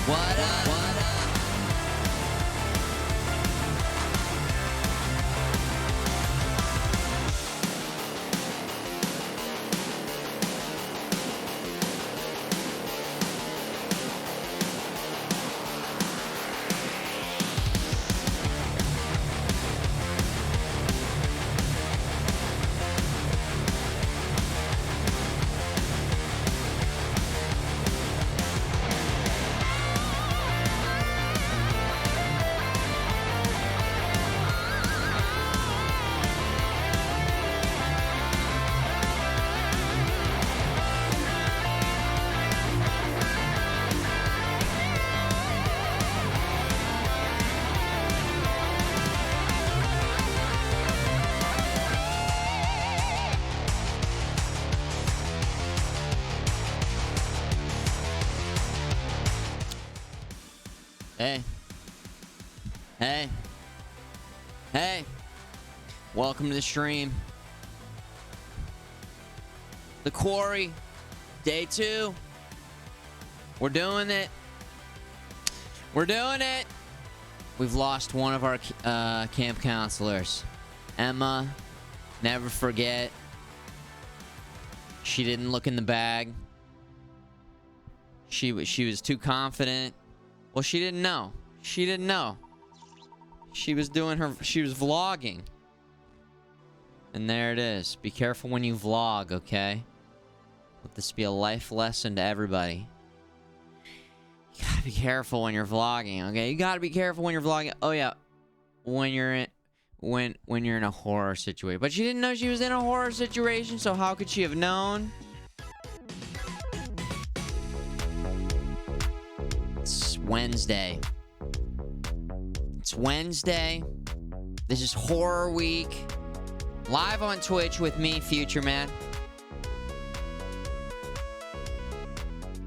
What up? What up? Hey. Hey. Hey. Welcome to the stream. The Quarry. Day 2. We're doing it. We're doing it. We've lost one of our camp counselors. Emma. Never forget. She didn't look in the bag. She was too confident. Well, she didn't know. She didn't know. She was vlogging. And there it is. Be careful when you vlog, okay? Let this be a life lesson to everybody. You gotta be careful when you're vlogging, okay? You gotta be careful when you're vlogging. Oh yeah, when you're in a horror situation. But she didn't know she was in a horror situation, so how could she have known? It's Wednesday. It's Wednesday. This is Horror Week. Live on Twitch with me, Future Man.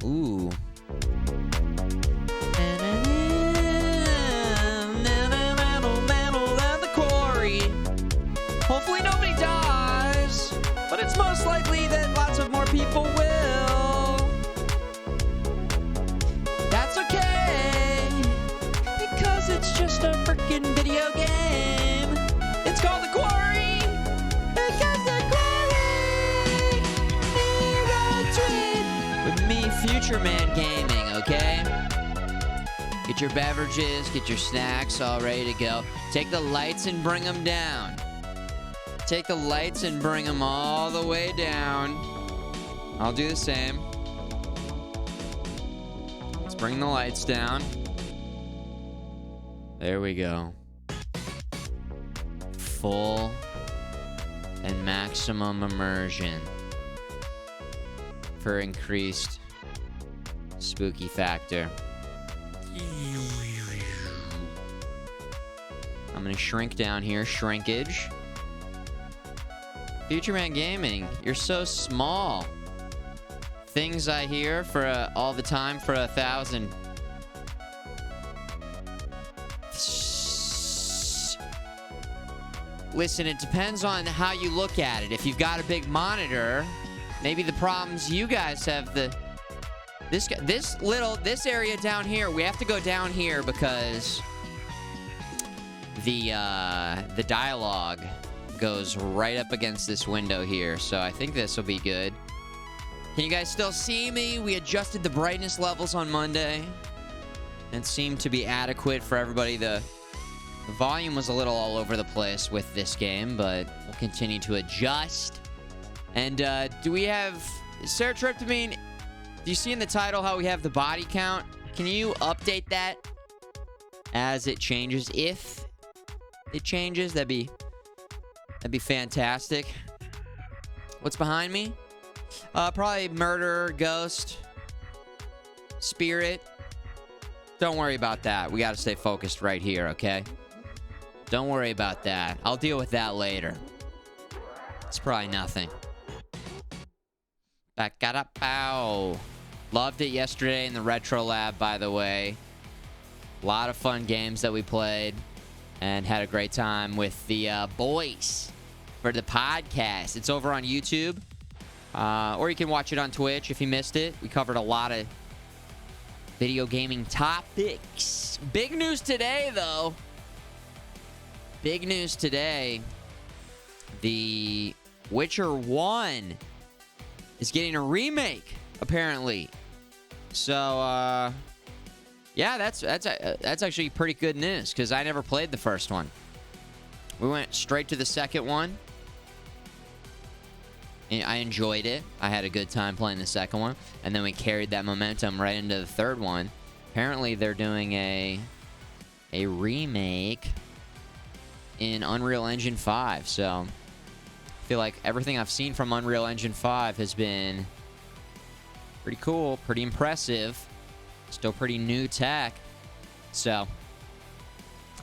Ooh. The Quarry. Hopefully nobody dies, but it's most likely that lots of more people will. That's okay, because it's just a freaking video game. It's called The Quarry. Because The Quarry. Hero Tweet. With me, Future Man Gaming, okay? Get your beverages, get your snacks all ready to go. Take the lights and bring them down. Take the lights and bring them all the way down. I'll do the same. Let's bring the lights down. There we go. Full and maximum immersion for increased spooky factor. I'm gonna shrink down here. Shrinkage. Future Man Gaming, you're so small. Things I hear for all the time for 1,000. Listen, it depends on how you look at it. If you've got a big monitor, maybe the problems you guys have this area down here, we have to go down here because the dialogue goes right up against this window here. So I think this will be good. Can you guys still see me? We adjusted the brightness levels on Monday and seemed to be adequate for everybody. The volume was a little all over the place with this game, but we'll continue to adjust. And do we have Sarah Tryptamine? Do you see in the title how we have the body count? Can you update that as it changes? If it changes, that'd be fantastic. What's behind me? Probably murder, ghost, spirit. Don't worry about that. We got to stay focused right here, okay? Don't worry about that. I'll deal with that later. It's probably nothing. Back-a-da-pow. Loved it yesterday in the Retro Lab, by the way. A lot of fun games that we played. And had a great time with the boys for the podcast. It's over on YouTube. Or you can watch it on Twitch if you missed it. We covered a lot of video gaming topics. Big news today, though. Big news today. The Witcher 1 is getting a remake, apparently. So, yeah, that's actually pretty good news, because I never played the first one. We went straight to the second one. I enjoyed it. I had a good time playing the second one. And then we carried that momentum right into the third one. Apparently, they're doing a remake in Unreal Engine 5. So, I feel like everything I've seen from Unreal Engine 5 has been pretty cool, pretty impressive. Still pretty new tech. So,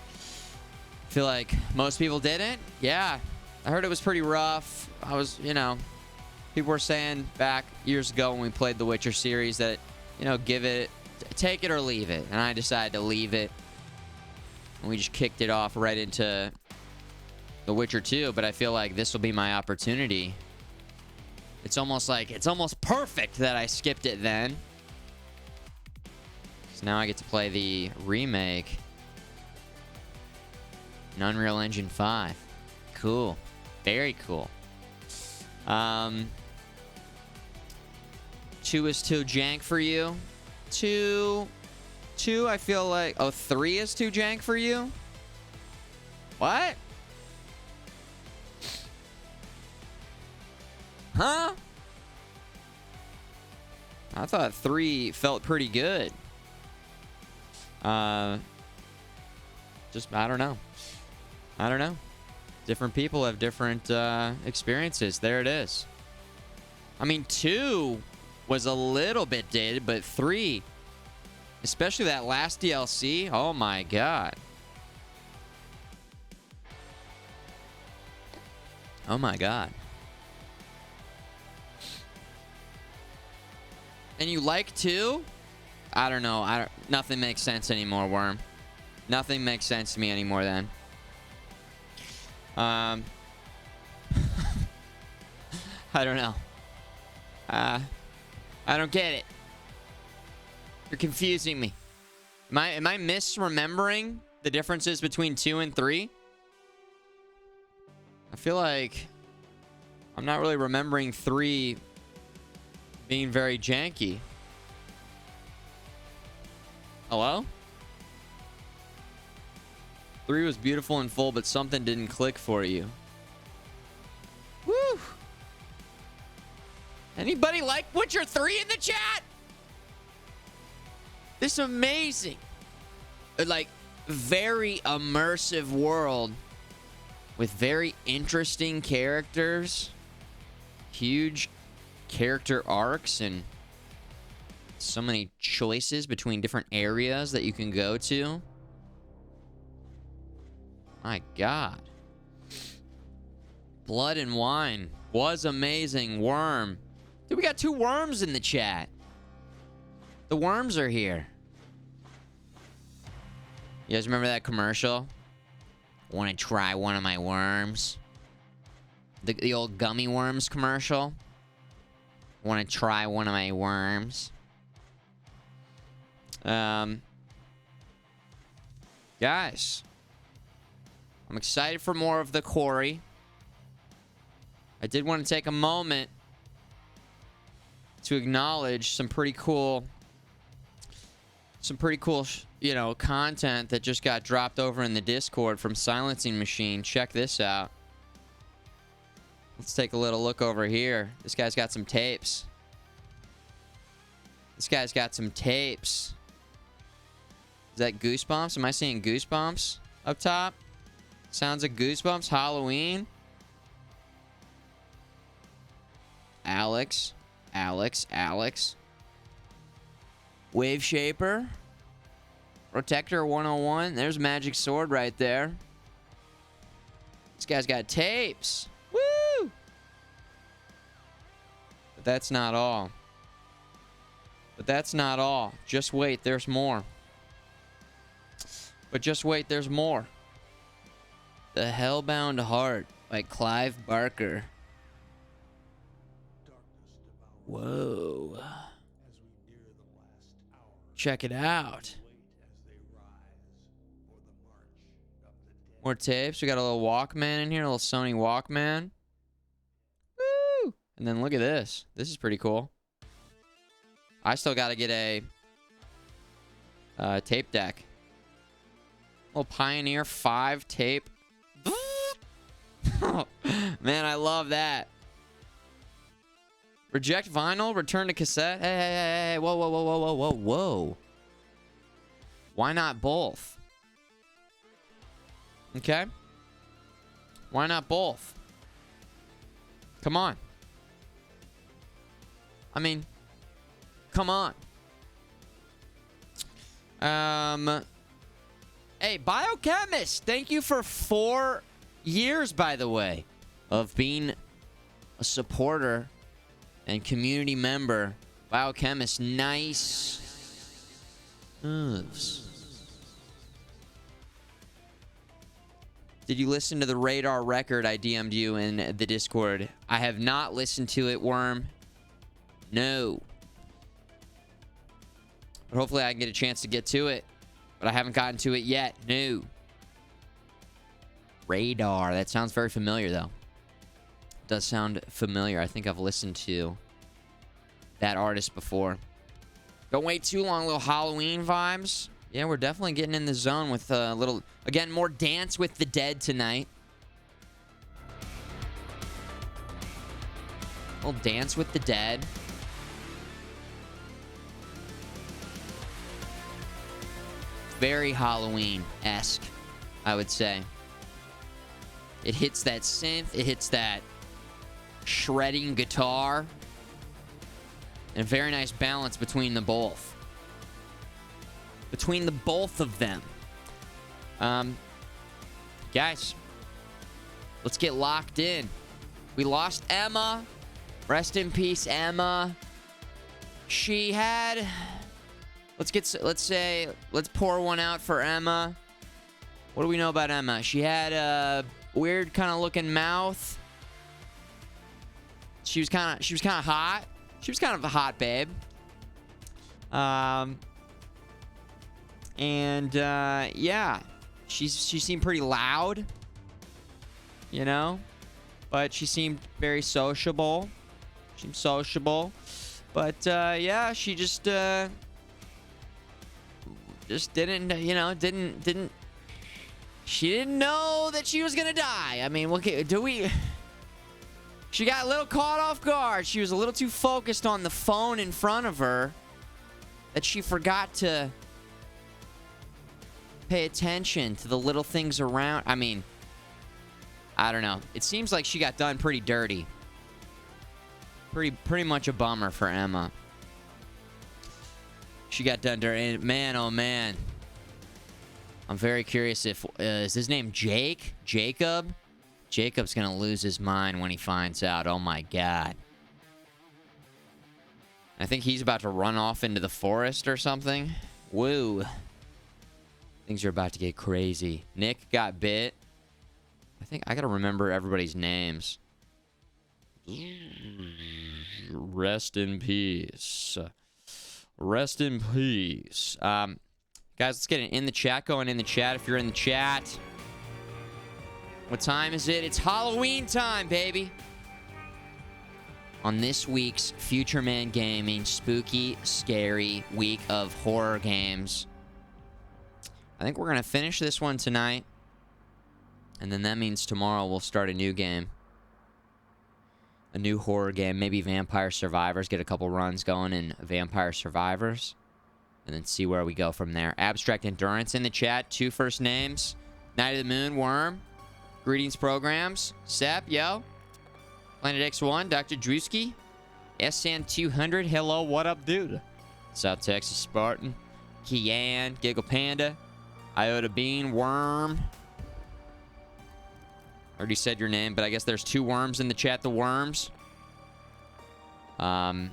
I feel like most people didn't. Yeah, I heard it was pretty rough. I was, people were saying back years ago when we played the Witcher series that, take it or leave it. And I decided to leave it. And we just kicked it off right into The Witcher 2. But I feel like this will be my opportunity. It's almost perfect that I skipped it then. So now I get to play the remake in Unreal Engine 5. Cool. Very cool. 2 is too jank for you. 2, I feel like... Oh, 3 is too jank for you? What? Huh? I thought 3 felt pretty good. I don't know. Different people have different experiences. There it is. I mean, 2 was a little bit dated, but 3, especially that last DLC, oh my god. Oh my god. And you like 2? I don't know. Nothing makes sense anymore, Worm. Nothing makes sense to me anymore then. I don't know. I don't get it. You're confusing me. Am I misremembering the differences between 2 and 3? I feel like I'm not really remembering 3 being very janky. Hello? 3 was beautiful and full, but something didn't click for you. Woo! Anybody like Witcher 3 in the chat? This amazing, like, very immersive world with very interesting characters, huge character arcs, and so many choices between different areas that you can go to. My god. Blood and Wine was amazing. Worm. Dude, we got 2 worms in the chat. The worms are here. You guys remember that commercial? Want to try one of my worms? The old Gummy Worms commercial? Want to try one of my worms? Guys, I'm excited for more of the Quarry. I did want to take a moment to acknowledge some pretty cool, content that just got dropped over in the Discord from Silencing Machine. Check this out. Let's take a little look over here. This guy's got some tapes. Is that Goosebumps? Am I seeing Goosebumps up top? Sounds like Goosebumps. Halloween. Alex. Wave Shaper. Protector 101. There's Magic Sword right there. This guy's got tapes. Woo! But that's not all. Just wait, there's more. The Hellbound Heart by Clive Barker. Whoa. Check it out. More tapes. We got a little Walkman in here, a little Sony Walkman. Woo! And then look at this. This is pretty cool. I still got to get a tape deck. Little Pioneer 5 tape. Man, I love that. Reject vinyl, return to cassette. Hey, whoa, whoa, whoa, whoa, whoa, whoa, whoa. Why not both? Okay. Why not both? Come on. I mean, come on. Hey, Biochemist, thank you for 4 years, by the way, of being a supporter and community member. Biochemist, nice moves. Did you listen to the Radar record I DM'd you in the Discord? I have not listened to it, Worm. No. But hopefully I can get a chance to get to it. But I haven't gotten to it yet. No. Radar. That sounds very familiar, though. It does sound familiar. I think I've listened to that artist before. Don't wait too long. Little Halloween vibes. Yeah, we're definitely getting in the zone with a little... Again, more Dance with the Dead tonight. A little Dance with the Dead. Very Halloween-esque, I would say. It hits that synth. It hits that shredding guitar. And a very nice balance between the both. Between the both of them. Guys, let's get locked in. We lost Emma. Rest in peace, Emma. She had... Let's pour one out for Emma. What do we know about Emma? She had a weird kind of looking mouth. She was kind of hot. She was kind of a hot babe. Yeah, she seemed pretty loud, you know, but she seemed very sociable. But yeah, she just didn't, you know, she didn't know that she was gonna die. I mean, okay, she got a little caught off guard. She was a little too focused on the phone in front of her that she forgot to pay attention to the little things around. I mean, I don't know. It seems like she got done pretty dirty. Pretty much a bummer for Emma. She got done dirty. Man, oh man. I'm very curious if... is his name Jake? Jacob? Jacob's gonna lose his mind when he finds out. Oh my god. I think he's about to run off into the forest or something. Woo. Things are about to get crazy. Nick got bit. I think I gotta remember everybody's names. Rest in peace. Rest in peace. Guys, let's get it in the chat. Going in the chat if you're in the chat. What time is it? It's Halloween time, baby. On this week's Future Man Gaming spooky, scary week of horror games. I think we're going to finish this one tonight. And then that means tomorrow we'll start a new game. A new horror game. Maybe Vampire Survivors. Get a couple runs going in Vampire Survivors. And then see where we go from there. Abstract Endurance in the chat. 2 first names. Night of the Moon, Worm. Greetings Programs. Sep, yo. Planet X1, Dr. Drewski. SN200, hello, what up, dude? South Texas Spartan. Kian, Giggle Panda. Iota Bean, Worm. Already said your name, but I guess there's 2 worms in the chat. The worms. Mr.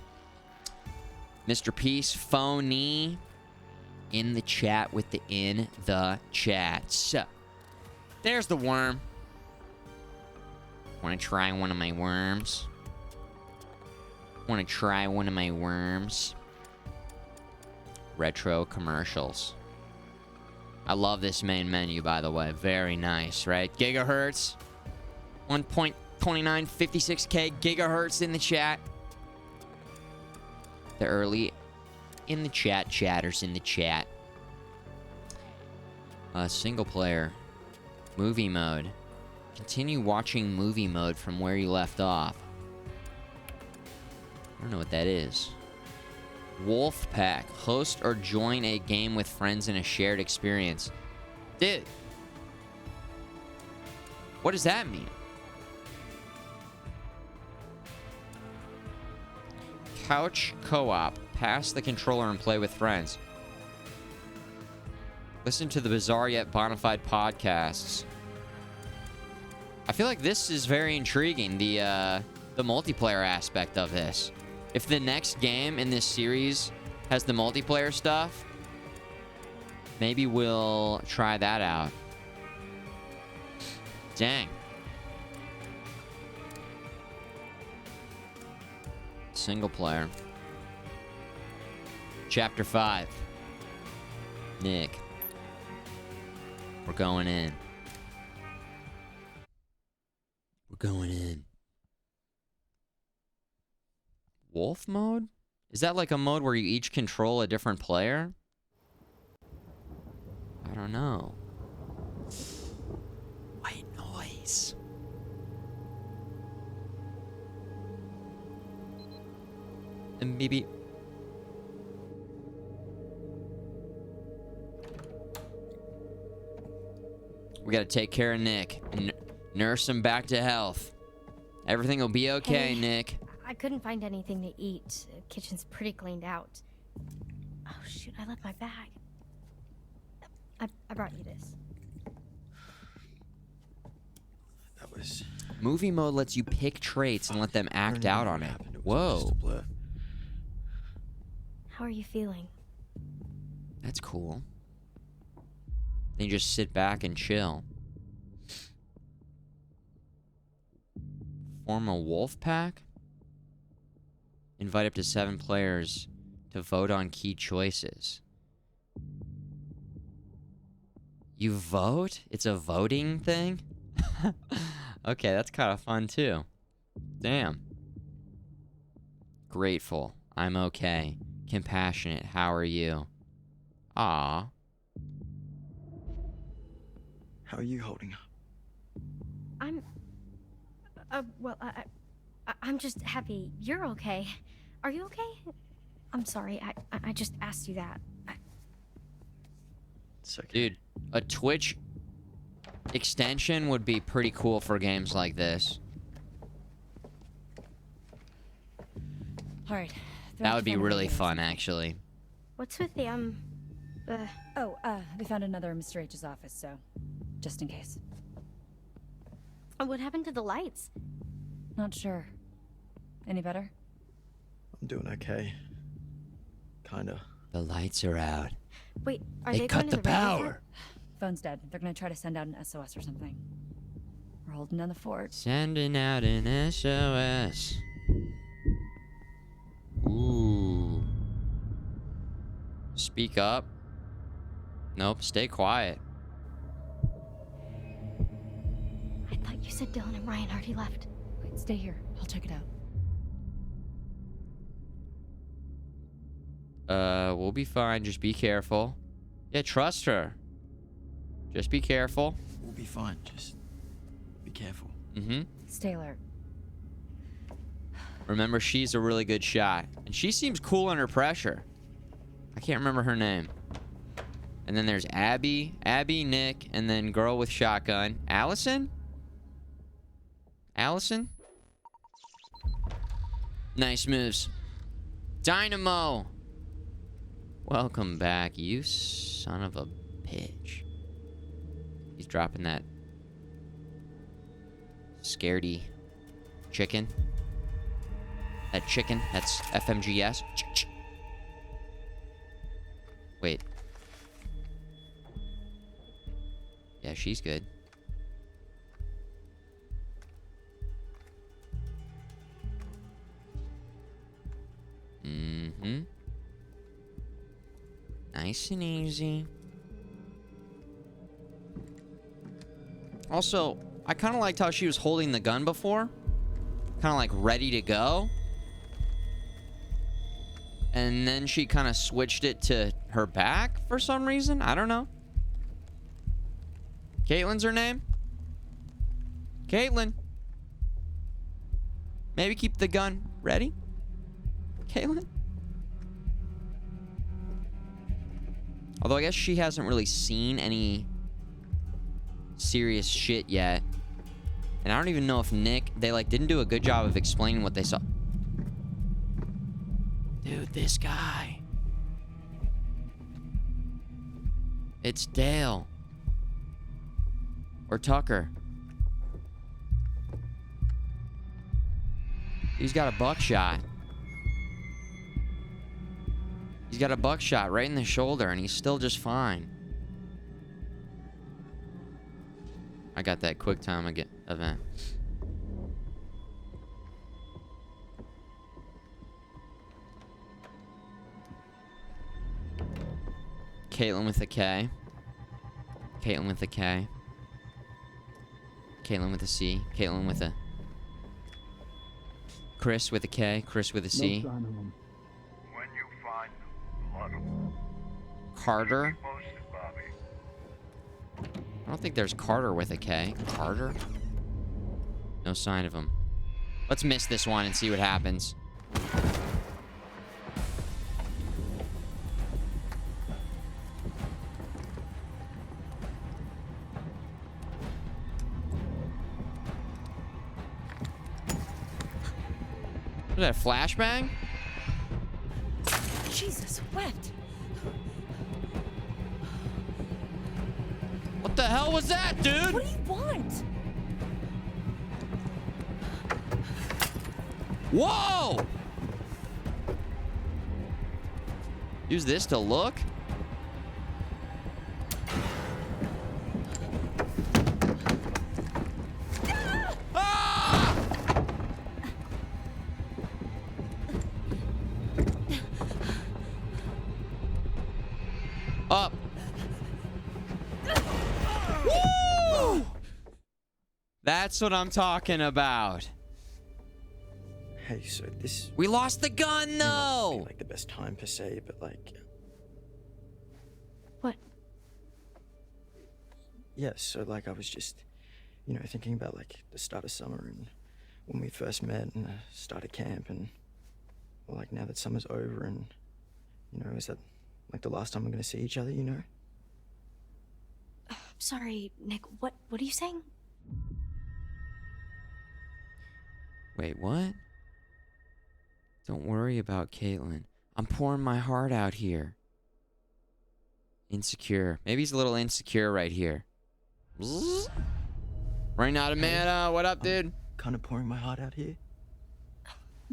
Peace, Phony. In the chat with the in the chat. So, there's the worm. Want to try one of my worms? Want to try one of my worms? Retro commercials. I love this main menu, by the way. Very nice, right? Gigahertz. 1.2956K gigahertz in the chat. The early in the chat, chatters in the chat. Single player. Movie mode. Continue watching movie mode from where you left off. I don't know what that is. Wolf Pack. Host or join a game with friends in a shared experience. Dude. What does that mean? Couch co-op. Pass the controller and play with friends. Listen to the bizarre yet bona fide podcasts. I feel like this is very intriguing, the multiplayer aspect of this. If the next game in this series has the multiplayer stuff, maybe we'll try that out. Dang. Single player. Chapter 5. Nick. We're going in. We're going in. Wolf mode? Is that like a mode where you each control a different player? I don't know. White noise. And maybe... We gotta take care of Nick. Nurse him back to health. Everything will be okay, Hey. Nick. I couldn't find anything to eat. The kitchen's pretty cleaned out. Oh shoot, I left my bag. I brought you this. That was... Movie mode lets you pick traits and let them act out on it. Whoa. How are you feeling? That's cool. Then you just sit back and chill. Form a wolf pack? Invite up to 7 players to vote on key choices. You vote? It's a voting thing? Okay, that's kind of fun too. Damn. Grateful. I'm okay. Compassionate. How are you? Aw. How are you holding up? I'm... well, I'm just happy you're okay. Are you okay? I'm sorry, I just asked you that. It's okay. Dude, a Twitch extension would be pretty cool for games like this. All right. That would be really fun, actually. What's with the, We found another in Mr. H's office, so just in case. what happened to the lights? Not sure. Any better? I'm doing okay. Kinda. The lights are out. Wait, are They they cut going to the radio power. yet? Phone's dead. They're gonna try to send out an SOS or something. We're holding down the fort. Sending out an SOS. Ooh. Speak up. Nope, stay quiet. I thought you said Dylan and Ryan already left. Wait, stay here. I'll check it out. We'll be fine. Just be careful. Yeah, trust her. Just be careful. We'll be fine. Just be careful. Mm-hmm. Stay alert. Remember, she's a really good shot. And she seems cool under pressure. I can't remember her name. And then there's Abby, Nick, and then girl with shotgun. Allison? Allison? Nice moves. Dynamo! Welcome back, you son of a bitch. He's dropping that scaredy chicken. That chicken, that's FMGS. Wait. Yeah, she's good. Mm-hmm. Nice and easy. Also, I kind of liked how she was holding the gun before. Kind of like ready to go. And then she kind of switched it to her back for some reason. I don't know. Caitlin's her name? Caitlin. Maybe keep the gun ready? Caitlin? Although I guess she hasn't really seen any serious shit yet. And I don't even know if Nick, they like didn't do a good job of explaining what they saw. Dude, this guy. It's Dale. Or Tucker. He's got a buckshot. He's got a buckshot right in the shoulder and he's still just fine. I got that quick time event. Caitlin with a K. Caitlin with a K. Caitlin with a C. Caitlin with a... Chris with a K. Chris with a C. No sign of them. When you find them, let them. Carter. Posted, Bobby. I don't think there's Carter with a K. Carter? No sign of him. Let's miss this one and see what happens. Was that a flashbang? Jesus, what? What the hell was that, dude? What do you want? Whoa! Use this to look? Ah! Up. Woo! That's what I'm talking about. Hey, so this We lost the gun, may not be though. like the best time per se, but like, What? yeah. So like, I was just, you know, thinking about like the start of summer and when we first met and the start of camp and well, like now that summer's over and you know, is that like the last time we're gonna see each other? You know? Sorry, Nick. What are you saying? Wait, what? Don't worry about Caitlin. I'm pouring my heart out here. Insecure. Maybe he's a little insecure right here. Bzzz. Right now, man. What up, dude? Kind of pouring my heart out here.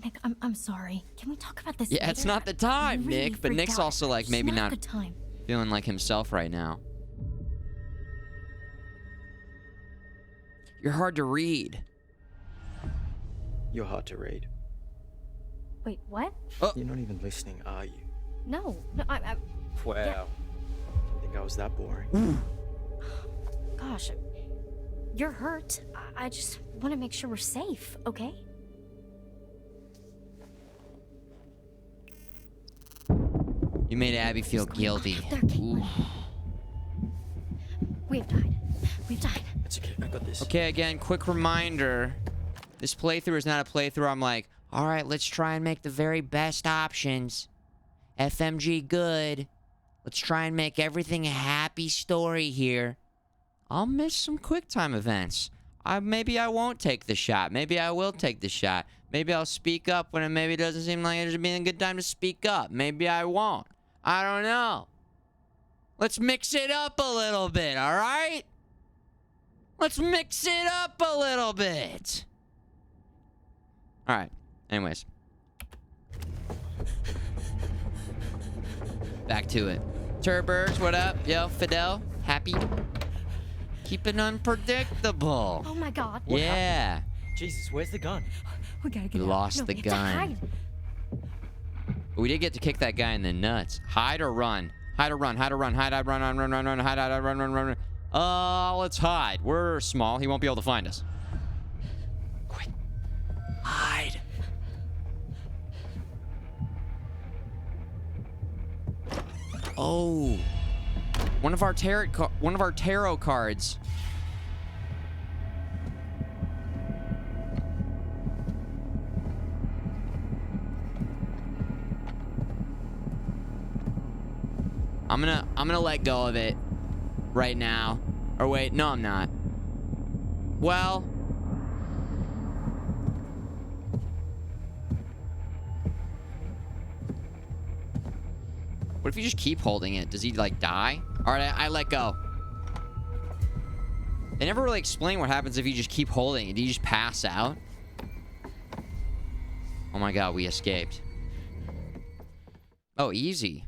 Nick, I'm sorry. Can we talk about this Yeah, later? it's not the I time, really Nick. But Nick's forgot. also like It's maybe not a not good time. feeling like himself right now. You're hard to read. You're hard to read. Wait, what? You're not even listening, are you? No, I Wow. Yeah. Didn't think I was that boring. gosh, you're hurt. I just want to make sure we're safe, okay? You made Abby feel What's going on guilty. out there, Caitlin? Ooh. We have died. We've died. It's okay. I got this. Okay, again, quick reminder. This playthrough is not a playthrough. I'm like, all right, let's try and make the very best options. FMG good. Let's try and make everything a happy story here. I'll miss some QuickTime events. Maybe I won't take the shot. Maybe I will take the shot. Maybe I'll speak up when it maybe doesn't seem like it's being a good time to speak up. Maybe I won't. I don't know. Let's mix it up a little bit, all right? Let's mix it up a little bit. All right. Anyways. Back to it. Turbers, what up? Yo, Fidel, happy? Keep it unpredictable. Oh my god. Yeah. Jesus, where's the gun? We gotta We get out. lost No, the we have to gun. hide. But we did get to kick that guy in the nuts. Hide or run? Hide or run? Hide or run? Hide, run, run, run, run, run, hide, run, run, run. Let's hide. We're small. He won't be able to find us. Quick. Hide. Oh. One of our tarot cards. I'm gonna let go of it right now. Or wait, no, I'm not. Well, what if you just keep holding it? Does he like die? All right, I let go. They never really explain what happens if you just keep holding it. Do you just pass out? Oh my god, we escaped. Oh, easy.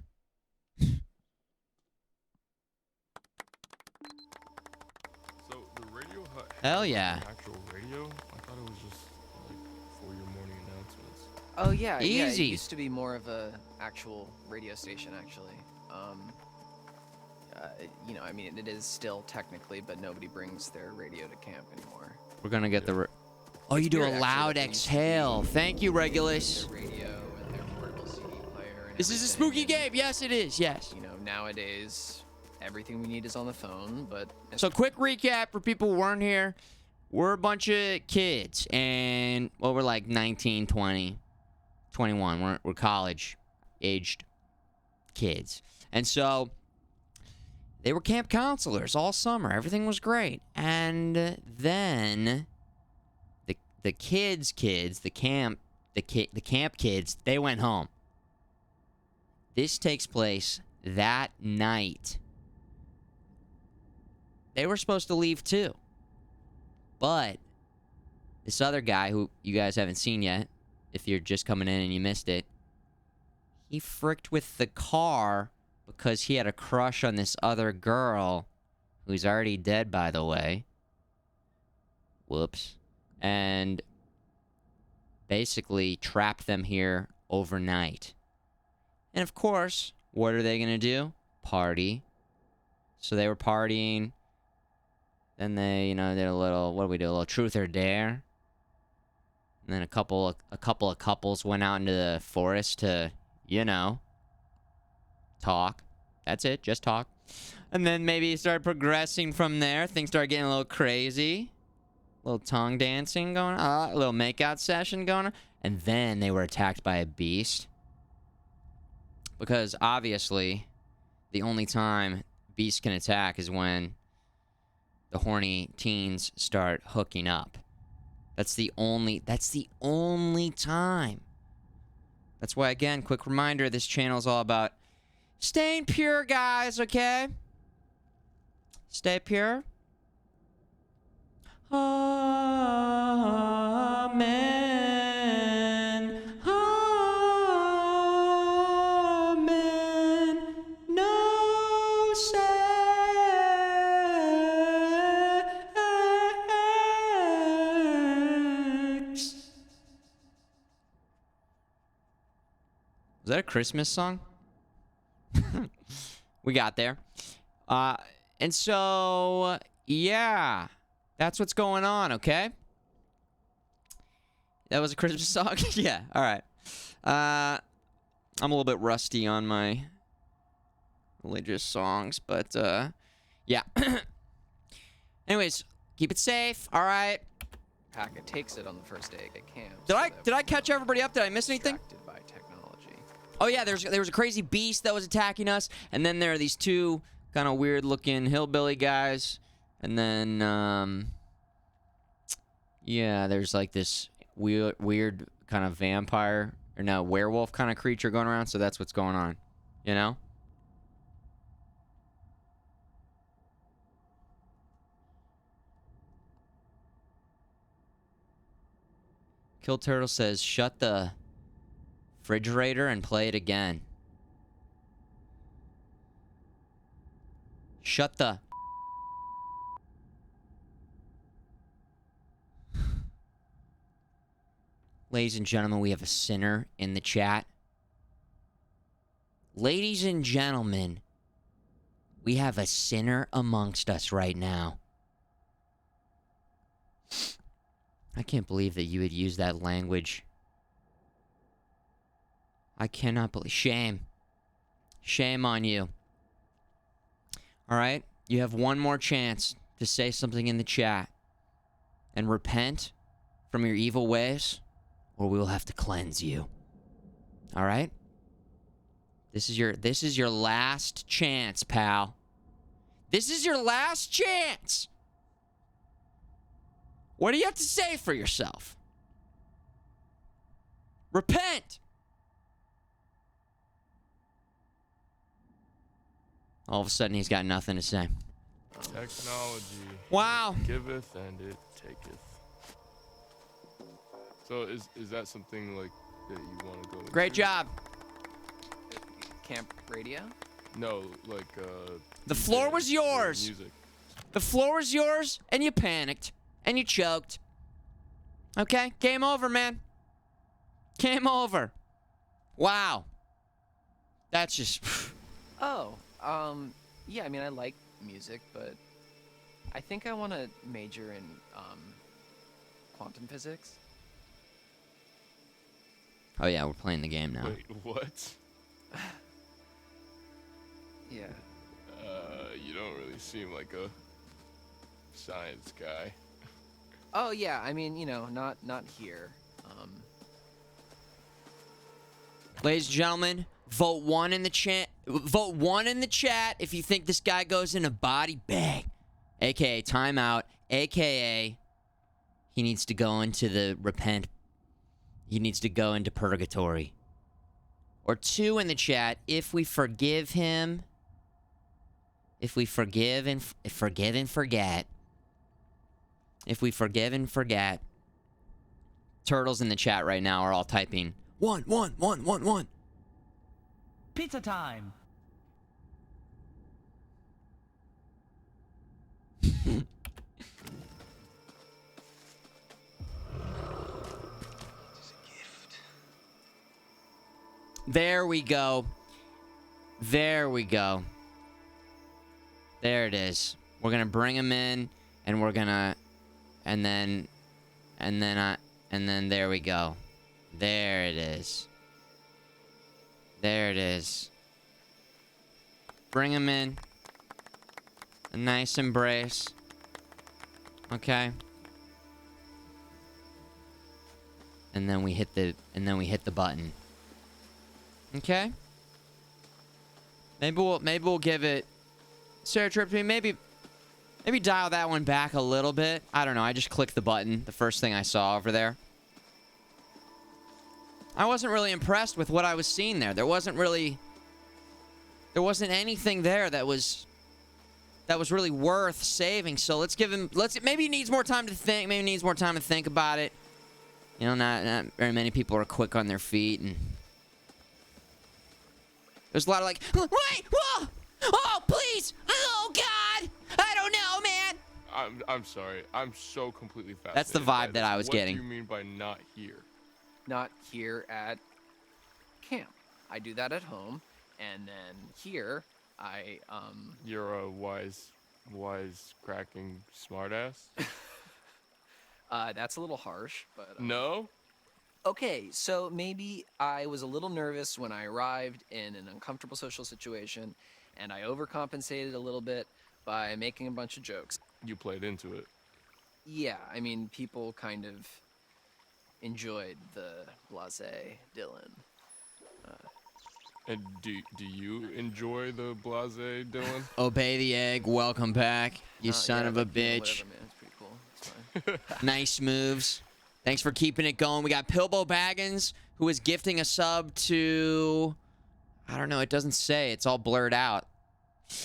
Hell yeah. Actual radio? I thought it was just like for your morning announcements. Oh yeah, yeah. It Easy. used to be more of a actual radio station, actually. You know, I mean, it is still technically, but nobody brings their radio to camp anymore. We're gonna get the. Oh, you do a weird, actually, loud that they used to exhale. be- Thank you, Regulus. Their radio and their portable CD player. And This is a everything, spooky and, game. Yes, it is. Yes. You know, nowadays everything we need is on the phone, but So, quick recap for people who weren't here. We're a bunch of kids, and well, we're like 19, 20, 21. We're college-aged kids, and so they were camp counselors all summer. Everything was great, and then the kids, the camp kids, they went home. This takes place that night. They were supposed to leave too. But this other guy who you guys haven't seen yet, if you're just coming in and you missed it, he fricked with the car because he had a crush on this other girl who's already dead, by the way. Whoops. And basically trapped them here overnight. And of course, what are they going to do? Party. So they were partying. Then they, you know, did a little, what do we do? A little truth or dare. And then a couple of couples went out into the forest to, you know, talk. That's it, just talk. And then maybe it started progressing from there. Things started getting a little crazy. A little tongue dancing going on. A little makeout session going on. And then they were attacked by a beast. Because obviously, the only time beasts can attack is when the horny teens start hooking up. That's the only time. That's why, again, quick reminder, this channel is all about staying pure, guys, okay? Stay pure. Amen. Amen. No sex. Was that a Christmas song? We got there. And so, yeah. That's what's going on, okay? That was a Christmas song? Yeah, all right. I'm a little bit rusty on my religious songs, but, yeah. Anyways, keep it safe, all right? Packet takes it on the first day at camp. Did I catch everybody up? Did I miss anything? Distracted by technology. Oh, yeah, there was a crazy beast that was attacking us, and then there are these two kind of weird-looking hillbilly guys. And then, yeah, there's like this weird kind of vampire, or no, werewolf kind of creature going around, so that's what's going on, you know? Kill Turtle says, shut the refrigerator and play it again. Shut the... Ladies and gentlemen, we have a sinner in the chat. Ladies and gentlemen, we have a sinner amongst us right now. I can't believe that you would use that language. I cannot believe. Shame. Shame on you. All right? You have one more chance to say something in the chat and repent from your evil ways, or we will have to cleanse you. All right? This is your last chance, pal. This is your last chance. What do you have to say for yourself? Repent. All of a sudden, he's got nothing to say. Technology. Wow. Giveth and it taketh. So is that something like that you want to go into? Great job. Camp radio? No, like The floor was yours. Music. The floor was yours, and you panicked, and you choked. Okay? Game over, man. Game over. Wow. That's just... Oh, yeah, I mean, I like music, but I think I want to major in, quantum physics. Oh, yeah, we're playing the game now. Wait, what? Yeah. You don't really seem like a science guy. Oh, yeah, I mean, not here. Ladies and gentlemen, vote one in the chat. Vote one in the chat if you think this guy goes in a body bag, aka timeout, aka he needs to go into the repent. He needs to go into purgatory. Or two in the chat if we forgive him. If we forgive and forget. If we forgive and forget. Turtles in the chat right now are all typing 1, 1, 1, 1, 1. Pizza time. There we go. There we go. There it is. We're gonna bring him in, and we're gonna, and then there we go. There it is. There it is. Bring him in. A nice embrace. Okay. And then we hit the button. Okay. Maybe we'll give it, Sarah Trippi, maybe dial that one back a little bit. I don't know. I just clicked the button. The first thing I saw over there. I wasn't really impressed with what I was seeing there. There wasn't anything there that was really worth saving. So let's give him. Maybe he needs more time to think. Maybe he needs more time to think about it. You know, not very many people are quick on their feet and. There's a lot of like, wait, whoa, oh, please, oh, God, I don't know, man. I'm sorry. I'm so completely fascinated. That's the vibe that I was getting. What do you mean by not here? Not here at camp. I do that at home, and then here, You're a wise cracking smartass? That's a little harsh, but... No? Okay, so maybe I was a little nervous when I arrived in an uncomfortable social situation, and I overcompensated a little bit by making a bunch of jokes. You played into it. Yeah, I mean, people kind of enjoyed the blasé Dylan. And do you enjoy the blasé, Dylan? Obey the egg. Welcome back, you son Yeah, of a like, you know, bitch. whatever, man. It's pretty cool. It's fine. Nice moves. Thanks for keeping it going. We got Pilbo Baggins, who is gifting a sub to... I don't know. It doesn't say. It's all blurred out.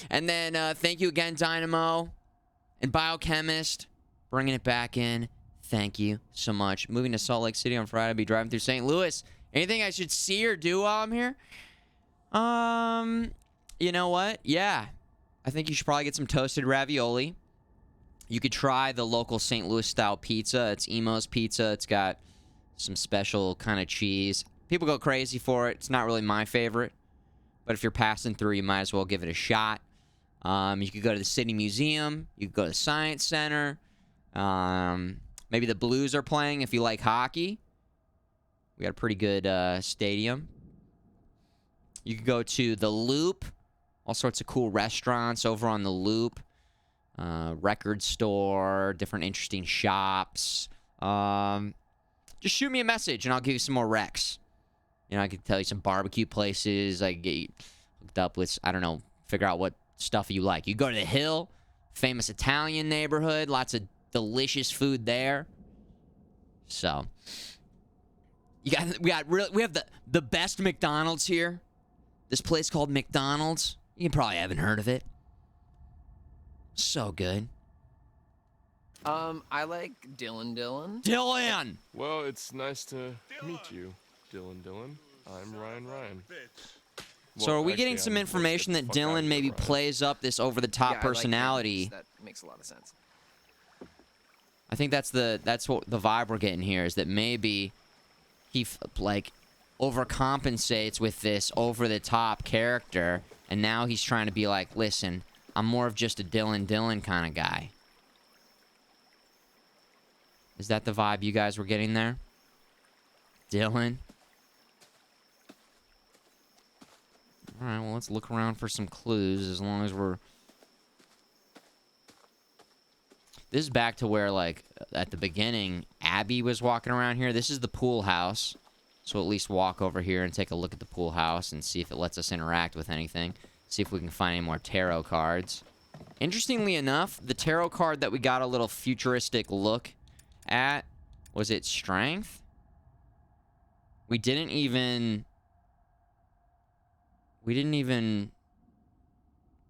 And then thank you again, Dynamo. And Biochemist, bringing it back in. Thank you so much. Moving to Salt Lake City on Friday. I'll be driving through St. Louis. Anything I should see or do while I'm here? You know what? Yeah. I think you should probably get some toasted ravioli. You could try the local St. Louis style pizza. It's Emo's Pizza. It's got some special kind of cheese. People go crazy for it. It's not really my favorite. but if you're passing through, you might as well give it a shot. You could go to the City Museum. You could go to the Science Center. Maybe the Blues are playing if you like hockey. We got a pretty good stadium. You could go to the Loop. All sorts of cool restaurants over on the Loop. Record store, different interesting shops. Just shoot me a message and I'll give you some more recs. You know, I could tell you some barbecue places. I could get you hooked up with, I don't know, figure out what stuff you like. You go to the Hill, famous Italian neighborhood, lots of delicious food there. So, we have the best McDonald's here. This place called McDonald's. You probably haven't heard of it. So good. I like Dylan. Dylan! Well, it's nice to meet you, Dylan. I'm Ryan. So are we getting actually, some I'm information Let's that get the fuck out Dylan of maybe here, Ryan. plays up this over-the-top Yeah, I like personality? Dylan. That makes a lot of sense. I think that's what the vibe we're getting here is that maybe he overcompensates with this over-the-top character, and now he's trying to be like, listen, I'm more of just a Dylan kind of guy. Is that the vibe you guys were getting there? Dylan? All right, well, let's look around for some clues as long as we're... This is back to where, like, at the beginning, Abby was walking around here. This is the pool house. So at least walk over here and take a look at the pool house and see if it lets us interact with anything. See if we can find any more tarot cards. Interestingly enough, the tarot card that we got a little futuristic look at, was it Strength? We didn't even...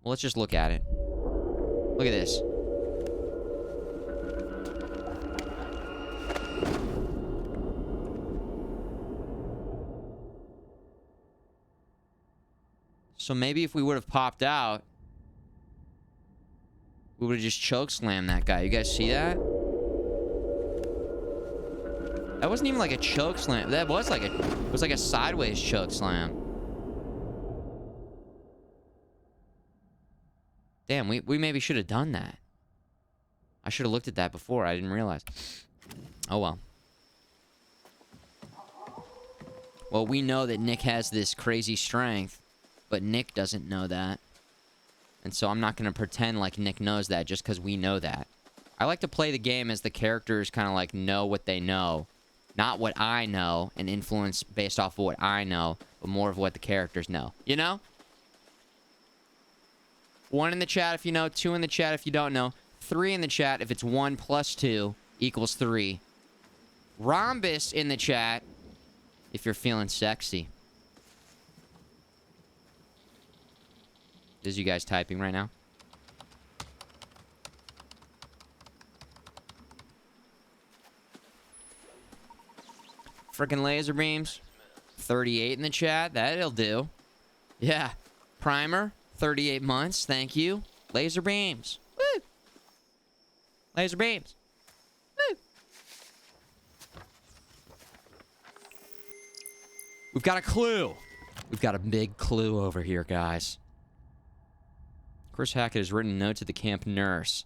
Well, let's just look at it. Look at this. So maybe if we would have popped out, we would have just chokeslammed that guy. You guys see that? That wasn't even like a chokeslam. That was like it was like a sideways chokeslam. Damn, we maybe should have done that. I should have looked at that before. I didn't realize. Oh well. Well, we know that Nick has this crazy strength, but Nick doesn't know that. And so I'm not going to pretend like Nick knows that just because we know that. I like to play the game as the characters kind of like know what they know. Not what I know and influence based off of what I know, but more of what the characters know. You know? 1 in the chat if you know, 2 in the chat if you don't know, 3 in the chat if it's 1 plus 2 equals 3. Rhombus in the chat if you're feeling sexy. Is you guys typing right now? Frickin' laser beams. 38 in the chat. That'll do. Yeah. Primer. 38 months. Thank you. Laser beams. Woo! Laser beams. Woo! We've got a clue. We've got a big clue over here, guys. Chris Hackett has written a note to the camp nurse,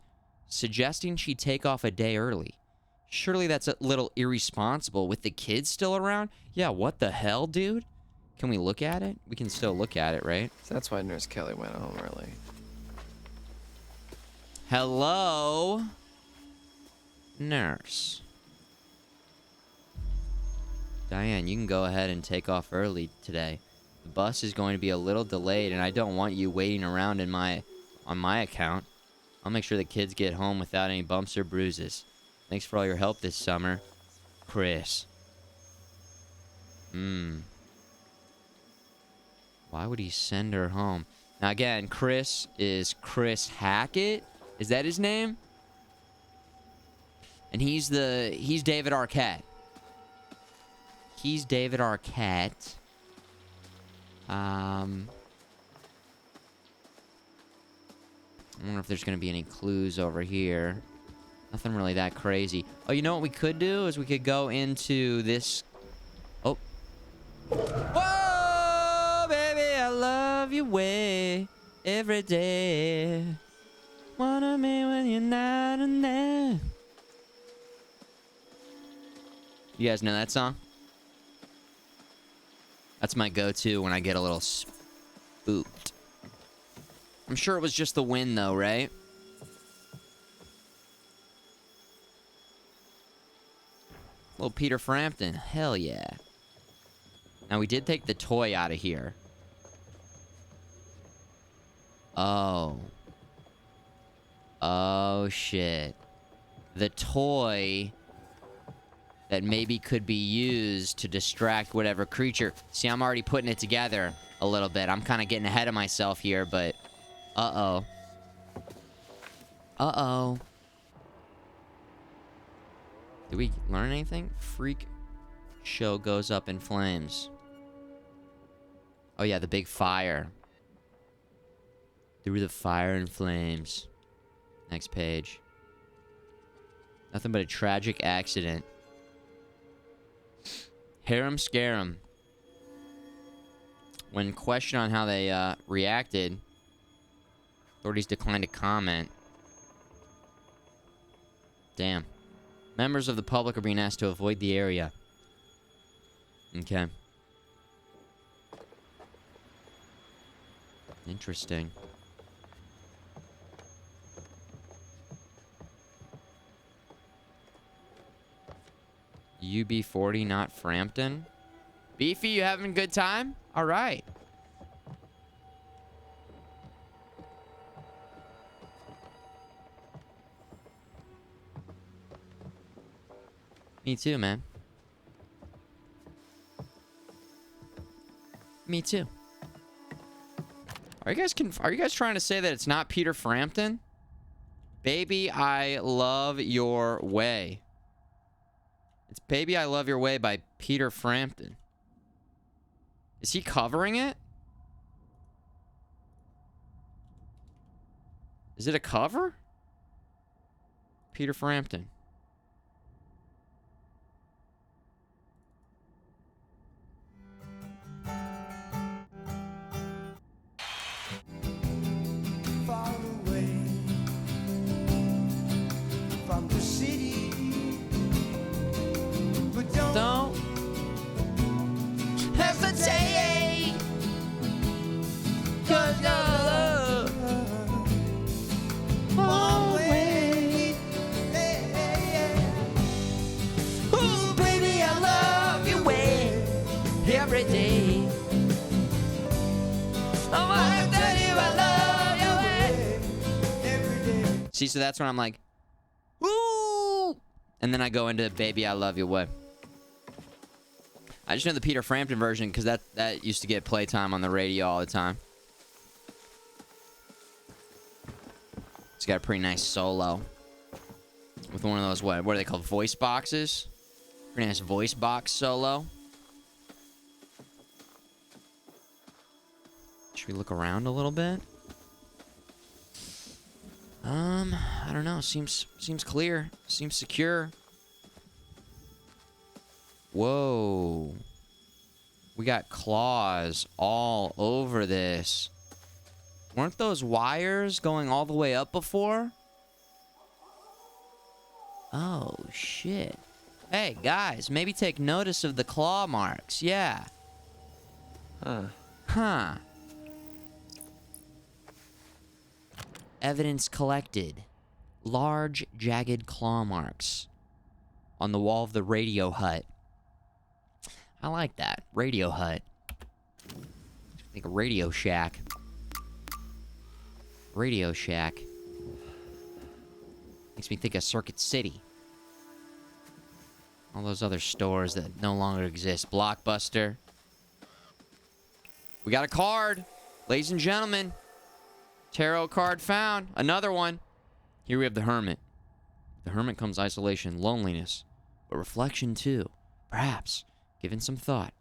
suggesting she take off a day early. Surely that's a little irresponsible with the kids still around? Yeah, what the hell, dude? Can we look at it? We can still look at it, right? So that's why Nurse Kelly went home early. Hello? Nurse. Diane, you can go ahead and take off early today. The bus is going to be a little delayed, and I don't want you waiting around on my account. I'll make sure the kids get home without any bumps or bruises. Thanks for all your help this summer. Chris. Why would he send her home? Now again, Chris is Chris Hackett. Is that his name? And he's David Arquette. He's David Arquette. I wonder if there's going to be any clues over here. Nothing really that crazy. Oh, you know what we could do is we could go into this... Oh. Whoa, baby, I love love your way every day. Wanna me when you're not in there. You guys know that song? That's my go-to when I get a little spooked. I'm sure it was just the wind, though, right? Little Peter Frampton. Hell yeah. Now, we did take the toy out of here. Oh. Oh, shit. The toy that maybe could be used to distract whatever creature. See, I'm already putting it together a little bit. I'm kind of getting ahead of myself here, but... Uh-oh. Uh-oh. Did we learn anything? Freak show goes up in flames. Oh, yeah, the big fire. Through the fire and flames. Next page. Nothing but a tragic accident. Harem Scarum. When questioned on how they reacted, authorities declined to comment. Damn. Members of the public are being asked to avoid the area. Okay. Interesting. UB40, not Frampton. Beefy, you having a good time? All right. Me too, man. Me too. Are you guys trying to say that it's not Peter Frampton? Baby, I Love Your Way. It's Baby, I Love Your Way by Peter Frampton. Is he covering it? Is it a cover? Peter Frampton. Far away from the city, but Don't hesitate, 'cause love always. Ooh, baby, I love your way every day. I wanna tell you I love your way. See, so that's when I'm like, ooh, and then I go into Baby, I Love Your Way. I just know the Peter Frampton version because that used to get playtime on the radio all the time. It's got a pretty nice solo with one of those, what are they called, voice boxes? Pretty nice voice box solo. Should we look around a little bit? I don't know. Seems clear. Seems secure. Whoa. We got claws all over this. Weren't those wires going all the way up before? Oh, shit. Hey, guys, maybe take notice of the claw marks. Yeah. Huh. Evidence collected. Large, jagged claw marks on the wall of the radio hut. I like that. Radio hut. I think a Radio Shack. Radio Shack. Makes me think of Circuit City. All those other stores that no longer exist. Blockbuster. We got a card. Ladies and gentlemen. Tarot card found. Another one. Here we have the Hermit. The Hermit comes isolation, loneliness, but reflection too. Perhaps, given some thought,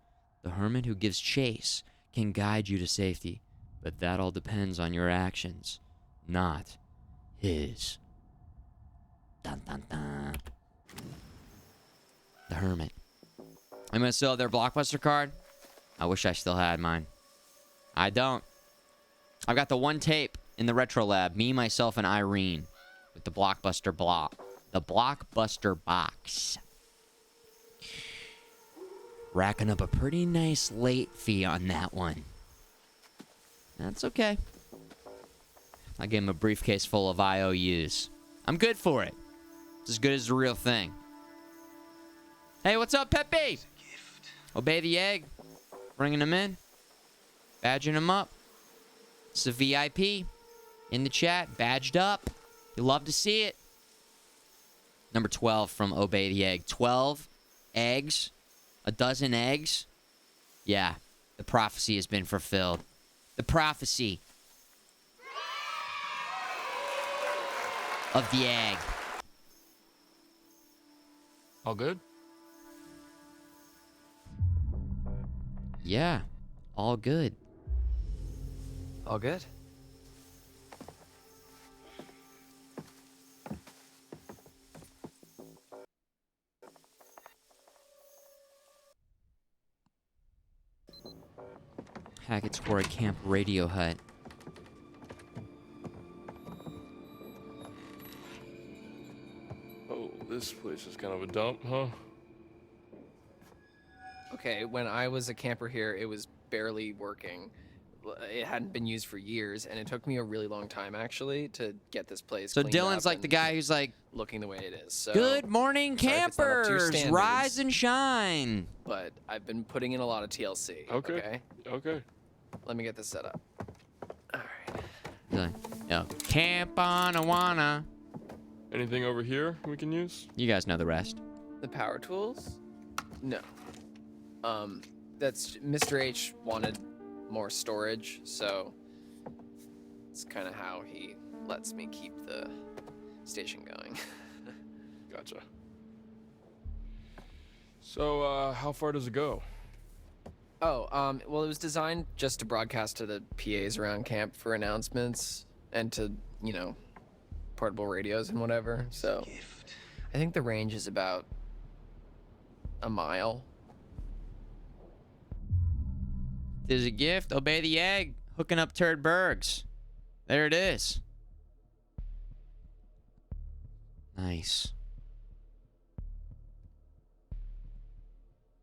the Hermit who gives chase can guide you to safety, but that all depends on your actions, not his. Dun dun dun. The Hermit. I'm gonna sell their Blockbuster card. I wish I still had mine. I don't. I've got the one tape in the retro lab. Me, myself, and Irene with the Blockbuster the Blockbuster box. Racking up a pretty nice late fee on that one. That's okay. I gave him a briefcase full of IOUs. I'm good for it. It's as good as the real thing. Hey, what's up, Pepe? Obey the egg. Bringing him in. Badging him up. It's a VIP. In the chat. Badged up. You love to see it. Number 12 from Obey the Egg. 12 eggs. A dozen eggs. Yeah. The prophecy has been fulfilled. The prophecy of the egg. All good? Yeah. All good. All good? Hackett's Quarry Camp Radio Hut. Oh, this place is kind of a dump, huh? Okay, when I was a camper here, it was barely working. It hadn't been used for years, and it took me a really long time, actually, to get this place So cleaned Dylan's up like the and guy who's like, looking the way it is. So, good morning, sorry if it's not up to your campers. standards. Rise and shine. But I've been putting in a lot of TLC. Okay. Okay. Let me get this set up. All right. He's like, yo, camp on Awana. Anything over here we can use? You guys know the rest. The power tools? No. That's Mr. H wanted more storage, so it's kind of how he lets me keep the station going. Gotcha. So, how far does it go? Oh, well, it was designed just to broadcast to the PAs around camp for announcements and to, you know, portable radios and whatever. So I think the range is about a mile. There's a gift. Obey the egg. Hooking up Turd Bergs. There it is. Nice.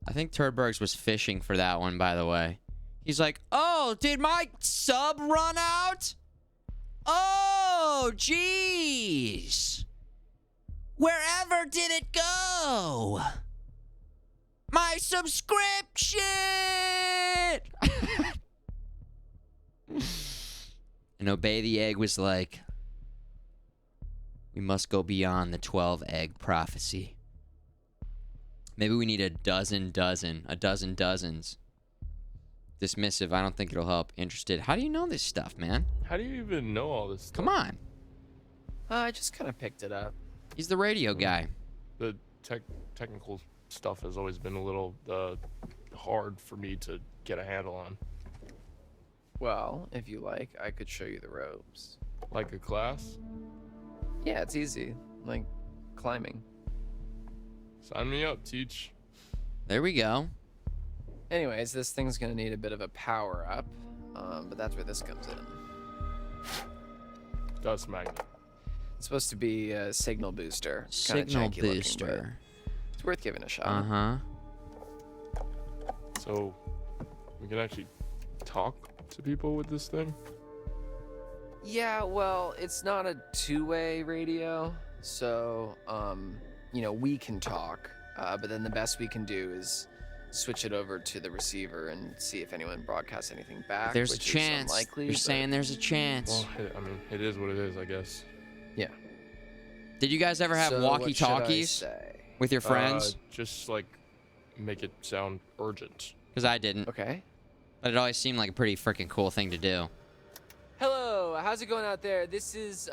I think Turdbergs was fishing for that one, by the way. He's like, oh, did my sub run out? Oh, jeez. Wherever did it go? My subscription! And Obey the Egg was like, we must go beyond the 12 egg prophecy. Maybe we need a dozen dozens. Dismissive, I don't think it'll help. Interested. How do you know this stuff, man? How do you even know all this stuff? Come on. I just kind of picked it up. He's the radio guy. The technical stuff has always been a little hard for me to get a handle on. Well, if you like, I could show you the ropes. Like a class? Yeah, it's easy. Like climbing. Sign me up, teach. There we go. Anyways, this thing's gonna need a bit of a power up, but that's where this comes in. Dust magnet. It's supposed to be a signal booster. It's kinda Signal janky looking, booster. but it's worth giving a shot. Uh-huh. So, we can actually talk to people with this thing? Yeah, well, it's not a two-way radio, so, you know, we can talk, but then the best we can do is switch it over to the receiver and see if anyone broadcasts anything back. There's a which chance. Is unlikely, You're but- saying there's a chance. Well, I mean, it is what it is, I guess. Yeah. Did you guys ever have So what should I walkie-talkies say? with your friends? Just, like, make it sound urgent. Because I didn't. Okay. But it always seemed like a pretty freaking cool thing to do. Hello, how's it going out there? This is,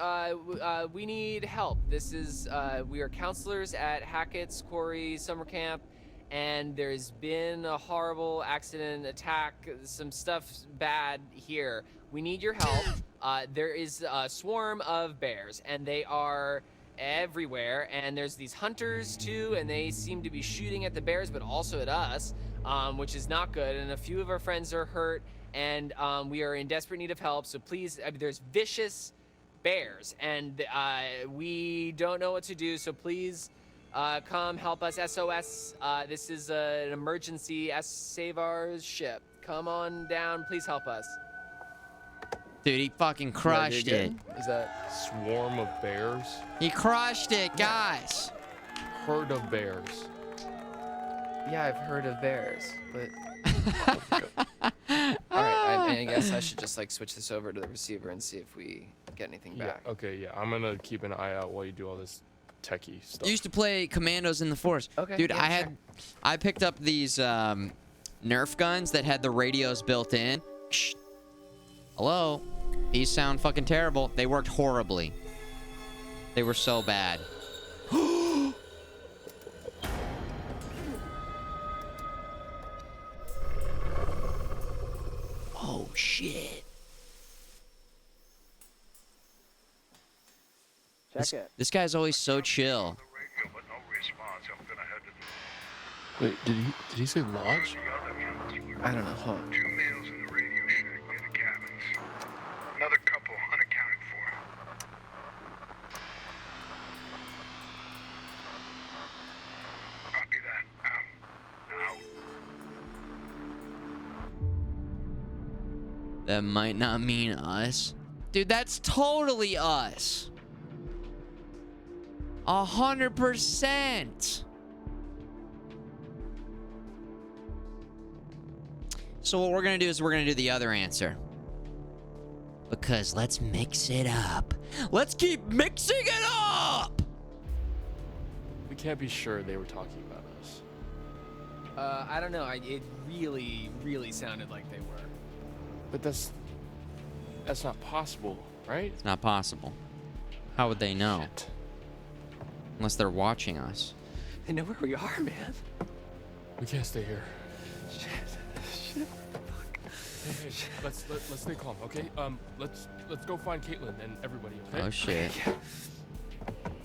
we need help. This is, we are counselors at Hackett's Quarry Summer Camp, and there's been a horrible accident, attack, some stuff bad here. We need your help. There is a swarm of bears, and they are everywhere, and there's these hunters too, and they seem to be shooting at the bears, but also at us, which is not good, and a few of our friends are hurt, and we are in desperate need of help. So please, there's vicious bears, and we don't know what to do. So please, come help us. SOS. This is an emergency. Save our ship. Come on down. Please help us. Dude, he fucking crushed it. Is that Swarm of bears. He crushed it, guys. Herd of bears. Yeah, I've heard of bears, but all right. I guess I should just like switch this over to the receiver and see if we get anything Yeah. back. Okay. Yeah. I'm gonna keep an eye out while you do all this techie stuff. Used to play Commandos in the Force. Okay, Dude, yeah, I picked up these Nerf guns that had the radios built in. Shh. Hello? These sound fucking terrible. They worked horribly. They were so bad. Oh, shit. This guy's always so chill. Radio, but no response. I'm gonna head to the Wait, did he say lodge? other units. I don't know. Hold on. 2 males in the radio shack near the cabins. Another couple unaccounted for. Copy that. Out. That might not mean us. Dude, that's totally us. 100%. So what we're gonna do is we're gonna do the other answer. Because let's mix it up. Let's keep mixing it up! We can't be sure they were talking about us. I don't know. It really, really sounded like they were. But that's not possible, right? It's not possible. How would they know? Shit. Unless they're watching us. They know where we are, man. We can't stay here. Shit. Hey, let's stay calm, okay? Let's go find Caitlin and everybody, okay? Oh shit.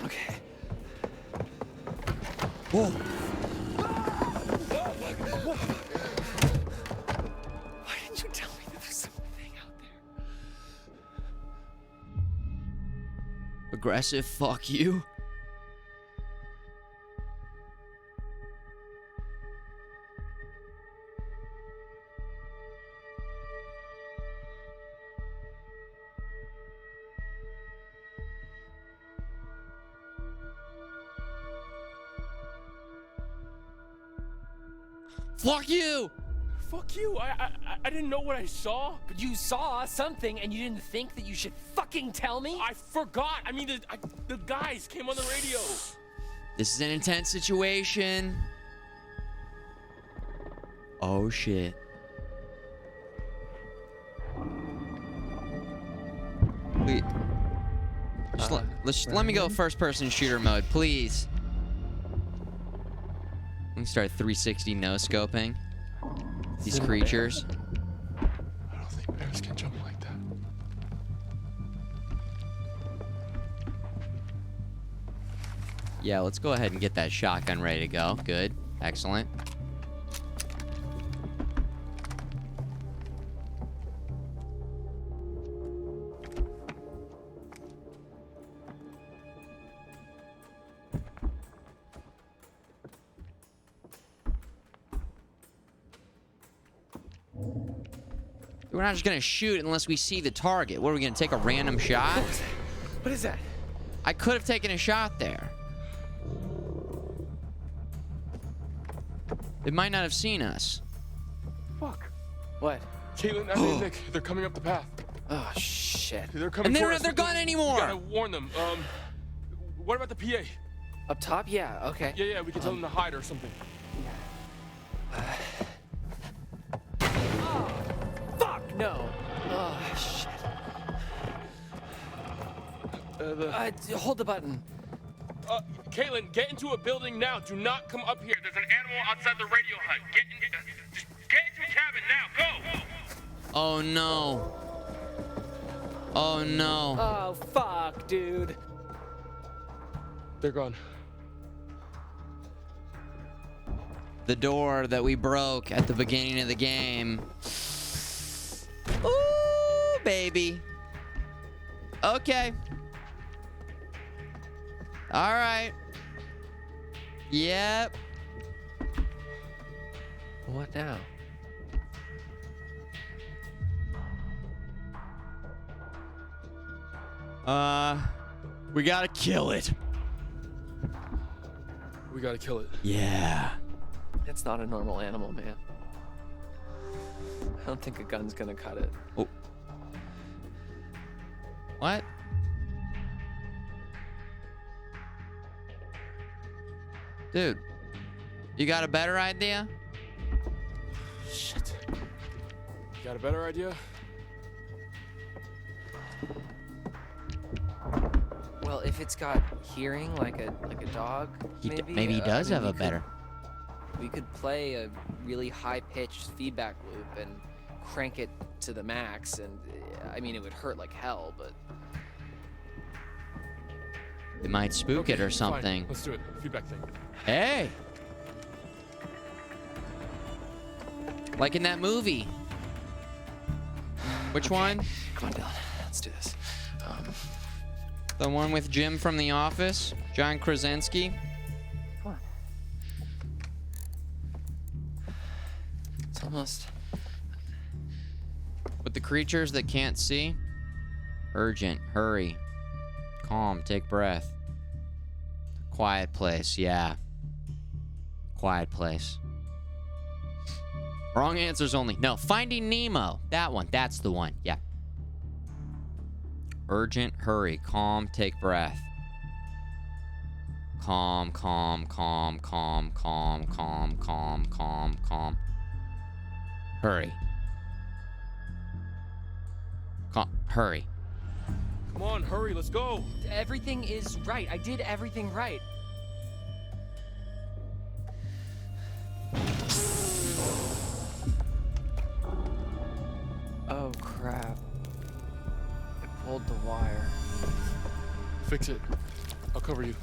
Okay. Whoa. Why didn't you tell me that there's something out there? Aggressive, fuck you. Fuck you! Fuck you! I didn't know what I saw. But you saw something and you didn't think that you should fucking tell me? I forgot. I mean, the guys came on the radio. This is an intense situation. Oh shit. Wait. Let me go first person shooter mode, please. Let me start 360 no scoping these creatures. I don't think bears can jump like that. Yeah, let's go ahead and get that shotgun ready to go. Good. Excellent. We're not just gonna shoot unless we see the target. What are we gonna take a random shot? What is that? I could have taken a shot there. It might not have seen us. Fuck. What? Caitlin, Emily, and Nick, they're coming up the path. Oh, shit. They're coming And they don't toward have us. their gun anymore. We gotta warn them. What about the PA? Up top? Yeah, okay. Yeah, we can tell them to hide or something. Fuck, no. Oh, shit. Hold the button. Caitlin, get into a building now. Do not come up here. There's an animal outside the radio hut. Just get into a cabin now. Go! Oh no. Oh no. Oh, fuck, dude. They're gone. The door that we broke at the beginning of the game baby. Okay. All right. Yep. What now? We gotta kill it. We gotta kill it. Yeah. It's not a normal animal, man. I don't think a gun's gonna cut it. Oh. What? Dude, you got a better idea? Shit. You got a better idea? Well, if it's got hearing like a dog, Maybe he does have a better. We could play a really high-pitched feedback loop and crank it to the max, and I mean, it would hurt like hell, but It might spook it or fine. something. Let's do it. Feedback thing. Hey! Like in that movie. Which one? Come on, Dylan. Let's do this. The one with Jim from The Office? John Krasinski? Come on. It's almost. With the creatures that can't see? Urgent, hurry. Calm, take breath. Quiet place, yeah. Quiet place. Wrong answers only. No, Finding Nemo. That one, that's the one, yeah. Urgent, hurry, calm, take breath. Calm, calm, calm, calm, calm, calm, calm, calm, calm. Hurry. Hurry. Come on, hurry, let's go. Everything is right. I did everything right. Oh, crap. I pulled the wire. Fix it. I'll cover you.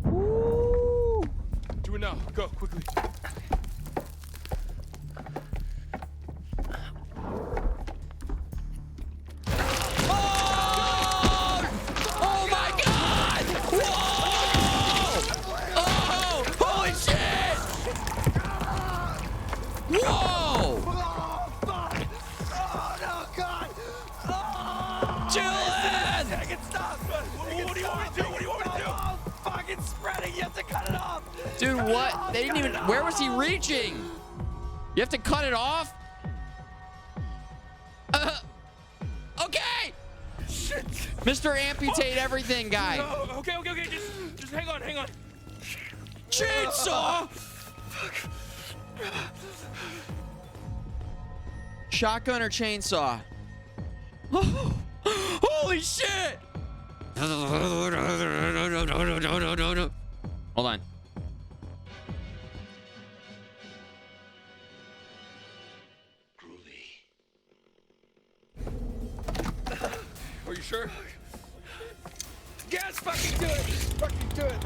Woo! Do it now. Go, quickly. Oh my God! Whoa! Oh! Holy shit! Whoa! Julian! What do you want me to do? What do you want me to do? Fucking spreading, you have to cut it off! Dude, what? They didn't even. Where was he reaching? You have to cut it off? Okay! Shit! Mr. Amputate Everything guy. No, okay. Just hang on. Chainsaw! Shotgun or chainsaw? Holy shit! Hold on. Are you sure? Yes, fucking do it! Fucking do it!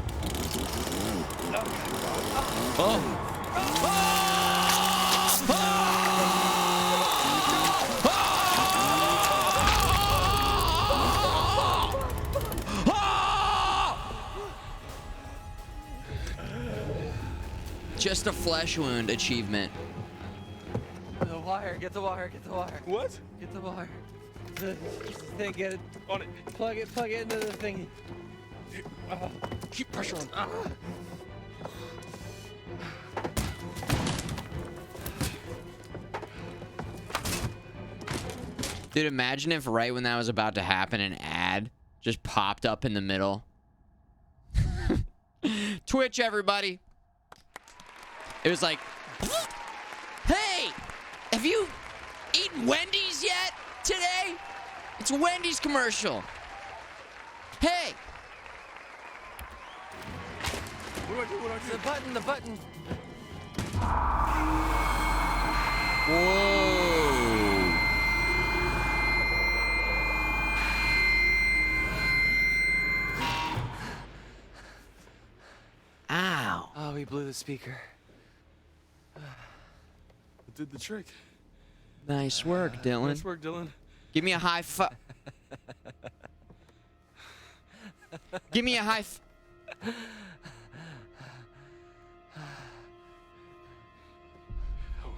Just a flesh wound achievement. The wire. Get the wire. What? Get the wire. The thing, get it. On it. Plug it into the thingy. Keep pressure on. Dude, imagine if right when that was about to happen, an ad just popped up in the middle. Twitch, everybody. It was like, hey, have you eaten Wendy's yet today? It's a Wendy's commercial. Hey. What do I do? The button. Whoa. Ow. Oh, we blew the speaker. did the trick. Nice work, Dylan. Nice work, Dylan. Give me a high five. Give me a high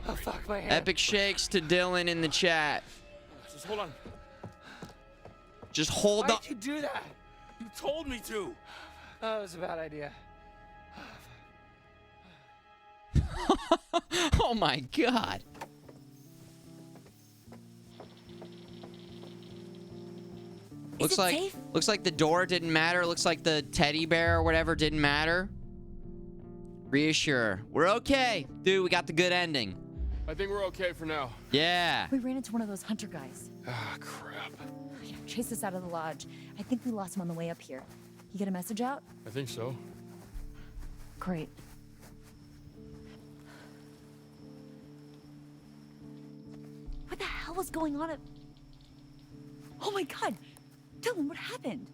Oh, fuck my hand. Epic shakes to Dylan in the chat. Just hold on. Just hold Why'd on. you do that? You told me to. That was a bad idea. Oh my god. Is it safe? Looks like the door didn't matter. Looks like the teddy bear or whatever didn't matter. Reassure. We're okay. Dude, we got the good ending. I think we're okay for now. Yeah. We ran into one of those hunter guys. Ah, crap. Yeah, chased us out of the lodge. I think we lost him on the way up here. You get a message out? I think so. Great. What the hell was going on at... Oh my god! Dylan, what happened?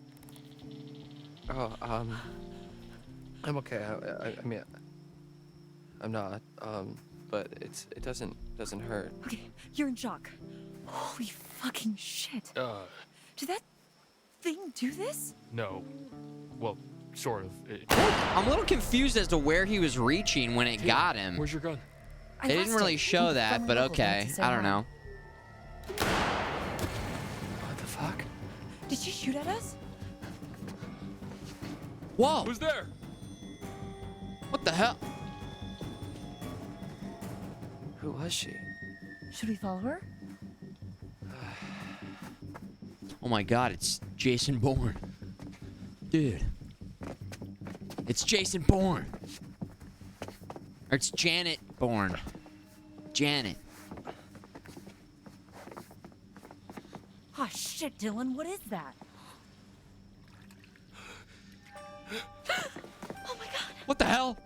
Oh, I'm okay. I mean, I'm not. But it doesn't hurt. Okay, you're in shock. Holy fucking shit. Did that thing do this? No. Well, sort of. I'm a little confused as to where he was reaching when it got him. Where's your gun? I They didn't lost really it. show We that, finally but leveled, okay. like to say I don't hi. know. What the fuck? Did she shoot at us? Whoa! Who's there? What the hell? Who was she? Should we follow her? Oh my god, it's Jason Bourne. Dude. It's Jason Bourne. Or it's Janet Bourne. Janet. Oh shit, Dylan, what is that? Oh my god! What the hell?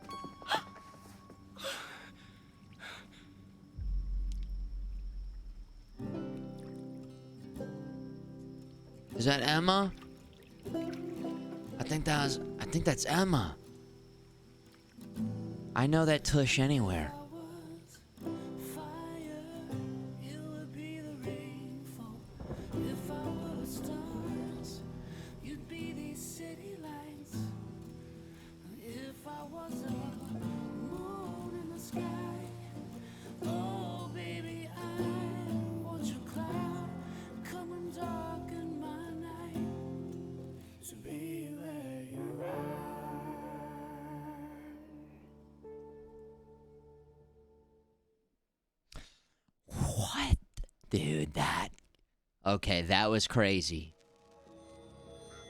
Is that Emma? I think that's Emma. I know that tush anywhere. What? Dude, that... Okay, that was crazy.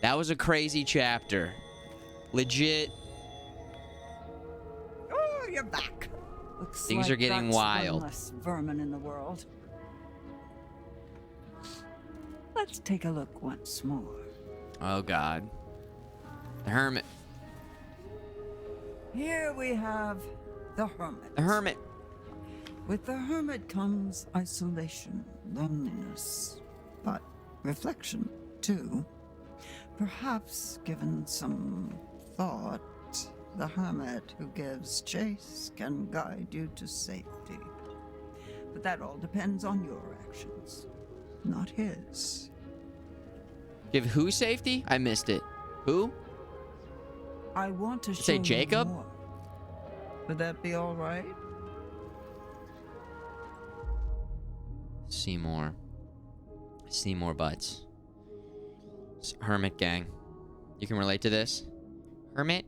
That was a crazy chapter. Legit. Oh, you're back. Looks Things like are getting that's wild. one less vermin in the world. Let's take a look once more. Oh, God. The Hermit. Here we have the Hermit. The Hermit. With the Hermit comes isolation, loneliness, but reflection, too. Perhaps, given some thought, the Hermit who gives chase can guide you to safety. But that all depends on your actions, not his. Give who safety? I missed it. Who? I want to show Say you Jacob? more. Would that be all right? Seymour. Seymour Butts. Hermit gang. You can relate to this? Hermit?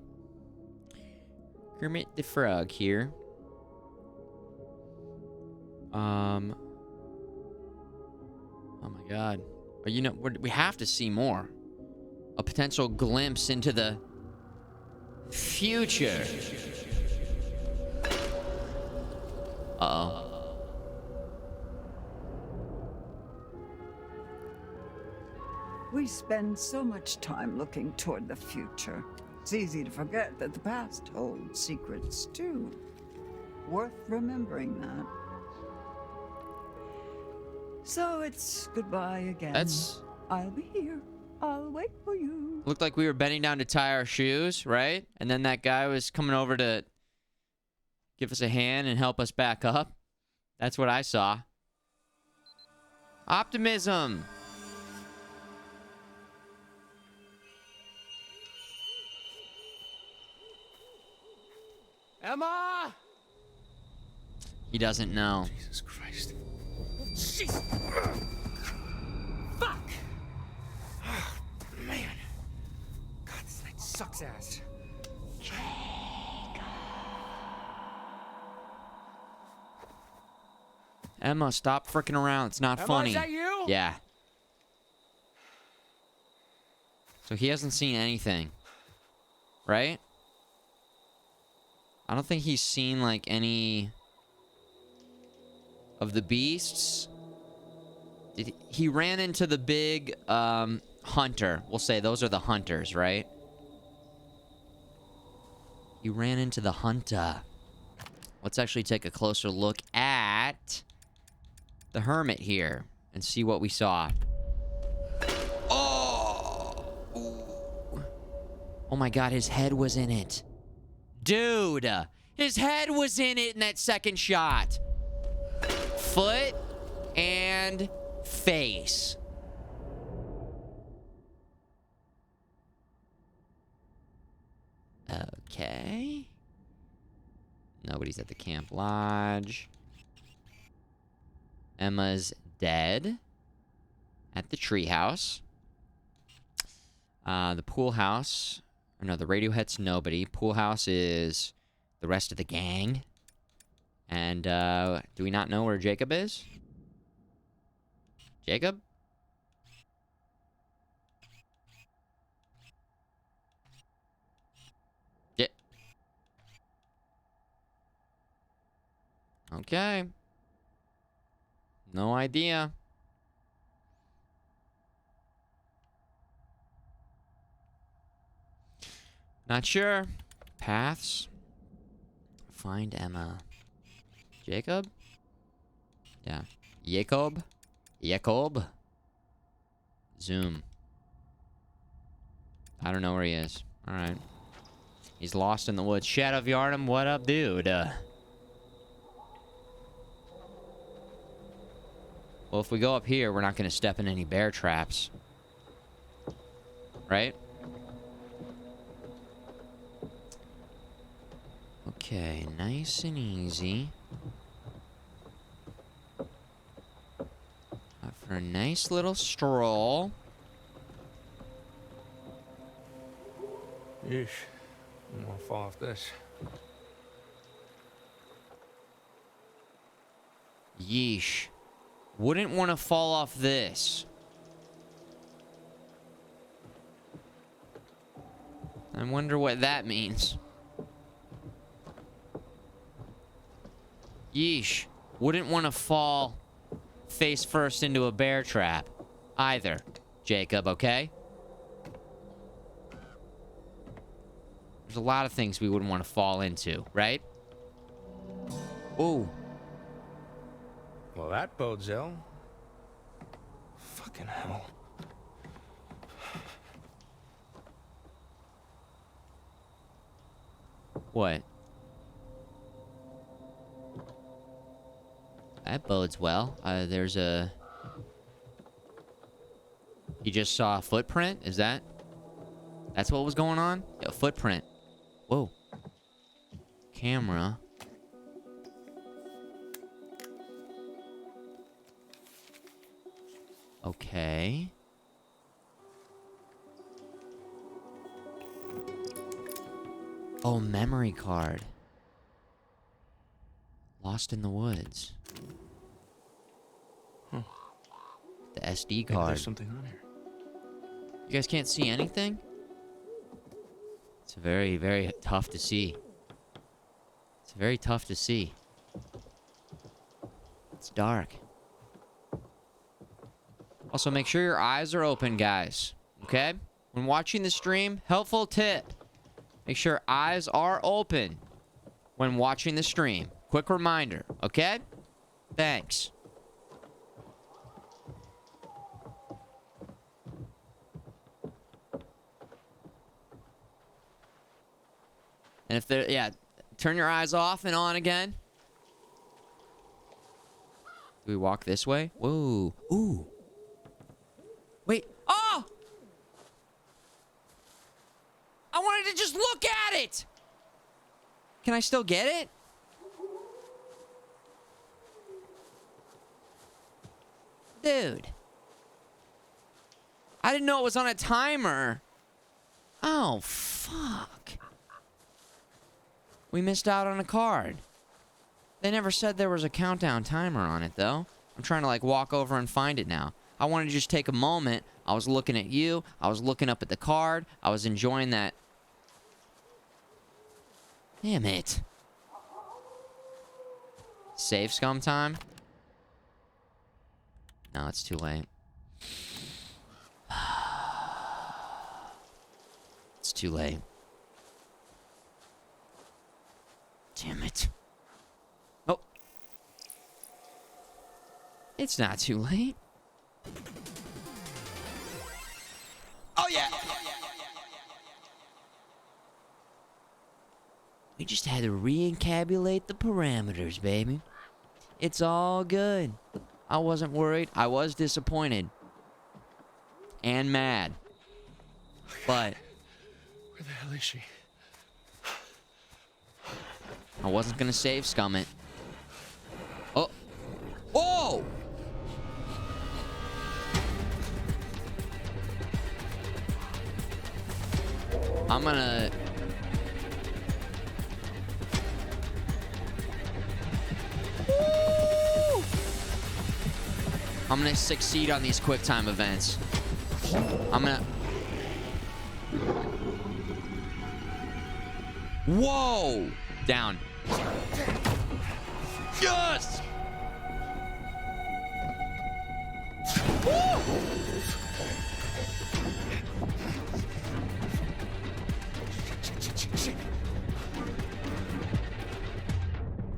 Kermit the Frog here. Oh my god. You know, we have to see more. A potential glimpse into the future. Uh-oh. We spend so much time looking toward the future. It's easy to forget that the past holds secrets too. Worth remembering that. So it's goodbye again. I'll be here. I'll wait for you. Looked like we were bending down to tie our shoes, right? And then that guy was coming over to give us a hand and help us back up. That's what I saw. Optimism. Emma! He doesn't know. Jesus Christ. Jesus! Fuck! Oh, man. God, this night sucks ass. Emma, stop freaking around. It's not Emma, funny. is that you? Yeah. So he hasn't seen anything. Right? I don't think he's seen, like, any of the beasts. He ran into the big hunter. We'll say those are the hunters, right? He ran into the hunter. Let's actually take a closer look at the hermit here and see what we saw. Oh! Ooh. Oh my god, his head was in it. Dude, his head was in it in that second shot. Foot and face. Okay. Nobody's at the camp lodge. Emma's dead at the treehouse. The pool house. Or no, the Radiohead's nobody. Pool house is the rest of the gang. And do we not know where Jacob is? Jacob? Yeah. Okay. No idea. Not sure. Paths. Find Emma. Jacob? Yeah. Jacob? Jacob? Zoom. I don't know where he is. Alright. He's lost in the woods. Shadow of Yharnam, what up, dude? Well, if we go up here, we're not going to step in any bear traps. Right? Okay, nice and easy. For a nice little stroll. Yeesh. I'm gonna fall off this. Yeesh. Wouldn't want to fall off this. I wonder what that means. Yeesh. Wouldn't want to fall face first into a bear trap either, Jacob, okay? There's a lot of things we wouldn't want to fall into, right? Ooh. Well, that bodes ill. Fucking hell. What? That bodes well. There's a... You just saw a footprint? Is that... That's what was going on? Yeah, a footprint. Whoa. Camera. Okay. Oh, memory card. Lost in the woods. Huh. The SD Maybe card. there's something on here. You guys can't see anything? It's very, very tough to see. It's very tough to see. It's dark. Also, make sure your eyes are open, guys. Okay? When watching the stream, helpful tip. Make sure eyes are open when watching the stream. Quick reminder, okay? Thanks. And if they're, yeah, turn your eyes off and on again. Do we walk this way? Whoa. Ooh. Wait. Oh! I wanted to just look at it! Can I still get it? Dude. I didn't know it was on a timer. Oh, fuck. We missed out on a card. They never said there was a countdown timer on it, though. I'm trying to, like, walk over and find it now. I wanted to just take a moment. I was looking at you. I was looking up at the card. I was enjoying that. Damn it. Save scum time? No, it's too late. It's too late. Damn it. Oh. It's not too late. Oh, yeah. We just had to re-encabulate the parameters, baby. It's all good. I wasn't worried. I was disappointed. And mad. But Where the hell is she? I wasn't gonna save scum it. Oh! Oh! I'm gonna... Woo! I'm gonna succeed on these quick time events. I'm gonna... Whoa! Down. Yes! Woo!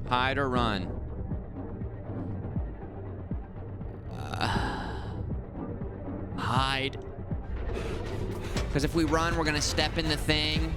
Hide or run? Hide. Because if we run, we're gonna step in the thing.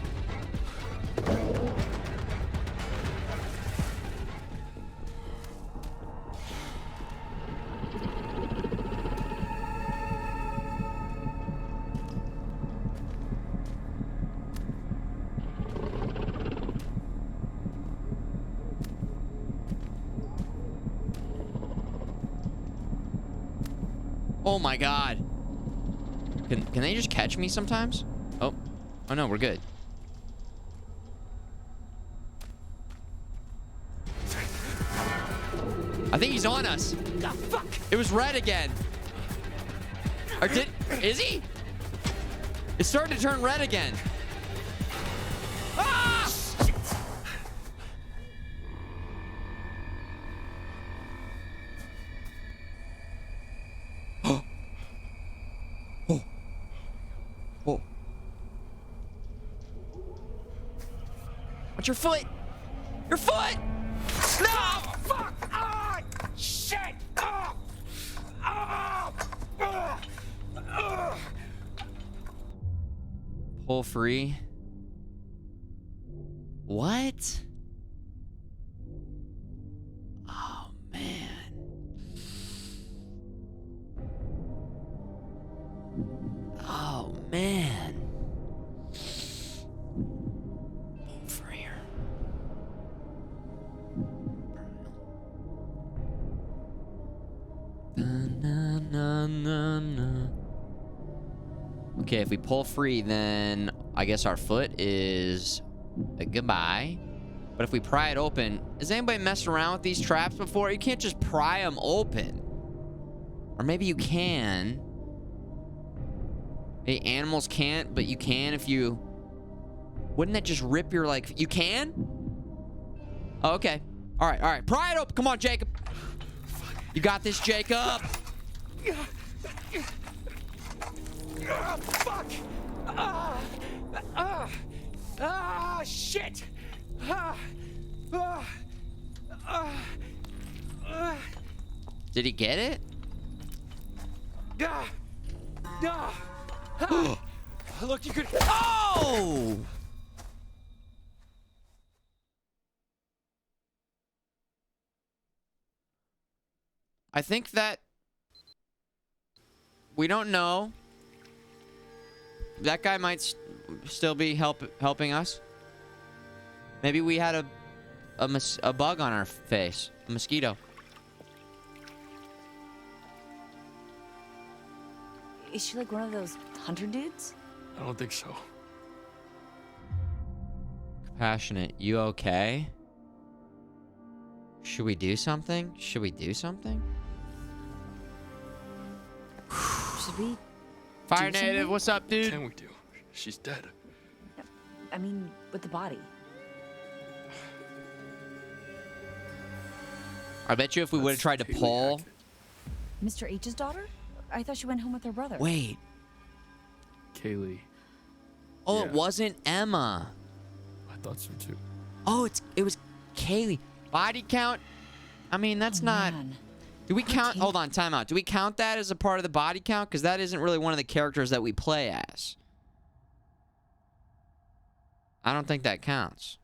Oh my god. Can they just catch me sometimes? Oh. Oh no, we're good. I think he's on us. Ah, fuck! It was red again. Or is he? It started to turn red again. Ah! Oh. Oh. Oh. What's your foot? Your foot! No! Fuck! Ah! Shit! Ah! Ah! Ah! Ah! Pull free. What? Oh, man. Oh, man. Pull free. Na, na, na, na. Okay, if we pull free, then I guess our foot is a goodbye. But if we pry it open, has anybody messed around with these traps before? You can't just pry them open. Or maybe you can. Maybe animals can't, but you can if you... Wouldn't that just rip your, like... You can? Oh, okay. All right, all right. Pry it open. Come on, Jacob. You got this, Jacob. Ah, fuck! Ah! Ah! Ah! Shit! Ah! Ah! Ah! Ah! Did he get it? Ah! Ah! Ah! Look, you could... Oh! I think that we don't know. That guy might still be helping us. Maybe we had a bug on our face, a mosquito. Is she like one of those hunter dudes? I don't think so. Compassionate, you okay? Should we do something? Should we do something? Should we? Fire do native, something? what's up, dude? Can we do? She's dead. I mean, with the body. I bet you if we would have tried to Kaylee pull. Mr. H's daughter? I thought she went home with her brother. Wait. Kaylee. Oh, Yeah. it wasn't Emma. I thought so too. Oh, it was Kaylee. Body count? I mean, that's not. Man. Do we count? Kaylee. Hold on, time out. Do we count that as a part of the body count? Because that isn't really one of the characters that we play as. I don't think that counts.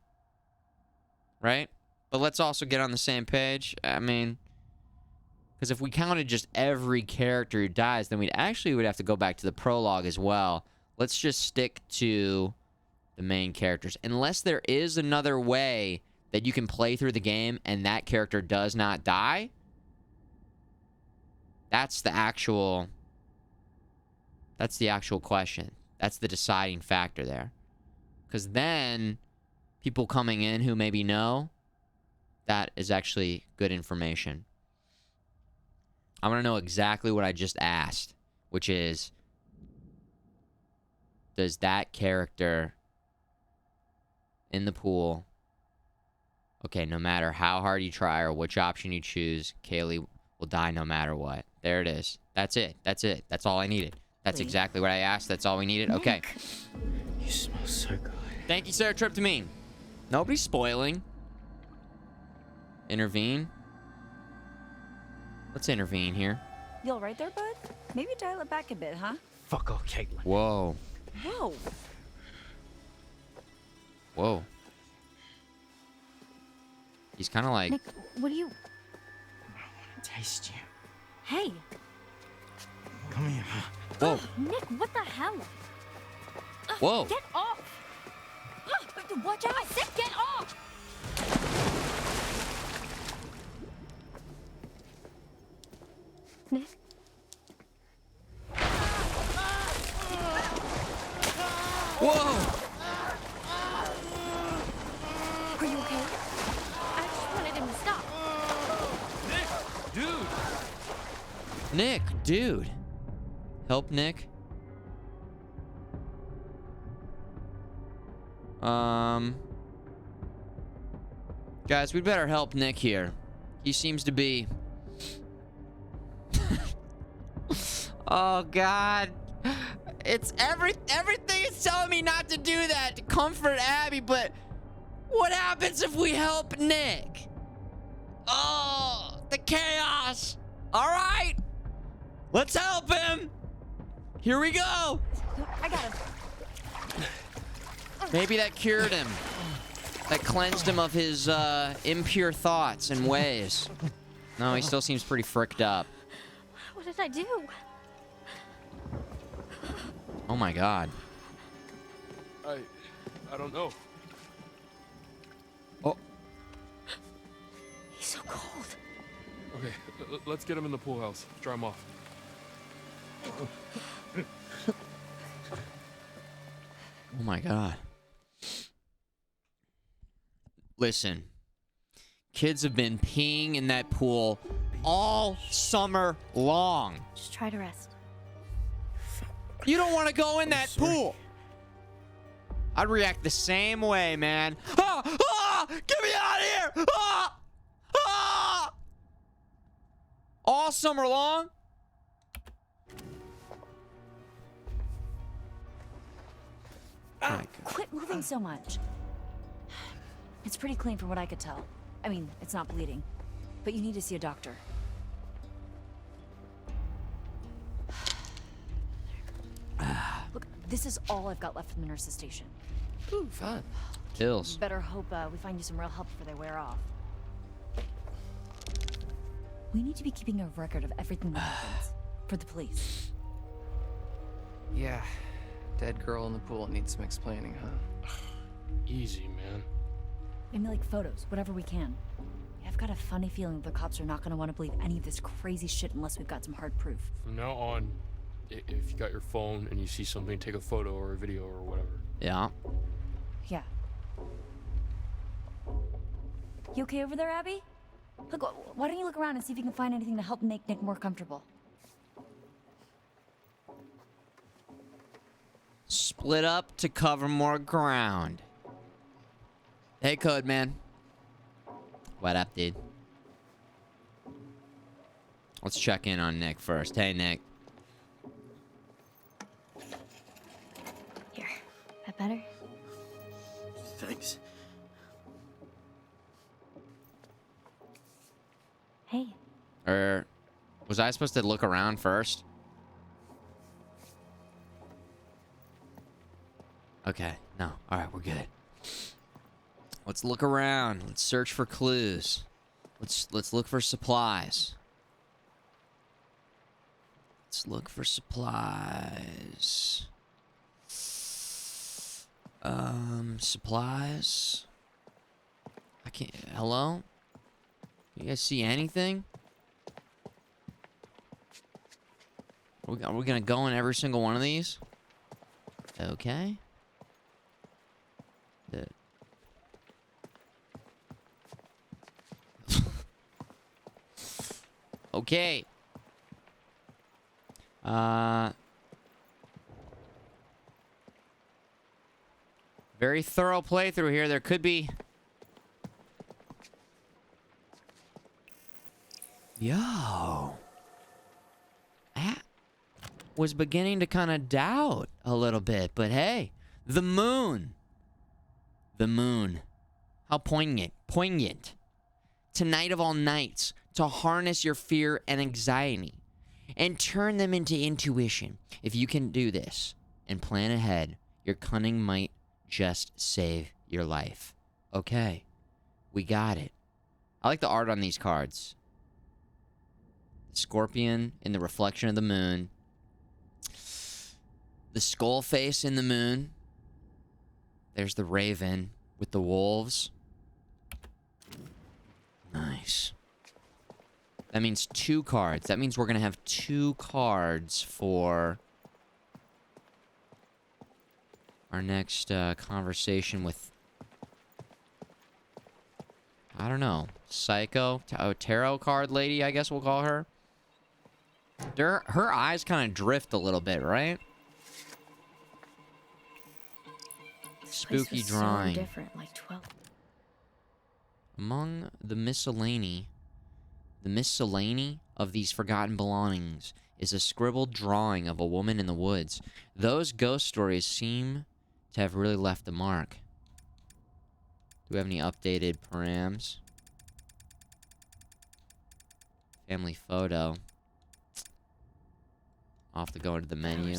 Right? But let's also get on the same page. I mean, because if we counted just every character who dies, then would have to go back to the prologue as well. Let's just stick to the main characters. Unless there is another way that you can play through the game and that character does not die. That's the actual question. That's the deciding factor there. Because then people coming in who maybe know, that is actually good information. I want to know exactly what I just asked, which is, does that character in the pool, okay, no matter how hard you try or which option you choose, Kaylee will die no matter what. There it is. That's it. That's it. That's all I needed. That's exactly what I asked. That's all we needed. Okay. You smell so good. Thank you, Sarah Tryptamine. Nobody's spoiling. Intervene. Let's intervene here. You all right there, bud? Maybe dial it back a bit, huh? Fuck off, Caitlin. Whoa. Whoa. Whoa. He's kind of like... Nick, what do you... Taste you. Hey, Come here. Whoa. Nick, what the hell? Whoa. Get off! Watch out! I said get off! Nick? Whoa. Are you okay? I just wanted him to stop. Nick, dude. Help Nick. Guys, we'd better help Nick here. He seems to be... Oh, God. It's everything is telling me not to do that, to comfort Abby, but what happens if we help Nick? Oh, the chaos. All right. Let's help him. Here we go. I got him. Maybe that cured him. That cleansed him of his impure thoughts and ways. No, he still seems pretty fricked up. What did I do? Oh my God. I don't know. Oh. He's so cold. Okay, let's get him in the pool house. Dry him off. Oh my God. Listen. Kids have been peeing in that pool all summer long. Just try to rest. You don't want to go in that pool. I'd react the same way, man. Ah! Ah! Get me out of here! Ah! Ah! All summer long? Quit moving so much. It's pretty clean from what I could tell. I mean, it's not bleeding. But you need to see a doctor. Look, this is all I've got left from the nurse's station. Ooh, fun. Pills. Better hope we find you some real help before they wear off. We need to be keeping a record of everything that happens. For the police. Yeah. Dead girl in the pool needs some explaining, huh? Easy, man. Maybe like photos, whatever we can. I've got a funny feeling the cops are not going to want to believe any of this crazy shit unless we've got some hard proof. From now on, if you got your phone and you see something, take a photo or a video or whatever. Yeah. Yeah. You okay over there, Abby? Look, why don't you look around and see if you can find anything to help make Nick more comfortable? Split up to cover more ground. Hey, Code Man. What up, dude? Let's check in on Nick first. Hey, Nick. Here. That better? Thanks. Hey. Was I supposed to look around first? Okay. No. All right, we're good. Let's look around. Let's search for clues. Let's look for supplies. Let's look for supplies. Supplies. I can't. Hello? You guys see anything? Are we gonna go in every single one of these? Okay. Okay. Very thorough playthrough here. There could be... Yo. I was beginning to kind of doubt a little bit, but hey, the moon. The moon. How poignant. Poignant. Tonight of all nights, to harness your fear and anxiety and turn them into intuition. If you can do this and plan ahead, your cunning might just save your life. Okay, we got it. I like the art on these cards. The scorpion in the reflection of the moon. The skull face in the moon. There's the raven with the wolves. Nice. That means 2 cards. That means we're going to have 2 cards for our next conversation with, I don't know, Psycho, tarot card lady, I guess we'll call her. Her eyes kind of drift a little bit, right? Spooky drawing. So different, like 12. Among the miscellany of these forgotten belongings is a scribbled drawing of a woman in the woods. Those ghost stories seem to have really left a mark. Do we have any updated params? Family photo. I'll have to go into the menu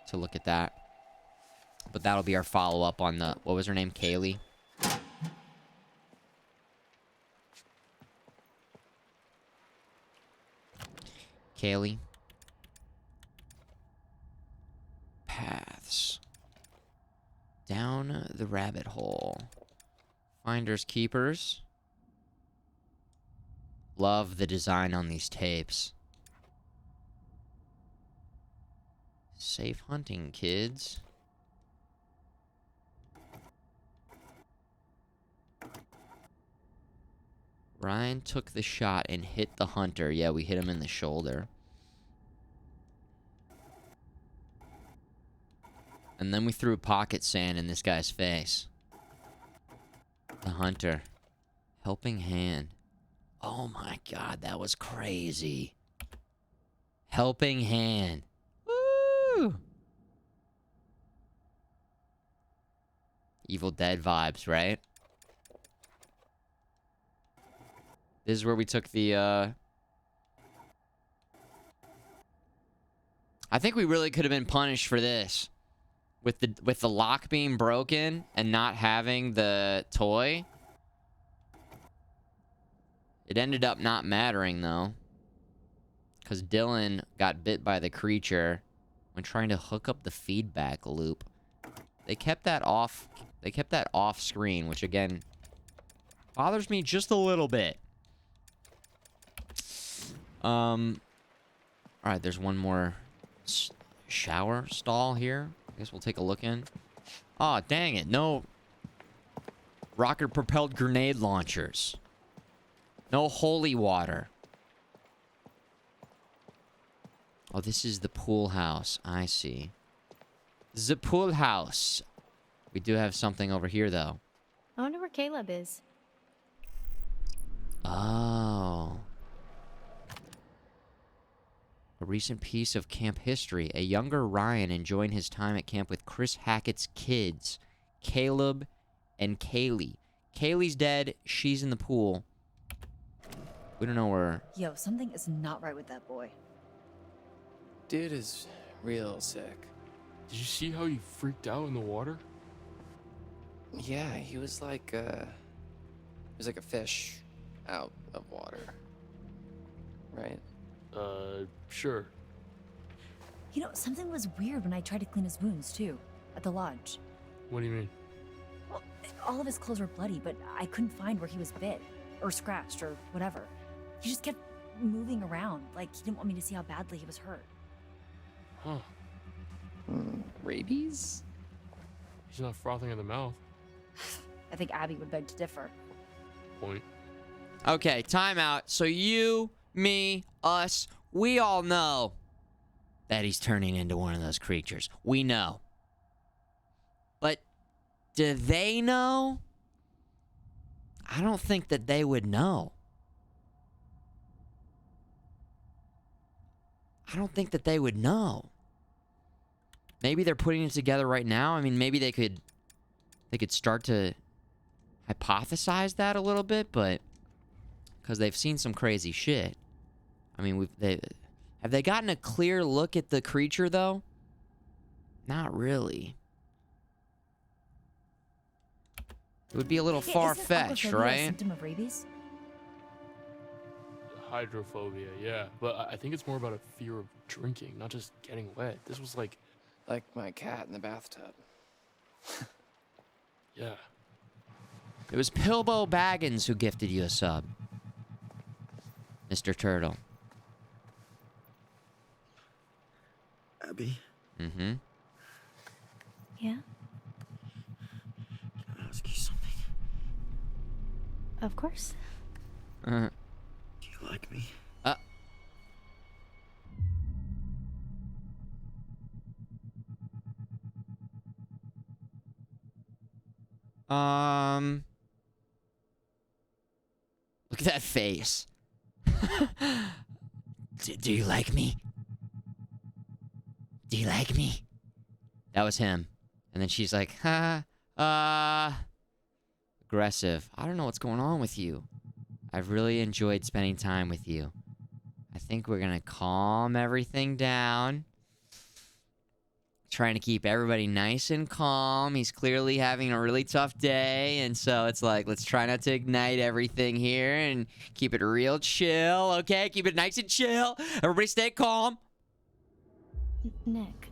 to look at that. But that'll be our follow-up on the... What was her name? Kaylee? Kaylee. Paths. Down the rabbit hole. Finders keepers. Love the design on these tapes. Safe hunting, kids. Ryan took the shot and hit the hunter. Yeah, we hit him in the shoulder. And then we threw pocket sand in this guy's face. The hunter. Helping hand. Oh my god, that was crazy. Helping hand. Woo! Evil Dead vibes, right? This is where we took the, I think we really could have been punished for this. With the lock being broken and not having the toy. It ended up not mattering, though. Because Dylan got bit by the creature when trying to hook up the feedback loop. They kept that off. They kept that off screen, which, again, bothers me just a little bit. Alright, there's one more shower stall here. I guess we'll take a look in. Aw, dang it. No rocket-propelled grenade launchers. No holy water. Oh, this is the pool house. I see. The pool house. We do have something over here, though. I wonder where Caleb is. Oh. A recent piece of camp history. A younger Ryan enjoying his time at camp with Chris Hackett's kids, Caleb and Kaylee. Kaylee's dead. She's in the pool. We don't know where. Yo, something is not right with that boy. Dude is real sick. Did you see how he freaked out in the water? Yeah, he was like a fish out of water. Right? Sure. You know, something was weird when I tried to clean his wounds, too, at the lodge. What do you mean? Well, all of his clothes were bloody, but I couldn't find where he was bit, or scratched, or whatever. He just kept moving around, like he didn't want me to see how badly he was hurt. Huh. Rabies? He's not frothing at the mouth. I think Abby would beg to differ. Point. Okay, timeout. So you, me, us, we all know that he's turning into one of those creatures. We know. But do they know? I don't think that they would know. I don't think that they would know. Maybe they're putting it together right now. I mean, maybe they could start to hypothesize that a little bit, but because they've seen some crazy shit. I mean, have they gotten a clear look at the creature though? Not really. It would be a little far-fetched, Isn't aquaphobia a right? symptom of rabies? Hydrophobia, yeah. But I think it's more about a fear of drinking, not just getting wet. This was like my cat in the bathtub. Yeah. It was Pilbo Baggins who gifted you a sub, Mr. Turtle. Abby, Mm-hmm. Yeah? can I ask you something? Of course. Do you like me? Look at that face. Do you like me? Do you like me? That was him. And then she's like, aggressive. I don't know what's going on with you. I've really enjoyed spending time with you. I think we're gonna calm everything down. Trying to keep everybody nice and calm. He's clearly having a really tough day, and so it's like, let's try not to ignite everything here and keep it real chill, okay? Keep it nice and chill. Everybody stay calm. Nick.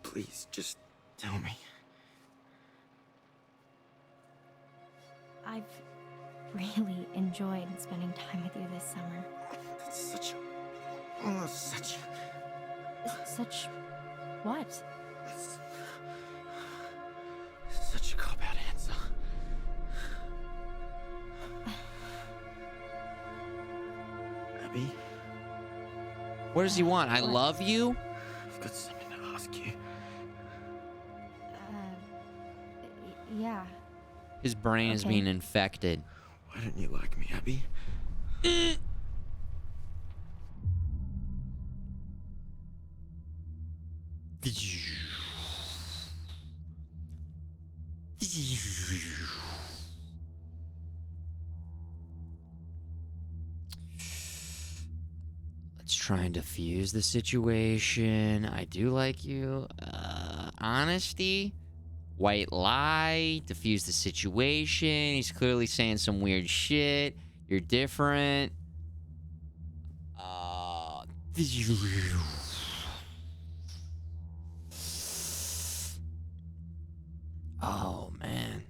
Please, just tell me. I've really enjoyed spending time with you this summer. That's such Such what? such a cop-out answer. Abby, What does he want? I love you? I've got something to ask you. Yeah. His brain is Okay. being infected. Why don't you like me, Abby? Let's try and diffuse the situation. I do like you. Honesty. White lie. Diffuse the situation. He's clearly saying some weird shit. You're different. Oh, man.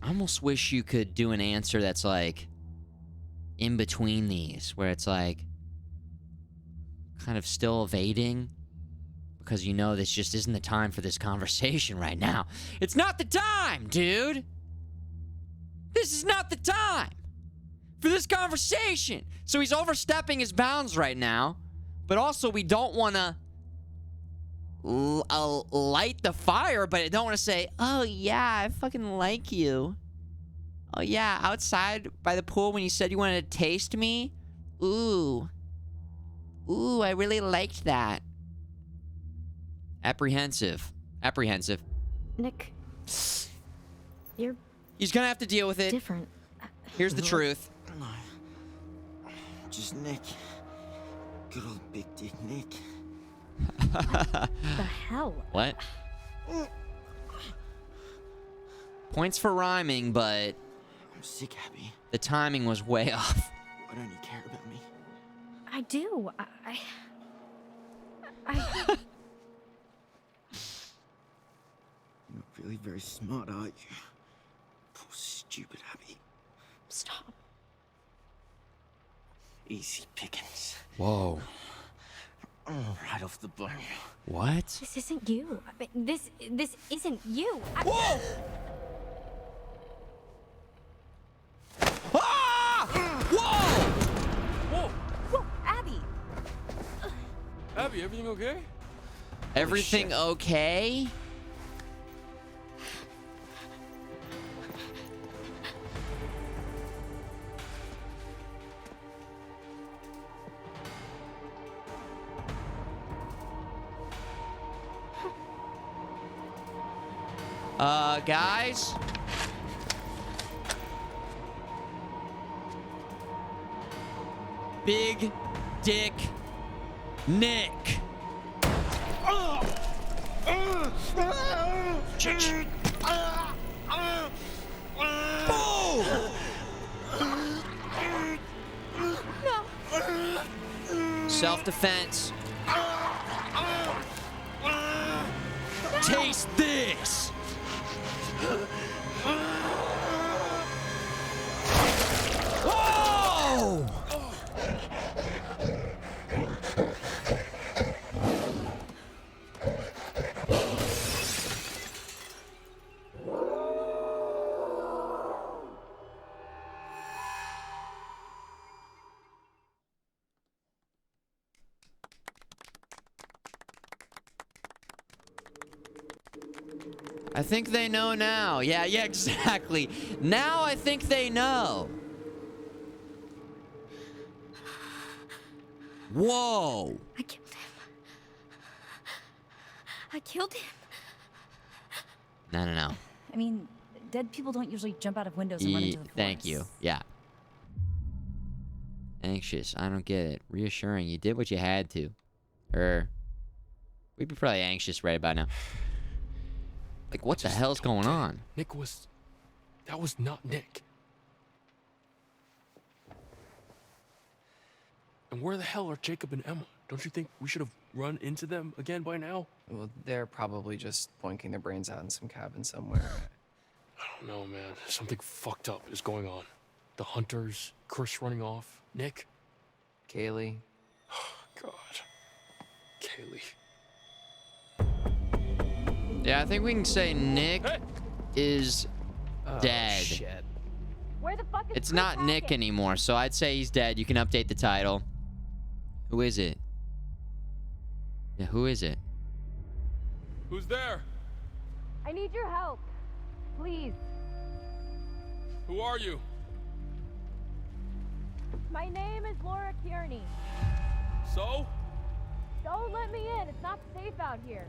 I almost wish you could do an answer that's like in between these, where it's like kind of still evading because you know this just isn't the time for this conversation right now. It's not the time, dude. This is not the time for this conversation. So he's overstepping his bounds right now, but also we don't want to light the fire, but I don't want to say, oh yeah, I fucking like you. Oh yeah, outside by the pool when you said you wanted to taste me. Ooh, I really liked that. Apprehensive. Nick, you're He's gonna have to deal with it. different. Here's the truth. No. Just Nick. Good old big dick Nick. The hell? What? Points for rhyming, but I'm sick, Abby. the timing was way off. Why don't you care about me? I do. I You're not really very smart, are you? Poor stupid Abby. Stop. Easy pickings. Whoa. Right off the bone. What? This isn't you. I mean, this isn't you. Whoa! Ah! Whoa! Whoa, Abby! Abby, everything okay? Everything okay? Guys? Big Dick Nick. Self-defense. Taste this. Whoa! I think they know now. Yeah, exactly. Now I think they know. Whoa. I killed him. I killed him. No. I mean, dead people don't usually jump out of windows and run into the forest. Thank you. Yeah. Anxious. I don't get it. Reassuring. You did what you had to. We'd be probably anxious right about now. Like, what the hell's going on? That was not Nick. And where the hell are Jacob and Emma? Don't you think we should have run into them again by now? Well, they're probably just boinking their brains out in some cabin somewhere. I don't know, man. Something fucked up is going on. The hunters, Chris running off, Nick. Kaylee. Oh, God. Kaylee. Yeah, I think we can say Nick is dead. Shit. Where the fuck is It's Chris not Nick Hackett? anymore, so I'd say he's dead. You can update the title. Who is it? Yeah, who is it? Who's there? I need your help. Please. Who are you? My name is Laura Kearney. So? Don't let me in. It's not safe out here.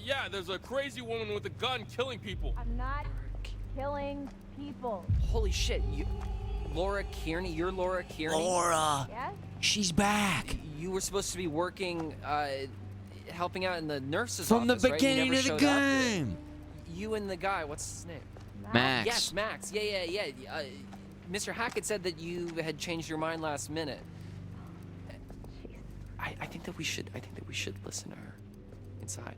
Yeah, there's a crazy woman with a gun killing people. I'm not killing people. Holy shit, Laura Kearney? You're Laura Kearney? Laura! Yes? She's back! You were supposed to be working, helping out in the nurse's From the office, right? You beginning never of the showed up. game! You and the guy, what's his name? Max. Yes, Max. Yeah. Mr. Hackett said that you had changed your mind last minute. I think that we should listen to her inside.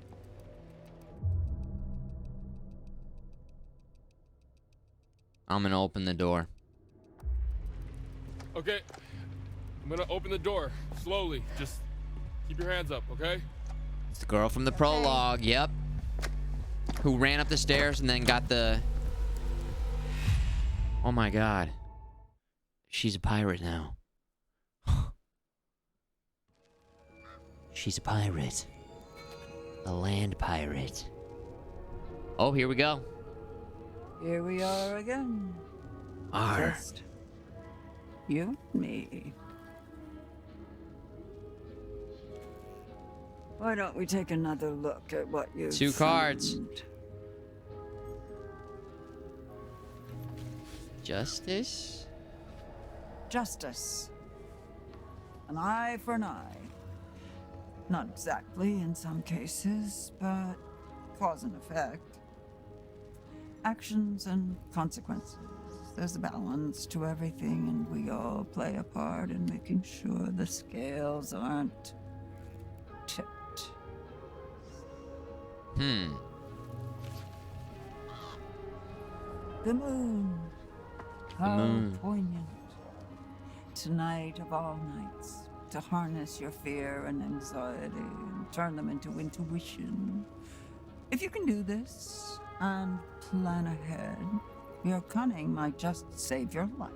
I'm gonna open the door. Okay. I'm gonna open the door slowly. Just keep your hands up, okay? It's the girl from the prologue, yep. Who ran up the stairs and then got the... Oh my god. She's a pirate now. She's a pirate. A land pirate. Oh, here we go. Here we are again. Arr. Just you and me. Why don't we take another look at what you 2 cards. Justice? Justice. An eye for an eye. Not exactly in some cases, but cause and effect. Actions and consequences. There's a balance to everything, and we all play a part in making sure the scales aren't tipped. The moon. How moon. poignant. Tonight of all nights, to harness your fear and anxiety and turn them into intuition. If you can do this and plan ahead, your cunning might just save your life.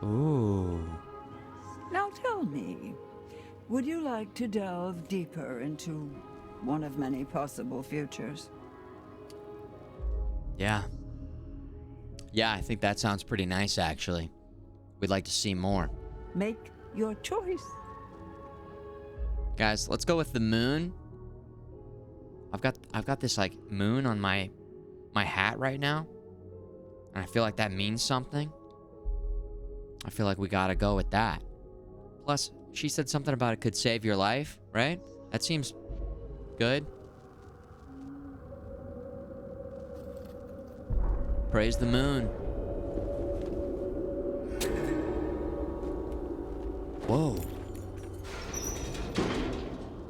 Ooh. Now tell me, would you like to delve deeper into one of many possible futures? Yeah. Yeah, I think that sounds pretty nice, actually. We'd like to see more. Make your choice. Guys, let's go with the moon. I've got this like moon on my hat right now. And I feel like that means something. I feel like we gotta go with that. Plus, she said something about it could save your life, right? That seems good. Praise the moon. Whoa.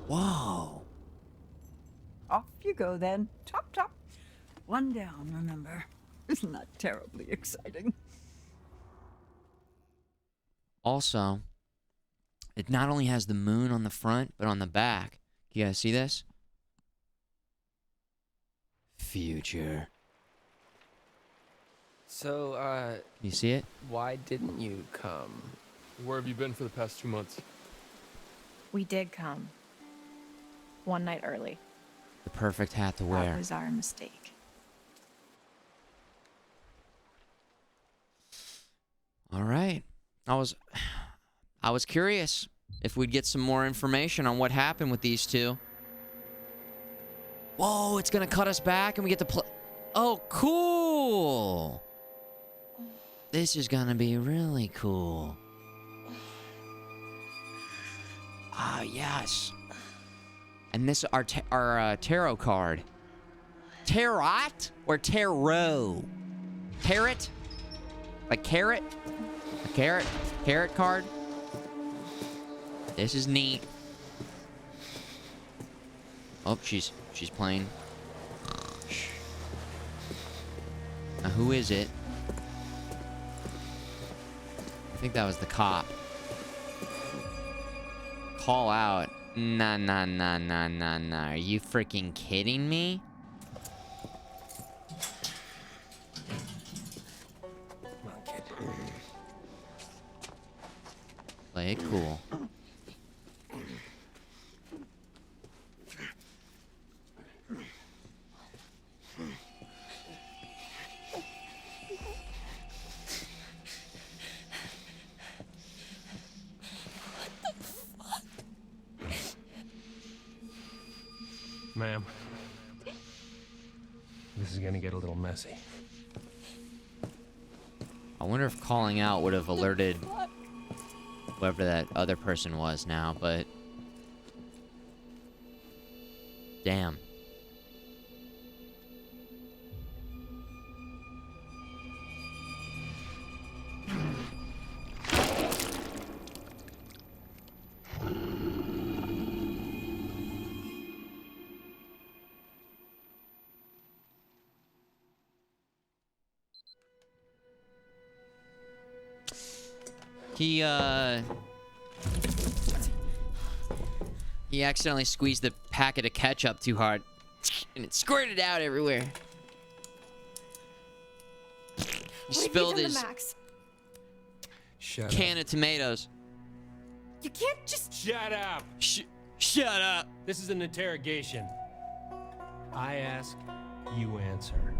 Whoa. Off you go then. Chop, chop. One down, remember. Isn't that terribly exciting? Also, it not only has the moon on the front, but on the back. You guys see this? Future. So, You see it? why didn't you come? Where have you been for the past 2 months? We did come. One night early. The perfect hat to That wear. was our mistake. All right. I was curious if we'd get some more information on what happened with these two. Whoa, it's gonna cut us back and we get to play. Oh, cool. This is gonna be really cool. Ah, yes. And this is our tarot card. Tarot or tarot? Tarot? Like carrot? A carrot? Carrot card? This is neat. Oh, she's playing. Now, who is it? I think that was the cop. Call out. Nah. Are you freaking kidding me? Play it cool. Ma'am, this is gonna get a little messy. I wonder if calling out would have alerted whoever that other person was now, but... Damn. He accidentally squeezed the packet of ketchup too hard, and it squirted out everywhere. He spilled his can of tomatoes. You can't just... Shut up! Shut up! This is an interrogation. I ask, you answer.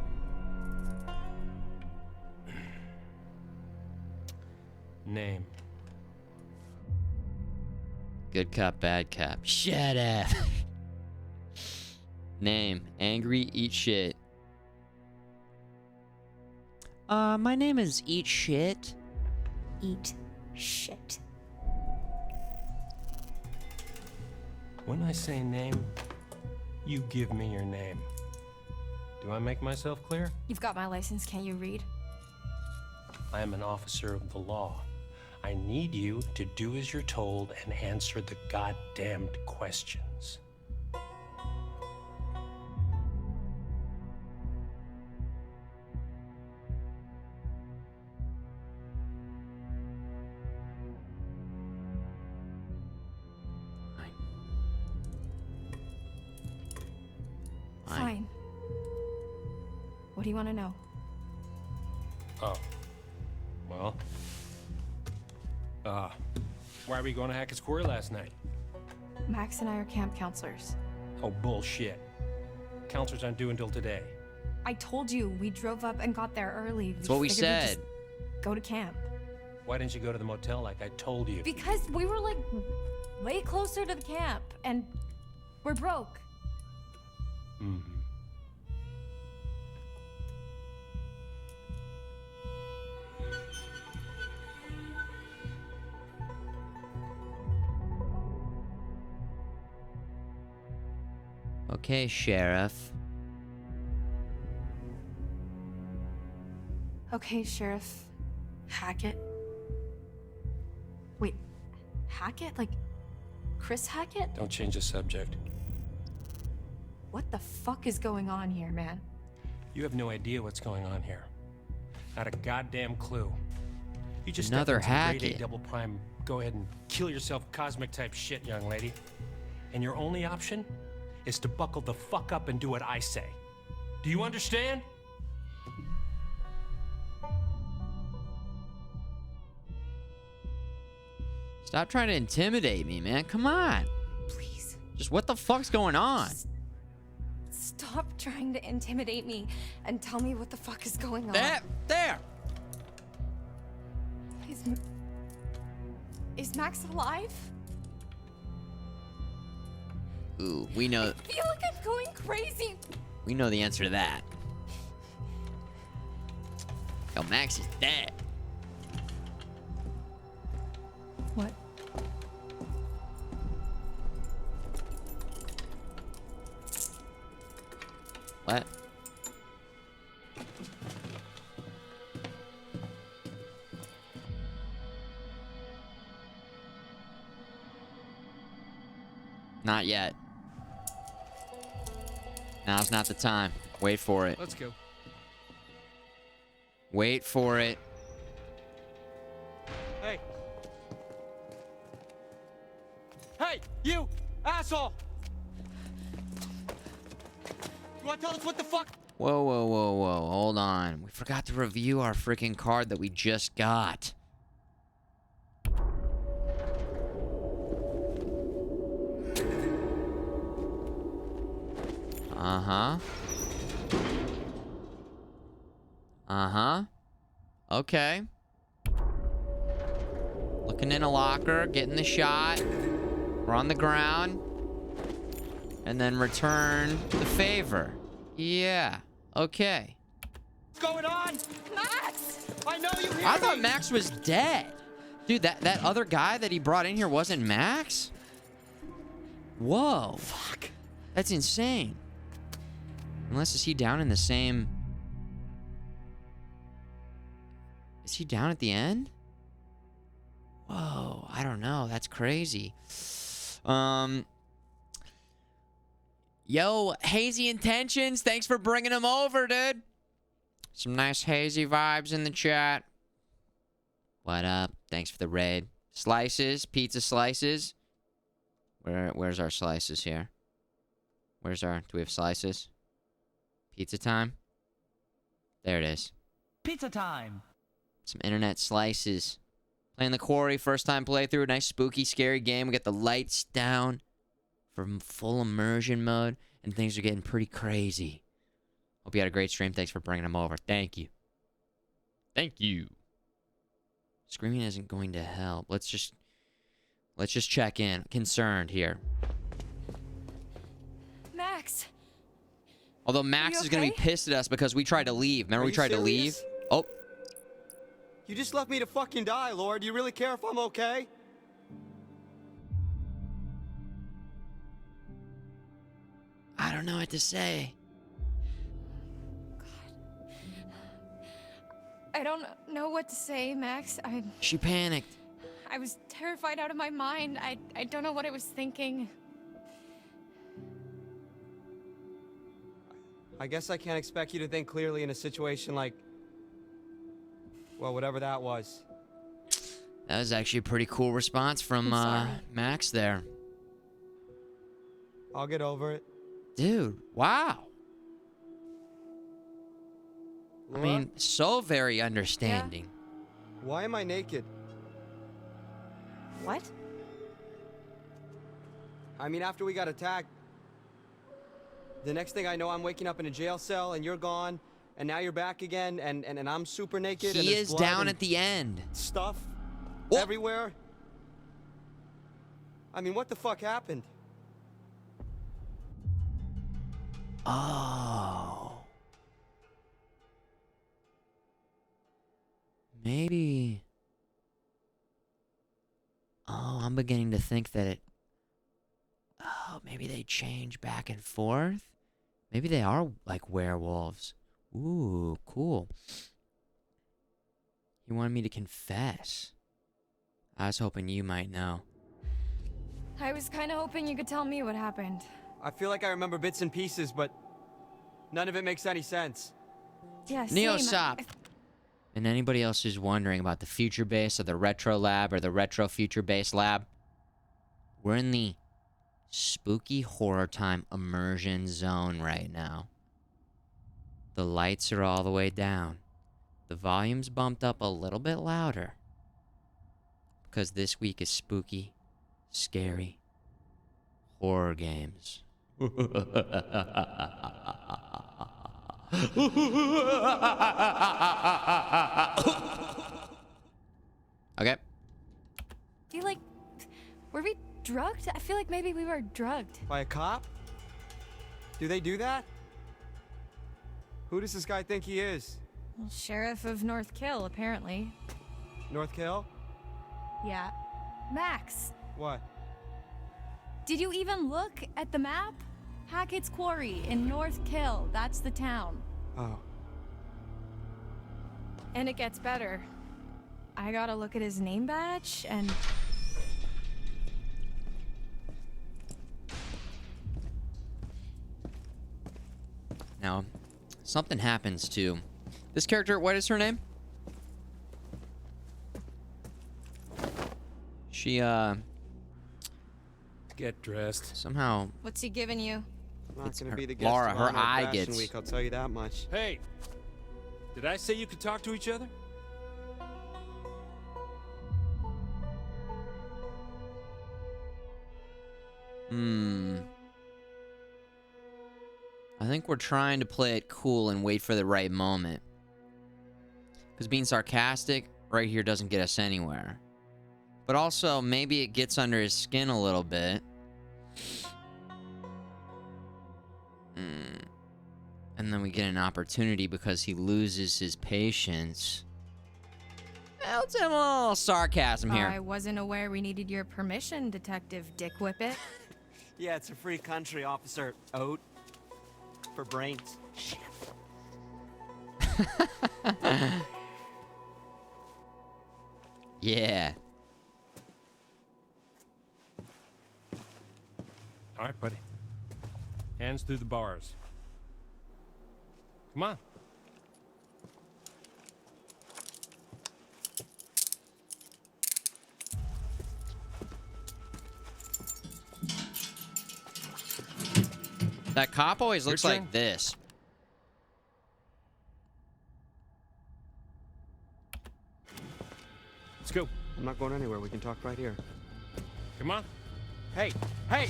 Name. Good cop, bad cop. Shut up. Name. Angry, eat shit. My name is Eat Shit. Eat shit. When I say name, you give me your name. Do I make myself clear? You've got my license, can't you read? I am an officer of the law. I need you to do as you're told and answer the goddamned questions. Fine. What do you want to know? Oh. Well. Why were we going to Hackett's Quarry last night? Max and I are camp counselors. Oh, bullshit. Counselors aren't due until today. I told you, we drove up and got there early. That's what we figured we'd said. just go to camp. Why didn't you go to the motel like I told you? Because we were like way closer to the camp and we're broke. Mm-hmm. Okay, Sheriff. Okay, Sheriff Hackett. Wait, Hackett? Like Chris Hackett? Don't change the subject. What the fuck is going on here, man? You have no idea what's going on here. Not a goddamn clue. You just Another stepped into Hackett. grade A double prime. Go ahead and kill yourself, cosmic type shit, young lady. And your only option is to buckle the fuck up and do what I say. Do you understand? Stop trying to intimidate me, man. Come on. Please. Just what the fuck's going on? Stop trying to intimidate me and tell me what the fuck is going on. There! Is Max alive? Ooh, we know. I feel like I'm going crazy. We know the answer to that. Yo, Max is dead. What? What? Not yet. Now's not the time. Wait for it. Let's go. Wait for it. Hey. Hey, you asshole! You want to tell us what the fuck? Whoa, whoa, whoa, whoa. Hold on. We forgot to review our freaking card that we just got. Uh-huh. Uh-huh. Okay. Looking in a locker, getting the shot. We're on the ground. And then return the favor. Yeah. Okay. What's going on? Max! I know you hear I thought me. Max was dead. Dude, that other guy that he brought in here wasn't Max? Whoa. Fuck. That's insane. Unless, is he down in the same... Is he down at the end? Whoa, I don't know. That's crazy. Yo, Hazy Intentions, thanks for bringing him over, dude. Some nice hazy vibes in the chat. What up? Thanks for the raid. Slices, pizza slices. Where's our slices here? Do we have slices? Pizza time? There it is. Pizza time. Some internet slices. Playing the Quarry, first time playthrough. Nice spooky, scary game. We got the lights down for full immersion mode, and things are getting pretty crazy. Hope you had a great stream. Thanks for bringing them over. Thank you. Thank you. Screaming isn't going to help. Let's just check in. Concerned here. Max. Although Max is going to be pissed at us because we tried to leave. Remember we tried to leave? Oh. You just left me to fucking die, Lord. You really care if I'm okay? I don't know what to say. I don't know what to say, Max. She panicked. I was terrified out of my mind. I don't know what I was thinking. I guess I can't expect you to think clearly in a situation like... well, whatever that was. That was actually a pretty cool response from Max there. I'll get over it. Dude, wow. I Laura? mean, so very understanding. Why am I naked? What? I mean, after we got attacked, the next thing I know, I'm waking up in a jail cell and you're gone, and now you're back again, and I'm super naked. and He there's is blood down and at the end. Stuff everywhere. I mean, what the fuck happened? Oh. Maybe. Oh, I'm beginning to think that it... Oh, maybe they change back and forth? Maybe they are like werewolves. Ooh, cool. He wanted me to confess. I was hoping you might know. I was kind of hoping you could tell me what happened. I feel like I remember bits and pieces, but none of it makes any sense. Yeah, Neo same. Sop. And anybody else who's wondering about the future base or the retro lab or the retro future base lab, we're in the spooky horror time immersion zone right now. The lights are all the way down. The volume's bumped up a little bit louder. Because this week is spooky, scary, horror games. Okay. Were we drugged? I feel like maybe we were drugged. By a cop? Do they do that? Who does this guy think he is? Well, Sheriff of North Kill, apparently. North Kill? Yeah. Max, What? did you even look at the map? Hackett's Quarry in North Kill. That's the town. Oh. And it gets better. I gotta look at his name badge and... Now, something happens to this character. What is her name? She, Get dressed. somehow... What's he giving you? Not It's gonna her- be the guest Laura, of her honor at eye Fashion gets- Week, I'll tell you that much. Hey, did I say you could talk to each other? I think we're trying to play it cool and wait for the right moment. Because being sarcastic right here doesn't get us anywhere. But also, maybe it gets under his skin a little bit. And then we get an opportunity because he loses his patience. Let's have a little sarcasm here. I wasn't aware we needed your permission, Detective Dick Whippet. Yeah, it's a free country, Officer Oat. For brains. Shit. Yeah. All right, buddy. Hands through the bars. Come on. That cop always looks Your like turn. this. Let's go. I'm not going anywhere. We can talk right here. Come on. Hey! Hey!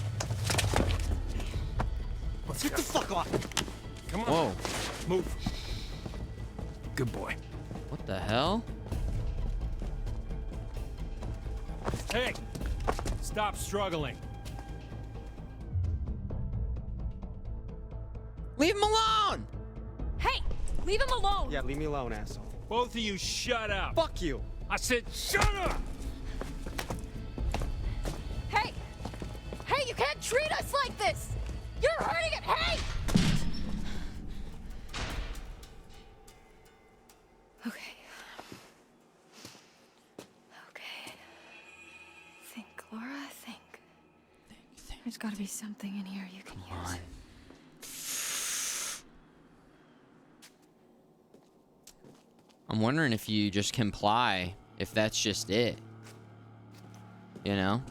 Let's Get go. the fuck off! Come on. Whoa. Move. Good boy. What the hell? Hey! Stop struggling. Leave him alone! Hey! Leave him alone! Yeah, leave me alone, asshole. Both of you shut up. Fuck you! I said shut up! Hey! Hey, you can't treat us like this! You're hurting it! Hey! Okay. Okay. Think, Laura, think. There's gotta be something in here you can use. I'm wondering if you just comply, if that's just it. You know?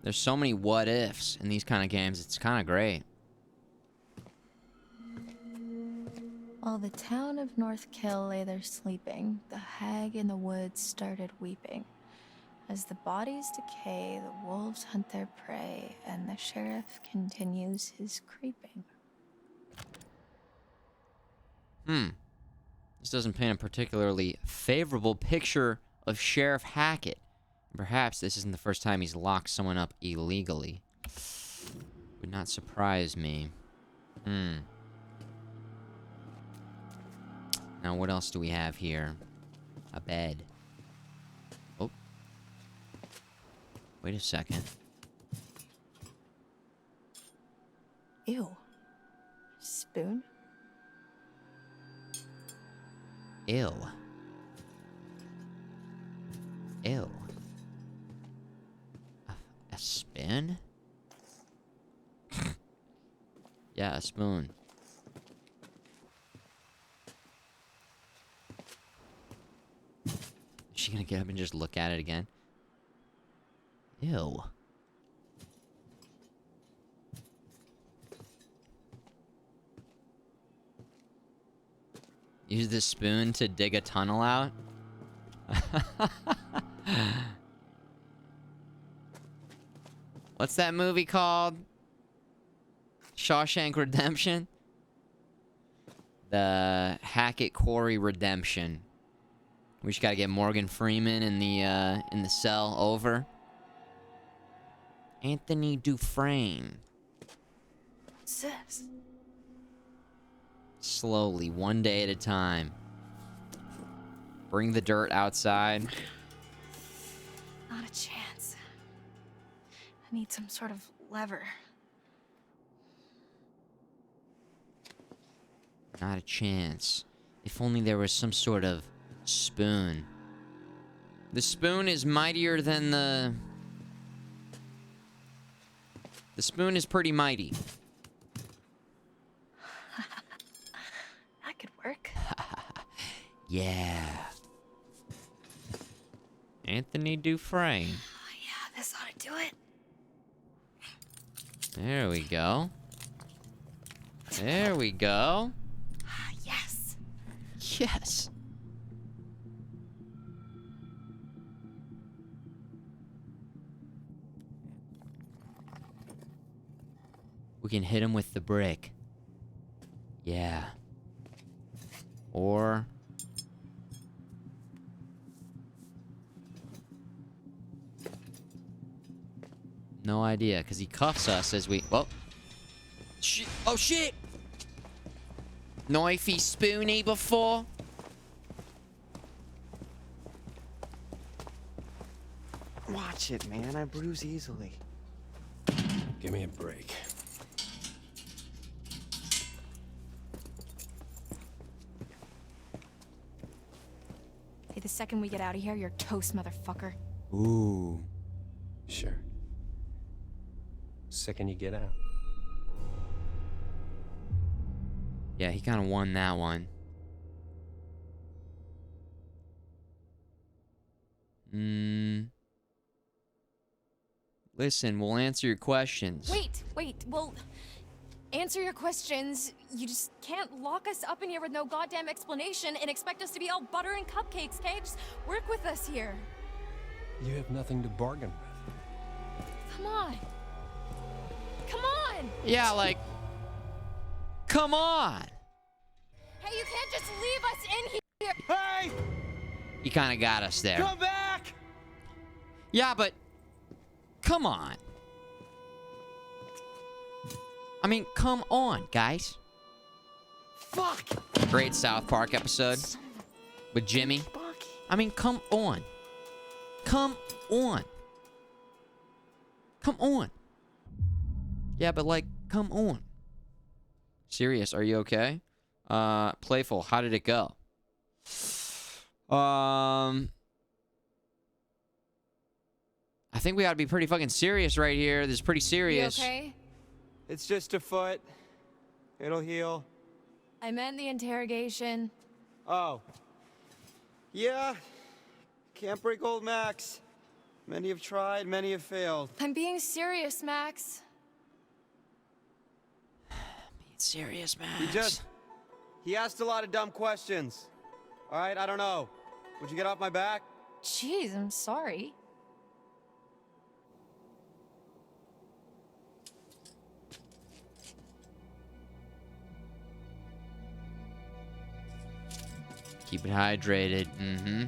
There's so many what ifs in these kind of games, it's kind of great. While the town of North Kill lay there sleeping, the hag in the woods started weeping. As the bodies decay, the wolves hunt their prey, and the sheriff continues his creeping. This doesn't paint a particularly favorable picture of Sheriff Hackett. Perhaps this isn't the first time he's locked someone up illegally. Would not surprise me. Now, what else do we have here? A bed. Oh. Wait a second. Ew. Spoon? Ew. Ew. A spoon? Yeah, a spoon. Is she gonna get up and just look at it again? Ew. Use the spoon to dig a tunnel out? What's that movie called? Shawshank Redemption? The Hackett Quarry Redemption. We just gotta get Morgan Freeman in the cell over. Anthony Dufresne. What's this? Slowly, one day at a time. Bring the dirt outside. Not a chance. I need some sort of lever. Not a chance. If only there was some sort of spoon. The spoon is mightier than the... The spoon is pretty mighty. That could work. Yeah. Anthony Dufresne. Yeah, this ought to do it. There we go. There we go. Yes. Yes. We can hit him with the brick. Yeah. Or... No idea, because he cuffs us as we... Whoa. Shit. Oh, shit! Knifey spoony before? Watch it, man. I bruise easily. Give me a break. Hey, the second we get out of here, you're toast, motherfucker. Ooh. Sure. Second you get out. Yeah, he kind of won that one. Listen, we'll answer your questions. Wait, well, answer your questions. You just can't lock us up in here with no goddamn explanation and expect us to be all butter and cupcakes, okay? Just work with us here. You have nothing to bargain with. Come on. Come on! Yeah, like, come on. Hey, you can't just leave us in here. Hey! You kind of got us there. Come back! Yeah, but come on. I mean, come on, guys. Fuck! Great South Park episode with Jimmy. I mean, come on. Come on. Come on. Yeah, but like, come on. Serious, are you okay? Playful, how did it go? I think we gotta be pretty fucking serious right here. This is pretty serious. You okay? It's just a foot. It'll heal. I meant the interrogation. Oh. Yeah. Can't break old Max. Many have tried, many have failed. I'm being serious, Max. Serious, Max. He asked a lot of dumb questions. All right, I don't know. Would you get off my back? Jeez, I'm sorry. Keep it hydrated. Mm-hmm.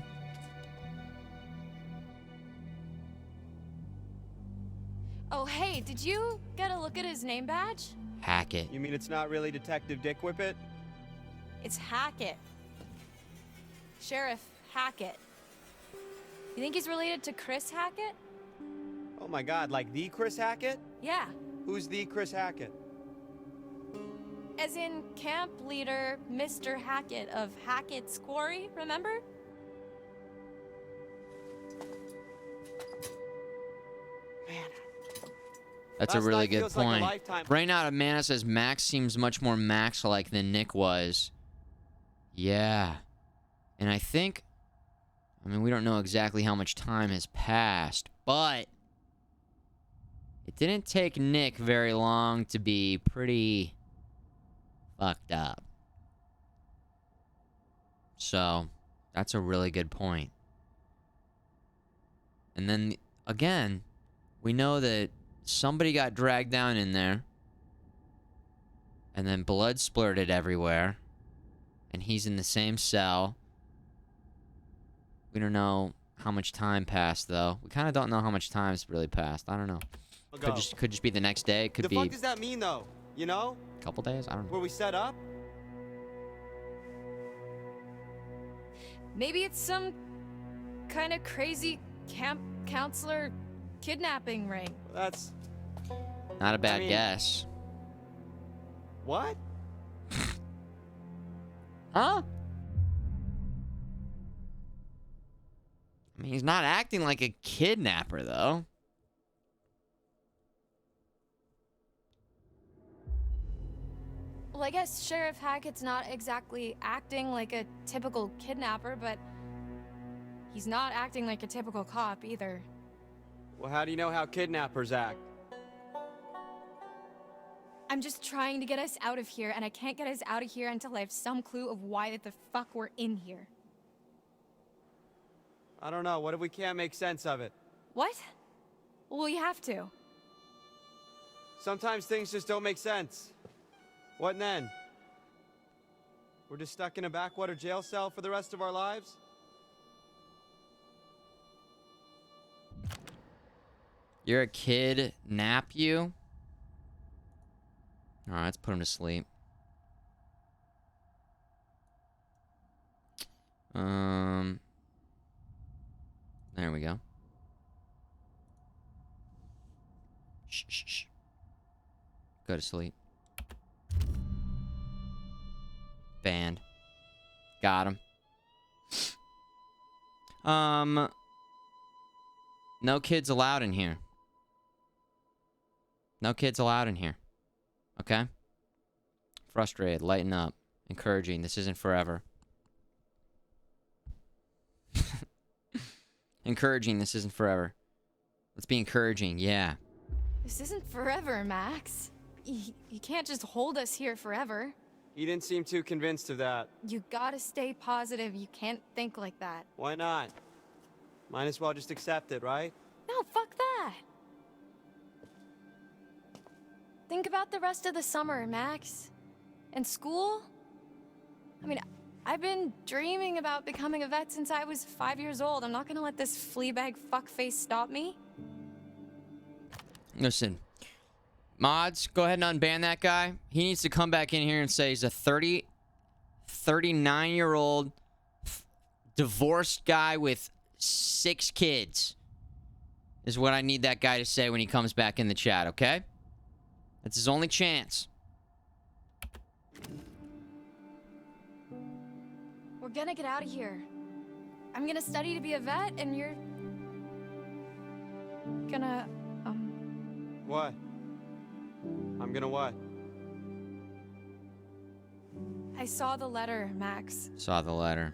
Oh, hey, did you get a look at his name badge? Hackett. You mean it's not really Detective Dick Whippet? It's Hackett. Sheriff Hackett. You think he's related to Chris Hackett? Oh my god, like the Chris Hackett? Yeah. Who's the Chris Hackett? As in camp leader Mr. Hackett of Hackett's Quarry, remember? That's a really good point. Right now, Amanda says Max seems much more Max-like than Nick was. Yeah. And I think... I mean, we don't know exactly how much time has passed, but... It didn't take Nick very long to be pretty... fucked up. So, that's a really good point. And then, again, we know that somebody got dragged down in there. And then blood splurted everywhere. And he's in the same cell. We don't know how much time passed, though. We kind of don't know how much time's really passed. I don't know. Could just be the next day. It could be The fuck does that mean, though? You know? a couple days. I don't know. Were we set up? Maybe it's some kind of crazy camp counselor kidnapping ring. That's... Not a bad guess. What? Huh? I mean, he's not acting like a kidnapper, though. Well, I guess Sheriff Hackett's not exactly acting like a typical kidnapper, but he's not acting like a typical cop either. Well, how do you know how kidnappers act? I'm just trying to get us out of here, and I can't get us out of here until I have some clue of why the fuck we're in here. I don't know. What if we can't make sense of it? What? Well, we have to. Sometimes things just don't make sense. What then? We're just stuck in a backwater jail cell for the rest of our lives? You're a kid, nap you? Alright, let's put him to sleep. There we go. Shh, shh, shh. Go to sleep. Banned. Got him. No kids allowed in here. No kids allowed in here. Okay? Frustrated. Lighten up. Encouraging. This isn't forever. Encouraging. This isn't forever. Let's be encouraging. Yeah. This isn't forever, Max. You can't just hold us here forever. You didn't seem too convinced of that. You gotta stay positive. You can't think like that. Why not? Might as well just accept it, right? No, fuck that. Think about the rest of the summer, Max. And school? I mean, I've been dreaming about becoming a vet since I was 5 years old. I'm not gonna let this fleabag fuckface stop me. Listen, mods, go ahead and unban that guy. He needs to come back in here and say he's a 39-year-old divorced guy with 6 kids. Is what I need that guy to say when he comes back in the chat, okay? That's his only chance. We're gonna get out of here. I'm gonna study to be a vet, and you're gonna, What? I'm gonna what? I saw the letter, Max. Saw the letter.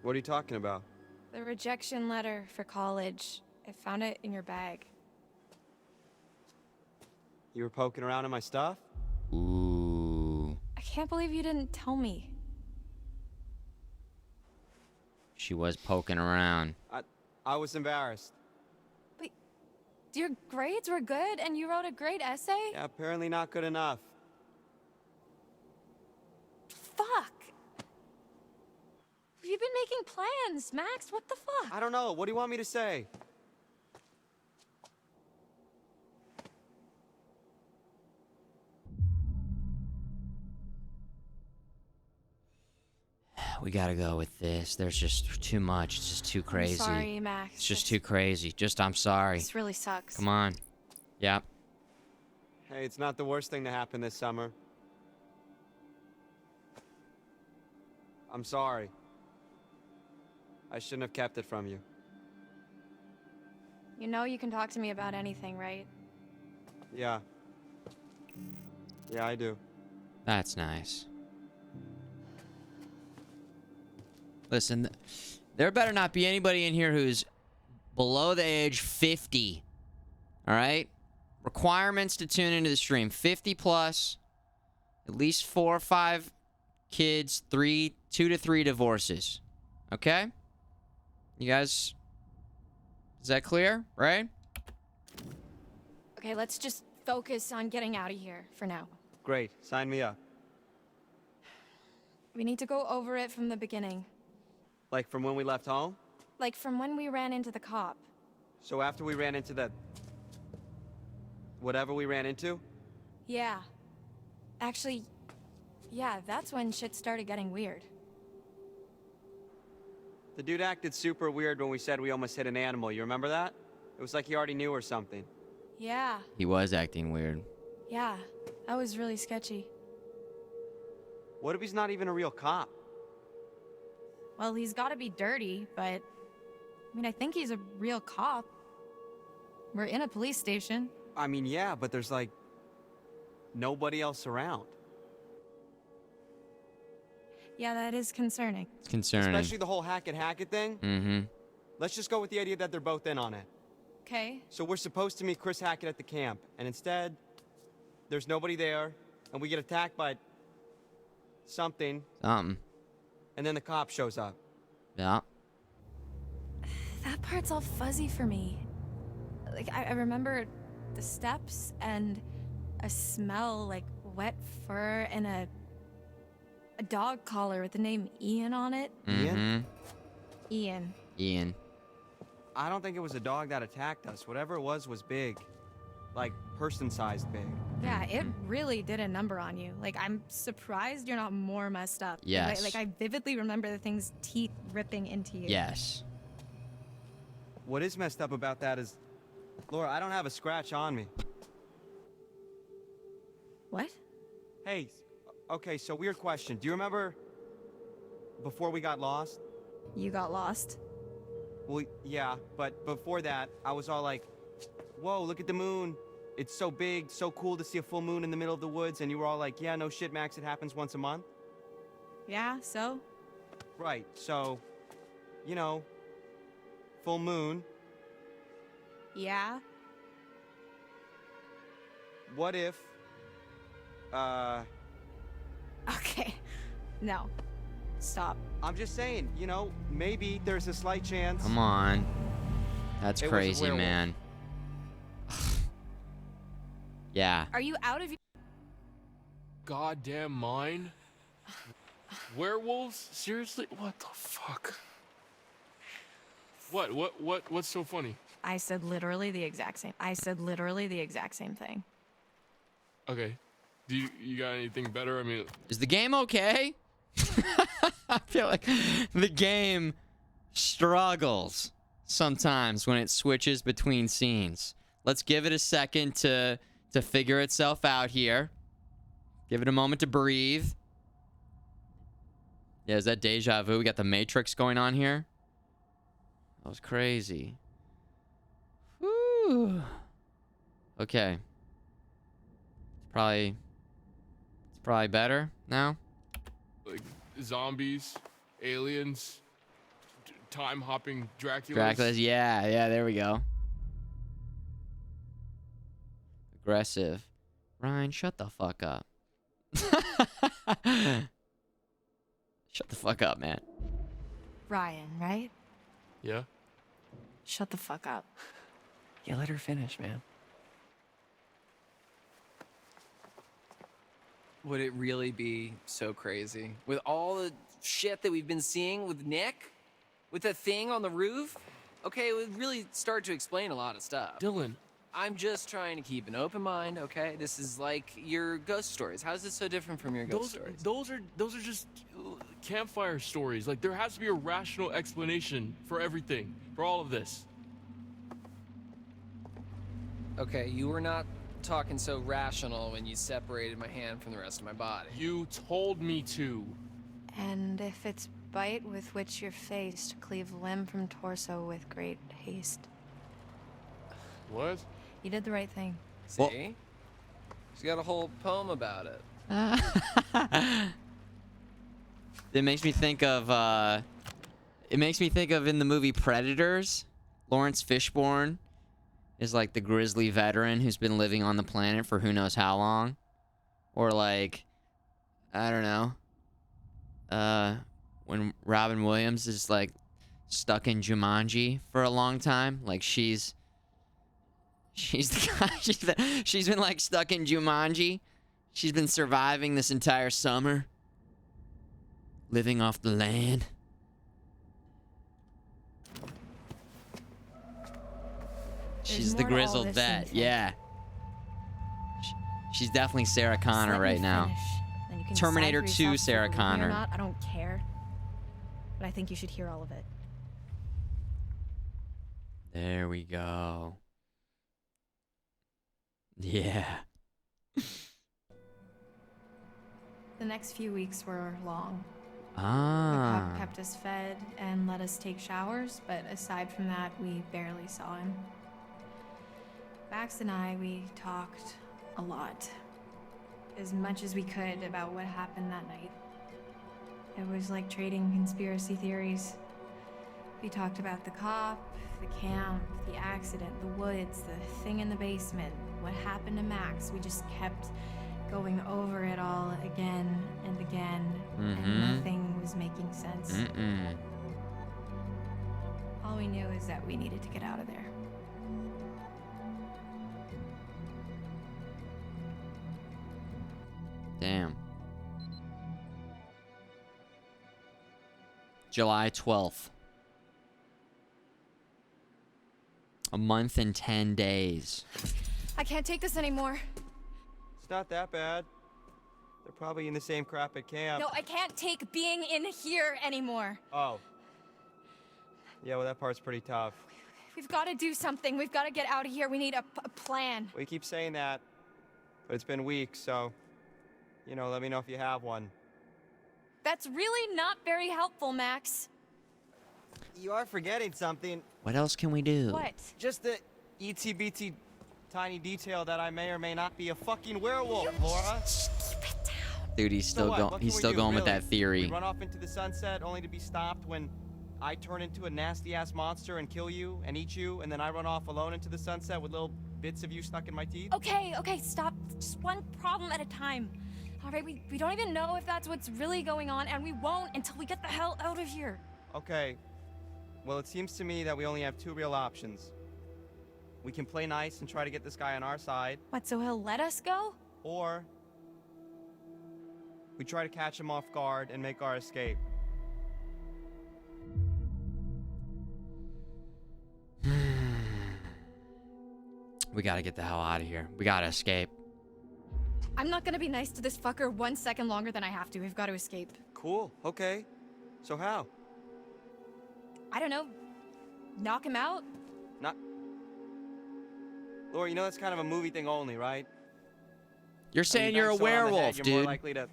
What are you talking about? The rejection letter for college. I found it in your bag. You were poking around in my stuff? Ooh. I can't believe you didn't tell me. She was poking around. I was embarrassed. But your grades were good, and you wrote a great essay? Yeah, apparently not good enough. Fuck! You've been making plans, Max. What the fuck? I don't know. What do you want me to say? We gotta go with this. There's just too much. It's just too crazy. I'm sorry, Max. It's just too crazy. Just, I'm sorry. This really sucks. Come on. Yep. Hey, it's not the worst thing to happen this summer. I'm sorry. I shouldn't have kept it from you. You know you can talk to me about anything, right? Yeah. Yeah, I do. That's nice. Listen, there better not be anybody in here who's below the age 50. All right? Requirements to tune into the stream. 50 plus, at least 4 or 5 kids, 2 to 3 divorces. Okay? You guys, is that clear, right? Okay, let's just focus on getting out of here for now. Great. Sign me up. We need to go over it from the beginning. Like from when we left home? Like from when we ran into the cop. So after we ran into that... whatever we ran into? Yeah. Actually, yeah, that's when shit started getting weird. The dude acted super weird when we said we almost hit an animal. You remember that? It was like he already knew or something. Yeah, He was acting weird. yeah. That was really sketchy. What if he's not even a real cop? Well, he's gotta be dirty, but... I mean, I think he's a real cop. We're in a police station. I mean, yeah, but there's like... nobody else around. Yeah, that is concerning. It's concerning. Especially the whole Hackett thing. Mm-hmm. Let's just go with the idea that they're both in on it. Okay. So we're supposed to meet Chris Hackett at the camp, and instead, there's nobody there, and we get attacked by... something, Something. and then the cop shows up. Yeah. That part's all fuzzy for me. Like, I remember the steps and a smell like wet fur and a dog collar with the name Ian on it. Mm-hmm. Ian. Ian. I don't think it was a dog that attacked us. Whatever it was big. Like, person-sized big. Yeah, it really did a number on you. Like, I'm surprised you're not more messed up. Yes. Like, I vividly remember the thing's teeth ripping into you. Yes. What is messed up about that is... Laura, I don't have a scratch on me. What? Hey, okay, so weird question. Do you remember... before we got lost? You got lost? Well, yeah, but before that, I was all like... Whoa, look at the moon. It's so big, so cool to see a full moon in the middle of the woods, and you were all like, yeah, no shit, Max, it happens once a month. Yeah, so? Right, so, you know, full moon. Yeah. What if Okay. No. Stop. I'm just saying, you know, maybe there's a slight chance. Come on. That's It was a crazy, werewolf. man. Yeah. Are you out of your Goddamn mind. Werewolves? Seriously? What the fuck? What's so funny? I said literally the exact same. I said literally the exact same thing. Okay. Do you got anything better? I mean, Is the game okay? I feel like the game struggles sometimes when it switches between scenes. Let's give it a second to figure itself out here. Give it a moment to breathe. Yeah, is that deja vu? We got the Matrix going on here. That was crazy. Whew. Okay. It's probably better now. like zombies, aliens, time hopping Draculas. Dracula's, yeah, there we go. Aggressive. Ryan, shut the fuck up. Shut the fuck up, man. Ryan, right? Yeah. Shut the fuck up. Yeah, let her finish, man. Would it really be so crazy? With all the shit that we've been seeing with Nick? With the thing on the roof? Okay, it would really start to explain a lot of stuff. Dylan. I'm just trying to keep an open mind, okay? This is like your ghost stories. How is this so different from your ghost stories? Those are just campfire stories. Like, there has to be a rational explanation for everything, for all of this. Okay, you were not talking so rational when you separated my hand from the rest of my body. You told me to. And if it's bite with which you're faced, cleave limb from torso with great haste. What? You did the right thing. See? She's got a whole poem about it. It makes me think of in the movie Predators, Lawrence Fishburne is like the grizzly veteran who's been living on the planet for who knows how long. Or like, I don't know, when Robin Williams is like stuck in Jumanji for a long time. Like she's the guy, she's been like stuck in Jumanji. She's been surviving this entire summer. Living off the land. She's the more to all grizzled this than vet. you think. Yeah. She's definitely Sarah Just Connor let me right now. finish. Then you can Terminator decide for 2 yourself if Sarah you believe me or Connor. not. I don't care. But I think you should hear all of it. There we go. Yeah. The next few weeks were long. Ah. The cop kept us fed and let us take showers, but aside from that, we barely saw him. Max and I, we talked a lot. As much as we could about what happened that night. It was like trading conspiracy theories. We talked about the cop, the camp, the accident, the woods, the thing in the basement, what happened to Max. We just kept going over it all again and again, and nothing was making sense. All we knew is that we needed to get out of there. Damn. July 12th. A month and 10 days. I can't take this anymore. It's not that bad. They're probably in the same crap at camp. No, I can't take being in here anymore. Oh. Yeah, well, that part's pretty tough. We've got to do something. We've got to get out of here. We need a plan. We keep saying that, but it's been weeks, so, you know, let me know if you have one. That's really not very helpful, Max. You are forgetting something. What else can we do? What? Just the ETBT tiny detail that I may or may not be a fucking werewolf, Laura. Dude, he's So still what? going. What He's can we still do, going with really? that theory. We run off into the sunset only to be stopped when I turn into a nasty-ass monster and kill you and eat you, and then I run off alone into the sunset with little bits of you stuck in my teeth? Okay, stop. Just one problem at a time. All right, we don't even know if that's what's really going on, and we won't until we get the hell out of here. Okay. Well, it seems to me that we only have two real options. We can play nice and try to get this guy on our side. What, so he'll let us go? Or we try to catch him off guard and make our escape. We gotta get the hell out of here. We gotta escape. I'm not gonna be nice to this fucker 1 second longer than I have to. We've got to escape. Cool, okay. So how? I don't know. Knock him out? Not... Laura, you know that's kind of a movie thing only, right? You're saying you're a werewolf, you're dude. More likely to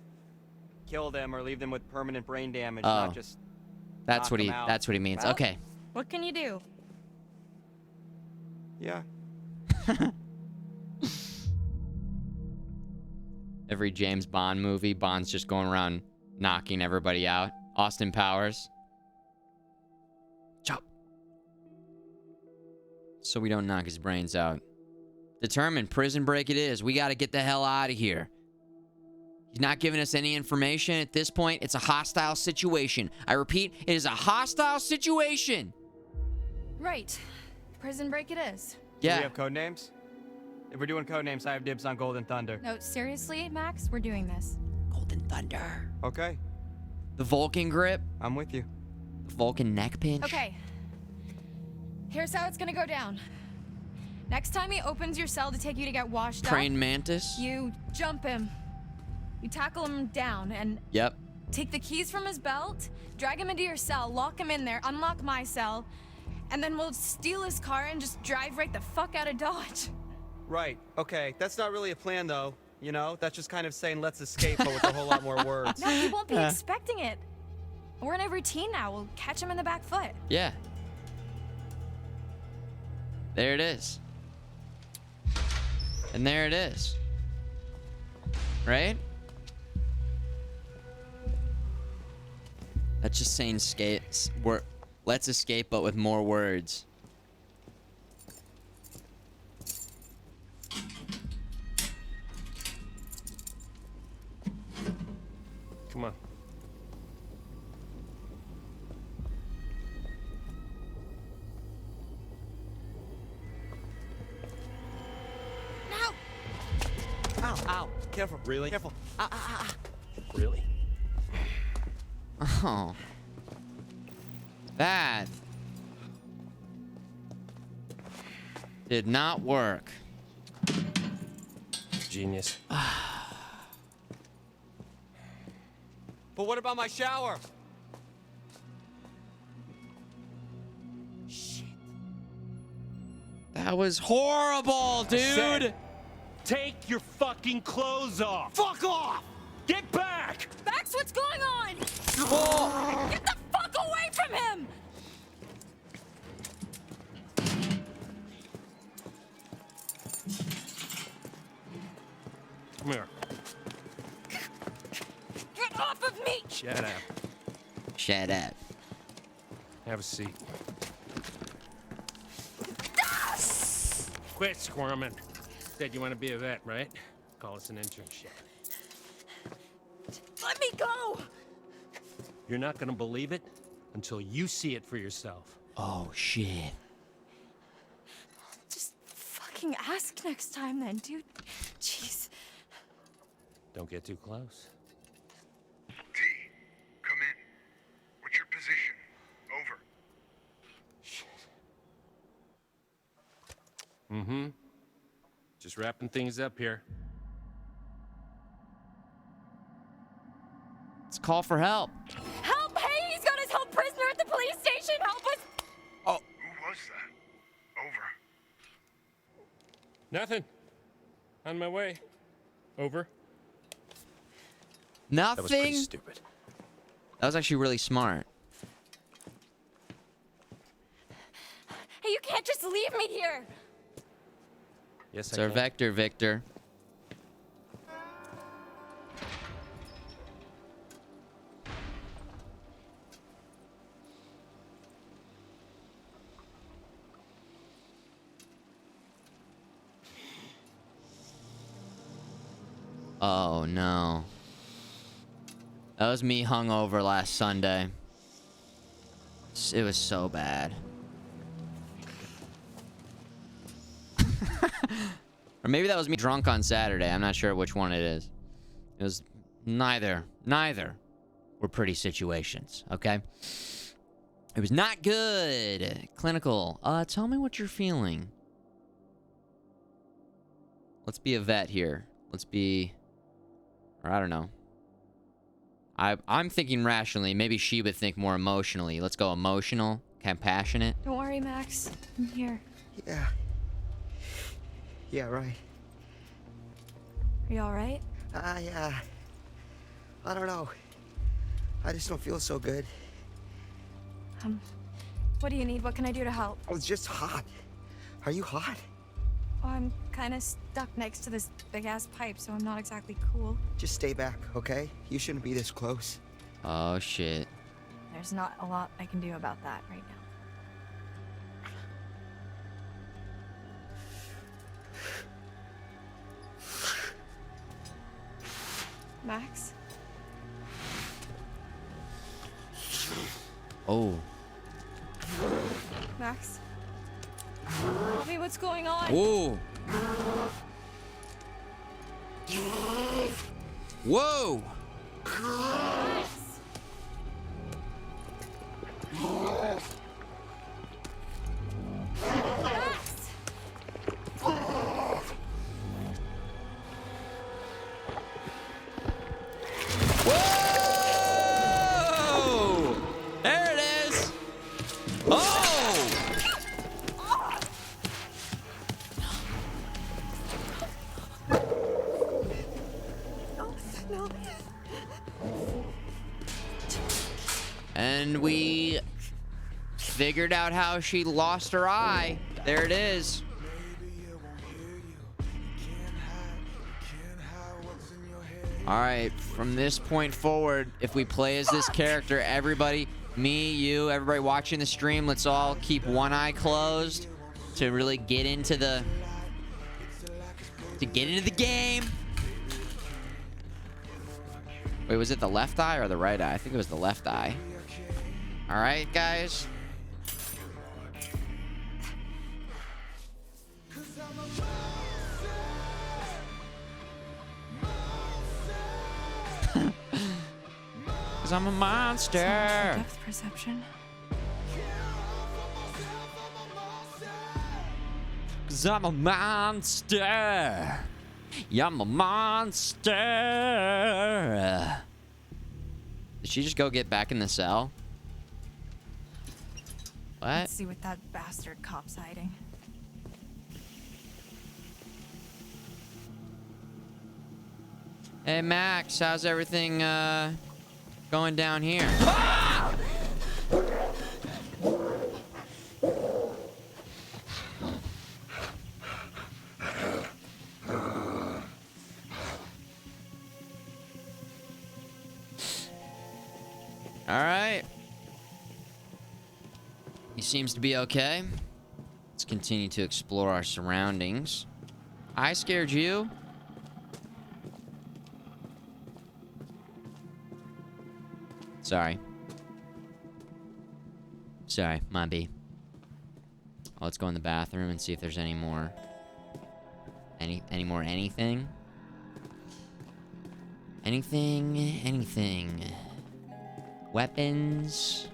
kill them or leave them with permanent brain damage, Oh. not just That's knock what he. them out. That's what he means. Well, Okay. What can you do? Yeah. Every James Bond movie, Bond's just going around knocking everybody out. Austin Powers. Chop. So we don't knock his brains out. Determined. Prison break it is. We got to get the hell out of here. He's not giving us any information. At this point, it's a hostile situation. I repeat, it is a hostile situation. Right. Prison break it is. Do Yeah. we have code names? If we're doing code names, I have dibs on Golden Thunder. No, seriously, Max, we're doing this. Golden Thunder. Okay. The Vulcan grip. I'm with you. The Vulcan neck pinch. Okay. Here's how it's gonna go down. Next time he opens your cell to take you to get washed Praying up, mantis. you jump him. You tackle him down and Yep. take the keys from his belt, drag him into your cell, lock him in there, unlock my cell, and then we'll steal his car and just drive right the fuck out of Dodge. Right. Okay. That's not really a plan, though. You know, that's just kind of saying let's escape, but with a whole lot more words. No, he won't be expecting it. We're in a routine now. We'll catch him in the back foot. Yeah. There it is. And there it is. Right? That's just saying let's escape, but with more words. Come on. Ow, ow. Careful. Really? Careful. Ah, ah, ah, ah. Really? Oh. That did not work. Genius. But what about my shower? That was horrible, dude. Said, take your fucking clothes off. Fuck off! Get back! Max, what's going on? Oh. Get the fuck away from him! Come here. Get off of me! Shut up. Shut up. Have a seat. Quit squirming. Said you want to be a vet, right? Call us an internship. Let me go! You're not gonna believe it until you see it for yourself. Oh, shit. Just fucking ask next time then, dude. Jeez. Don't get too close. T, come in. What's your position? Over. Mm-hmm. Just wrapping things up here. Let's call for help. Help! Hey, he's got his held prisoner at the police station! Help us! Who was that? Over. Nothing. On my way. Over. Nothing. That was pretty stupid. That was actually really smart. Hey, you can't just leave me here! Yes, It's I our can. vector, Victor. Oh, no. That was me hungover last Sunday. It was so bad. Or maybe that was me drunk on Saturday. I'm not sure which one it is. It was neither. Neither were pretty situations, okay? It was not good. Clinical. Tell me what you're feeling. Let's be a vet here. Let's be... Or I don't know. I'm thinking rationally. Maybe she would think more emotionally. Let's go emotional, compassionate. Don't worry, Max. I'm here. Yeah. Yeah, right. Are you alright? Yeah. I don't know. I just don't feel so good. What do you need? What can I do to help? I was just hot. Are you hot? Oh, I'm kind of stuck next to this big-ass pipe, so I'm not exactly cool. Just stay back, okay? You shouldn't be this close. Oh, shit. There's not a lot I can do about that right now. Max? Oh. Max? Tell me what's going on. Ooh. Whoa. Whoa! There it is. Oh! No. And we figured out how she lost her eye. There it is. All right, from this point forward, if we play as this character, everybody, me, you, everybody watching the stream, let's all keep one eye closed to really get into the game. Wait, was it the left eye or the right eye? I think it was the left eye. All right, guys. Cause I'm a monster. Depth perception. Cause I'm a monster. Yeah, I'm a monster. Did she just go get back in the cell? What? Let's see what that bastard cop's hiding. Hey, Max, how's everything going down here? All right. He seems to be okay. Let's continue to explore our surroundings. I scared you? Sorry. Sorry, my B. Oh, let's go in the bathroom and see if there's any more. Any more anything? Anything. Weapons?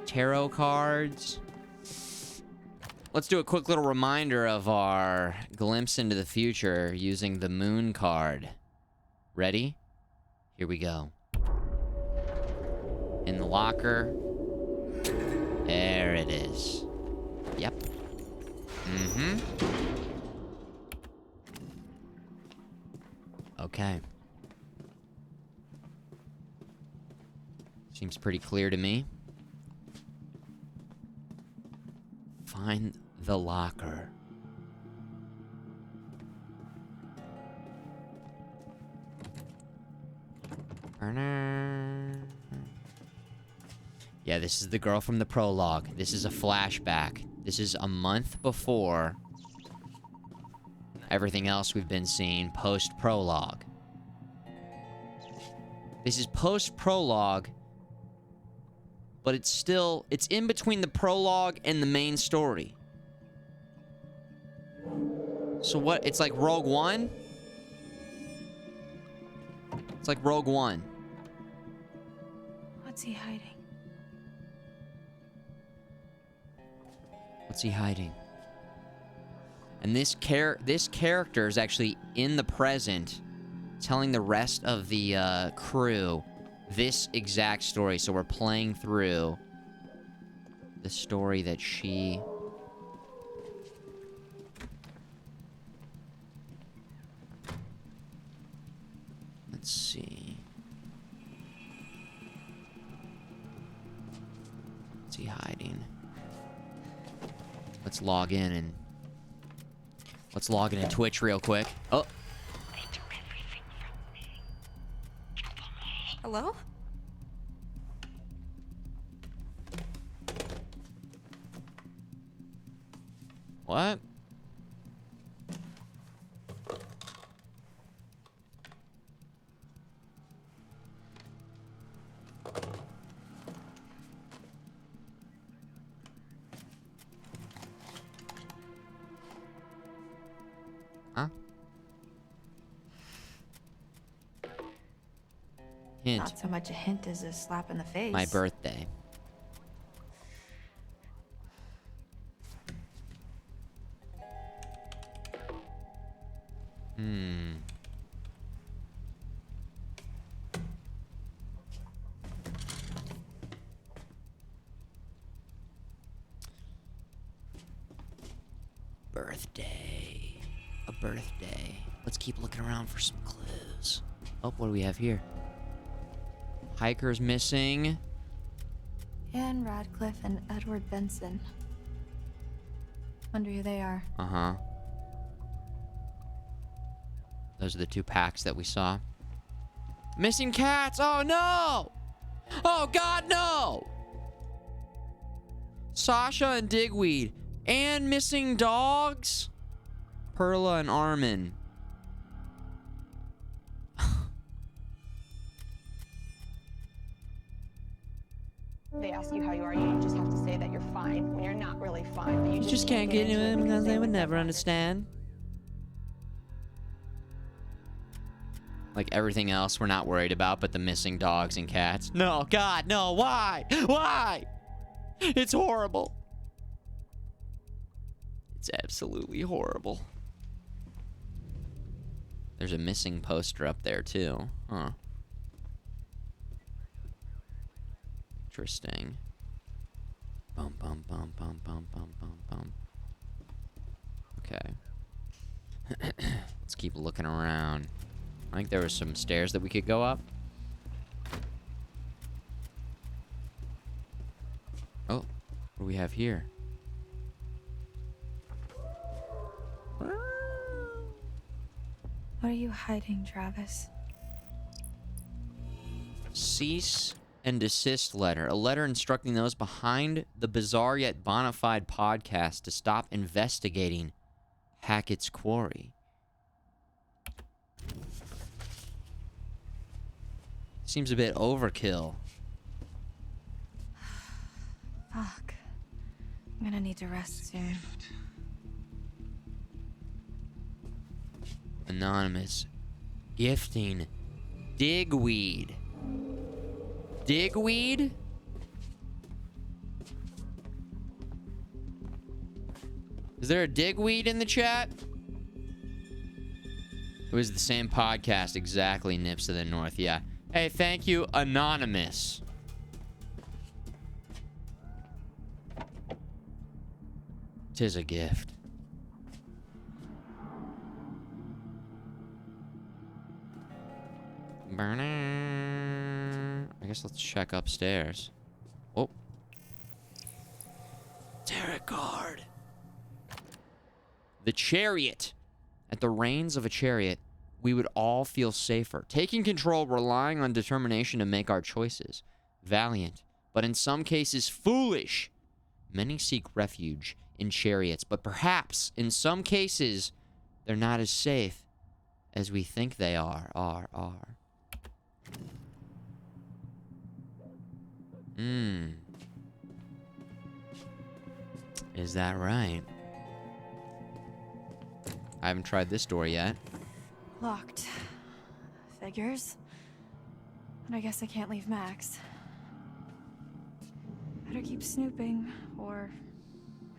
Tarot cards? Let's do a quick little reminder of our glimpse into the future using the moon card. Ready? Here we go. In the locker. There it is. Yep. Mm-hmm. Okay. Seems pretty clear to me. Find the locker. Yeah, this is the girl from the prologue. This is a flashback. This is a month before everything else we've been seeing post-prologue. This is post-prologue, but it's in between the prologue and the main story. So what? It's like Rogue One? It's like Rogue One. What's he hiding? What's he hiding? And this character is actually in the present, telling the rest of the crew this exact story. So we're playing through the story that she... Let's see. What's he hiding? Let's log in and... Let's log into Twitch real quick. Oh. Hello? What? Huh? Hint. Not so much a hint as a slap in the face. My birthday. Birthday. A birthday. Let's keep looking around for some clues. Oh, what do we have here? Hiker's missing. Anne Radcliffe and Edward Benson. Wonder who they are. Uh-huh. Those are the two packs that we saw. Missing cats! Oh, no! Oh, God, no! Sasha and Digweed. And missing dogs? Perla and Armin. They ask you how you are, you just have to say that you're fine when you're not really fine. But You just can't get into it because they would never understand. Like everything else we're not worried about, but the missing dogs and cats. No, God, no, why? Why? It's horrible. It's absolutely horrible. There's a missing poster up there, too. Huh. Interesting. Bum, bum, bum, bum, bum, bum, bum, bum. Okay. Let's keep looking around. I think there were some stairs that we could go up. Oh, what do we have here? What are you hiding, Travis? Cease and desist letter. A letter instructing those behind the bizarre yet bona fide podcast to stop investigating Hackett's Quarry. Seems a bit overkill. Fuck. I'm gonna need to rest soon. Anonymous. Gifting. Digweed. Digweed? Is there a digweed in the chat? It was the same podcast, exactly, Nips to the North, yeah. Hey, thank you, Anonymous. Tis a gift. I guess let's check upstairs. Oh. Tarot card. The chariot. At the reins of a chariot, we would all feel safer. Taking control, relying on determination to make our choices. Valiant, but in some cases foolish. Many seek refuge in chariots, but perhaps in some cases they're not as safe as we think they are. Is that right? I haven't tried this door yet. Locked. Figures. But I guess I can't leave Max. Better keep snooping, or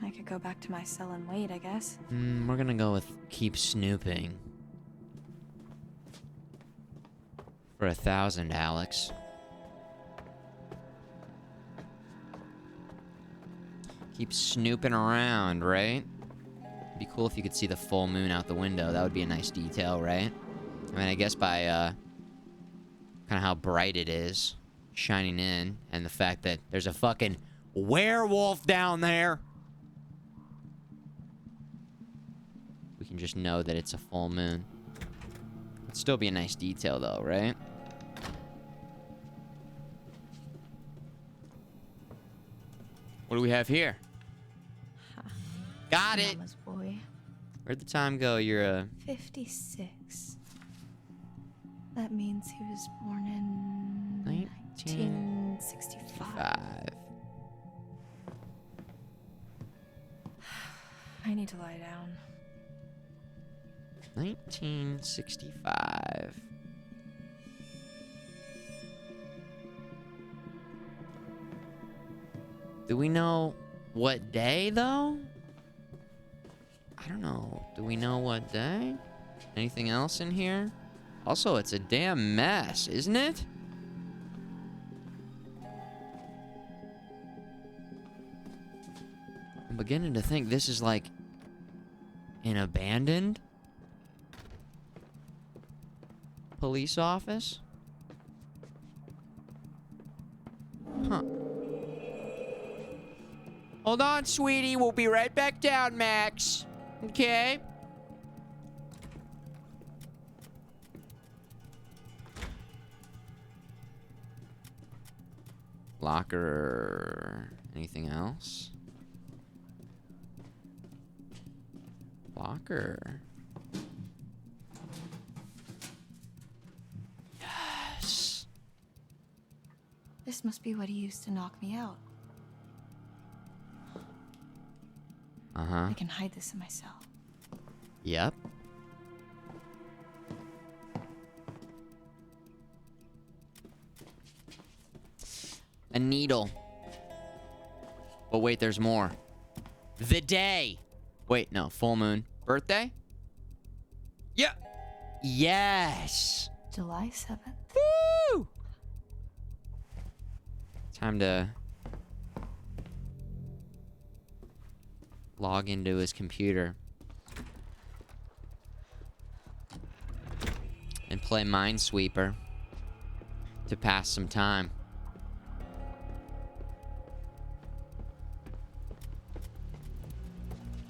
I could go back to my cell and wait, I guess. We're gonna go with keep snooping. For 1,000, Alex. Keep snooping around, right? It'd be cool if you could see the full moon out the window. That would be a nice detail, right? I mean, I guess by kind of how bright it is shining in, and the fact that there's a fucking werewolf down there, we can just know that it's a full moon. It'd still be a nice detail though, right? What do we have here? Got it. Mama's boy. Where'd the time go? You're a 56. That means he was born in 1965. I need to lie down. 1965. Do we know what day, though? I don't know. Do we know what day? Anything else in here? Also, it's a damn mess, isn't it? I'm beginning to think this is like an abandoned police office. Huh. Hold on, sweetie. We'll be right back down, Max. Okay? Locker. Anything else? Locker. Yes. This must be what he used to knock me out. Uh-huh. I can hide this in my cell. Yep. A needle. But wait, there's more. The day. Wait, no, full moon. Birthday? Yeah. Yes. July 7th. Woo! Time to log into his computer and play Minesweeper to pass some time.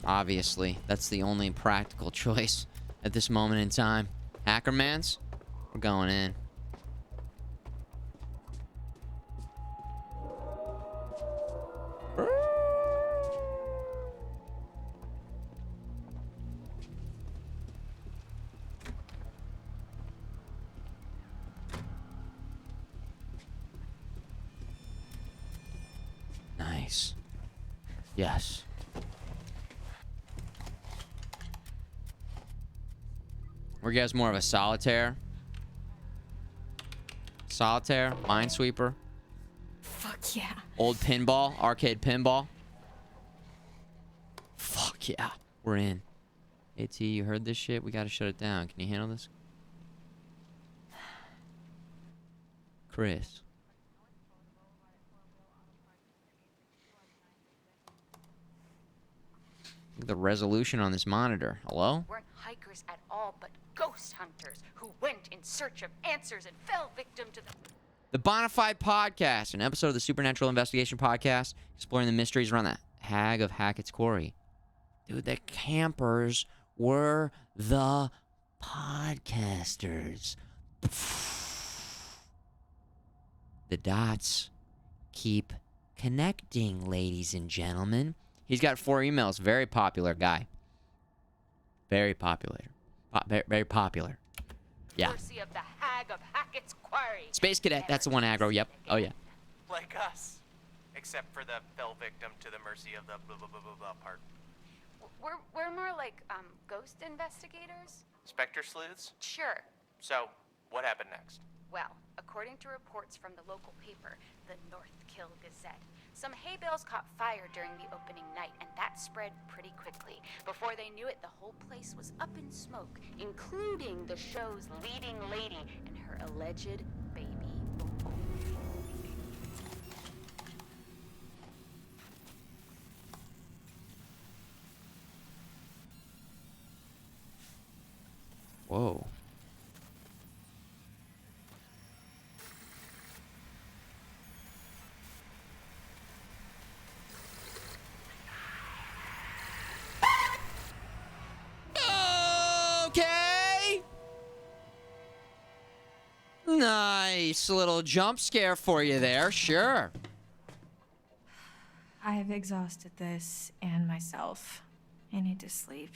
Obviously, that's the only practical choice at this moment in time. Hackermans, we're going in. Nice. Yes. Were you guys more of a solitaire? Solitaire? Minesweeper? Fuck yeah. Old pinball? Arcade pinball? Fuck yeah. We're in. AT, you heard this shit? We gotta shut it down. Can you handle this? Chris. Look at the resolution on this monitor. Hello? Weren't hikers at all, but ghost hunters who went in search of answers and fell victim to The Bonafide Podcast, an episode of the Supernatural Investigation Podcast, exploring the mysteries around the Hag of Hackett's Quarry. Dude, the campers were the podcasters. The dots keep connecting, ladies and gentlemen. He's got 4 emails. Very popular guy. Very popular. Very popular. Yeah. mercy of the Hag of Hackett's Quarry. Space Cadet. That's the one aggro. Yep. Oh, yeah. Like us. Except for the fell victim to the mercy of the blah blah blah blah blah part. We're more like, ghost investigators? Spectre sleuths? Sure. So, what happened next? Well, according to reports from the local paper, the North Kill Gazette, some hay bales caught fire during the opening night, and that spread pretty quickly. Before they knew it, the whole place was up in smoke, including the show's leading lady and her alleged baby. Whoa. Okay. Nice little jump scare for you there, sure. I've exhausted this and myself. I need to sleep.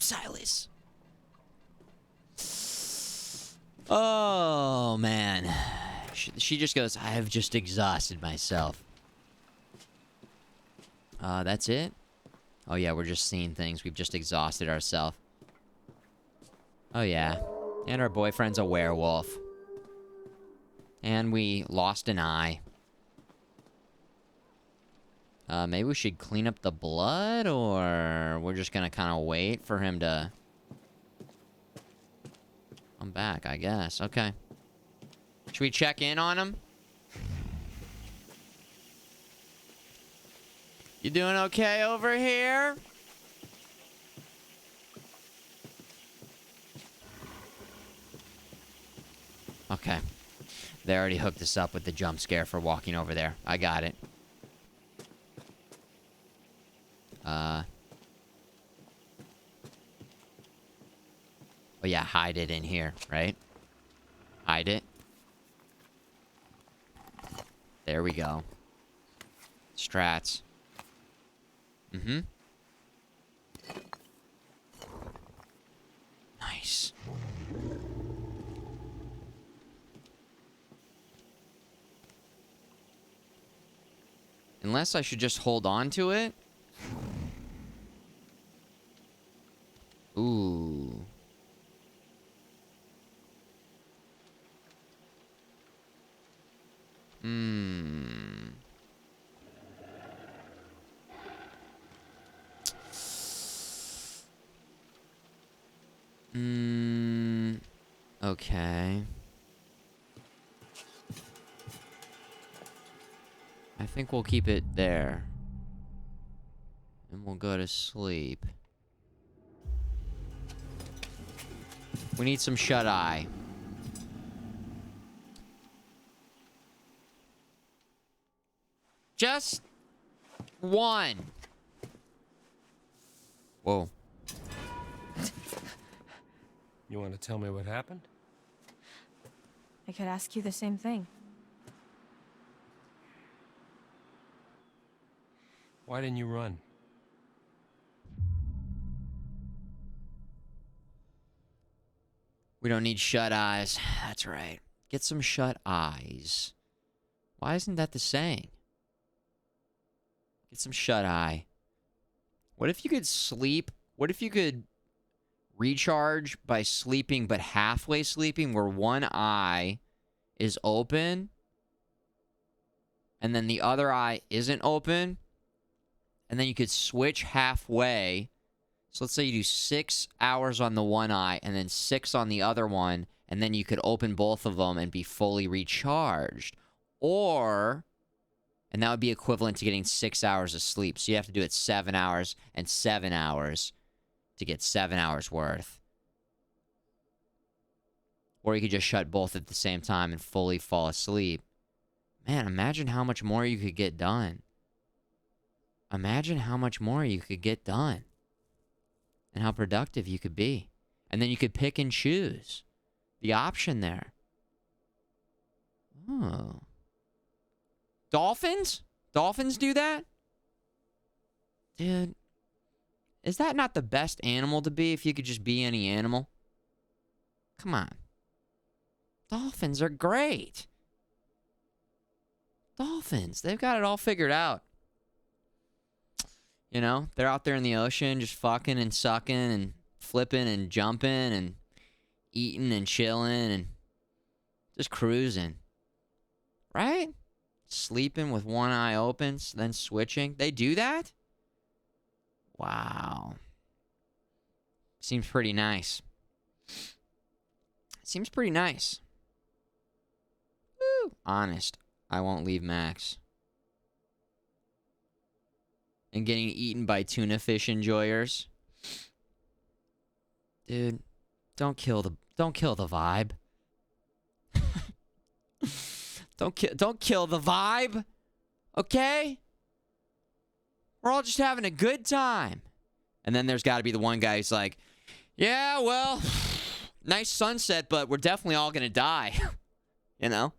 Silas. Oh, man. She just goes, I have just exhausted myself. That's it? Oh, yeah, we're just seeing things. We've just exhausted ourselves. Oh, yeah. And our boyfriend's a werewolf. And we lost an eye. Maybe we should clean up the blood, or we're just gonna kind of wait for him to come back, I guess. Okay. Should we check in on him? You doing okay over here? Okay. They already hooked us up with the jump scare for walking over there. I got it. Oh yeah, hide it in here, right? Hide it. There we go. Strats. Mm-hmm. Nice. Unless I should just hold on to it. Ooh. Okay. I think we'll keep it there. And we'll go to sleep. We need some shut-eye. Just one. Whoa. You want to tell me what happened? I could ask you the same thing. Why didn't you run? We don't need shut eyes. That's right. Get some shut eyes. Why isn't that the saying? Get some shut eye. What if you could sleep? What if you could recharge by sleeping, but halfway sleeping, where one eye is open and then the other eye isn't open, and then you could switch halfway. So let's say you do 6 hours on the one eye and then 6 on the other one, and then you could open both of them and be fully recharged. Or, and that would be equivalent to getting 6 hours of sleep. So you have to do it 7 hours and 7 hours to get 7 hours worth. Or you could just shut both at the same time and fully fall asleep. Man, imagine how much more you could get done. Imagine how much more you could get done. And how productive you could be. And then you could pick and choose the option there. Oh. Dolphins? Dolphins do that? Dude, is that not the best animal to be if you could just be any animal? Come on. Dolphins are great. Dolphins. They've got it all figured out. You know, they're out there in the ocean just fucking and sucking and flipping and jumping and eating and chilling and just cruising. Right? Sleeping with one eye open, then switching. They do that? Wow. Seems pretty nice. Seems pretty nice. Woo. Honest, I won't leave Max. And getting eaten by tuna fish enjoyers. Dude, don't kill the vibe. Don't kill the vibe. Okay? We're all just having a good time. And then there's got to be the one guy who's like, yeah, well, nice sunset, but we're definitely all going to die. You know?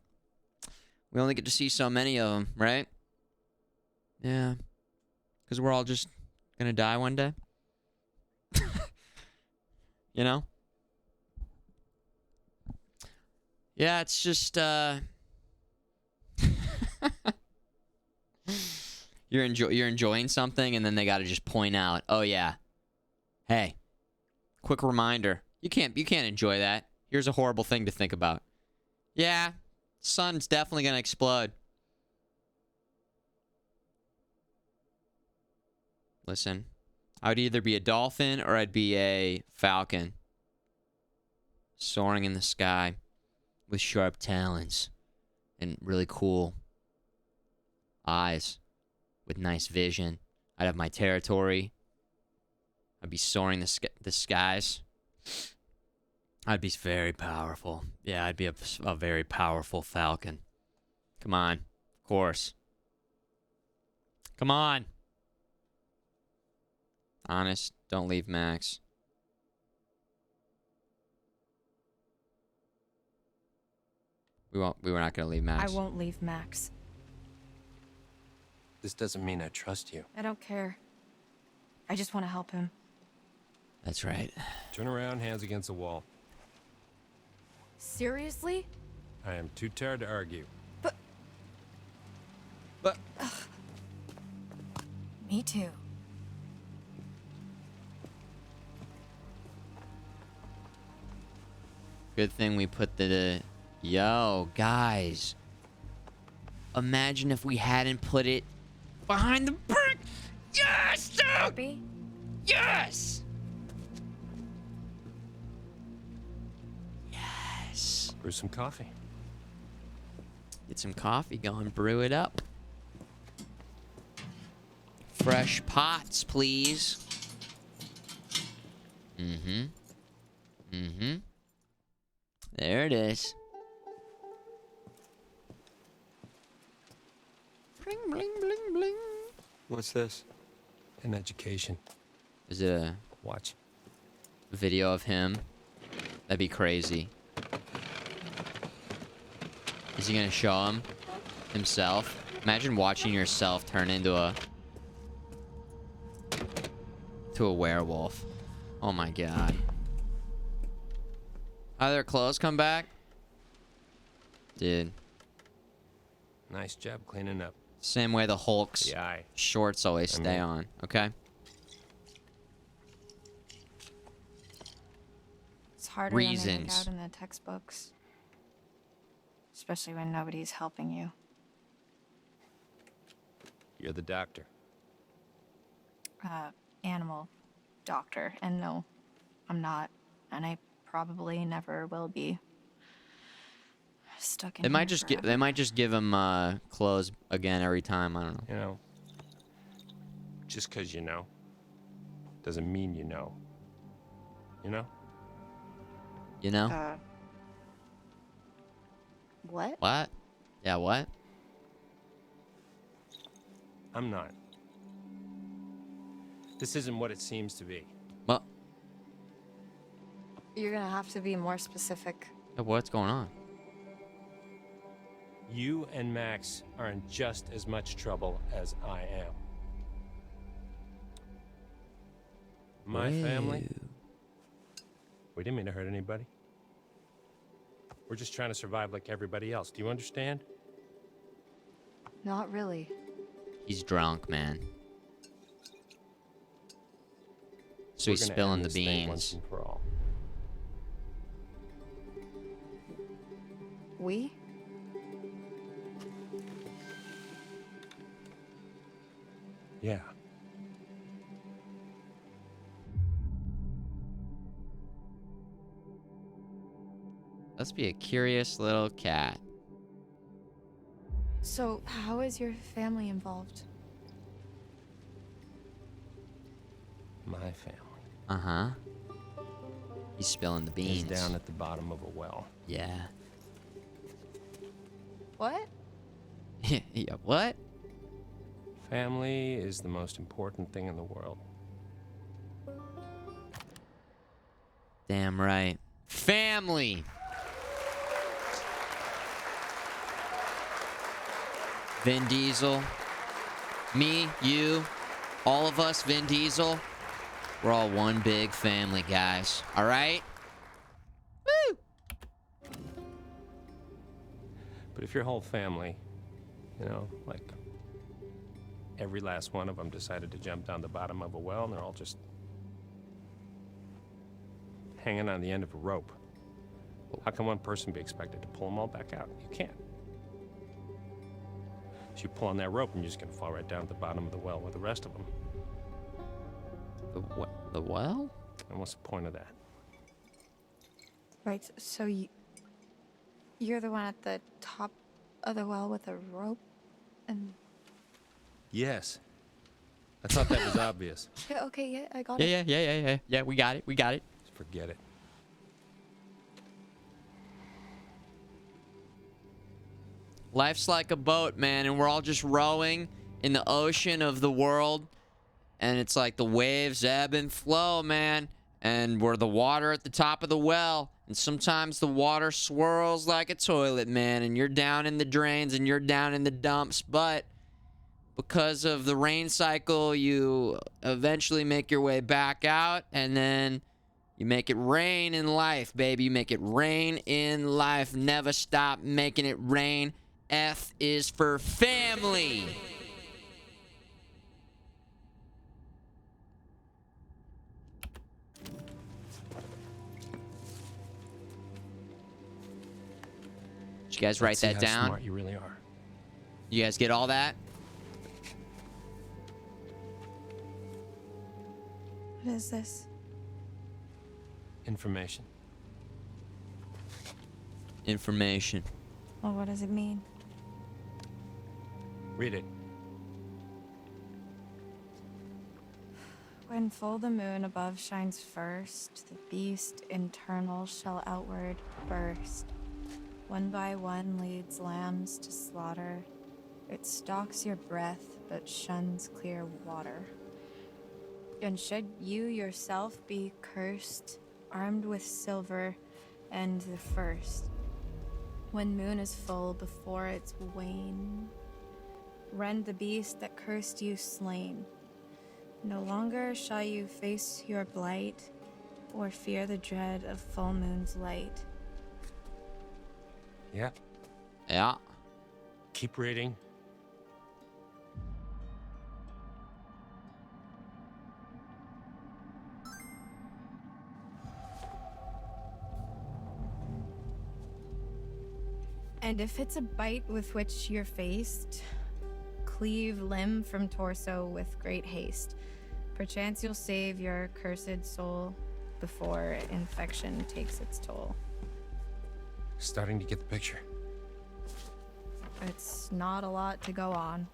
We only get to see so many of them, right? Yeah. Because we're all just going to die one day. You know? Yeah, it's just, You're enjoying something, and then they got to just point out, oh yeah, hey, quick reminder, you can't enjoy that. Here's a horrible thing to think about. Yeah, sun's definitely gonna explode. Listen, I would either be a dolphin or I'd be a falcon, soaring in the sky with sharp talons and really cool eyes. With nice vision. I'd have my territory. I'd be soaring the skies. I'd be very powerful. Yeah, I'd be a very powerful falcon. Come on. Of course. Come on. Honest, don't leave Max. We were not going to leave Max. I won't leave Max. This doesn't mean I trust you. I don't care. I just want to help him. That's right. Turn around, hands against the wall. Seriously? I am too tired to argue. But... Me too. Good thing we put the... Yo, guys. Imagine if we hadn't put it behind the brick. Yes, dude! Happy? Yes! Yes. Brew some coffee. Get some coffee going. Brew it up. Fresh pots, please. Mm-hmm. Mm-hmm. There it is. Bling, bling, bling, bling. What's this? An education. Is it a watch video of him? That'd be crazy. Is he gonna show him himself? Imagine watching yourself turn into a werewolf. Oh my god. How their clothes come back? Dude. Nice job cleaning up. Same way the Hulk's shorts always stay on, okay? It's harder when they look out in the textbooks. Especially when nobody's helping you. You're the doctor. Animal doctor. And no, I'm not. And I probably never will be. Stuck in They might just give him clothes again every time. I don't know. You know, just because you know doesn't mean you know. You know? You know? What? What? Yeah, what? I'm not. This isn't what it seems to be. What? You're gonna have to be more specific. What's going on? You and Max are in just as much trouble as I am. My family, we didn't mean to hurt anybody. We're just trying to survive like everybody else. Do you understand? Not really. He's drunk, man. So We're he's gonna spilling end the this thing once beans. and for all. We? Yeah. Let's be a curious little cat. So, how is your family involved? My family Uh-huh. He's spilling the beans. is down at the bottom of a well. Yeah. What? Yeah, what? Family is the most important thing in the world. Damn right. Family! Vin Diesel. Me, you, all of us, Vin Diesel. We're all one big family, guys. All right? Woo! But if your whole family, you know, like every last one of them decided to jump down the bottom of a well and they're all just hanging on the end of a rope, how can one person be expected to pull them all back out? You can't. So you pull on that rope and you're just gonna fall right down at the bottom of the well with the rest of them. The well? And what's the point of that? Right, so you're the one at the top of the well with a rope? And... Yes. I thought that was obvious. Yeah, okay, yeah, I got it. Yeah, we got it, we got it. Forget it. Life's like a boat, man, and we're all just rowing in the ocean of the world. And it's like the waves ebb and flow, man. And we're the water at the top of the well. And sometimes the water swirls like a toilet, man. And you're down in the drains and you're down in the dumps. But because of the rain cycle, you eventually make your way back out. And then you make it rain in life, baby. You make it rain in life. Never stop making it rain. F is for family. Did you guys write Let's see that how down? Smart you really are. You guys get all that? What is this? Information. Information. Well, what does it mean? Read it. When full the moon above shines first, the beast internal shall outward burst. One by one leads lambs to slaughter. It stalks your breath, but shuns clear water. And should you yourself be cursed, armed with silver and the first, when moon is full before its wane, rend the beast that cursed you slain. No longer shall you face your blight, or fear the dread of full moon's light. Yeah. Yeah. Keep reading. And if it's a bite with which you're faced, cleave limb from torso with great haste. Perchance you'll save your cursed soul before infection takes its toll. Starting to get the picture. It's not a lot to go on.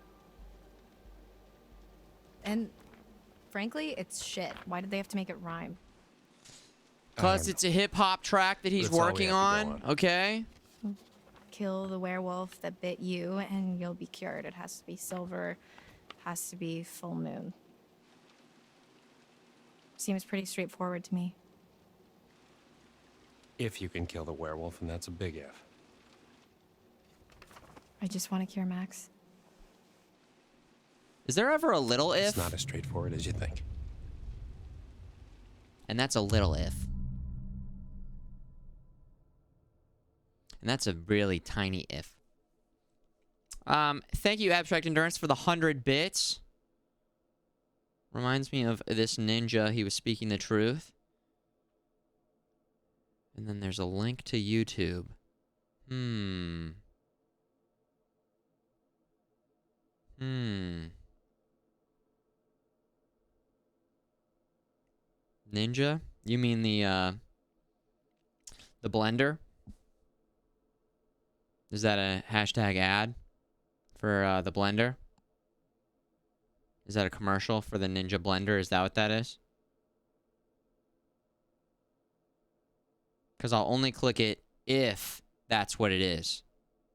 And frankly, it's shit. Why did they have to make it rhyme? Because it's a hip-hop track that he's That's all we working have to go on, okay? Kill the werewolf that bit you and you'll be cured. It has to be silver, has to be full moon. Seems pretty straightforward to me. If you can kill the werewolf, and that's a big if. I just want to cure Max. Is there ever a little if? It's not as straightforward as you think. And that's a little if. And that's a really tiny if. Thank you, Abstract Endurance, for the 100 bits. Reminds me of this ninja. He was speaking the truth. And then there's a link to YouTube. Ninja? You mean the blender? Is that a hashtag ad for the blender? Is that a commercial for the Ninja blender? Is that what that is? Because I'll only click it if that's what it is.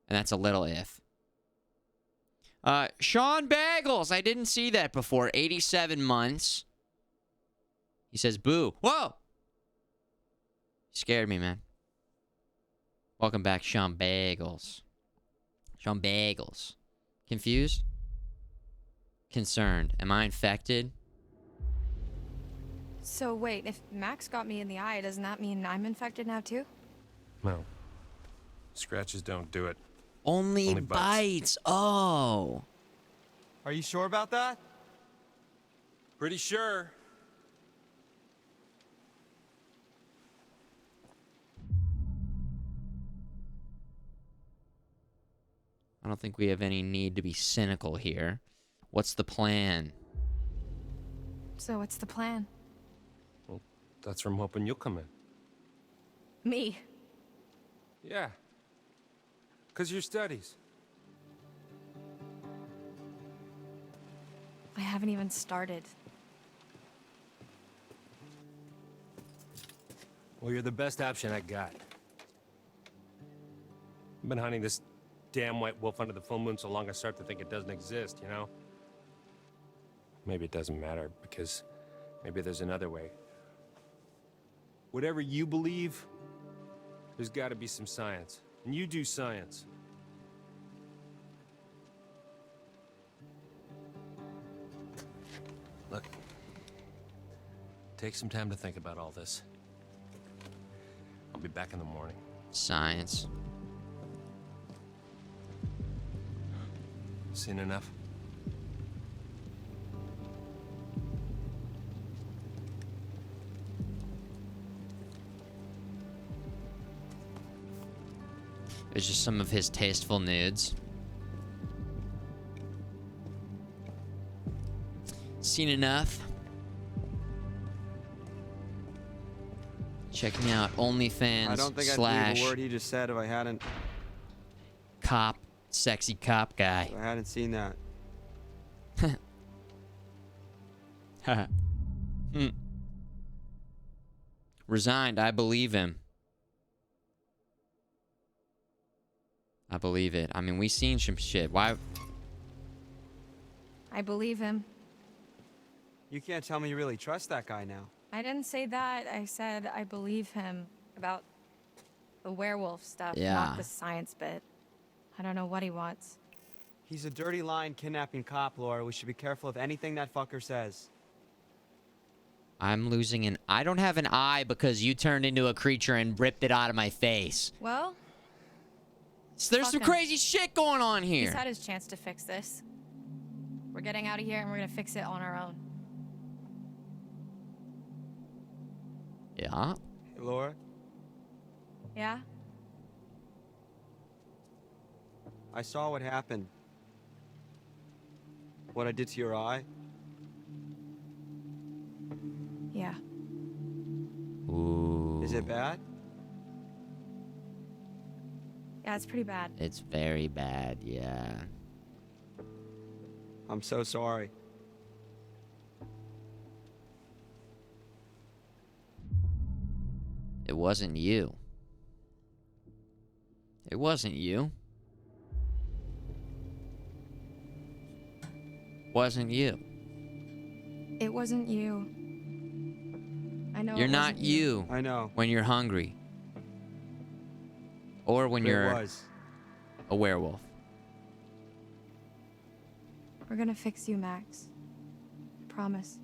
And that's a little if. Sean Bagels. I didn't see that before. 87 months. He says, boo. Whoa! You scared me, man. Welcome back, Sean Bagels. Sean Bagels. Confused? Concerned. Am I infected? So wait, if Max got me in the eye, doesn't that mean I'm infected now too? No. Scratches don't do it. Only bites. Oh. Are you sure about that? Pretty sure. I don't think we have any need to be cynical here. What's the plan? So what's the plan? Well, that's where I'm hoping you'll come in. Me? Yeah. 'Cause your studies. I haven't even started. Well, you're the best option I got. I've been hunting this damn white wolf under the full moon so long I start to think it doesn't exist, you know? Maybe it doesn't matter, because maybe there's another way. Whatever you believe, there's got to be some science. And you do science. Look, take some time to think about all this. I'll be back in the morning. Science. Seen enough? It's just some of his tasteful nudes. Seen enough? Check me out, OnlyFans I don't think I'd believe a word he just said if I hadn't. Cop, sexy cop guy. If I hadn't seen that. Resigned, I believe him. I believe it. I mean, we seen some shit. Why? I believe him. You can't tell me you really trust that guy now. I didn't say that. I said I believe him about the werewolf stuff, Yeah. not the science bit. I don't know what he wants. He's a dirty lying kidnapping cop, Laura. We should be careful of anything that fucker says. I'm losing an... I don't have an eye because you turned into a creature and ripped it out of my face. Well, So there's some fuck him. crazy shit going on here. He's had his chance to fix this. We're getting out of here and we're gonna fix it on our own. Yeah. Hey, Laura, Yeah? I saw what happened. What I did to your eye. Yeah. Ooh. Is it bad? Yeah, it's pretty bad. It's very bad, yeah. I'm so sorry. It wasn't you. It wasn't you. Wasn't you. It wasn't you. I know. You're it not wasn't you. I know. When you're hungry. Or when But it you're was. a werewolf. We're gonna fix you, Max. I promise.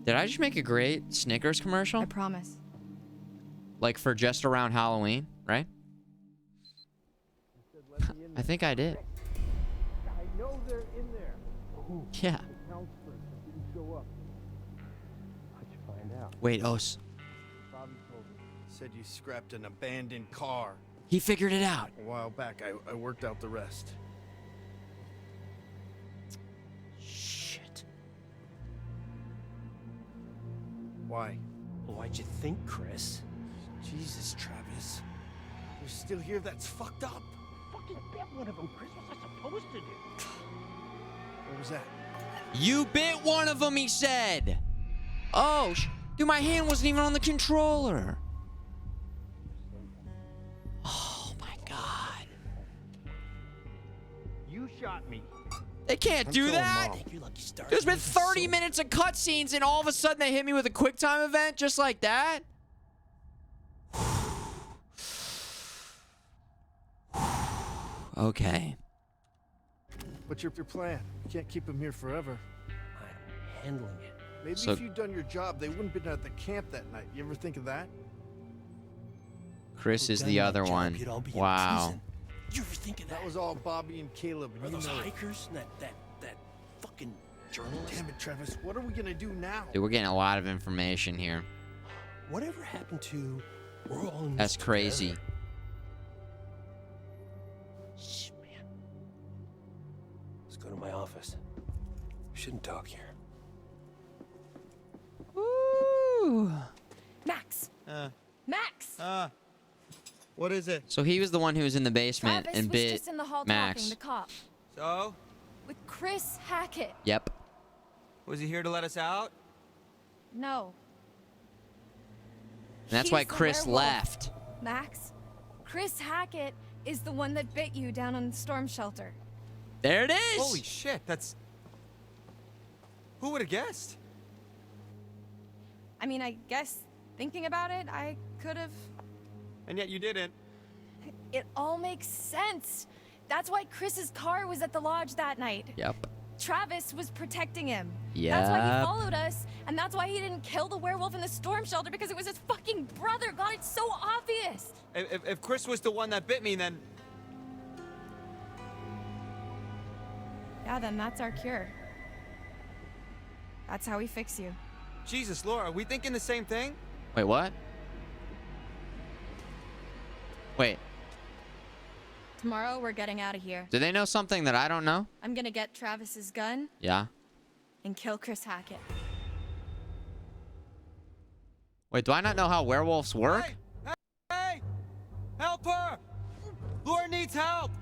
Did I just make a great Snickers commercial? I promise. Like for just around Halloween, right? I think I did. there in there? Yeah. The counselor didn't show up. How'd you find out? Wait, oh, Bobby told me. Said you scrapped an abandoned car. he figured it out. A while back, I worked out the rest. Shit. Why? Why'd you think, Chris? Jesus, Travis. You're still here? That's fucked up. Fucking bit one of them, Chris. What was I supposed to do? What was that? You bit one of them, he said. Oh, dude, my hand wasn't even on the controller. Oh, my God. You shot me. They can't do that. There's been 30 minutes of cutscenes, and all of a sudden they hit me with a QuickTime event just like that? Okay. What's your plan? You can't keep him here forever. I'm handling it. Maybe So- if you'd done your job, they wouldn't have been at the camp that night. You ever think of that? Chris is Done the my other job, one. you'd all be in Wow. prison. You ever think of that? That was all Bobby and Caleb. Are You those know it. hikers? That fucking journalist? Damn it, Travis. What are we gonna do now? Dude, we're getting a lot of information here. Whatever happened to we're all in That's this crazy. together? Shh, man. Let's go to my office. We shouldn't talk here. Ooh. Max! Max! What is it? So he was the one who was in the basement Travis and was bit just in the hall Max. talking to cop. So? With Chris Hackett. Yep. Was he here to let us out? No. And that's He's why the Chris werewolf. left. Max, Chris Hackett is the one that bit you down on the storm shelter. There it is. Holy shit, that's... Who would have guessed? I mean, I guess thinking about it, I could have. And yet you didn't. It all makes sense. That's why Chris's car was at the lodge that night. Yep. Travis was protecting him. That's why he Yep. followed us, and that's why he didn't kill the werewolf in the storm shelter, because it was his fucking brother. God, it's so obvious. If Chris was the one that bit me, then... Yeah, then that's our cure. That's how we fix you. Jesus, Laura, are we thinking the same thing? Wait, what? Wait, Tomorrow, we're getting out of here. do they know something that I don't know? I'm gonna get Travis's gun Yeah. and kill Chris Hackett. Wait, do I not know how werewolves work? Hey! Help her! Laura needs help!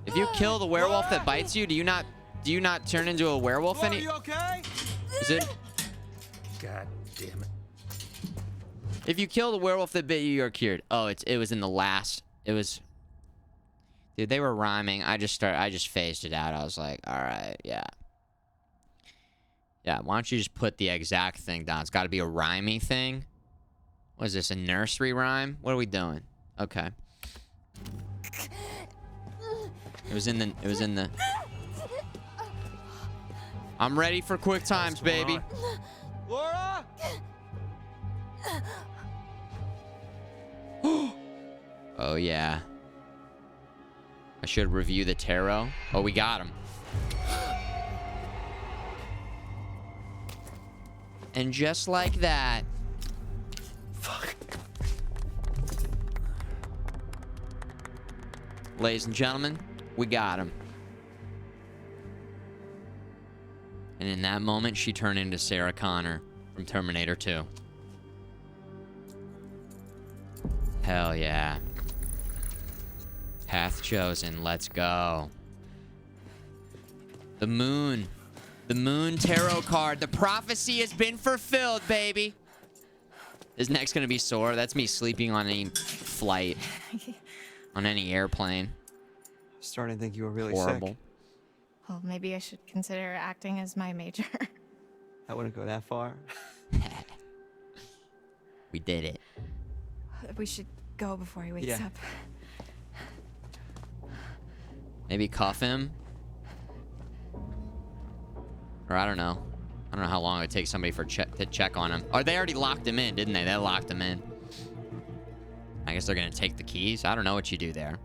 If you kill the werewolf that bites you, do you not turn into a werewolf Laura, any? you okay? Is it? God damn it. If you kill the werewolf that bit you, you're cured. Oh, it was in the last. It was. Dude, they were rhyming. I just phased it out. I was like, all right, yeah. Yeah, why don't you just put the exact thing down? It's got to be a rhyming thing. What is this, a nursery rhyme? What are we doing? Okay. It was in the. I'm ready for quick times, baby. Laura! Oh, yeah. I should review the tarot. Oh, we got him. And just like that. Fuck. Ladies and gentlemen, we got him. And in that moment, she turned into Sarah Connor from Terminator 2. Hell yeah. Path chosen. Let's go. The moon. The moon tarot card. The prophecy has been fulfilled, baby. Is next gonna be sore? That's me sleeping on any flight. On any airplane. Starting to think you were really Horrible. sick. Well, maybe I should consider acting as my major. I wouldn't go that far. We did it. We should go before he wakes Yeah. up. Maybe cuff him? Or I don't know. I don't know how long it would take somebody to check on him. Or they already locked him in, didn't they? They locked him in. I guess they're gonna take the keys. I don't know what you do there.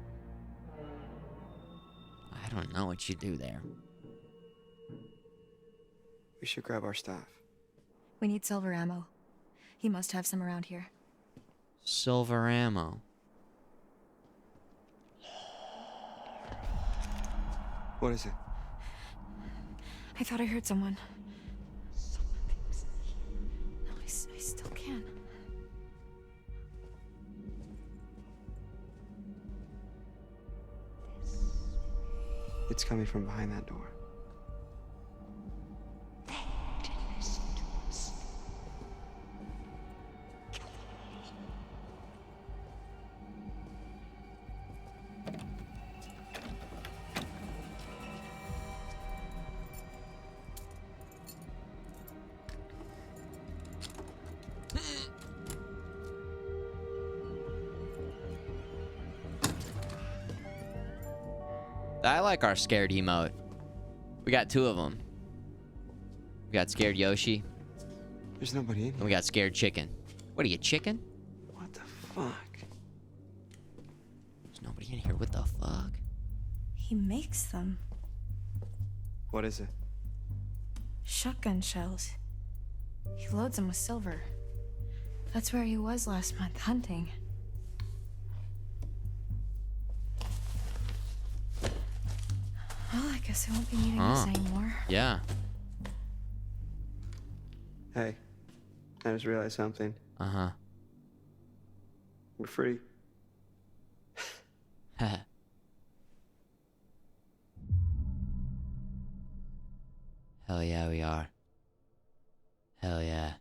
I don't know what you do there. We should grab our stuff. We need silver ammo. He must have some around here. Silver ammo. What is it? I thought I heard someone. No, I still can. It's coming from behind that door. I like our scared emote. We got 2 of them. We got scared Yoshi. There's nobody in here. And we got scared chicken. What are you, chicken? What the fuck? There's nobody in here. What the fuck? He makes them. What is it? Shotgun shells. He loads them with silver. That's where he was last month, hunting. Well, I guess I won't be needing this anymore. Yeah. Hey, I just realized something. Uh-huh. We're free. Hell yeah, we are. Hell yeah.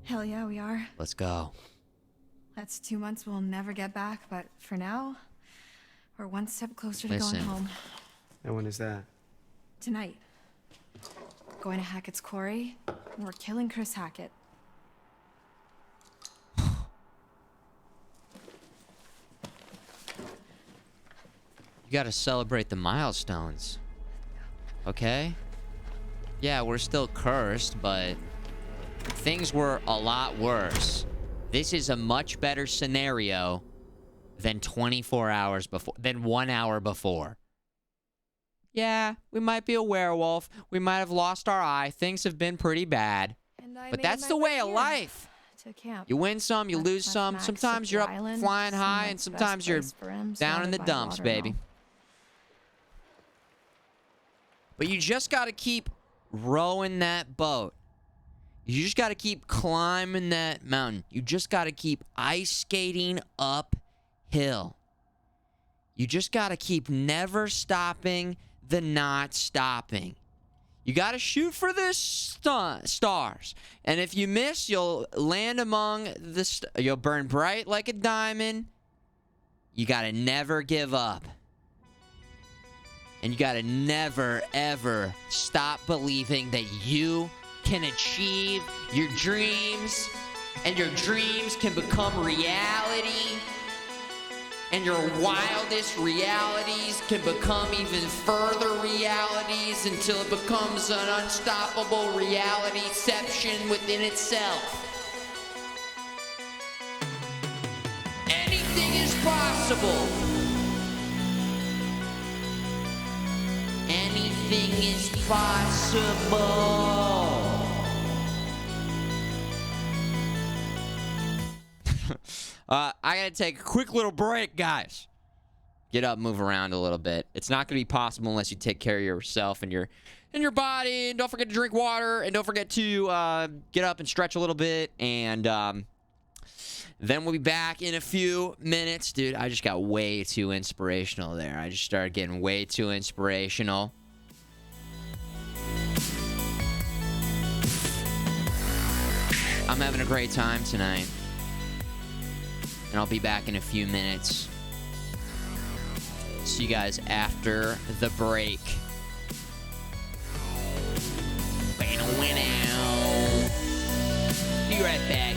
Hell yeah, we are. Let's go. That's 2 months we'll never get back, but for now, we're one step closer to Listen. going home. And when is that? Tonight. Going to Hackett's quarry, and we're killing Chris Hackett. You gotta celebrate the milestones. Okay? Yeah, we're still cursed, but things were a lot worse. This is a much better scenario than 24 hours before, than 1 hour before. Yeah, we might be a werewolf. We might have lost our eye. Things have been pretty bad. But that's the way of life. To camp. You win some, you lose some. Max Sometimes at you're the up island. flying Seemed high, like and the sometimes best you're place for him, down in surrounded the by dumps, water baby. and all. But you just got to keep rowing that boat. You just got to keep climbing that mountain. You just got to keep ice skating uphill. You just got to keep never stopping the not stopping. You got to shoot for the stars. And if you miss, you'll land among the you'll burn bright like a diamond. You got to never give up. And you got to never, ever stop believing that you can achieve your dreams. And your dreams can become reality. And your wildest realities can become even further realities until it becomes an unstoppable realityception within itself. Anything is possible. Anything is possible. I gotta take a quick little break, guys. Get up, move around a little bit. It's not gonna be possible unless you take care of yourself and your body. And don't forget to drink water. And don't forget to get up and stretch a little bit. And then we'll be back in a few minutes. Dude, I just got way too inspirational there. I just started getting way too inspirational. I'm having a great time tonight. And I'll be back in a few minutes. See you guys after the break. Be right back.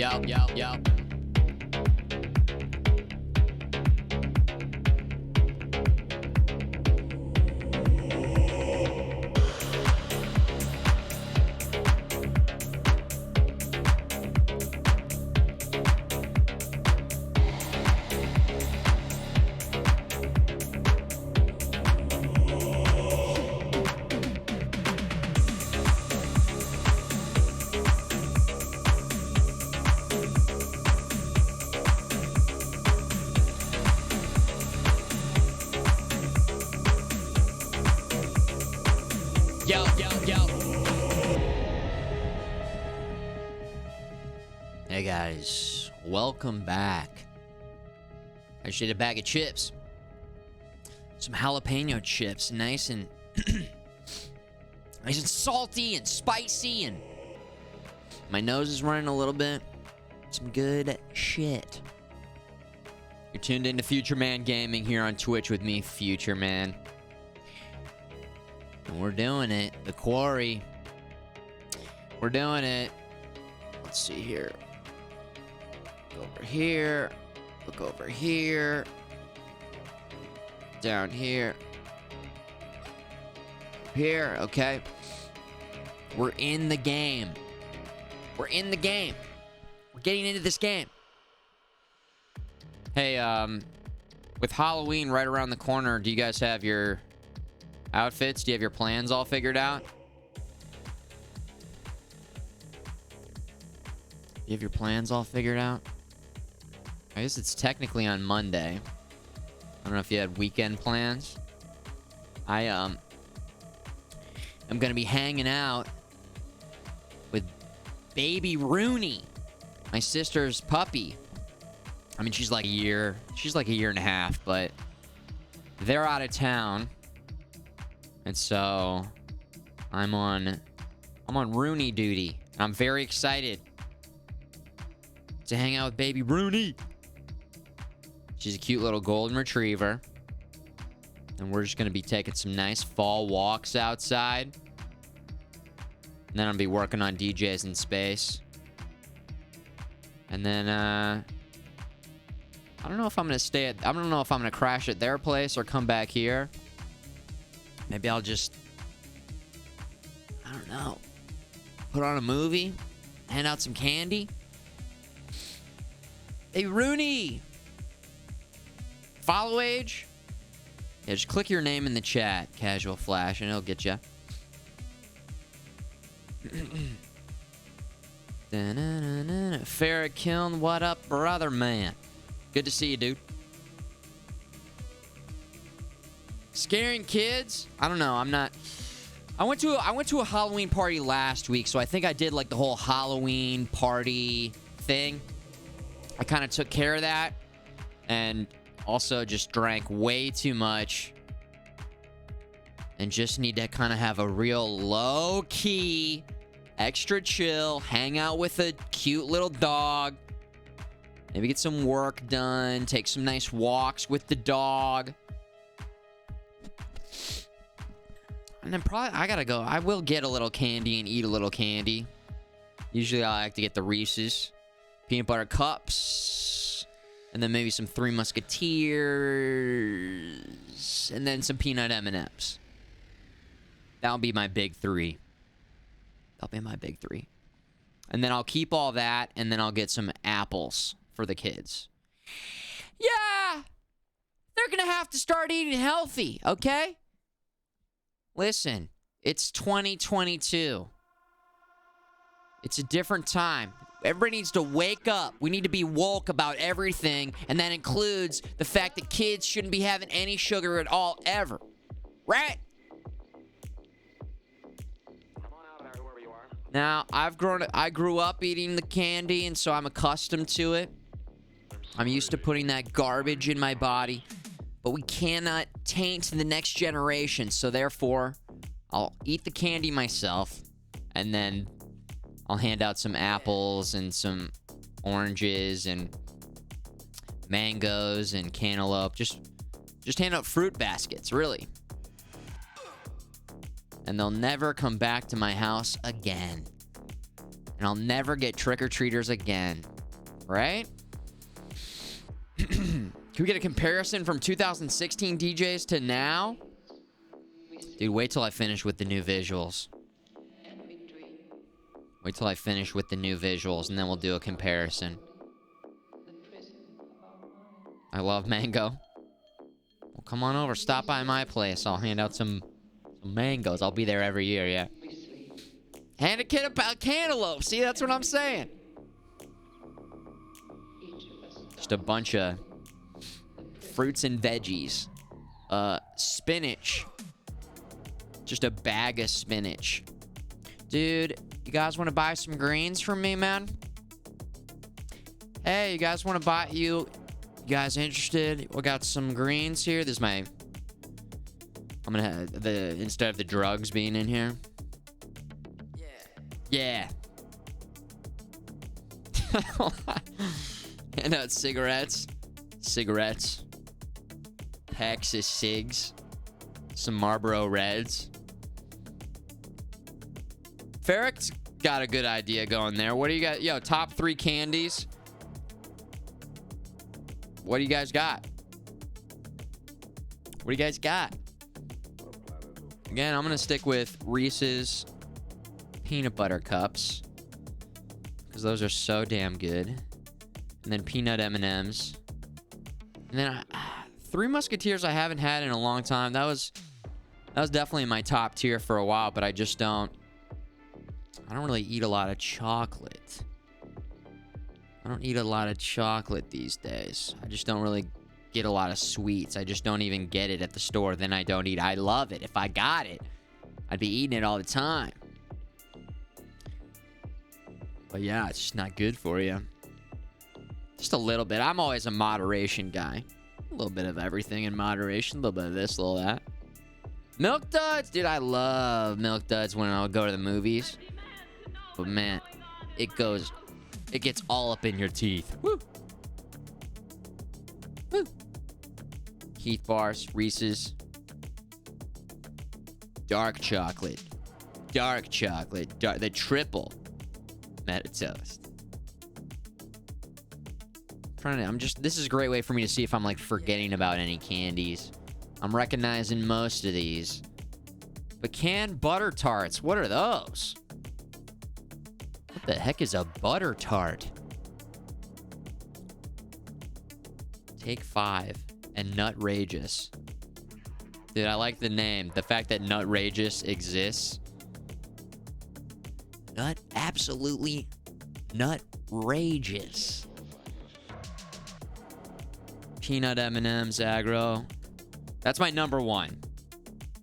Yo. Yo. Hey guys, welcome back. I just ate a bag of chips. Some jalapeno chips, nice and nice and salty and spicy, and my nose is running a little bit. Some good shit. You're tuned into Future Man Gaming here on Twitch with me, Future Man. And we're doing it. The Quarry. We're doing it. Let's see here. Go over here. Look over here. Down here. Up here. Okay. We're in the game. We're in the game. We're getting into this game. Hey, with Halloween right around the corner, do you guys have your outfits? Do you have your plans all figured out? You have your plans all figured out? I guess it's technically on Monday. I don't know if you had weekend plans. I'm gonna be hanging out with baby Rooney, my sister's puppy. I mean, she's like a year and a half, but they're out of town. And so I'm on Rooney duty. And I'm very excited to hang out with baby Rooney. She's a cute little golden retriever. And we're just going to be taking some nice fall walks outside. And then I'll be working on DJs in space. And then, I don't know if I'm going to I don't know if I'm going to crash at their place or come back here. Maybe I'll just, I don't know, put on a movie, hand out some candy. Hey, Rooney! Follow age? Yeah, just click your name in the chat, Casual Flash, and it'll get you. Farrah Kiln, what up, brother man? Good to see you, dude. Scaring kids? I don't know. I'm not. I went to a Halloween party last week, so I think I did like the whole Halloween party thing. I kind of took care of that, and also just drank way too much, and just need to kind of have a real low key, extra chill, hang out with a cute little dog. Maybe get some work done, take some nice walks with the dog. And then probably I gotta go. I will get a little candy and eat a little candy. Usually I like to get the Reese's peanut butter cups, and then maybe some Three Musketeers, and then some peanut M&Ms. That'll be my big three. That'll be my big three. And then I'll keep all that, and then I'll get some apples for the kids. Yeah! They're gonna have to start eating healthy, okay? Listen, it's 2022. It's a different time. Everybody needs to wake up. We need to be woke about everything, and that includes the fact that kids shouldn't be having any sugar at all, ever. Right? Now, I grew up eating the candy, and so I'm accustomed to it. I'm used to putting that garbage in my body. But we cannot taint the next generation, so therefore, I'll eat the candy myself, and then I'll hand out some apples and some oranges and mangoes and cantaloupe. Just hand out fruit baskets, really. And they'll never come back to my house again. And I'll never get trick-or-treaters again. Right? Can we get a comparison from 2016 DJs to now? Dude, wait till I finish with the new visuals. Wait till I finish with the new visuals, and then we'll do a comparison. I love mango. Well, come on over. Stop by my place. I'll hand out some mangoes. I'll be there every year, yeah. Hand a kid about cantaloupe. See, that's what I'm saying. Just a bunch of fruits and veggies. Spinach. Just a bag of spinach. Dude, you guys want to buy some greens from me, man? Hey, you guys want to buy... You guys interested? We got some greens here. This is my... I'm gonna have instead of the drugs being in here. Yeah. Hand out cigarettes. Packs of cigs. Some Marlboro Reds. Ferrick's got a good idea going there. What do you got? Yo, top 3 candies. What do you guys got? What do you guys got? Again, I'm going to stick with Reese's peanut butter cups. Because those are so damn good. And then peanut M&Ms. And then Three Musketeers I haven't had in a long time. That was definitely in my top tier for a while, but I don't really eat a lot of chocolate. I don't eat a lot of chocolate these days. I just don't really get a lot of sweets. I just don't even get it at the store. Then I don't eat. I love it. If I got it, I'd be eating it all the time. But yeah, it's just not good for you. Just a little bit. I'm always a moderation guy. A little bit of everything in moderation. A little bit of this, a little of that. Milk Duds. Dude, I love Milk Duds when I'll go to the movies. But man, it gets all up in your teeth. Woo. Woo. Keith bars, Reese's. Dark chocolate. The triple Meta Toast. This is a great way for me to see if I'm like forgetting about any candies. I'm recognizing most of these. But canned butter tarts, what are those? What the heck is a butter tart? Take 5 and Nutrageous. Dude, I like the name. The fact that Nutrageous exists. Absolutely Nutrageous. Peanut M&M's aggro. That's my number one.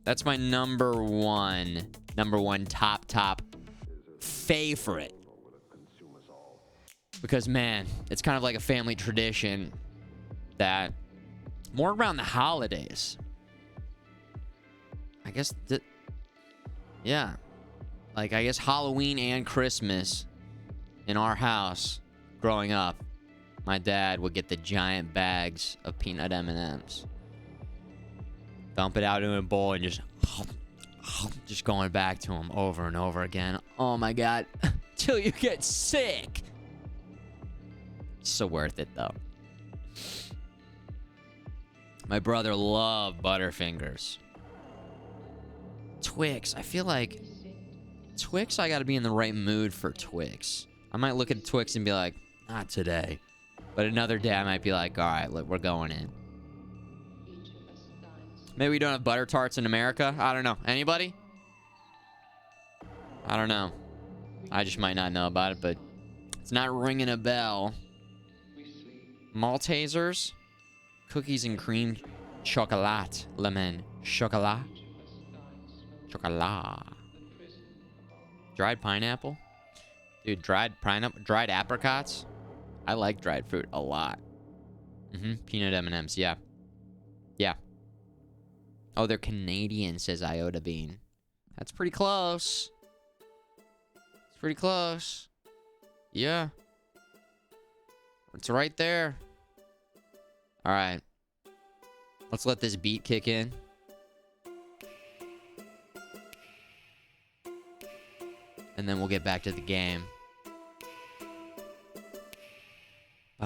That's my number one top favorite. Because, man, it's kind of like a family tradition that more around the holidays. I guess yeah. Like, I guess Halloween and Christmas in our house growing up, my dad would get the giant bags of peanut M&Ms. Dump it out in a bowl and just going back to them over and over again. Oh my God. Till you get sick. So worth it though. My brother loved Butterfingers. Twix. I feel like Twix, I gotta be in the right mood for Twix. I might look at Twix and be like, not today. But another day I might be like, all right, look, we're going in. Maybe we don't have butter tarts in America. I don't know. Anybody? I don't know. I just might not know about it, but it's not ringing a bell. Maltesers. Cookies and cream. Chocolat. Lemon. Chocolat. Chocolat. Dried pineapple. Dude, dried pineapple. Dried apricots. I like dried fruit a lot. Peanut M&Ms. Yeah. Yeah. Oh, they're Canadian, says Iota Bean. That's pretty close. It's pretty close. Yeah. It's right there. All right. Let's let this beat kick in. And then we'll get back to the game.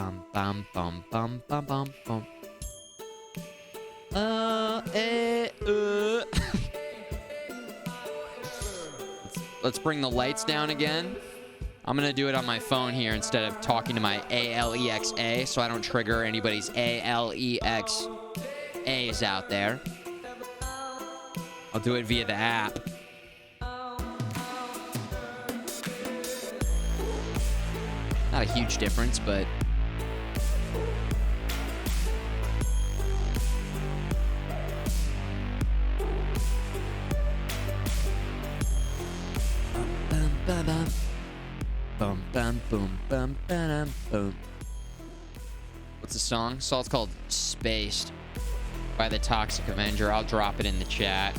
Bum bum bum bum bum bum bum. Let's bring the lights down again. I'm gonna do it on my phone here instead of talking to my ALEXA, so I don't trigger anybody's ALEXAs out there. I'll do it via the app. Not a huge difference, but bum bum boom bum bum boom. What's the song? So it's called Spaced by the Toxic Avenger. I'll drop it in the chat.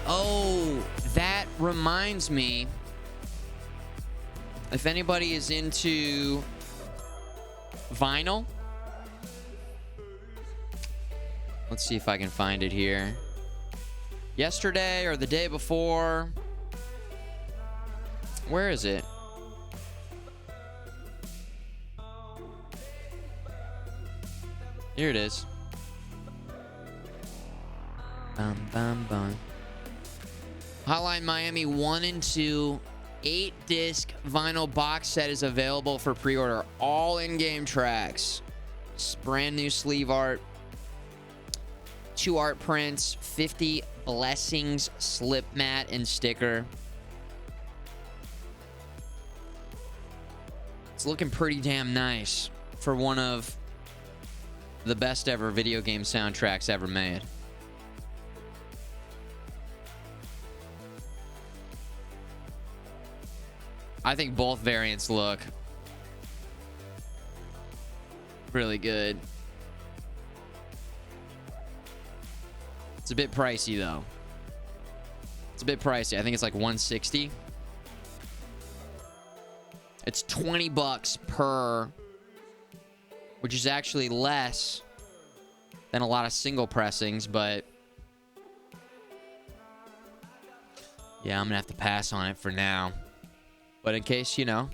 Oh, that reminds me. If anybody is into vinyl, let's see if I can find it here. Yesterday or the day before. Where is it? Here it is. Bum, bum, bum. Hotline Miami 1 and 2 8-disc vinyl box set is available for pre-order. All in-game tracks. Brand new sleeve art. 2 art prints. 50 blessings slip mat and sticker. It's looking pretty damn nice for one of the best ever video game soundtracks ever made. I think both variants look really good. It's a bit pricey though. It's a bit pricey. I think it's like $160. It's $20 per, which is actually less than a lot of single pressings, but yeah, I'm gonna have to pass on it for now. But in case you know,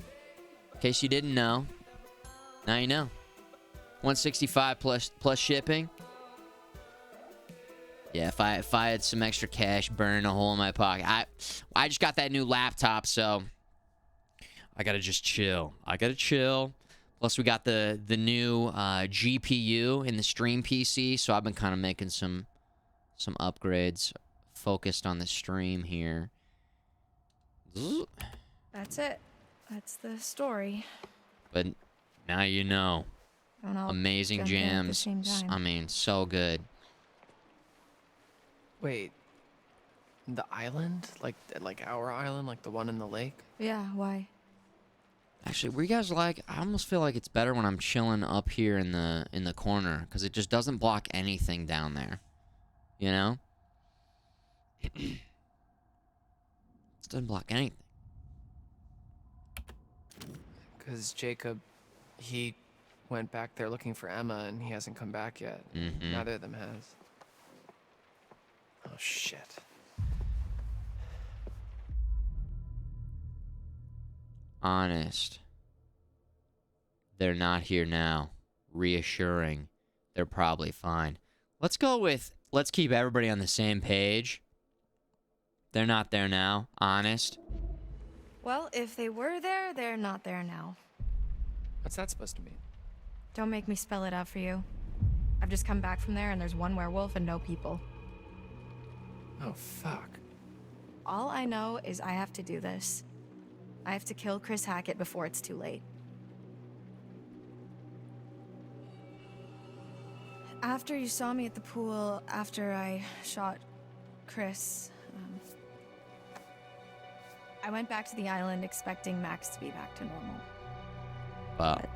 in case you didn't know, now you know. $165 plus shipping. Yeah, if I had some extra cash burning a hole in my pocket. I just got that new laptop, so I gotta just chill. I gotta chill. Plus, we got the new GPU in the stream PC, so I've been kind of making some upgrades focused on the stream here. That's it. That's the story. But now you know. Don't all Amazing jump in at the jams. same time. I mean, so good. Wait. The island? Like our island? Like the one in the lake? Yeah, why? Actually, were you guys like? I almost feel like it's better when I'm chilling up here in the corner because it just doesn't block anything down there. You know? It doesn't block anything. Because Jacob, he went back there looking for Emma and he hasn't come back yet. Mhm. Neither of them has. Oh, shit. Honest. They're not here now. Reassuring. They're probably fine. Let's go with, let's keep everybody on the same page. They're not there now. Honest. Well, if they were there, they're not there now. What's that supposed to mean? Don't make me spell it out for you. I've just come back from there and there's one werewolf and no people. Oh, fuck. All I know is I have to do this. I have to kill Chris Hackett before it's too late. After you saw me at the pool, after I shot Chris, I went back to the island expecting Max to be back to normal. But?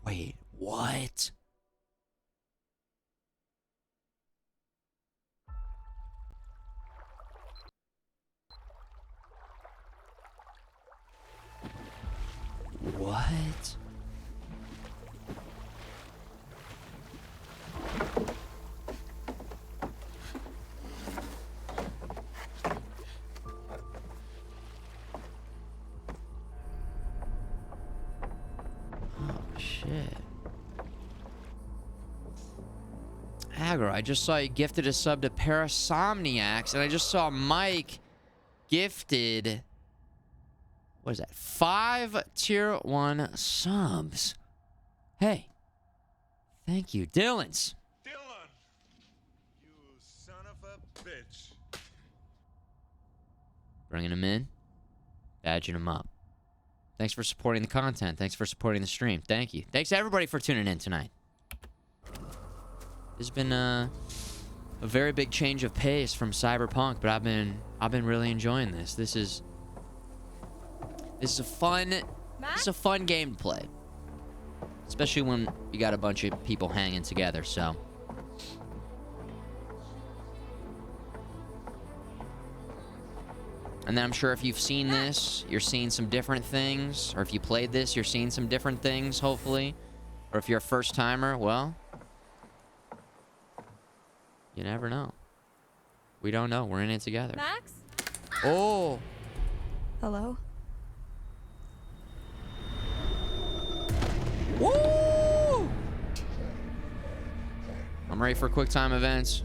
Wait, what? shit. Aggro, I just saw you gifted a sub to Parasomniacs, and I just saw Mike gifted, what is that, 5 tier 1 subs. Hey, thank you. Dylan's. Dylan! You son of a bitch. Bringing him in, badging him up. Thanks for supporting the content. Thanks for supporting the stream. Thank you. Thanks to everybody for tuning in tonight. This has been a very big change of pace from Cyberpunk, but I've been really enjoying this. This is a fun game to play, especially when you got a bunch of people hanging together. So. And then I'm sure if you've seen this, you're seeing some different things. Or if you played this, you're seeing some different things, hopefully. Or if you're a first timer, well, you never know. We don't know. We're in it together. Max? Oh. Hello? Woo! I'm ready for quick time events.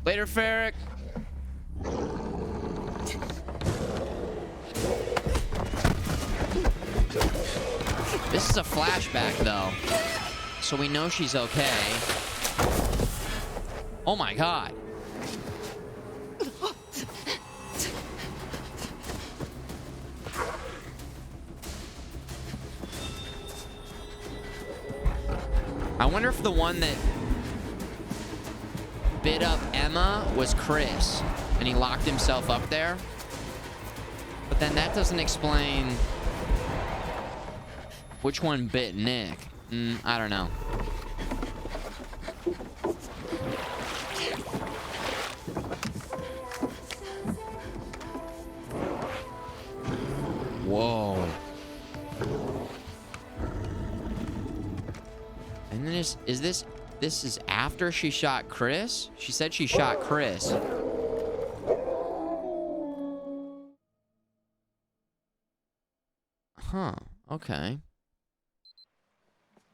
Later, Ferric. This is a flashback, though, so we know she's okay. Oh my god. I wonder if the one that bit up Emma was Chris, and he locked himself up there. But then that doesn't explain which one bit Nick. I don't know. Whoa. And then is this is after she shot Chris? She said she shot Chris. Huh. Okay.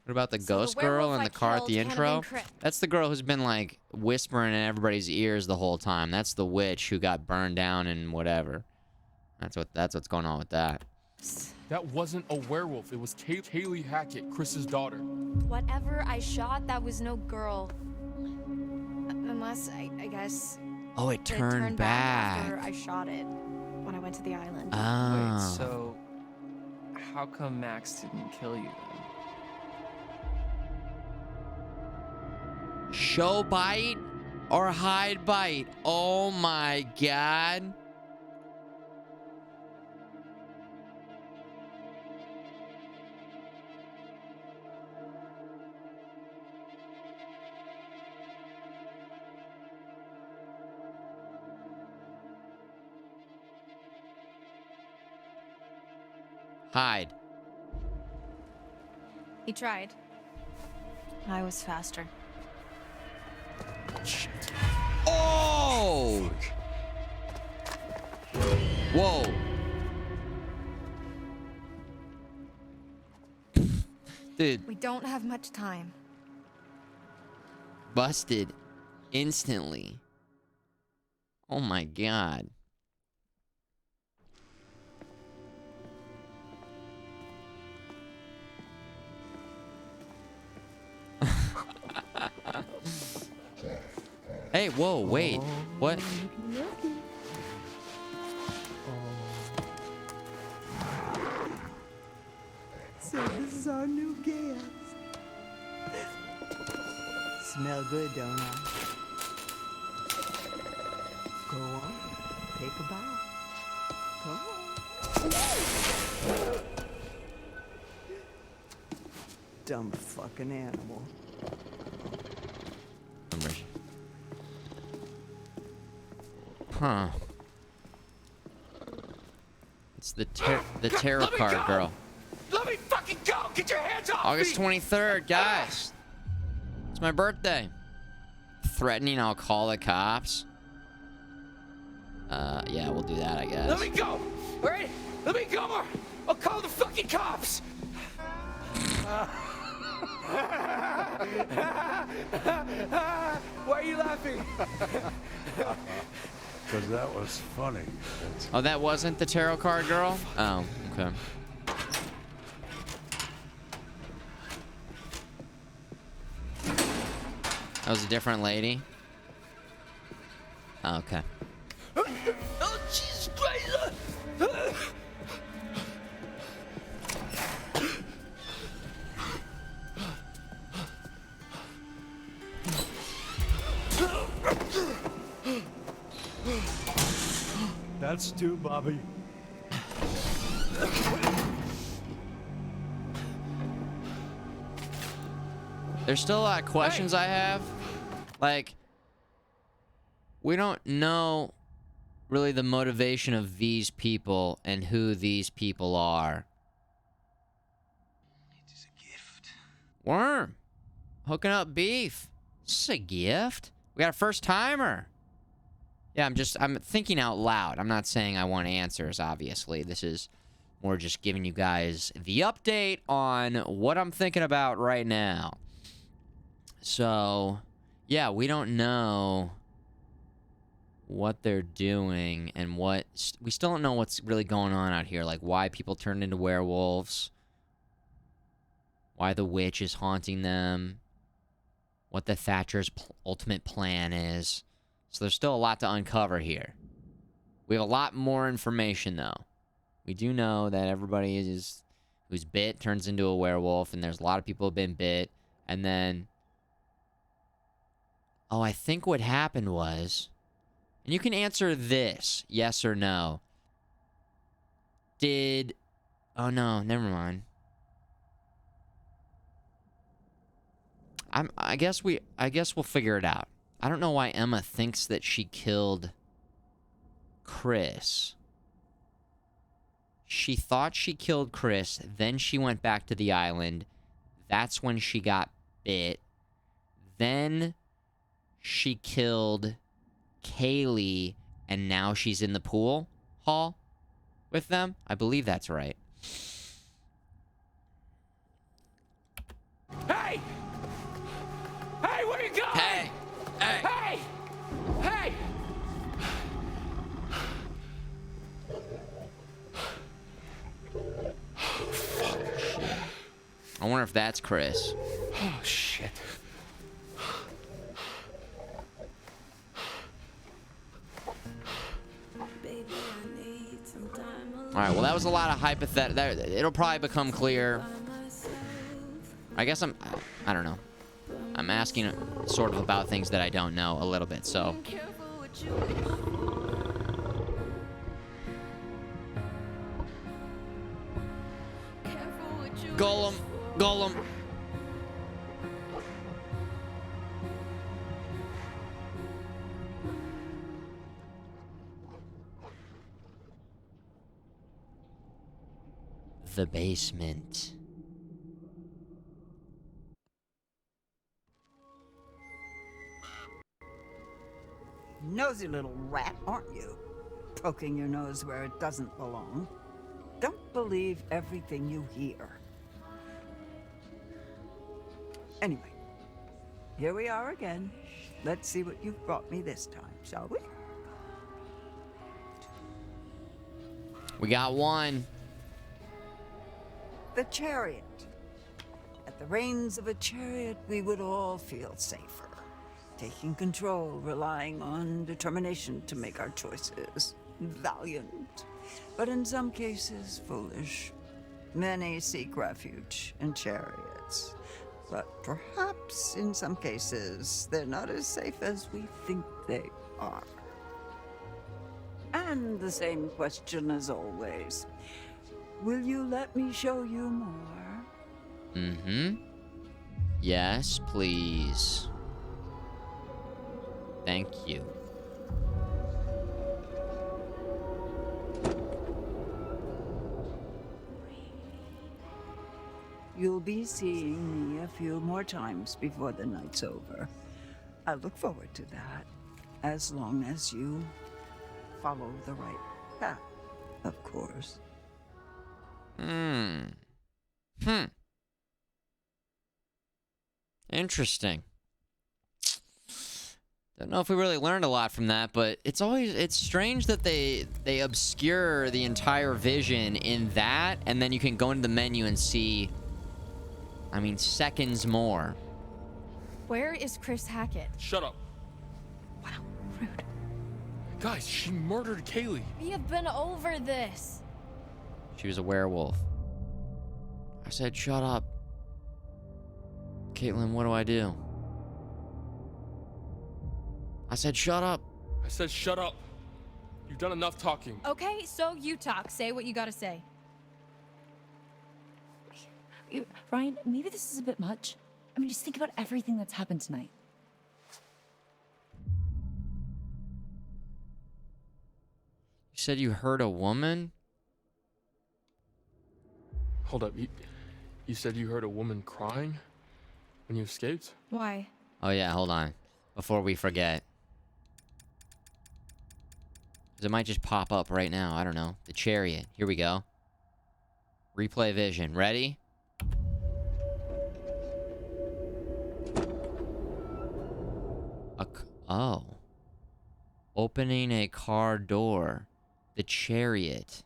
What about the ghost girl in the car at the intro? That's the girl who's been like whispering in everybody's ears the whole time. That's the witch who got burned down and whatever. That's what's going on with that. That wasn't a werewolf. It was Kaylee Hackett, Chris's daughter. Whatever I shot, that was no girl. Unless, I guess... Oh, it turned back. After I shot it when I went to the island. Oh. Wait, so how come Max didn't kill you then? Show bite or hide bite? Oh my god. Hide. He tried. I was faster. Oh! Whoa. Dude. We don't have much time. Busted instantly. Oh my god. Hey, whoa, wait. What? So this is our new guest. Smell good, don't I? Go on, take a bite. Come on. Dumb fucking animal. Huh. It's the tarot card girl. Let me fucking go! Get your hands off August me! 23rd, guys. It's my birthday. Threatening I'll call the cops. Yeah, we'll do that, I guess. Let me go! All right? Let me go or I'll call the fucking cops! Why are you laughing? Because that was funny. Oh, that wasn't the tarot card girl? Oh, okay. That was a different lady? Oh, okay. Oh, Jesus Christ! That's two, Bobby. There's still a lot of questions I have. Like, we don't know really the motivation of these people and who these people are. It's a gift. Worm. Hooking up beef. This is a gift. We got a first timer. Yeah, I'm thinking out loud. I'm not saying I want answers, obviously. This is more just giving you guys the update on what I'm thinking about right now. So, yeah, we don't know what they're doing and what... We still don't know what's really going on out here. Like, why people turned into werewolves. Why the witch is haunting them. What the Thatcher's ultimate plan is. So there's still a lot to uncover here. We have a lot more information, though. We do know that everybody who's bit turns into a werewolf, and there's a lot of people who have been bit. And then... Oh, I think what happened was... And you can answer this, yes or no. Did... Oh, no, never mind. I guess we'll figure it out. I don't know why Emma thinks that she killed Chris. She thought she killed Chris, then she went back to the island. That's when she got bit. Then she killed Kaylee, and now she's in the pool hall with them. I believe that's right. Hey! Hey, where you going? Hey! Hey! Hey! Hey! I wonder if that's Chris. Oh, shit. All right, well, that was a lot of hypothetical. It'll probably become clear. I guess I don't know. I'm asking sort of about things that I don't know a little bit, so. Golem. Golem. The basement. Nosy little rat, aren't you? Poking your nose where it doesn't belong. Don't believe everything you hear. Anyway, here we are again. Let's see what you've brought me this time, shall we? We got one. The chariot. At the reins of a chariot, we would all feel safer. Taking control, relying on determination to make our choices. Valiant, but in some cases, foolish. Many seek refuge in chariots. But perhaps in some cases, they're not as safe as we think they are. And the same question as always. Will you let me show you more? Mm-hmm. Yes, please. Thank you. You'll be seeing me a few more times before the night's over. I look forward to that, as long as you follow the right path, of course. Interesting. Don't know if we really learned a lot from that, but it's strange that they obscure the entire vision in that, and then you can go into the menu and see, I mean, seconds more. Where is Chris Hackett? Shut up. Wow, rude. Guys, she murdered Kaylee. We have been over this. She was a werewolf. I said, shut up. Caitlin, what do I do? I said, shut up. I said, shut up. You've done enough talking. Okay, so you talk. Say what you gotta say. Ryan, maybe this is a bit much. I mean, just think about everything that's happened tonight. You said you heard a woman? Hold up. You said you heard a woman crying when you escaped? Why? Oh, yeah, hold on. Before we forget. 'Cause it might just pop up right now. I don't know. The chariot. Here we go. Replay vision. Ready? Oh. Opening a car door. The chariot.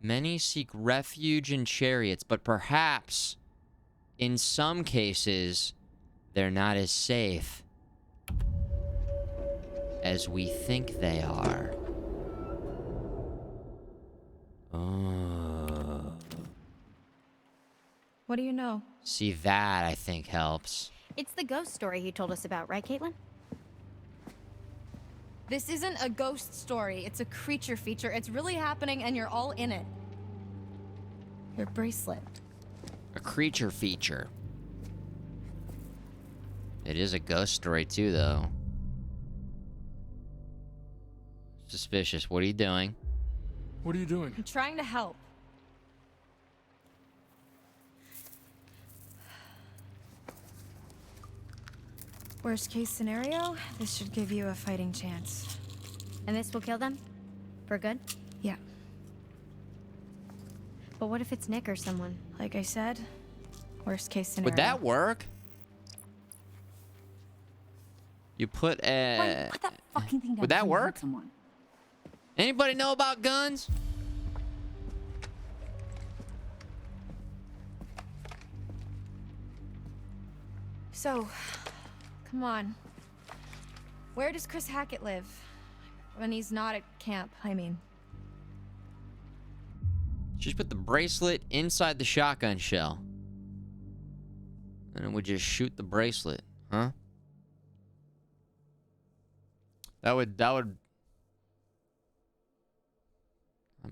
Many seek refuge in chariots, but perhaps, in some cases, they're not as safe as we think they are. Oh. What do you know? See, that I think helps. It's the ghost story he told us about, right, Caitlin? This isn't a ghost story. It's a creature feature. It's really happening and you're all in it. Your bracelet. A creature feature. It is a ghost story too, though. Suspicious. What are you doing? What are you doing? I'm trying to help. Worst case scenario, this should give you a fighting chance. And this will kill them? For good? Yeah. But what if it's Nick or someone? Like I said, worst case scenario. Would that work? You put a... Ryan, put that fucking thing down. Would that before you hurt work? Someone. Anybody know about guns? So, come on. Where does Chris Hackett live? When he's not at camp, I mean. Just put the bracelet inside the shotgun shell. And it would just shoot the bracelet, huh? That would...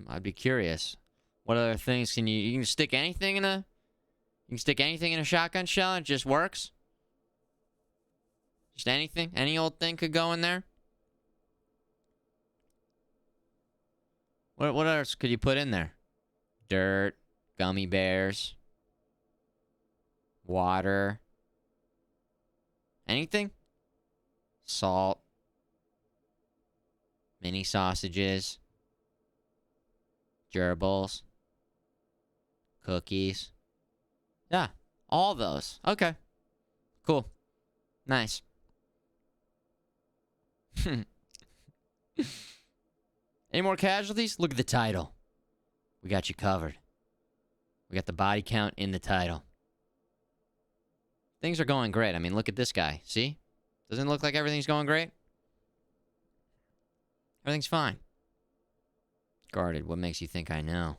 I'd be curious. What other things can you can stick anything in a... You can stick anything in a shotgun shell and it just works? Just anything? Any old thing could go in there? What else could you put in there? Dirt, gummy bears, water, anything? Salt, mini sausages, gerbils, cookies. Yeah, all those. Okay, cool, nice. Any more casualties? Look at the title. We got you covered. We got the body count in the title. Things are going great. I mean, look at this guy. See? Doesn't it look like everything's going great? Everything's fine. Guarded. What makes you think I know?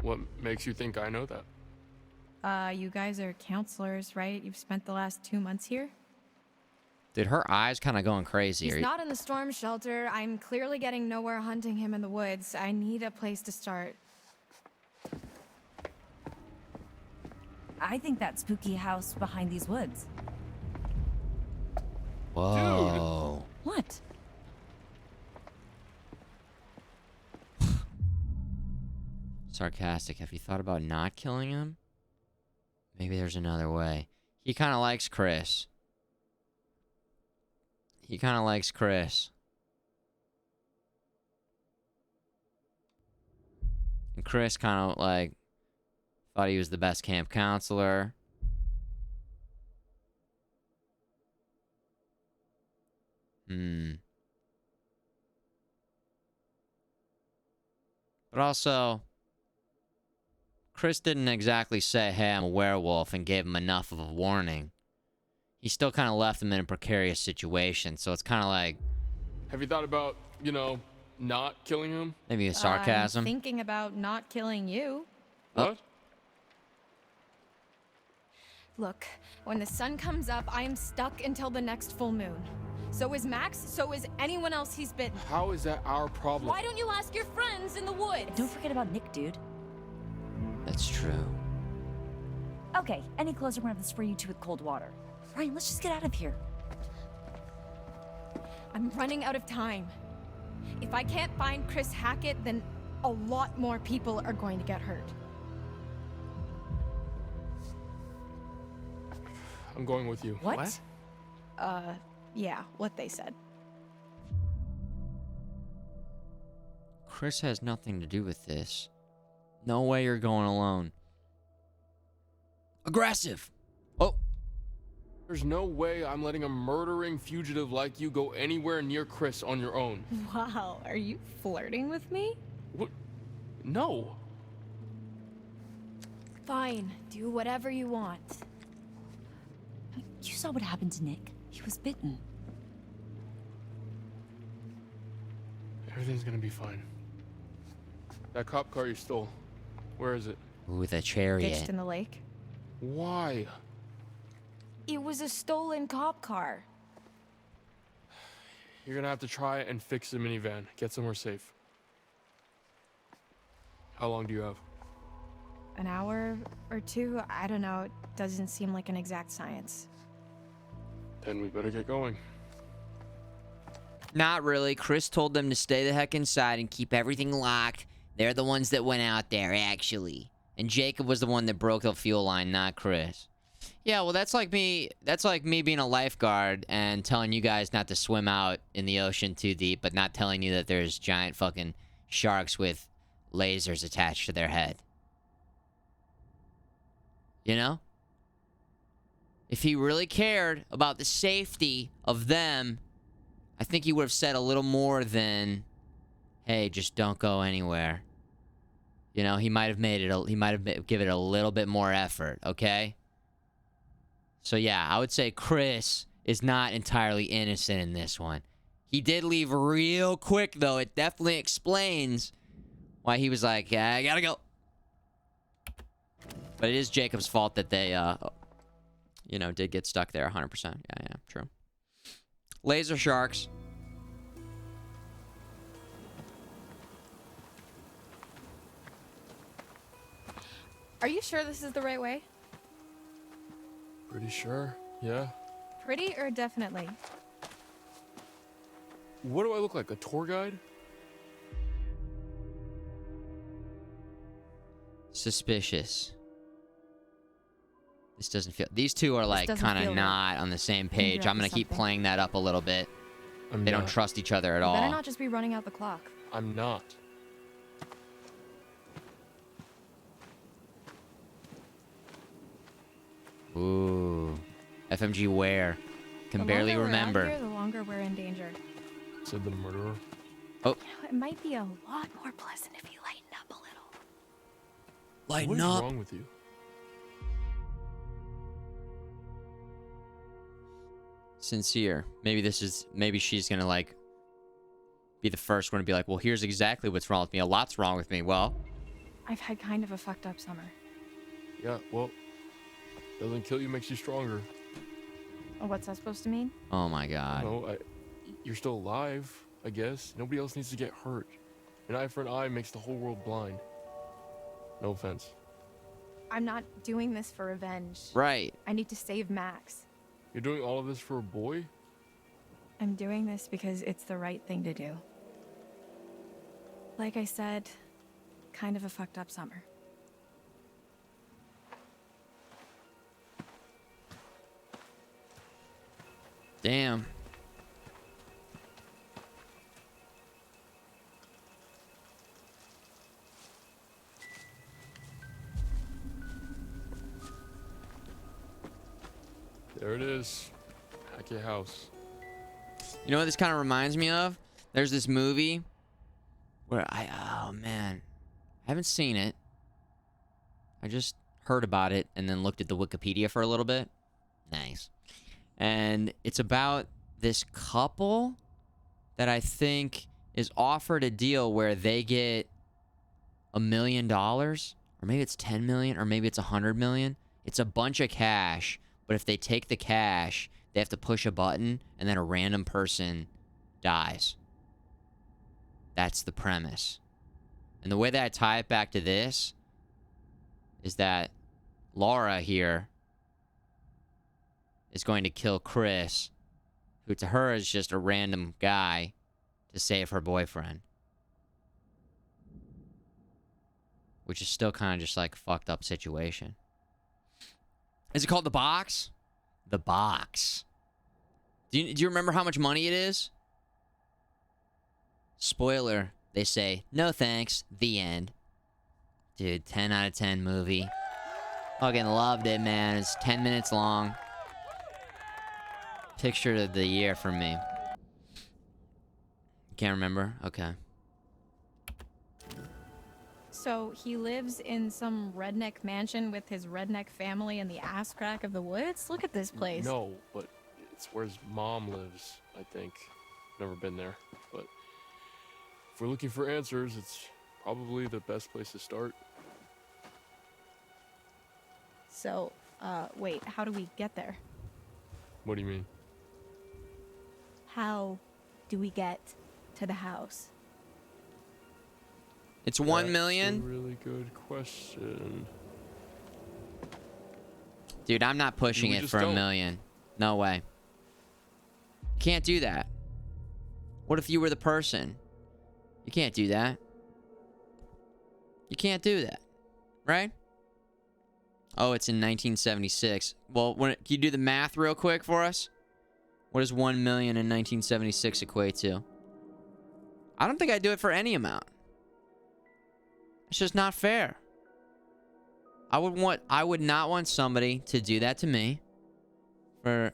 What makes you think I know that? You guys are counselors, right? You've spent the last 2 months here? Dude, her eyes kind of going crazy. He's not in the storm shelter. I'm clearly getting nowhere hunting him in the woods. I need a place to start. I think that spooky house behind these woods. Whoa. What? Sarcastic. Have you thought about not killing him? Maybe there's another way. He kind of likes Chris. He kind of likes Chris. And Chris kind of, like, thought he was the best camp counselor. But also, Chris didn't exactly say, hey, I'm a werewolf, and gave him enough of a warning. He still kind of left him in a precarious situation, so it's kind of like... Have you thought about, you know, not killing him? Maybe a sarcasm? I'm thinking about not killing you. What? Look, when the sun comes up, I am stuck until the next full moon. So is Max, so is anyone else he's bitten. How is that our problem? Why don't you ask your friends in the woods? Don't forget about Nick, dude. That's true. Okay, any clothes are gonna have to spray you two with cold water. Ryan, let's just get out of here. I'm running out of time. If I can't find Chris Hackett, then a lot more people are going to get hurt. I'm going with you. What? Yeah, what they said. Chris has nothing to do with this. No way you're going alone. Aggressive! Oh! There's no way I'm letting a murdering fugitive like you go anywhere near Chris on your own. Wow, are you flirting with me? What? No. Fine, do whatever you want. You saw what happened to Nick. He was bitten. Everything's gonna be fine. That cop car you stole, where is it? Ooh, the chariot. Ditched in the lake. Why? It was a stolen cop car. You're gonna have to try and fix the minivan. Get somewhere safe. How long do you have? An hour or two? I don't know. It doesn't seem like an exact science. Then we better get going. Not really. Chris told them to stay the heck inside and keep everything locked. They're the ones that went out there, actually. And Jacob was the one that broke the fuel line, not Chris. Yeah, well, that's like me being a lifeguard and telling you guys not to swim out in the ocean too deep, but not telling you that there's giant fucking sharks with lasers attached to their head. You know? If he really cared about the safety of them, I think he would have said a little more than, hey, just don't go anywhere. You know, he might have given it a little bit more effort, okay? So yeah, I would say Chris is not entirely innocent in this one. He did leave real quick, though. It definitely explains why he was like, yeah, I gotta go. But it is Jacob's fault that they, you know, did get stuck there 100%. Yeah, true. Laser sharks. Are you sure this is the right way? Pretty sure, yeah. Pretty or definitely? What do I look like, a tour guide? Suspicious. This doesn't feel... These two are like kind of not on the same page. I'm going to keep playing that up a little bit. They don't trust each other at all. Better not just be running out the clock. I'm not. Ooh. FMG where? Can barely remember. The longer we're out here, the longer we're in danger. Said the murderer. Oh. You know, it might be a lot more pleasant if you lighten up a little. Lighten up. What is up. wrong with you? Sincere. Maybe she's gonna like be the first one to be like, well, here's exactly what's wrong with me. A lot's wrong with me. Well, I've had kind of a fucked up summer. Yeah, well, doesn't kill you, makes you stronger. What's that supposed to mean? oh my god. No, you're still alive, I guess. Nobody else needs to get hurt. An eye for an eye makes the whole world blind. No offense. I'm not doing this for revenge. Right. I need to save Max. You're doing all of this for a boy? I'm doing this because it's the right thing to do. Like I said, kind of a fucked up summer. Damn. There it is. Hackett House. You know what this kind of reminds me of? There's this movie where oh man, I haven't seen it. I just heard about it and then looked at the Wikipedia for a little bit. Nice. And it's about this couple that I think is offered a deal where they get $1 million, or maybe it's 10 million, or maybe it's 100 million. It's a bunch of cash, but if they take the cash, they have to push a button and then a random person dies. That's the premise. And the way that I tie it back to this is that Laura here is going to kill Chris, who to her is just a random guy, to save her boyfriend. Which is still kind of just like a fucked up situation. Is it called The Box? The Box. Do you remember how much money it is? Spoiler, they say, no thanks, the end. Dude, 10 out of 10 movie. Fucking loved it, man. It's 10 minutes long. Picture of the year for me. Can't remember? Okay. So he lives in some redneck mansion with his redneck family in the ass crack of the woods? Look at this place. No, but it's where his mom lives, I think. Never been there, but if we're looking for answers, it's probably the best place to start. So, wait, how do we get there? What do you mean? How do we get to the house? It's 1 million? That's a really good question. Dude, I'm not pushing We it just for don't. $1 million. No way. Can't do that. What if you were the person? You can't do that. You can't do that. Right? Oh, it's in 1976. Well, can you do the math real quick for us? What does 1 million in 1976 equate to? I don't think I'd do it for any amount. It's just not fair. I would not want somebody to do that to me for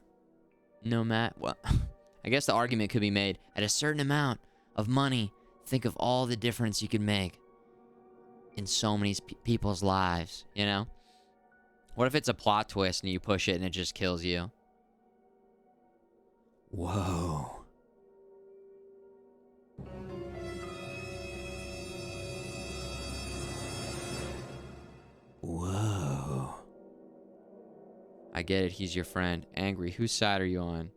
no matter. Well, I guess the argument could be made at a certain amount of money. Think of all the difference you could make in so many people's lives, you know? What if it's a plot twist and you push it and it just kills you? Whoa. Whoa. I get it, he's your friend. Angry, whose side are you on?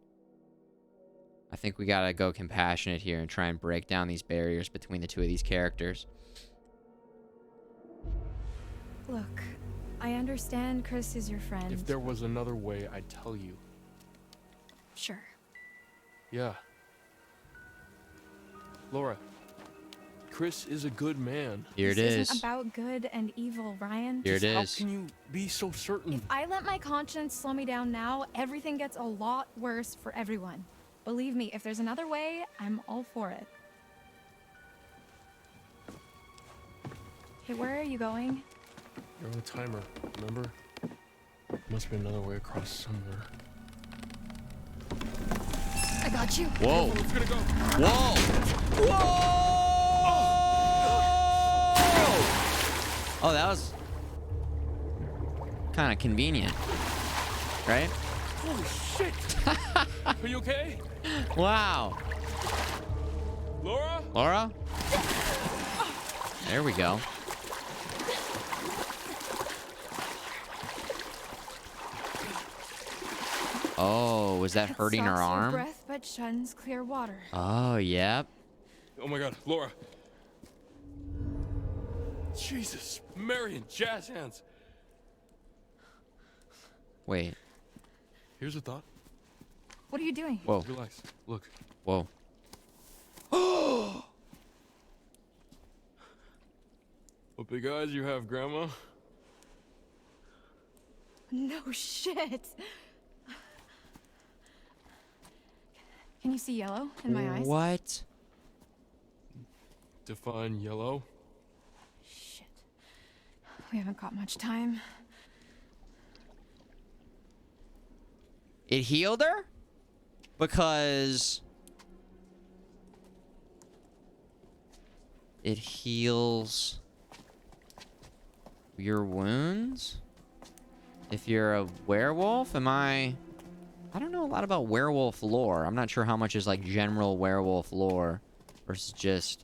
I think we gotta go compassionate here and try and break down these barriers between the two of these characters. Look, I understand Chris is your friend. If there was another way, I'd tell you. Sure. Yeah. Laura, Chris is a good man. Here it This is. isn't about good and evil, Ryan. Here it How is. can you be so certain? If I let my conscience slow me down now, everything gets a lot worse for everyone. Believe me, if there's another way, I'm all for it. Hey, where are you going? You're on a timer, remember? Must be another way across somewhere. I got you. Whoa. It's gonna go. Whoa. Whoa. Oh, that was kind of convenient, right? Holy shit! Are you okay? Wow. Laura? Laura? There we go. Oh, was that hurting her Stops your arm? breath but shuns clear water. Oh, yep. Oh my god, Laura. Jesus, Marion, jazz hands. Wait. Here's a thought. What are you doing? Whoa. Relax. Look. Whoa. What big eyes you have, Grandma. No shit. Can you see yellow in my eyes? What? Define yellow. Shit. We haven't got much time. It healed her? Because It heals your wounds? If you're a werewolf? I don't know a lot about werewolf lore. I'm not sure how much is like general werewolf lore versus just...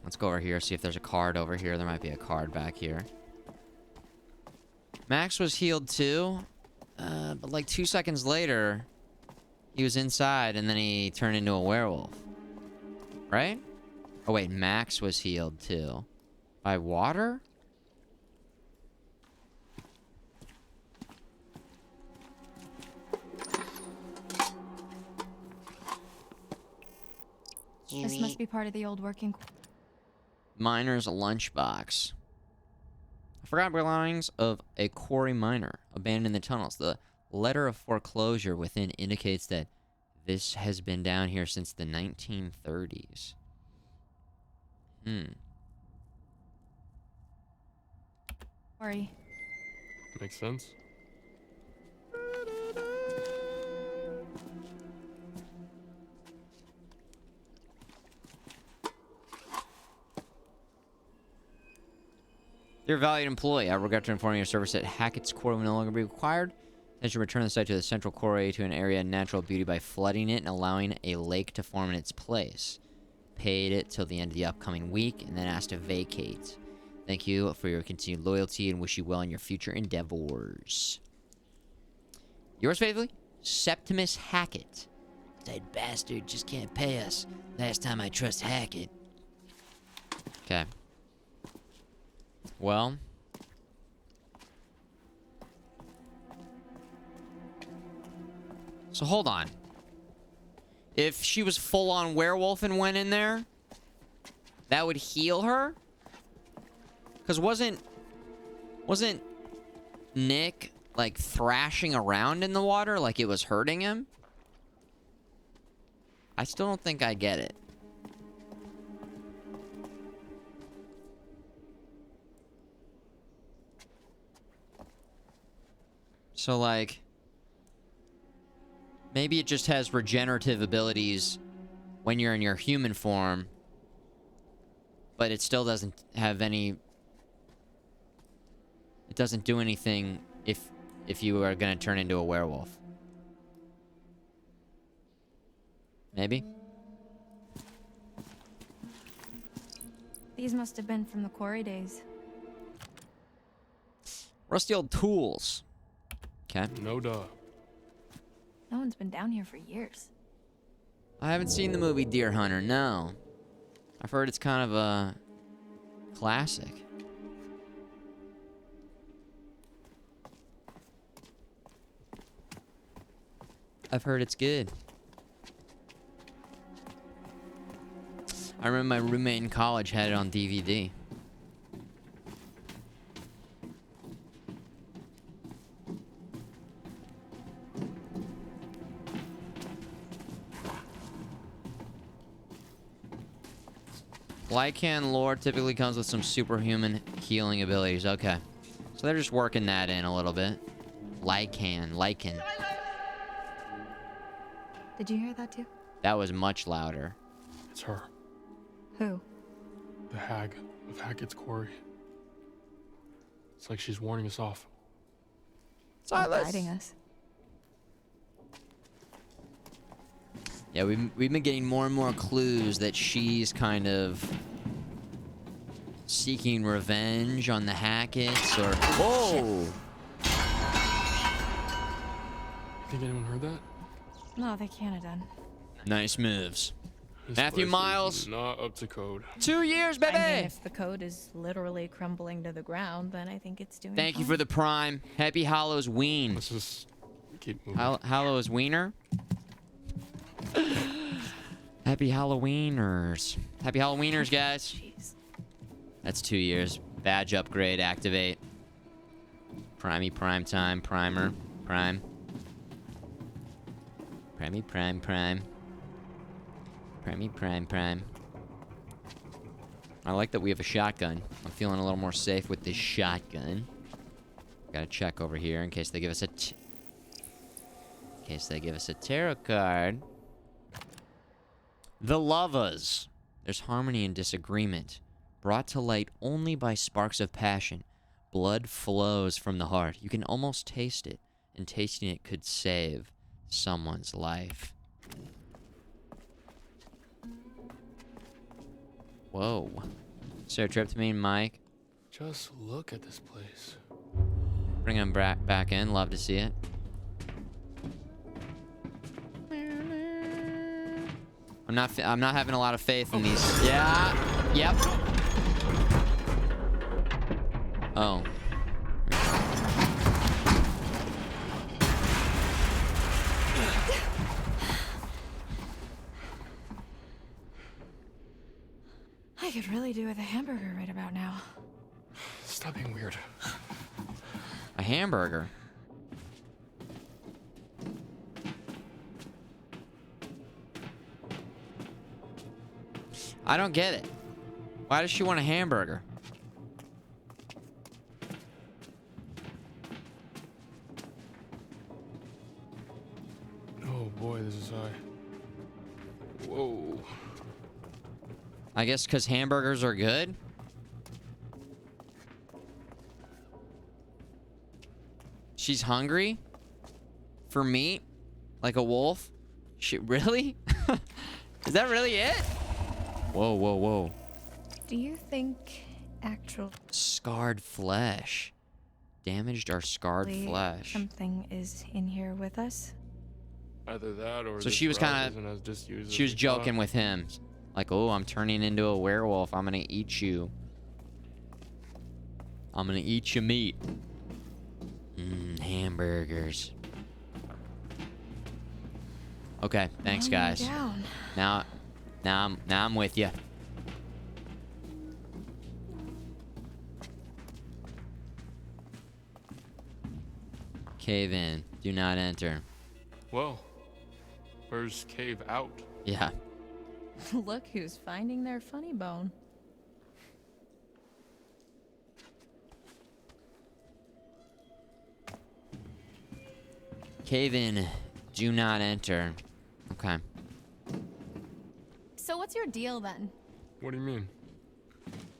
Let's go over here, see if there's a card over here. There might be a card back here. Max was healed too, but like 2 seconds later, he was inside and then he turned into a werewolf. Right? Oh wait, Max was healed too. By water? This must be part of the old working. Miner's lunchbox. Forgotten belongings of a quarry miner abandoned in the tunnels. The letter of foreclosure within indicates that this has been down here since the 1930s. Sorry. Makes sense. Dear valued employee, I regret to inform your service that Hackett's Quarry will no longer be required. Then should return the site to the central quarry to an area of natural beauty by flooding it and allowing a lake to form in its place. Paid it till the end of the upcoming week and then asked to vacate. Thank you for your continued loyalty and wish you well in your future endeavors. Yours faithfully, Septimus Hackett. That bastard just can't pay us. Last time I trust Hackett. Okay. Well. So hold on. If she was full on werewolf and went in there, that would heal her? Because wasn't Nick like thrashing around in the water like it was hurting him? I still don't think I get it. So, like, maybe it just has regenerative abilities when you're in your human form, but it still doesn't have any... It doesn't do anything if you are going to turn into a werewolf. Maybe? These must have been from the quarry days. Rusty old tools. Okay. No duh. No one's been down here for years. I haven't seen the movie Deer Hunter, no. I've heard it's kind of a classic. I've heard it's good. I remember my roommate in college had it on DVD. Lycan lore typically comes with some superhuman healing abilities. Okay. So they're just working that in a little bit. Lycan. Did you hear that too? That was much louder. It's her. Who? The hag of Hackett's Quarry. It's like she's warning us off. Silas. Guiding us. Yeah, we've been getting more and more clues that she's kind of seeking revenge on the Hacketts or... Whoa! Think anyone heard that? No, they can't have done. Nice moves. This Matthew place is Miles. Not up to code. 2 years, baby! I mean, if the code is literally crumbling to the ground, then I think it's doing Thank you fine. for the prime. Happy Hallows Ween. Let's just keep moving. Hallows Wiener? Happy Halloweeners. Happy Halloweeners, guys. Jeez. That's 2 years. Badge upgrade, activate. Primey prime time, primer, prime. Primey prime. Primey prime. I like that we have a shotgun. I'm feeling a little more safe with this shotgun. Gotta check over here in case they give us a tarot card. The Lovers. There's harmony and disagreement, brought to light only by sparks of passion. Blood flows from the heart. You can almost taste it, and tasting it could save someone's life. Whoa. So Tryptamine, Mike. Just look at this place. Bring him back in. Love to see it. I'm not having a lot of faith in these. Yeah. Yep. Oh. I could really do with a hamburger right about now. Stop being weird. A hamburger. I don't get it. Why does she want a hamburger? Oh boy, this is high. Whoa. I guess because hamburgers are good? She's hungry? For meat? Like a wolf? Really? Is that really it? Whoa, whoa, whoa. Do you think actual Scarred flesh. Damaged or scarred flesh. something is in here with us? Either that or So this she was route kind isn't as disused of... as She was we joking thought. with him. Like, oh, I'm turning into a werewolf. I'm gonna eat you. I'm gonna eat your meat. Hamburgers. Okay, thanks, I'm guys. down. Now I'm with you. Cave in. Do not enter. Whoa. Where's cave out? Yeah. Look who's finding their funny bone. Cave in. Do not enter. Okay. So what's your deal then? What do you mean?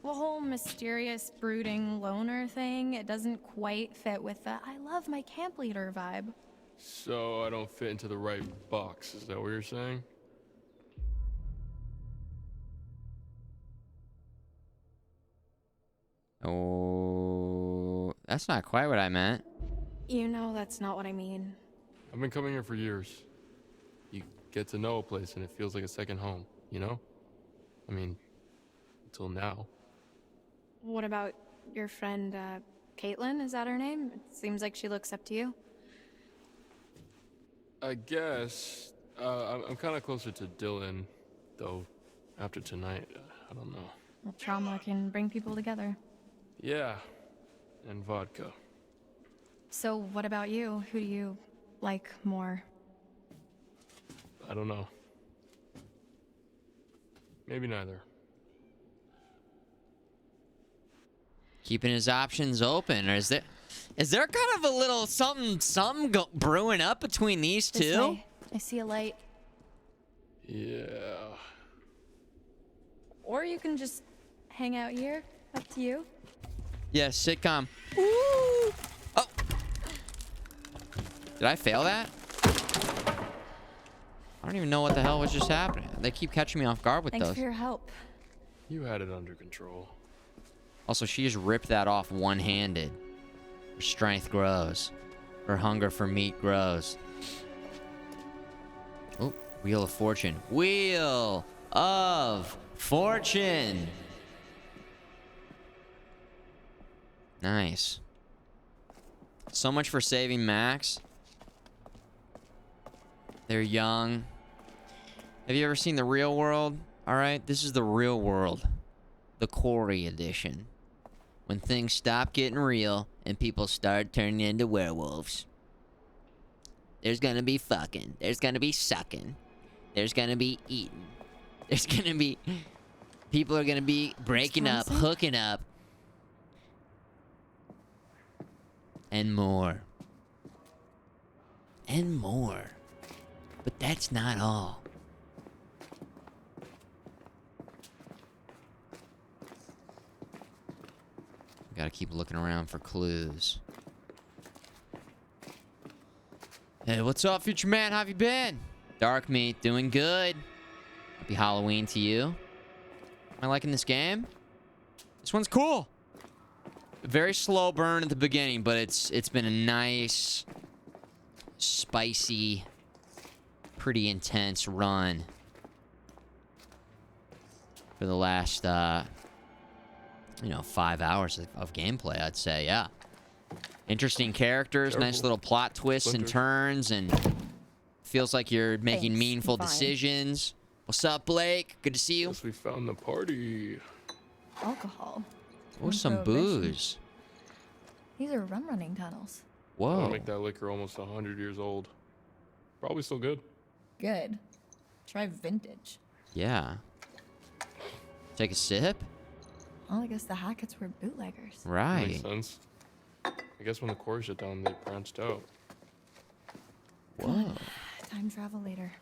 The whole mysterious, brooding loner thing, it doesn't quite fit with the I love my camp leader vibe. So I don't fit into the right box, is that what you're saying? Oh, that's not quite what I meant. You know that's not what I mean. I've been coming here for years. You get to know a place and it feels like a second home, you know? I mean, until now. What about your friend, Caitlin? Is that her name? It seems like she looks up to you. I guess. I'm kind of closer to Dylan, though, after tonight. I don't know. Well, trauma can bring people together. Yeah, and vodka. So what about you? Who do you like more? I don't know. Maybe neither. Keeping his options open, or is there kind of a little something brewing up between these This two? way. I see a light. Yeah. Or you can just hang out here. Up to you. Yeah, sitcom. Ooh. Oh. Did I fail that? I don't even know what the hell was just happening. They keep catching me off guard with Thanks those. for your help. You had it under control. Also, she just ripped that off one-handed. Her strength grows. Her hunger for meat grows. Oh, Wheel of Fortune. Wheel of Fortune. Nice. So much for saving Max. They're young. Have you ever seen The Real World? Alright, this is The Real World. The Corey edition. When things stop getting real and people start turning into werewolves. There's gonna be fucking. There's gonna be sucking. There's gonna be eating. There's gonna be... People are gonna be breaking up, hooking up. And more. And more. But that's not all. Gotta keep looking around for clues. Hey, what's up, future man? How have you been? Dark Meat, doing good. Happy Halloween to you. Am I liking this game? This one's cool. Very slow burn at the beginning, but it's been a nice, spicy, pretty intense run for the last, 5 hours of gameplay, I'd say, yeah. Interesting characters, nice little plot twists and turns, and feels like you're making meaningful decisions. What's up, Blake? Good to see you. Guess we found the party. Alcohol. Oh, some booze. These are rum running tunnels. Whoa. That'll make that liquor almost 100 years old. Probably still good. Good. Try vintage. Yeah. Take a sip? Well, I guess the Hacketts were bootleggers. Right. Makes sense. I guess when the core shut down, they branched out. Whoa. Time travel later.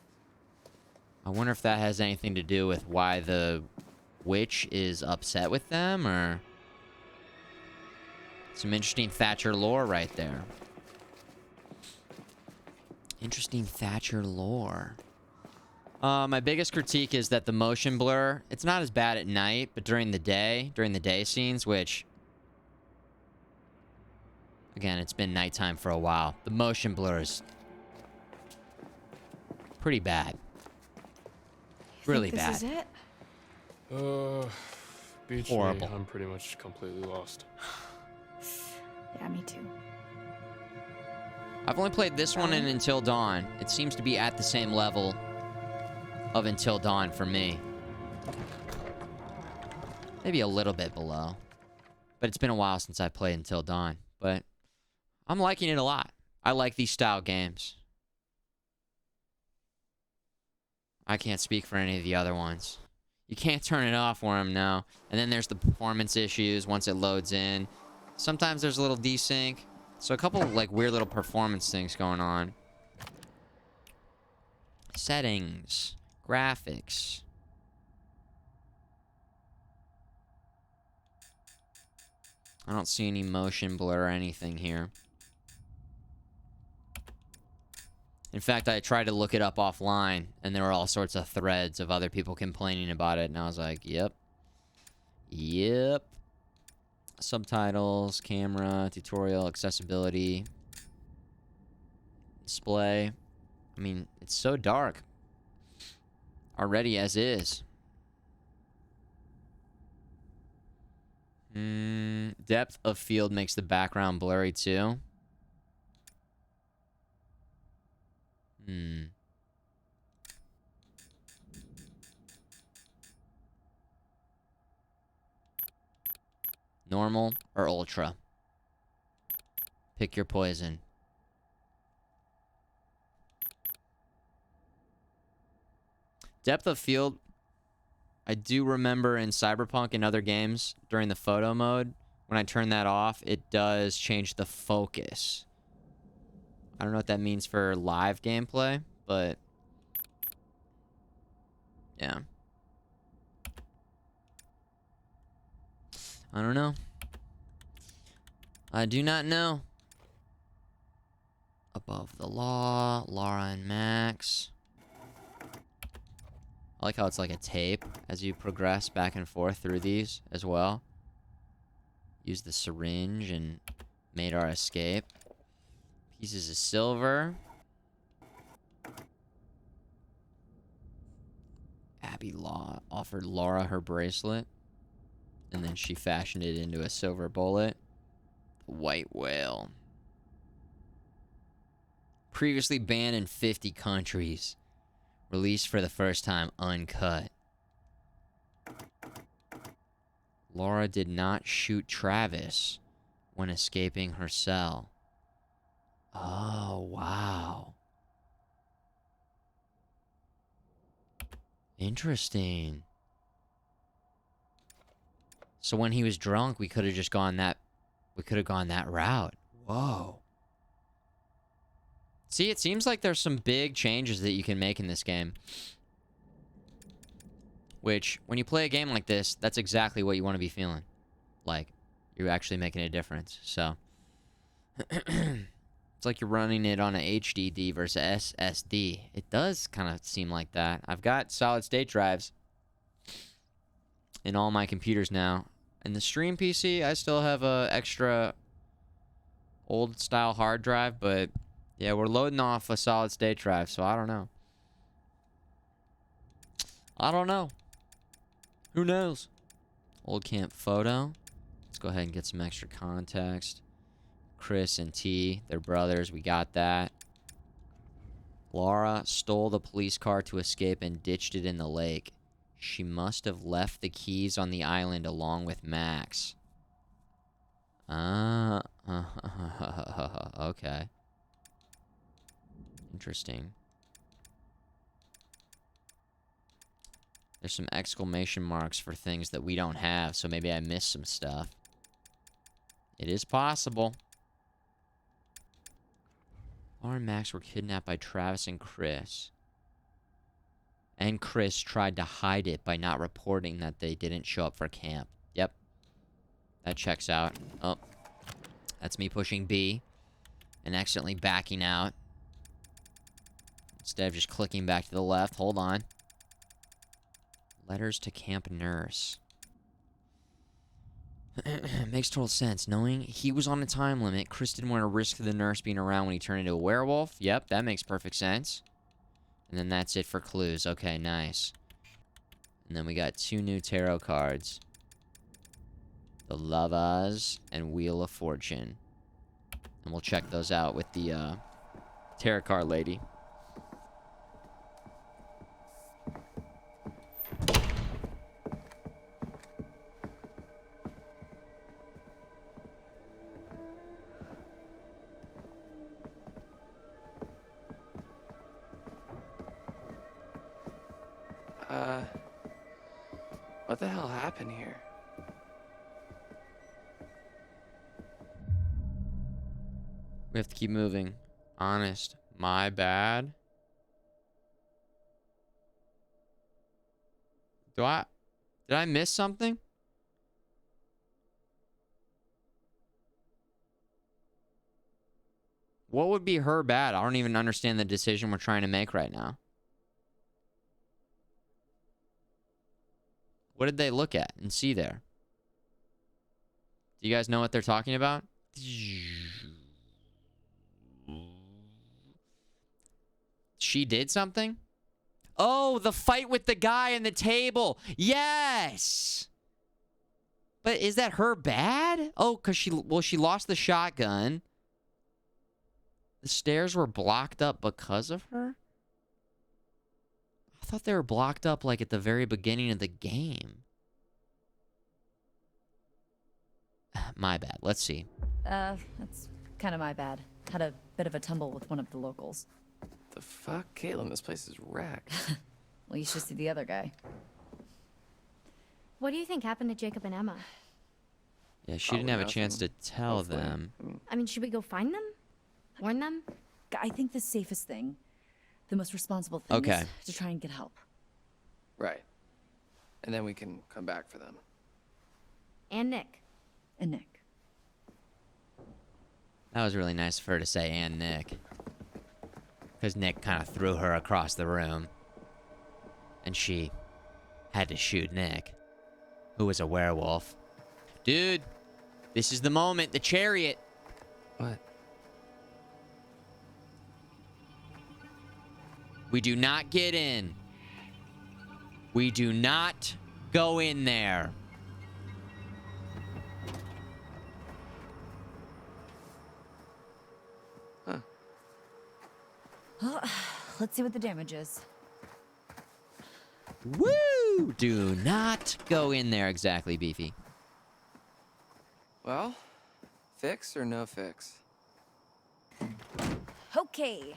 I wonder if that has anything to do with why the witch is upset with them, or... Some interesting Thatcher lore right there. Interesting Thatcher lore. My biggest critique is that the motion blur, it's not as bad at night, but during the day scenes, which... Again, it's been nighttime for a while. The motion blur is pretty bad. Really bad. This is it? Beach Horrible. Day, I'm pretty much completely lost. Yeah, me too. I've only played this one in Until Dawn. It seems to be at the same level of Until Dawn for me. Maybe a little bit below. But it's been a while since I played Until Dawn. But I'm liking it a lot. I like these style games. I can't speak for any of the other ones. You can't turn it off for them now. And then there's the performance issues once it loads in. Sometimes there's a little desync. So a couple of, like, weird little performance things going on. Settings. Graphics. I don't see any motion blur or anything here. In fact, I tried to look it up offline, and there were all sorts of threads of other people complaining about it, and I was like, yep. Yep. Subtitles, camera, tutorial, accessibility, display. I mean, it's so dark already as is. Depth of field makes the background blurry too. Normal or ultra? Pick your poison. Depth of field, I do remember in Cyberpunk and other games during the photo mode, when I turn that off, it does change the focus. I don't know what that means for live gameplay, but yeah. I don't know. I do not know. Above the Law, Lara and Max. I like how it's like a tape as you progress back and forth through these as well. Use the syringe and made our escape. Pieces of silver. Abby Law offered Laura her bracelet. And then she fashioned it into a silver bullet. The white whale. Previously banned in 50 countries. Released for the first time uncut. Laura did not shoot Travis when escaping her cell. Oh, wow. Interesting. So when he was drunk, we could have just gone that... We could have gone that route. Whoa. See, it seems like there's some big changes that you can make in this game. Which, when you play a game like this, that's exactly what you want to be feeling. Like, you're actually making a difference. So it's like you're running it on a HDD versus SSD. It does kind of seem like that. I've got solid state drives in all my computers now. And the stream PC, I still have a extra old style hard drive, but yeah, we're loading off a solid state drive, so I don't know. I don't know. Who knows? Old camp photo. Let's go ahead and get some extra context. Chris and T, they're brothers. We got that. Laura stole the police car to escape and ditched it in the lake. She must have left the keys on the island along with Max. Okay. Interesting. There's some exclamation marks for things that we don't have, so maybe I missed some stuff. It is possible. Laura and Max were kidnapped by Travis and Chris. And Chris tried to hide it by not reporting that they didn't show up for camp. Yep. That checks out. Oh. That's me pushing B. And accidentally backing out. Instead of just clicking back to the left. Hold on. Letters to camp nurse. Makes total sense. Knowing he was on a time limit, Chris didn't want to risk the nurse being around when he turned into a werewolf. Yep, that makes perfect sense. And then that's it for clues. Okay, nice. And then we got 2 new tarot cards. The Lovers and Wheel of Fortune. And we'll check those out with the tarot card lady. What the hell happened here? We have to keep moving. Honest. My bad. Did I miss something? What would be her bad? I don't even understand the decision we're trying to make right now. What did they look at and see there? Do you guys know what they're talking about? She did something? Oh, the fight with the guy in the table. Yes. But is that her bad? Oh, because she lost the shotgun. The stairs were blocked up because of her? I thought they were blocked up like at the very beginning of the game. My bad. Let's see. That's kind of my bad. Had a bit of a tumble with one of the locals. The fuck? Caitlin, this place is wrecked. Well, you should see the other guy. What do you think happened to Jacob and Emma? Yeah, she didn't have a chance to tell them. I mean, should we go find them? Warn them? I think the safest thing, the most responsible thing is to try and get help. Right. And then we can come back for them. And Nick. And Nick. That was really nice of her to say, and Nick. Because Nick kind of threw her across the room. And she had to shoot Nick, who was a werewolf. Dude, this is the moment, the chariot. What? We do not get in. We do not go in there. Huh. Well, let's see what the damage is. Woo! Do not go in there exactly, Beefy. Well, fix or no fix? Okay.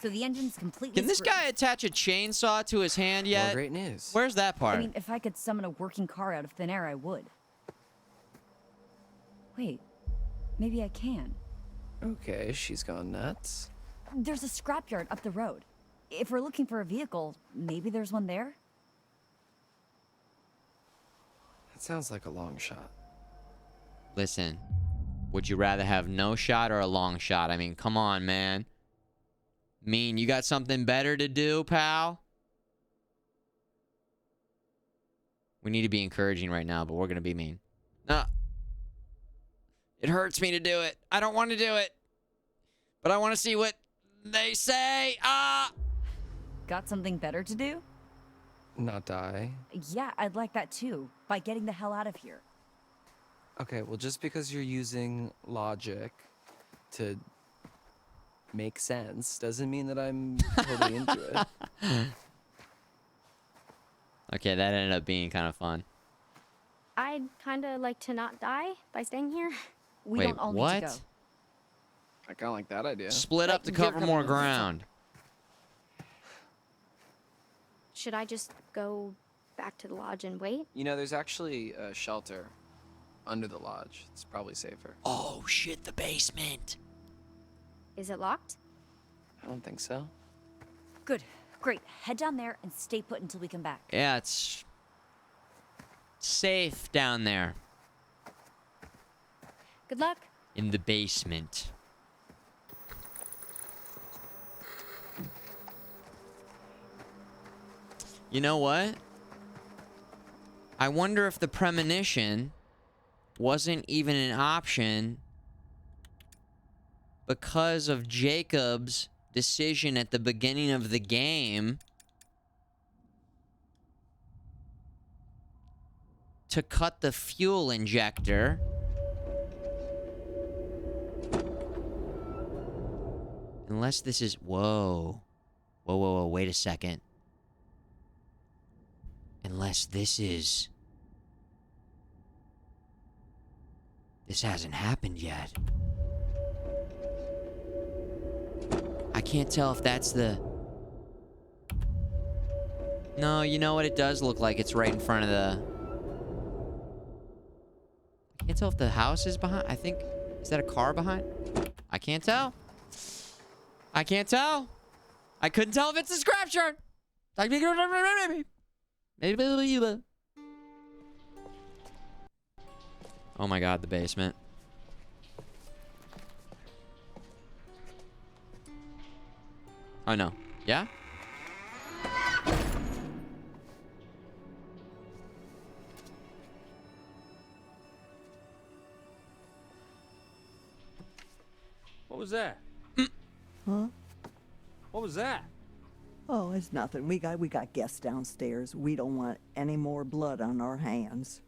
So the engine's completely Can this screwed. guy attach a chainsaw to his hand yet? Well, great news. Where's that part? I mean, if I could summon a working car out of thin air, I would. Wait, maybe I can. Okay, she's gone nuts. There's a scrapyard up the road. If we're looking for a vehicle, maybe there's one there? That sounds like a long shot. Listen, would you rather have no shot or a long shot? I mean, come on, man. Mean, you got something better to do, pal? We need to be encouraging right now, but we're going to be mean. No. It hurts me to do it. I don't want to do it. But I want to see what they say. Ah! Got something better to do? Not die. Yeah, I'd like that too. By getting the hell out of here. Okay, well, just because you're using logic to make sense doesn't mean that I'm totally into it. Okay, that ended up being kind of fun. I'd kind of like to not die by staying here. We Wait, don't all what? need to go. I kind of like that idea. Split up to you're cover coming more with us. ground. Should I just go back to the lodge and wait? You know, there's actually a shelter under the lodge. It's probably safer. Oh, shit, the basement. Is it locked? I don't think so. Good. Great. Head down there and stay put until we come back. Yeah, it's safe down there Good luck. in the basement. You know what? I wonder if the premonition wasn't even an option because of Jacob's decision at the beginning of the game to cut the fuel injector. Unless this is... Whoa. Whoa, whoa, whoa. Wait a second. Unless this is... This hasn't happened yet. I can't tell if that's the... No, you know what? It does look like it's right in front of the... I can't tell if the house is behind. I think... Is that a car behind? I can't tell. I can't tell. I couldn't tell if it's a scrap chart. Maybe. Oh my god, the basement. Oh no. Yeah? What was that? Huh? What was that? Oh, it's nothing. We got guests downstairs. We don't want any more blood on our hands.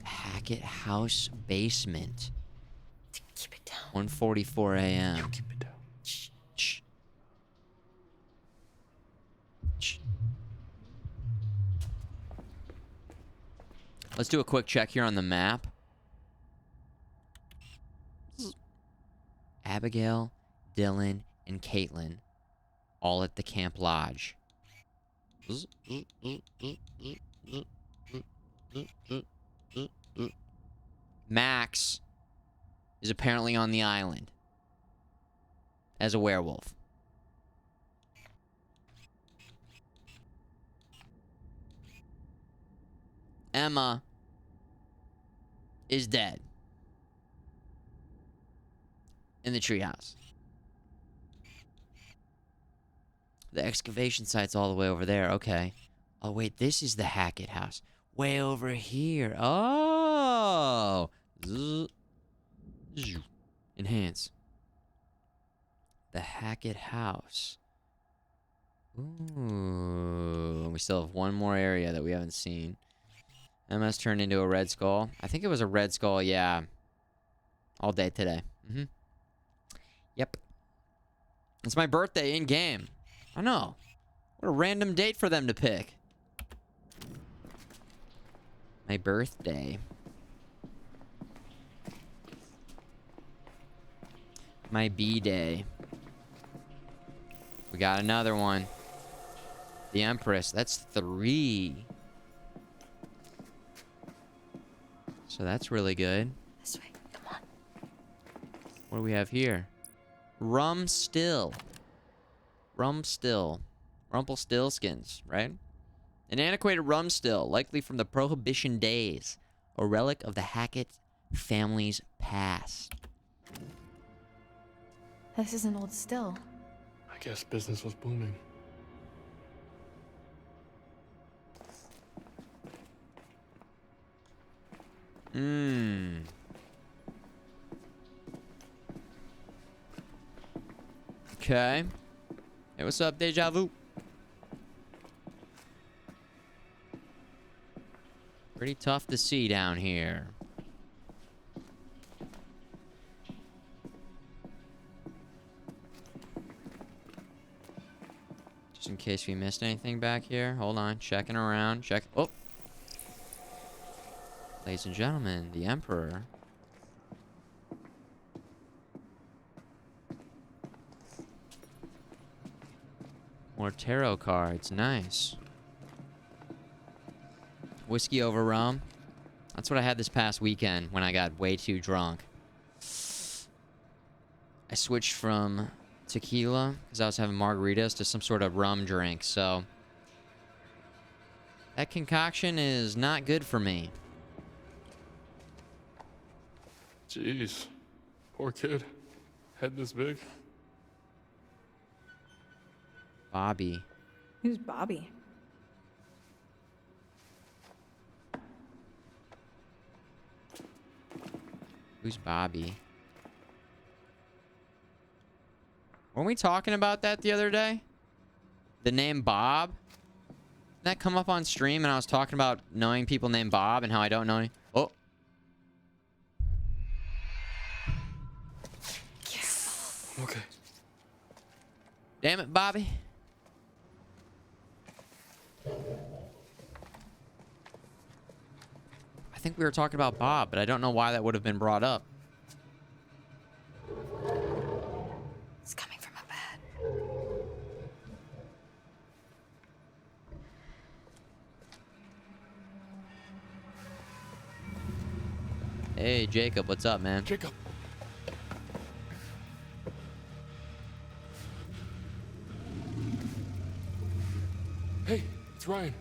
Hackett House basement. Keep it down. 1:44 a.m. You keep it down. Shh. Shh. Shh. Let's do a quick check here on the map. Abigail, Dylan, and Caitlin all at the Camp Lodge. Max is apparently on the island as a werewolf. Emma is dead in the treehouse. The excavation site's all the way over there. Okay. Oh, wait. This is the Hackett house. Way over here. Oh. Enhance. The Hackett house. Ooh. We still have one more area that we haven't seen. Emma's turned into a red skull. I think it was a red skull, yeah. All day today. Mm-hmm. Yep. It's my birthday in game. I know. What a random date for them to pick. My birthday. My B-day. We got another one. The Empress. That's 3. So that's really good. This way. Come on. What do we have here? Rum Still. Rum Still. Rumpelstiltskins, right? An antiquated rum still, likely from the Prohibition days. A relic of the Hackett family's past. This is an old still. I guess business was booming. Okay. Hey, what's up, Deja Vu? Pretty tough to see down here. Just in case we missed anything back here. Hold on. Checking around. Check. Oh. Ladies and gentlemen, the Emperor. More tarot cards. Nice. Whiskey over rum. That's what I had this past weekend when I got way too drunk. I switched from tequila, because I was having margaritas, to some sort of rum drink, so that concoction is not good for me. Jeez. Poor kid. Head this big. Bobby. Who's Bobby? Who's Bobby? Weren't we talking about that the other day? The name Bob? Didn't that come up on stream and I was talking about knowing people named Bob and how I don't know any? Oh. Okay. Damn it, Bobby. I think we were talking about Bob, but I don't know why that would have been brought up. It's coming from a bed. Hey, Jacob, what's up, man? Jacob. Hey, it's Ryan.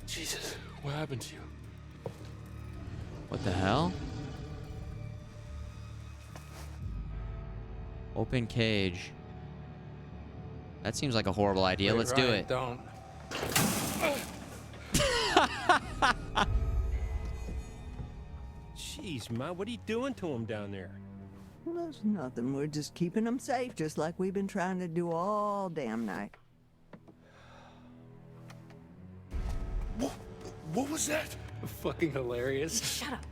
Jesus, what happened to you? What the hell? Open cage. That seems like a horrible idea. Let's do it. Don't. Jeez, Ma, what are you doing to him down there? Well, there's nothing. We're just keeping them safe, just like we've been trying to do all damn night. What was that? Fucking hilarious. Shut up.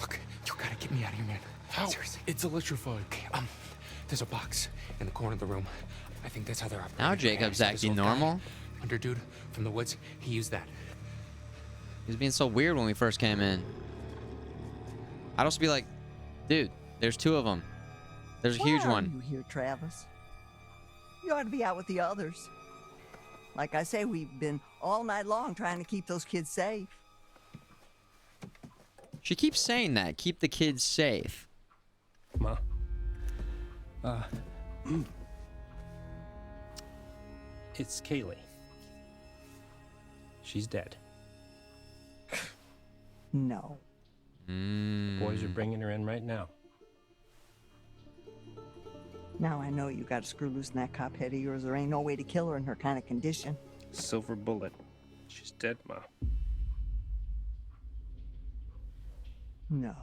Look, you gotta get me out of here, man. How? Seriously. It's electrified. Okay, there's a box in the corner of the room. I think that's how they're operating. Now Jacob's acting normal. Under dude from the woods, he used that. He was being so weird when we first came in. I'd also be like, dude, there's two of them. There's a huge Why one. Are you here, Travis? You ought to be out with the others. Like I say, we've been all night long trying to keep those kids safe. She keeps saying that. Keep the kids safe. Ma. It's Kaylee. She's dead. No. Boys are bringing her in right now. Now I know you got to screw loose in that cop head of yours. There ain't no way to kill her in her kind of condition. Silver bullet. She's dead, Ma. No.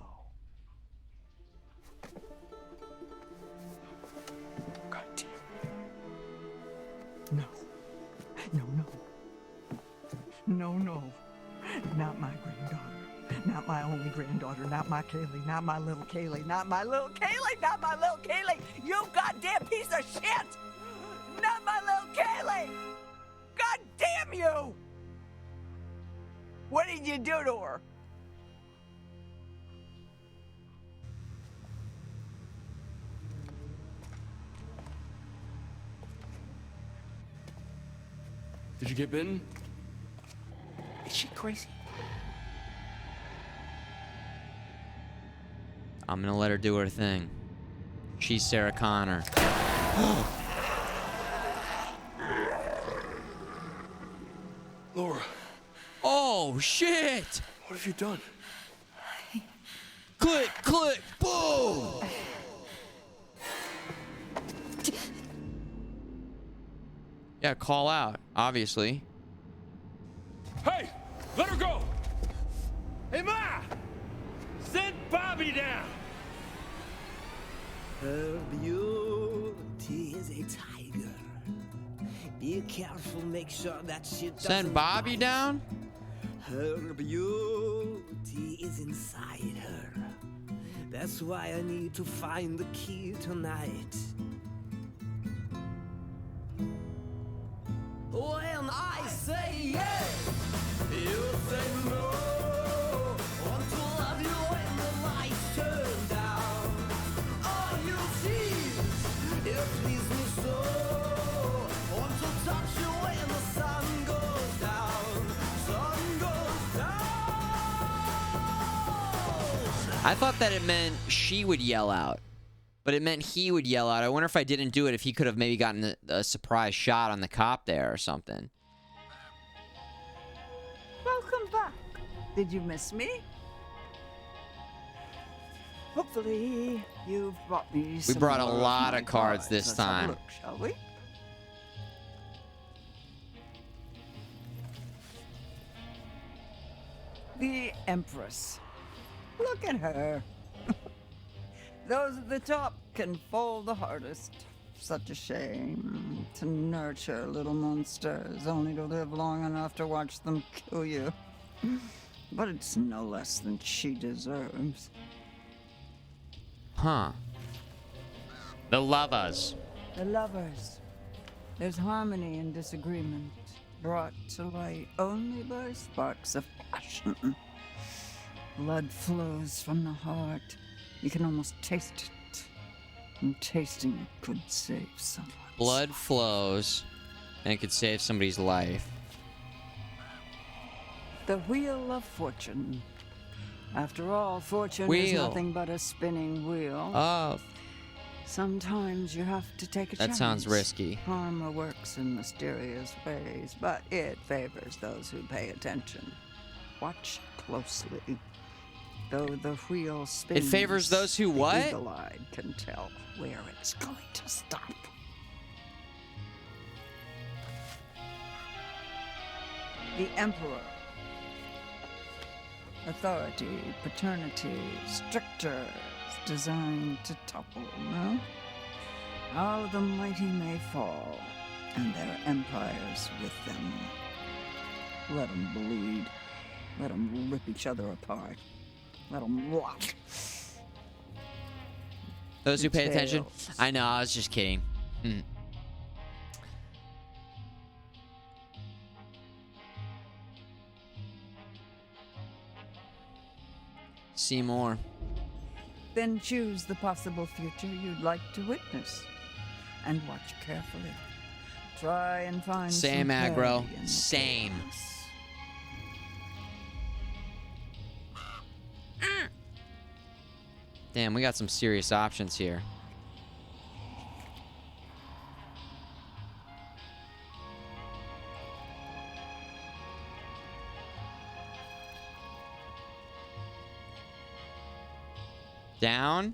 God damn. No. No, no. No, no. Not my granddaughter. Not my only granddaughter. Not my Kaylee. Not my little Kaylee. Not my little Kaylee. Not my little Kaylee. You goddamn piece of shit. Not my little Kaylee. God damn you. What did you do to her? Did you get bitten? Is she crazy? I'm gonna let her do her thing. She's Sarah Connor. Laura. Oh, shit! What have you done? Click, click, boom! Yeah, call out, obviously. Hey, let her go. Hey, Ma! Send Bobby down. Her beauty is a tiger. Be careful, make sure that shit doesn't Send Bobby bite. down? Her beauty is inside her. That's why I need to find the key tonight. When I say yes, you say no. Want to love you when the lights turn down. All you see, it please me so. Want to touch you when the sun goes down. Sun goes down. I thought that it meant she would yell out. But it meant he would yell out. I wonder if I didn't do it, if he could have maybe gotten a surprise shot on the cop there or something. Welcome back. Did you miss me? Hopefully, you've brought me We some brought a more lot my of cards this Let's have a time. look, shall we? The Empress. Look at her. Those at the top can fall the hardest. Such a shame to nurture little monsters only to live long enough to watch them kill you. But it's no less than she deserves. Huh. The lovers. The lovers. There's harmony in disagreement, brought to light only by sparks of passion. Blood flows from the heart. You can almost taste it. And tasting it could save someone. Blood flows, and it could save somebody's life. The Wheel of Fortune. After all, fortune is Wheel. nothing but a spinning wheel. Of. Sometimes you have to take a That chance. sounds risky. Karma works in mysterious ways, but it favors those who pay attention. Watch closely. Though the wheel spins, It favors those who the what? eagle-eyed can tell where it's going to stop. The Emperor. Authority, paternity, strictures designed to topple, no? How the mighty may fall, and their empires with them. Let them bleed. Let them rip each other apart. Let them rot. Those who pay attention? Details. I know, I was just kidding. Hmm. See more. Then choose the possible future you'd like to witness. And watch carefully. Try and find Same some aggro. clarity in the Same. Damn, we got some serious options here. Down,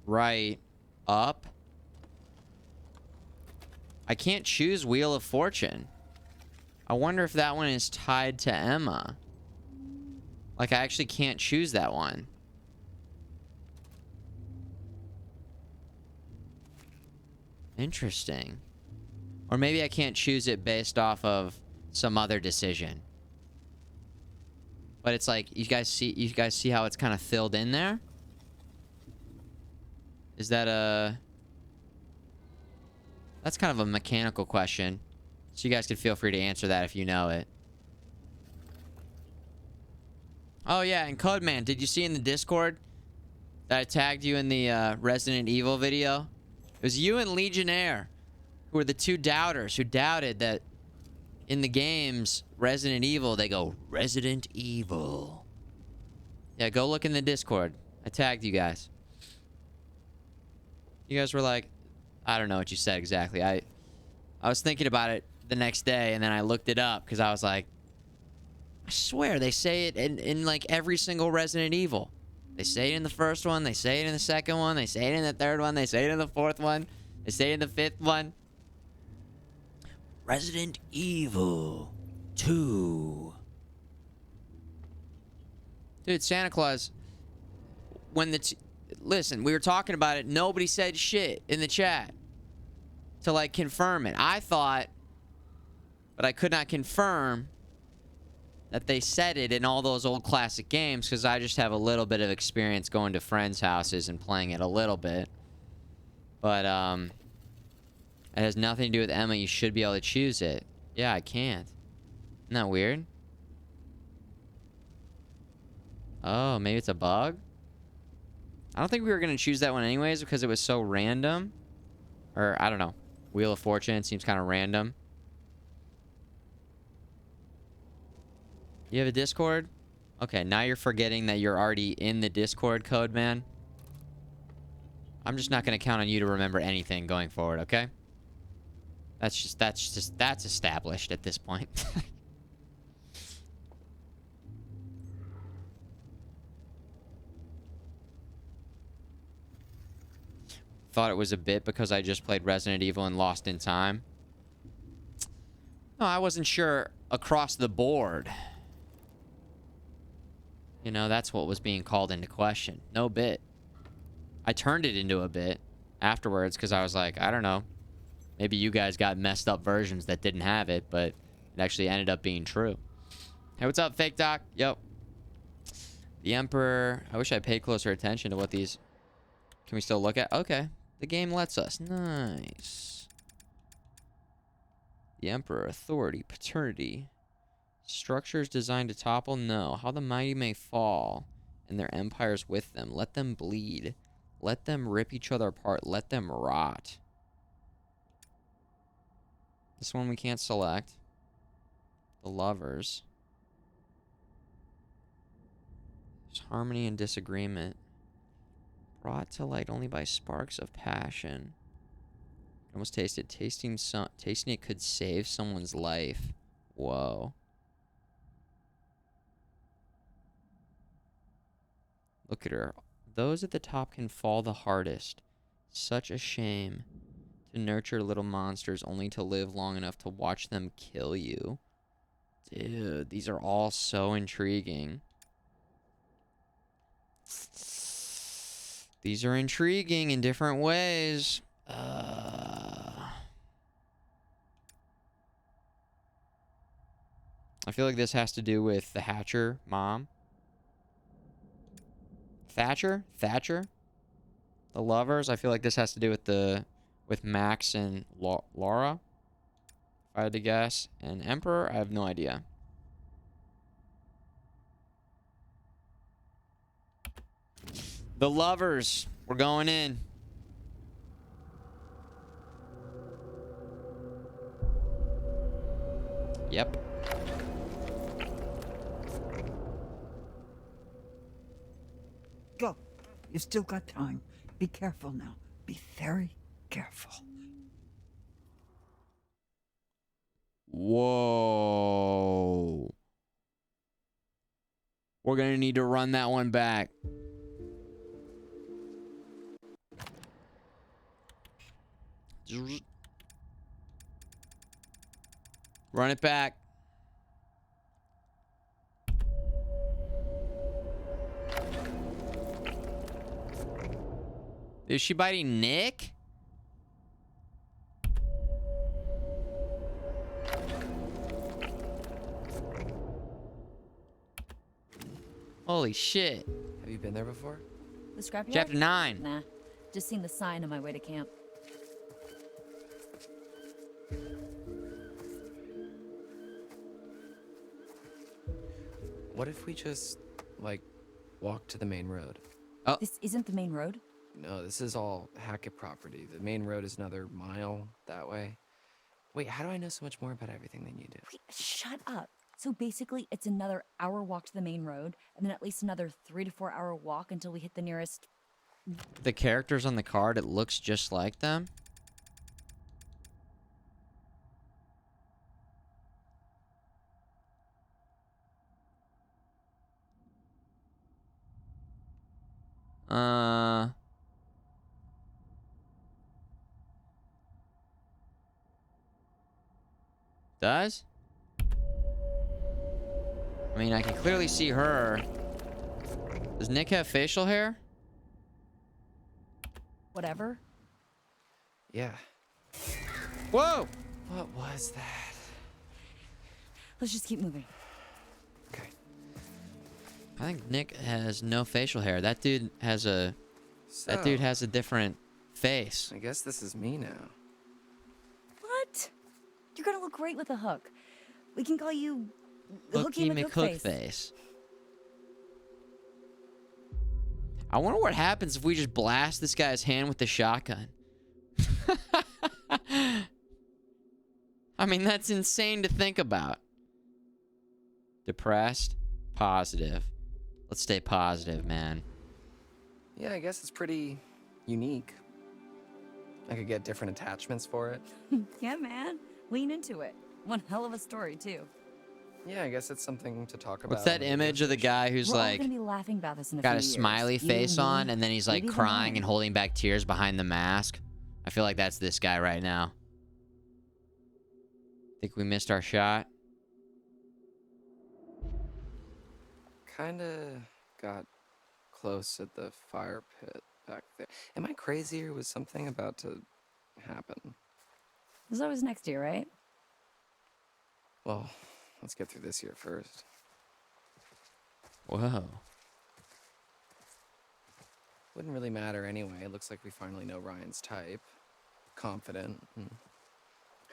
right, up. I can't choose Wheel of Fortune. I wonder if that one is tied to Emma. Like, I actually can't choose that one. Interesting. Or maybe I can't choose it based off of some other decision. But it's like, you guys see how it's kind of filled in there? Is that a... That's kind of a mechanical question. So you guys can feel free to answer that if you know it. Oh yeah, and Codeman, did you see in the Discord that I tagged you in the Resident Evil video? It was you and Legionnaire, who were the two doubters who doubted that in the games Resident Evil, they go, Resident Evil. Yeah, go look in the Discord. I tagged you guys. You guys were like, I don't know what you said exactly. I was thinking about it the next day, and then I looked it up because I was like, I swear they say it in like every single Resident Evil. They say it in the first one, they say it in the second one, they say it in the third one, they say it in the fourth one, they say it in the fifth one. Resident Evil 2. Dude, Santa Claus, when listen, we were talking about it, nobody said shit in the chat to like confirm it. I thought, but I could not confirm that they said it in all those old classic games because I just have a little bit of experience going to friends' houses and playing it a little bit. But, it has nothing to do with Emma. You should be able to choose it. Yeah, I can't. Isn't that weird? Oh, maybe it's a bug? I don't think we were going to choose that one anyways because it was so random. Or, I don't know. Wheel of Fortune seems kind of random. You have a Discord? Okay, now you're forgetting that you're already in the Discord code, man. I'm just not going to count on you to remember anything going forward, okay? That's established at this point. Thought it was a bit because I just played Resident Evil and Lost in Time. No, I wasn't sure across the board. You know, that's what was being called into question. No bit. I turned it into a bit afterwards because I was like, I don't know. Maybe you guys got messed up versions that didn't have it, but it actually ended up being true. Hey, what's up, Fake Doc? Yo. The Emperor. I wish I paid closer attention to what these... Can we still look at? Okay. The game lets us. Nice. The Emperor. Authority. Paternity. Structures designed to topple? No. How the mighty may fall, and their empires with them. Let them bleed. Let them rip each other apart. Let them rot. This one we can't select. The Lovers. There's harmony and disagreement. Brought to light only by sparks of passion. Almost tasted. Tasting it could save someone's life. Whoa. Look at her. Those at the top can fall the hardest. Such a shame to nurture little monsters only to live long enough to watch them kill you. Dude, these are all so intriguing. These are intriguing in different ways. I feel like this has to do with the Hatcher mom. Thatcher? The Lovers? I feel like this has to do with Max and Laura. If I had to guess. And Emperor? I have no idea. The Lovers. We're going in. Yep. Go. You've still got time. Be careful now. Be very careful. Whoa. We're gonna need to run that one back. Run it back. Is she biting Nick? Holy shit. Have you been there before? The scrapyard? Chapter 9. Nah. Just seen the sign on my way to camp. What if we just, like, walk to the main road? Oh. This isn't the main road? No, this is all Hackett property. The main road is another mile that way. Wait, how do I know so much more about everything than you do? Wait, shut up. So basically, it's another hour walk to the main road, and then at least another 3 to 4 hour walk until we hit the nearest... The characters on the card, it looks just like them. Does? I mean, I can clearly see her. Does Nick have facial hair? Whatever. Yeah. Whoa! What was that? Let's just keep moving. I think Nick has no facial hair. That dude has a... That dude has a different face. I guess this is me now. What? You're gonna look great with a hook. We can call you Hooky McHookface. I wonder what happens if we just blast this guy's hand with the shotgun. I mean, that's insane to think about. Depressed, positive. Let's stay positive, man. Yeah, I guess it's pretty unique. I could get different attachments for it. Yeah, man. Lean into it. One hell of a story, too. Yeah, I guess it's something to talk about. What's that image of the guy who's We're all like gonna be laughing about this in a got few a years. smiley You, face me, on, and then he's like maybe even crying Ryan. and holding back tears behind the mask? I feel like that's this guy right now. Think we missed our shot? Kinda got close at the fire pit back there. Am I crazy or was something about to happen? There's always next year, right? Well, let's get through this year first. Whoa. Wouldn't really matter anyway. It looks like we finally know Ryan's type. Confident and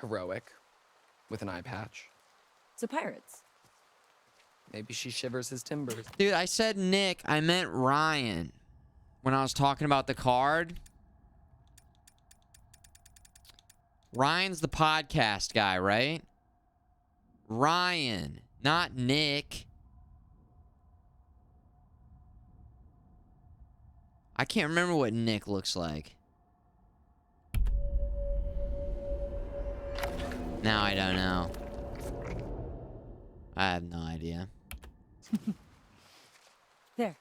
heroic with an eye patch. So pirates. Maybe she shivers his timbers. Dude, I said Nick. I meant Ryan. When I was talking about the card. Ryan's the podcast guy, right? Ryan, not Nick. I can't remember what Nick looks like. Now I don't know. I have no idea. There.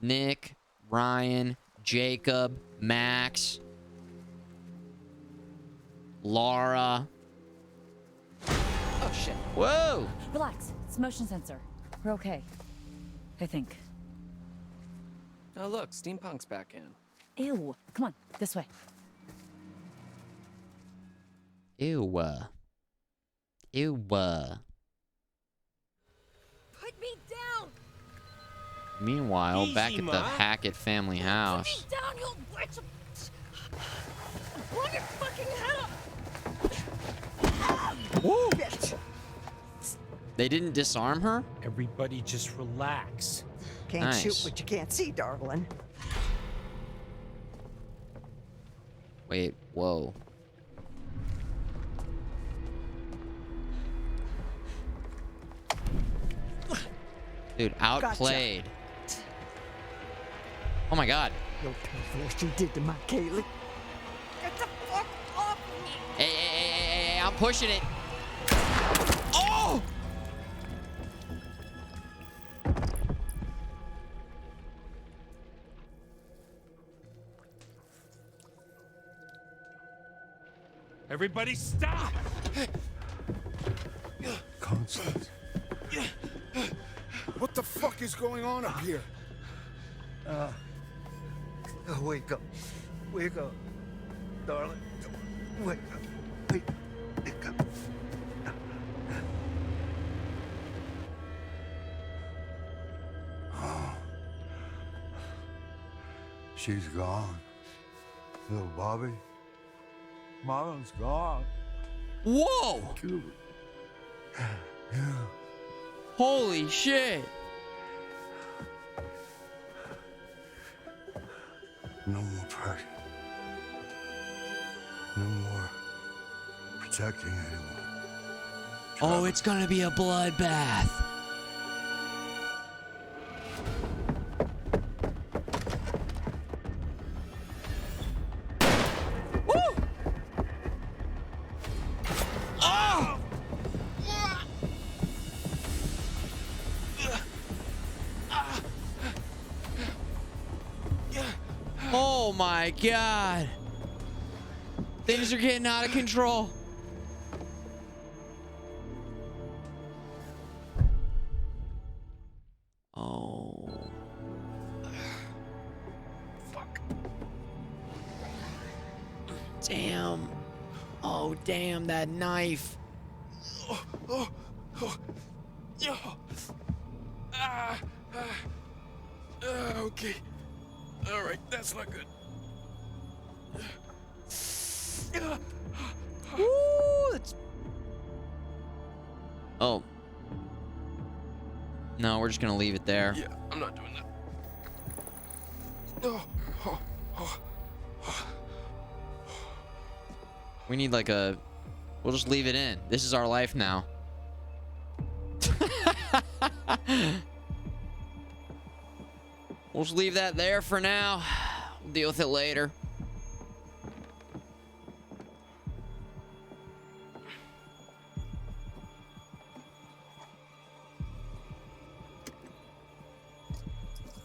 Nick, Ryan, Jacob, Max, Laura. Oh, shit. Whoa! Relax. It's motion sensor. We're okay. I think. Oh, look, Steampunk's back in. Ew. Come on. This way. Ew. Ew. Put me down! Meanwhile, back Easy, at the Ma. Hackett family house. Put me down, you witch! Blow your fucking head up! Woo! Bitch. They didn't disarm her? Everybody just relax. Can't shoot Nice. what you can't see, darling. Wait, whoa. Dude, outplayed. Oh my god. You'll pay for what you did to my Kaylee. Get the fuck off me! Hey, I'm pushing it. Oh! Everybody stop! Constance. What the fuck is going on up here? Wake up. Wake up. Darling. Wake up. Wake up. Oh. She's gone. Little Bobby. Marlon's gone. Whoa! Yeah. Holy shit. No more pressure. No more protecting anyone. Oh, it's gonna be a bloodbath. Woo! Oh! Oh my god. Things are getting out of control. Oh. Fuck. Damn. Oh, damn, that knife. Okay. All right, that's not good. Woo, that's... Oh. No, we're just gonna leave it there. Yeah, I'm not doing that. We need like a... We'll just leave it in. This is our life now. We'll just leave that there for now. We'll deal with it later.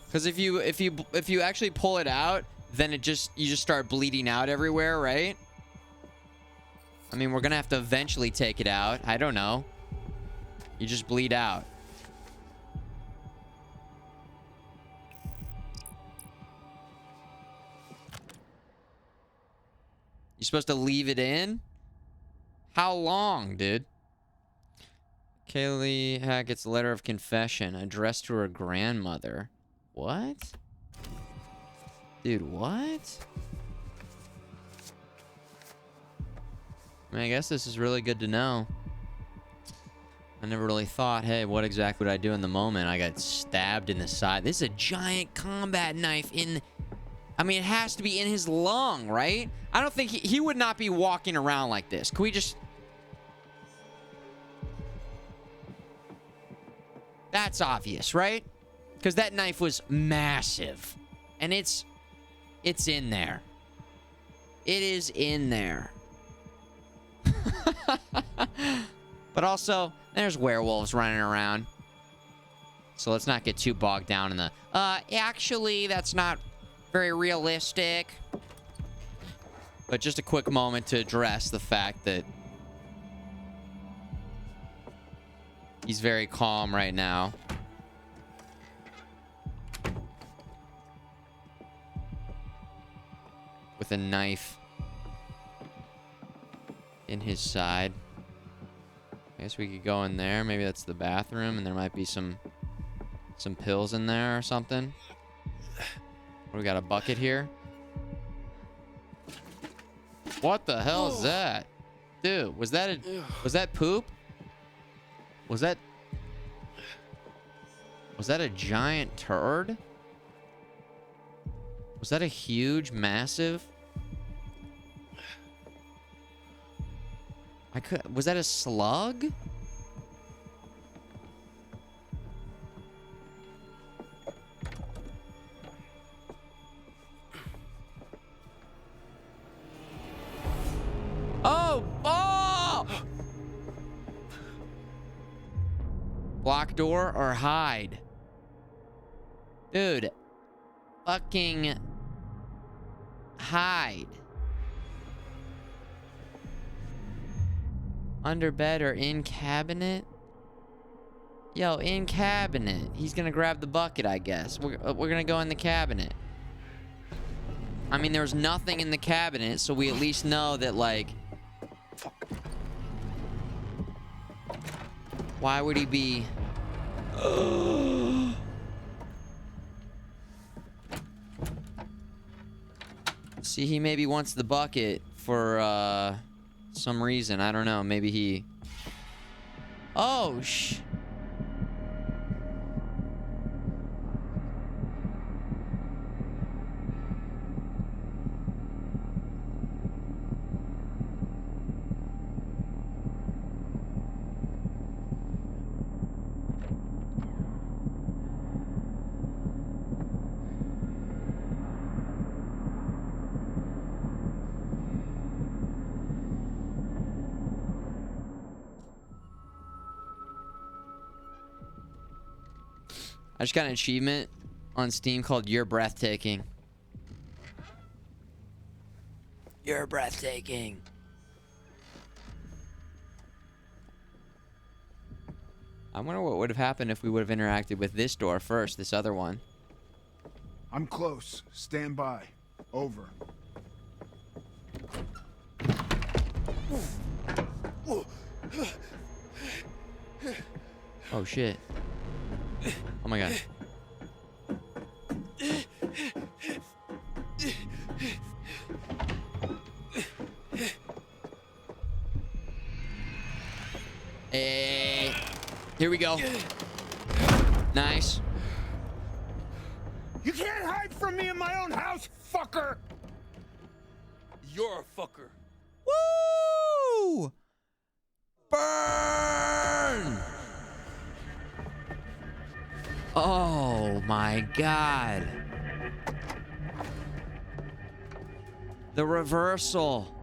Because if you actually pull it out, then you just start bleeding out everywhere, right? I mean, we're gonna have to eventually take it out. I don't know. You just bleed out. You're supposed to leave it in? How long, dude? Kaylee Hackett's letter of confession addressed to her grandmother. What? Dude, what? I mean, I guess this is really good to know. I never really thought, hey, what exactly would I do in the moment? I got stabbed in the side. This is a giant combat knife in... I mean, it has to be in his lung, right? I don't think he would not be walking around like this. Can we just... That's obvious, right? Because that knife was massive. And it's in there. It is in there. But also, there's werewolves running around. So let's not get too bogged down in the... actually, that's not very realistic. But just a quick moment to address the fact that he's very calm right now. With a knife in his side. I guess we could go in there. Maybe that's the bathroom, and there might be some pills in there or something. We got a bucket here. What the hell is that? Dude, was that poop? Was that a giant turd? Was that a huge, massive? Was that a slug? Oh! Oh! Block door or hide? Dude. Fucking hide. Under bed or in cabinet? Yo, in cabinet. He's gonna grab the bucket, I guess. We're gonna go in the cabinet. I mean, there was nothing in the cabinet, so we at least know that, like... Why would he be... See, he maybe wants the bucket for, some reason. I don't know. Maybe he... Oh, I just got an achievement on Steam called You're Breathtaking. You're breathtaking. I wonder what would have happened if we would have interacted with this door first, this other one. I'm close. Stand by. Over. Oh shit. Oh my god. Hey, here we go. Nice. You can't hide from me in my own house, fucker! You're a fucker. Woo! Burn! Oh my god. The reversal.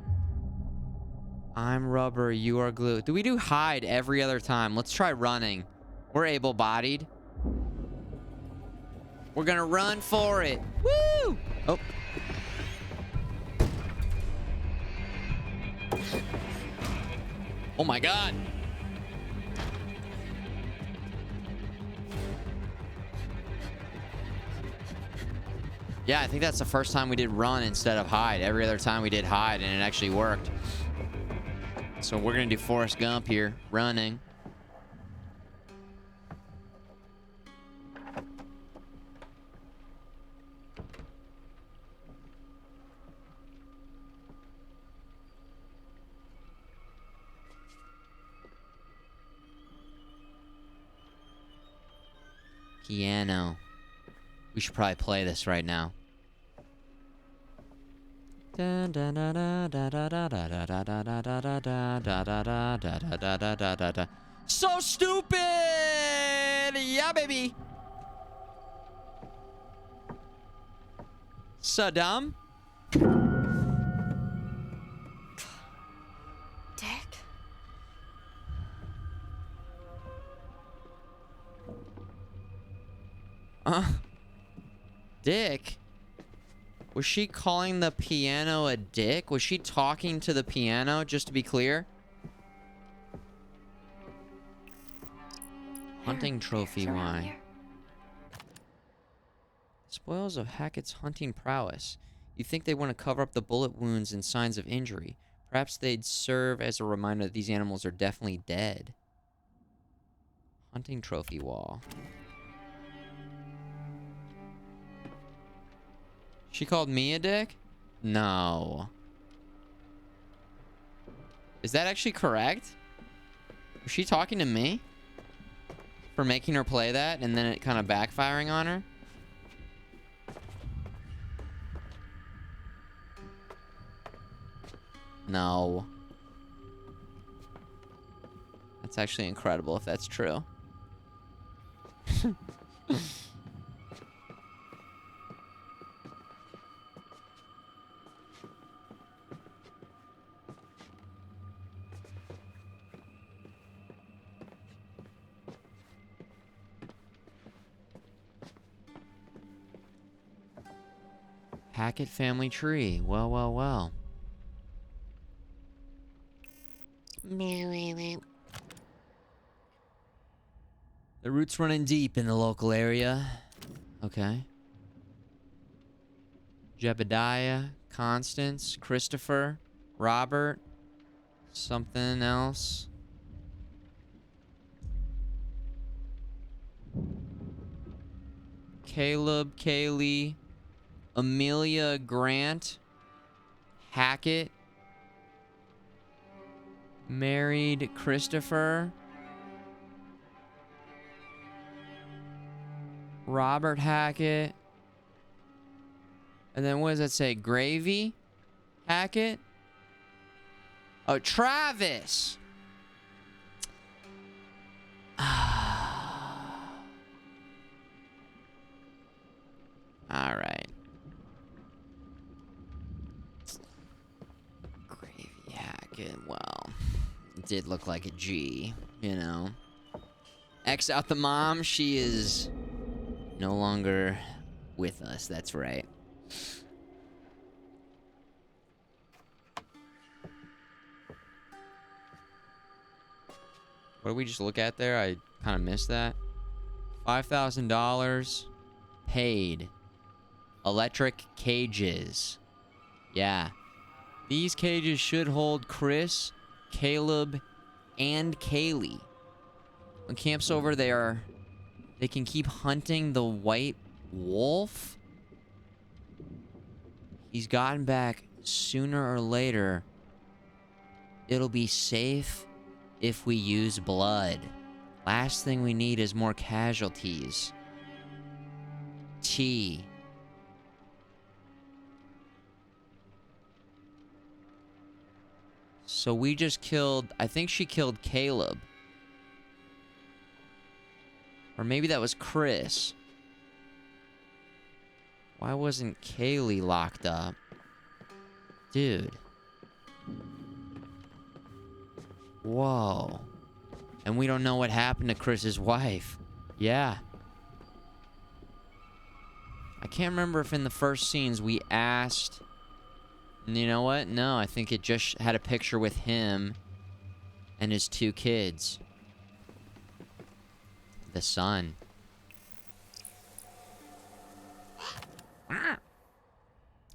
I'm rubber, you are glue. Do we do hide every other time? Let's try running. We're able-bodied. We're gonna run for it. Woo! Oh. Oh my god. Yeah, I think that's the first time we did run instead of hide. Every other time we did hide and it actually worked. So we're gonna do Forrest Gump here, running. Piano. We should probably play this right now. So stupid! Yeah, baby. So dumb. Dick? Dick? Was she calling the piano a dick? Was she talking to the piano, just to be clear? Hunting trophy, why? Spoils of Hackett's hunting prowess. You think they want to cover up the bullet wounds and signs of injury. Perhaps they'd serve as a reminder that these animals are definitely dead. Hunting trophy wall. She called me a dick? No. Is that actually correct? Was she talking to me? For making her play that and then it kind of backfiring on her? No. That's actually incredible if that's true. Hackett family tree. Well, well, well. The roots running deep in the local area. Okay. Jebediah, Constance, Christopher, Robert, something else. Caleb, Kaylee, Amelia Grant, Hackett, married Christopher, Robert Hackett, and then what does that say? Gravy Hackett? Oh, Travis. All right. Gravy Hackett. Well, it did look like a G, you know. X out the mom. She is no longer with us. That's right. What did we just look at there? I kind of missed that. $5,000 paid. Electric cages. Yeah. These cages should hold Chris, Caleb, and Kaylee. When camp's over, they can keep hunting the white wolf. He's gotten back sooner or later. It'll be safe if we use blood. Last thing we need is more casualties. T. So we just killed, I think she killed Caleb. Or maybe that was Chris. Why wasn't Kaylee locked up? Dude. Whoa. And we don't know what happened to Chris's wife. Yeah. I can't remember if in the first scenes we asked... You know what? No, I think it just had a picture with him and his 2 kids. The son.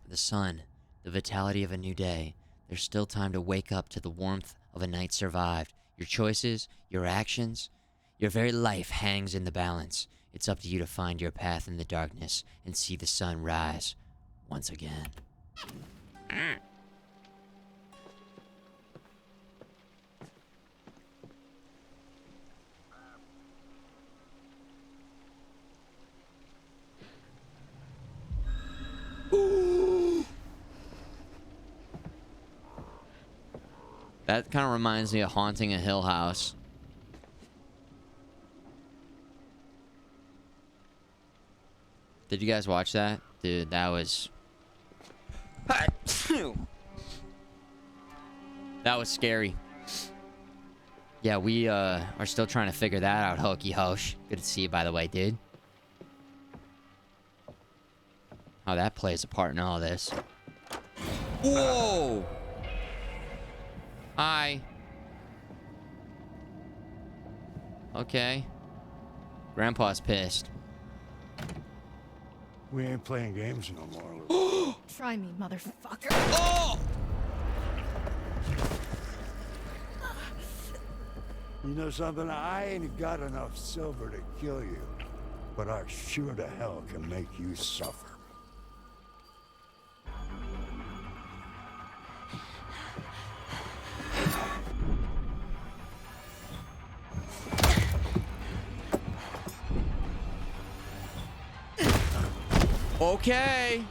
The sun, the vitality of a new day. There's still time to wake up to the warmth of a night survived. Your choices, your actions, your very life hangs in the balance. It's up to you to find your path in the darkness and see the sun rise once again. That kind of reminds me of Haunting a Hill House. Did you guys watch that? Dude, that was... That was scary. Yeah, we are still trying to figure that out, Hokey Hosh. Good to see you, by the way, dude. How that plays a part in all this. Whoa! Hi. Okay. Grandpa's pissed. We ain't playing games no more. Try me, motherfucker. Oh! You know something? I ain't got enough silver to kill you, but I sure to hell can make you suffer. Okay.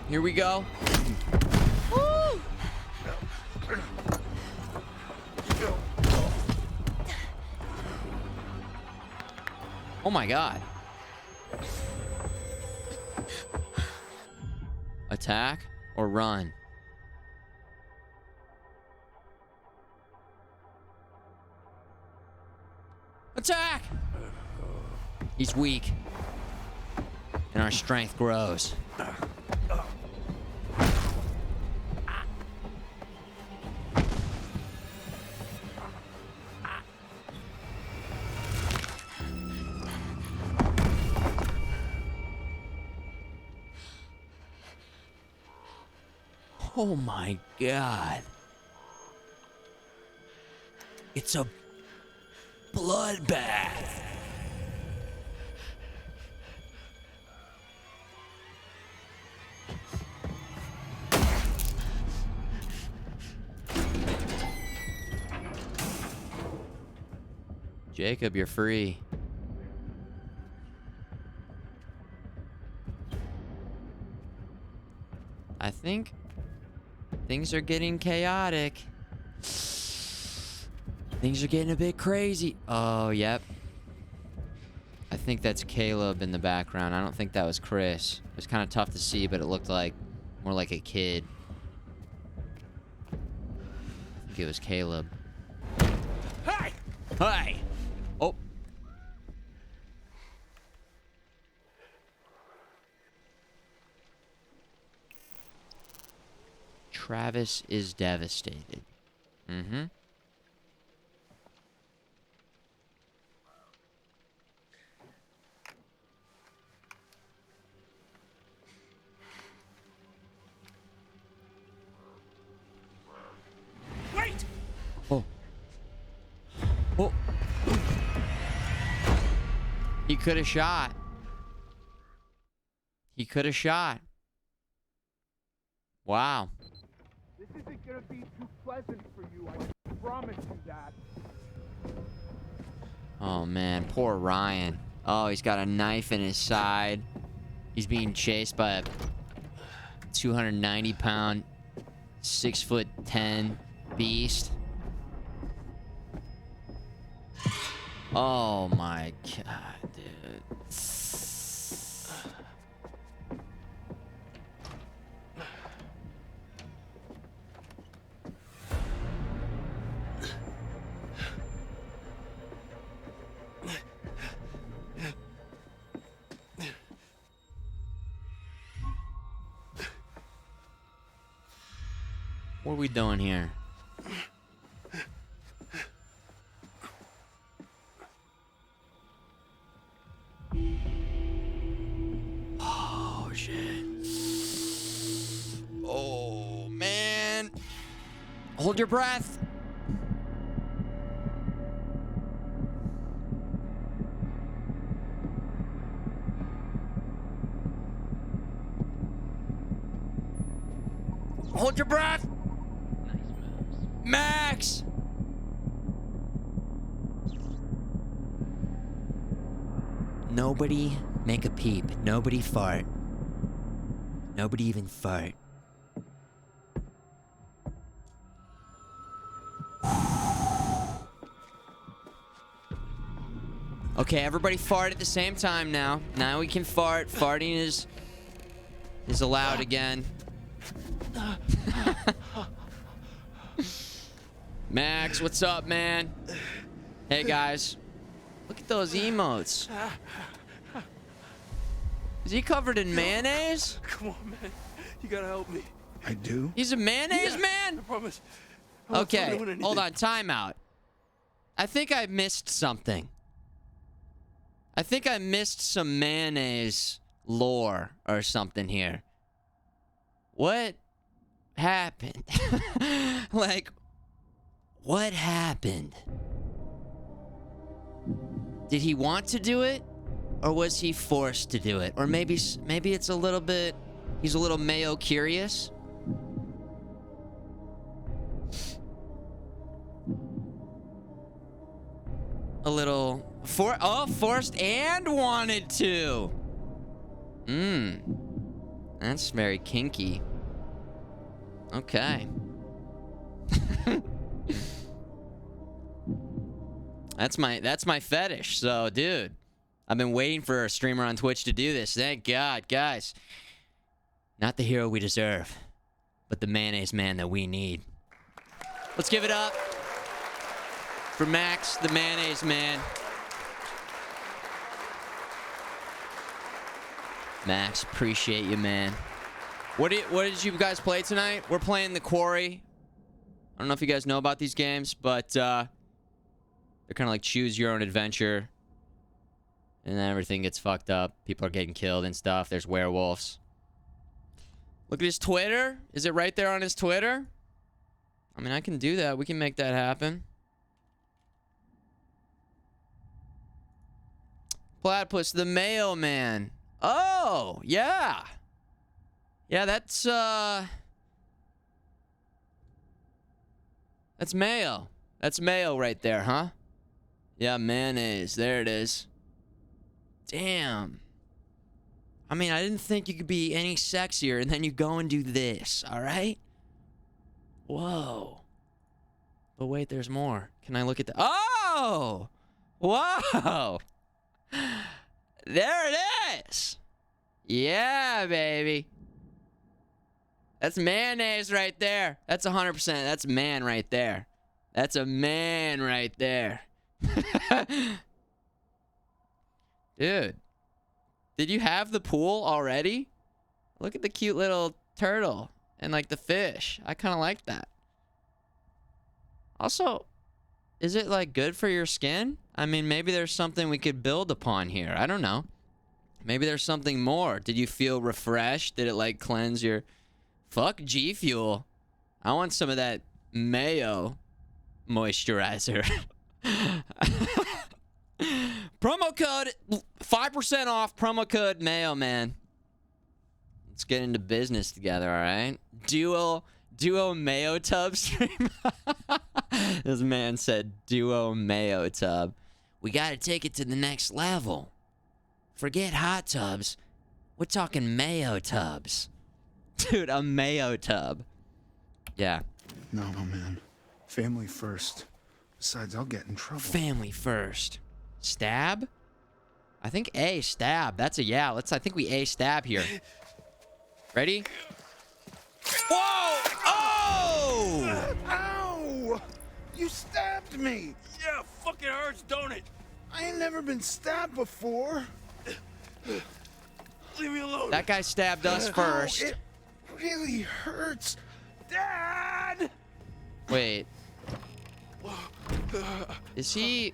Here we go. Woo! Oh my god. Attack or run? Attack! He's weak. And our strength grows. Oh my god. It's a bloodbath. Jacob, you're free. I think things are getting chaotic. Things are getting a bit crazy. Oh, yep. I think that's Caleb in the background. I don't think that was Chris. It was kind of tough to see, but it looked like more like a kid. I think it was Caleb. Hey! Hi! Oh. Travis is devastated. Mm-hmm. could have shot. He could have shot. Wow. This isn't gonna be too pleasant for you, I promise you that. Oh man, poor Ryan. Oh, he's got a knife in his side. He's being chased by a 290-pound, 6'10" beast. Oh my god, dude. What are we doing here? Oh, shit. Oh, man. Hold your breath. Hold your breath. Max! Nobody make a peep. Nobody fart. Nobody even fart. Okay, everybody fart at the same time now. Now we can fart. Farting is allowed again. Max, what's up, man? Hey, guys. Look at those emotes. Is he covered in mayonnaise? Come on, man. You gotta help me. I do? He's a mayonnaise man? I promise. Okay, hold on. Timeout. I think I missed something. I think I missed some mayonnaise lore or something here. What happened? Like... what happened? Did he want to do it? Or was he forced to do it? Or maybe it's a little bit... he's a little mayo curious? A little... forced and wanted to! That's very kinky. Okay. That's my fetish. So, dude, I've been waiting for a streamer on Twitch to do this. Thank God, guys. Not the hero we deserve, but the mayonnaise man that we need. Let's give it up for Max, the mayonnaise man. Max, appreciate you, man. What did you guys play tonight? We're playing The Quarry. I don't know if you guys know about these games, but they're kind of like choose your own adventure. And then everything gets fucked up. People are getting killed and stuff. There's werewolves. Look at his Twitter. Is it right there on his Twitter? I mean, I can do that. We can make that happen. Platypus, the Mayo Man. Oh, yeah. Yeah, that's mayo. That's mayo right there, huh? Yeah, mayonnaise. There it is. Damn. I mean, I didn't think you could be any sexier, and then you go and do this, all right? Whoa. But wait, there's more. Can I look at the... oh! Whoa! There it is! Yeah, baby. That's mayonnaise right there. That's 100%. That's man right there. That's a man right there. Dude. Did you have the pool already? Look at the cute little turtle and like the fish. I kind of like that. Also, is it like good for your skin? I mean, maybe there's something we could build upon here. I don't know. Maybe there's something more. Did you feel refreshed? Did it like cleanse your... Fuck G Fuel. I want some of that mayo moisturizer. Promo code 5% off, promo code Mayo, man. Let's get into business together, all right? Duo Mayo Tub stream. This man said duo Mayo Tub. We got to take it to the next level. Forget hot tubs. We're talking Mayo tubs. Dude, a Mayo tub. Yeah. No, man. Family first. Besides, I'll get in trouble. Family first. Stab? I think A, stab. That's a yeah. I think we A stab here. Ready? Whoa! Oh! Ow! You stabbed me! Yeah, fucking hurts, don't it? I ain't never been stabbed before. Leave me alone. That guy stabbed us first. Ow, it really hurts. Dad! Wait. Is he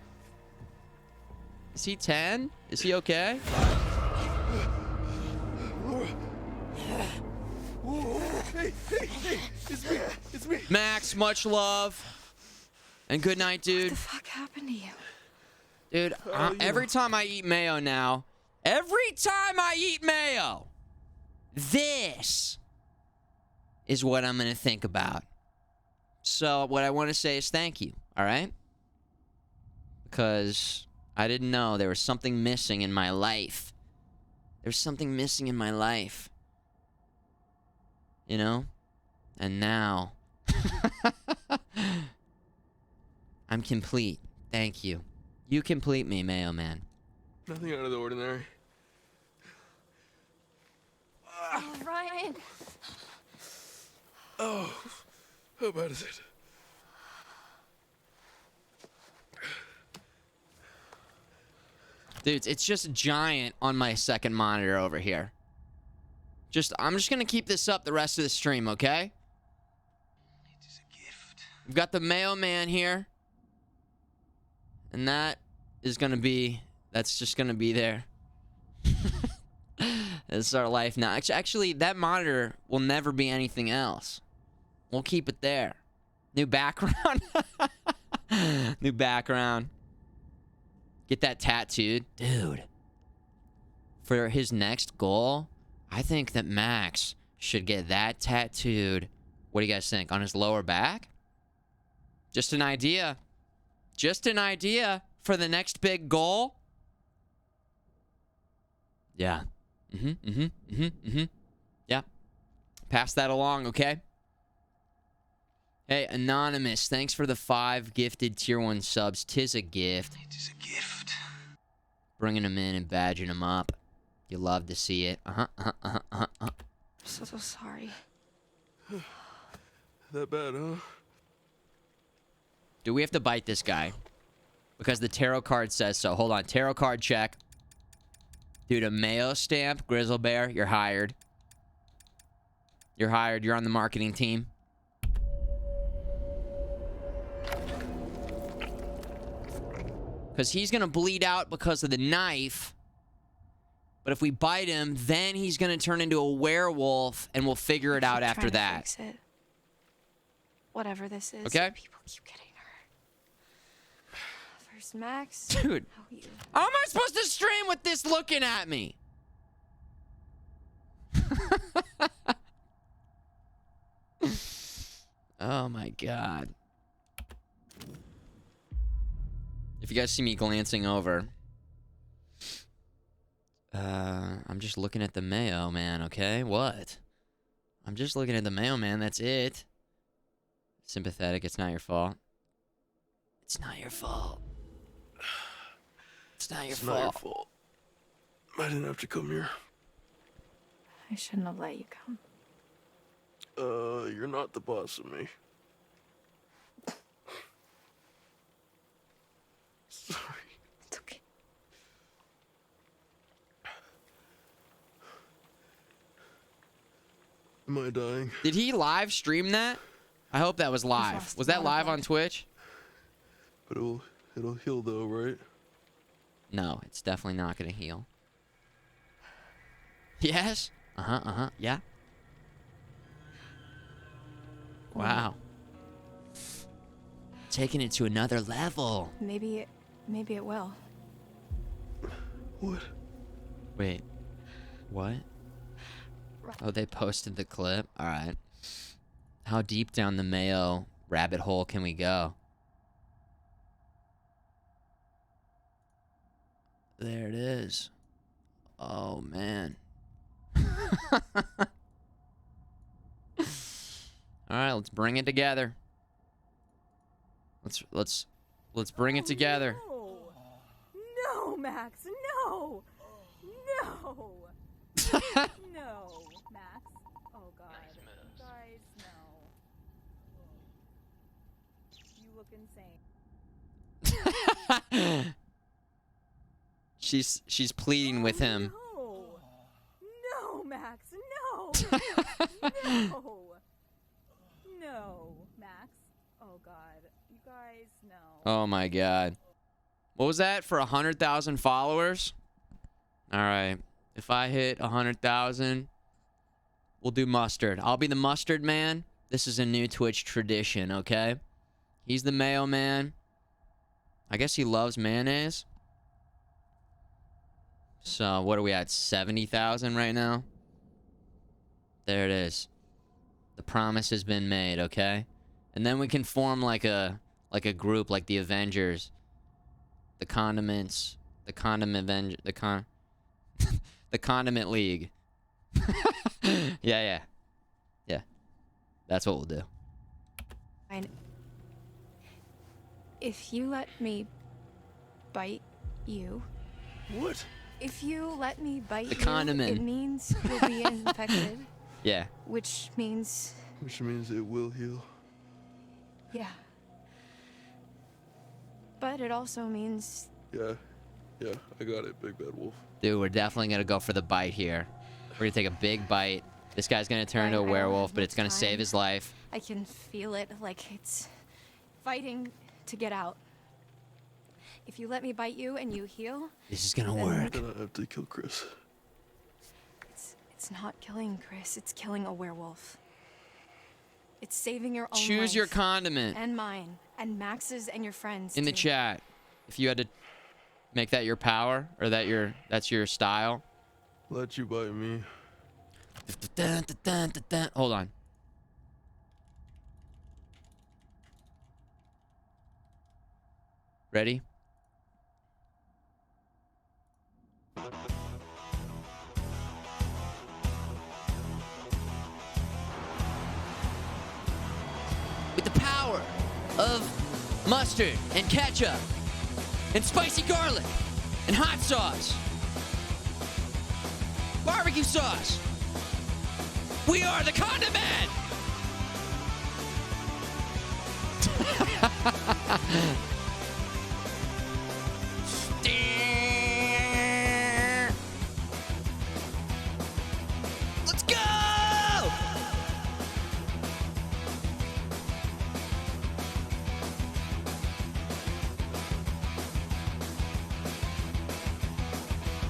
10? Is he okay? Hey, it's me. Max, much love. And good night, dude. What the fuck happened to you? Dude, every time I eat mayo now, this is what I'm going to think about. So what I want to say is thank you, all right? Because I didn't know there was something missing in my life. There's something missing in my life. You know? And now I'm complete. Thank you. You complete me, Mayo Man. Nothing out of the ordinary. Oh, Ryan. Oh, how bad is it? Dudes, it's just giant on my second monitor over here. I'm just gonna keep this up the rest of the stream, okay? We've got the Mayo Man here. And that's just gonna be there. This is our life now. Actually, that monitor will never be anything else. We'll keep it there. New background. New background. Get that tattooed. Dude. For his next goal, I think that Max should get that tattooed. What do you guys think? On his lower back? Just an idea. Just an idea for the next big goal. Yeah. Yeah. Pass that along, okay? Hey, Anonymous, thanks for the 5 gifted tier 1 subs. Tis a gift. It is a gift. Bringing them in and badging them up. You love to see it. So sorry. That bad, huh? Do we have to bite this guy? Because the tarot card says so. Hold on. Tarot card check. Dude, a Mayo stamp. Grizzle Bear, you're hired. You're hired. You're on the marketing team. Because he's going to bleed out because of the knife. But if we bite him, then he's going to turn into a werewolf, and we'll figure it out after that. Fix it. Whatever this is. Okay? People keep getting hurt. First Max. Dude. How am I supposed to stream with this looking at me? Oh my god. If you guys see me glancing over, I'm just looking at the Mayo Man, okay? What? I'm just looking at the Mayo Man, that's it. Sympathetic, it's not your fault. It's not your fault. It's not your fault. Not your fault. I didn't have to come here. I shouldn't have let you come. You're not the boss of me. Sorry. It's okay. Am I dying? Did he live stream that? I hope that was live. Was that live on Twitch? But it'll heal though, right? No, it's definitely not gonna heal. Yes? Yeah. Wow. Taking it to another level. Maybe it will. What? Wait. What? Oh, they posted the clip? Alright. How deep down the Mayo rabbit hole can we go? There it is. Oh, man. Alright, let's bring it together. Let's bring it together. No, Max, no! No! No, Max. Oh, God. Guys, no. You look insane. She's pleading with him. No, Max, no! No! No, Max. Oh, God. You guys, no. Oh my god. What was that for 100,000 followers? Alright. If I hit 100,000, we'll do mustard. I'll be the mustard man. This is a new Twitch tradition, okay? He's the mayo man. I guess he loves mayonnaise. So, what are we at? 70,000 right now? There it is. The promise has been made, okay? And then we can form like a group like the Avengers. The condiments. The condiment the condiment league. Yeah. That's what we'll do. Fine. If you let me bite you. What? If you let me bite The you, condiment. it means you'll be infected. Yeah. Which means, Which means it will heal. yeah. But it also means Yeah, I got it, Big Bad Wolf. Dude, we're definitely gonna go for the bite here. We're gonna take a big bite. This guy's gonna turn into a I don't werewolf, have but it's much gonna time. save his life. I can feel it like it's fighting to get out. If you let me bite you and you heal, This is gonna then work. Then I have to kill Chris. It's not killing Chris, it's killing a werewolf. It's saving your own Choose your life. condiment. And mine. And Max's and your friends. In the too. chat, if you had to make that your power or that's your style. Let you bite me. Hold on. Ready? With the power of mustard and ketchup and spicy garlic and hot sauce, barbecue sauce, we are the Condiment! Let's go!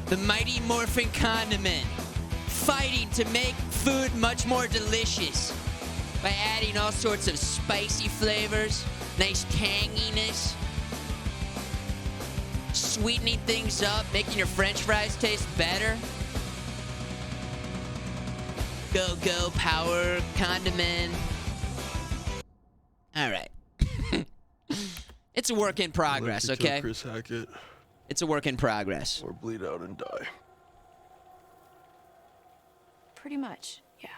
The Mighty Morphin Condiment, fighting to make food much more delicious by adding all sorts of spicy flavors, nice tanginess, sweetening things up, making your french fries taste better. Go power condiment. All right. It's a work in progress, I'd like to kill okay? Chris Hackett. It's a work in progress. Or bleed out and die. Pretty much, yeah.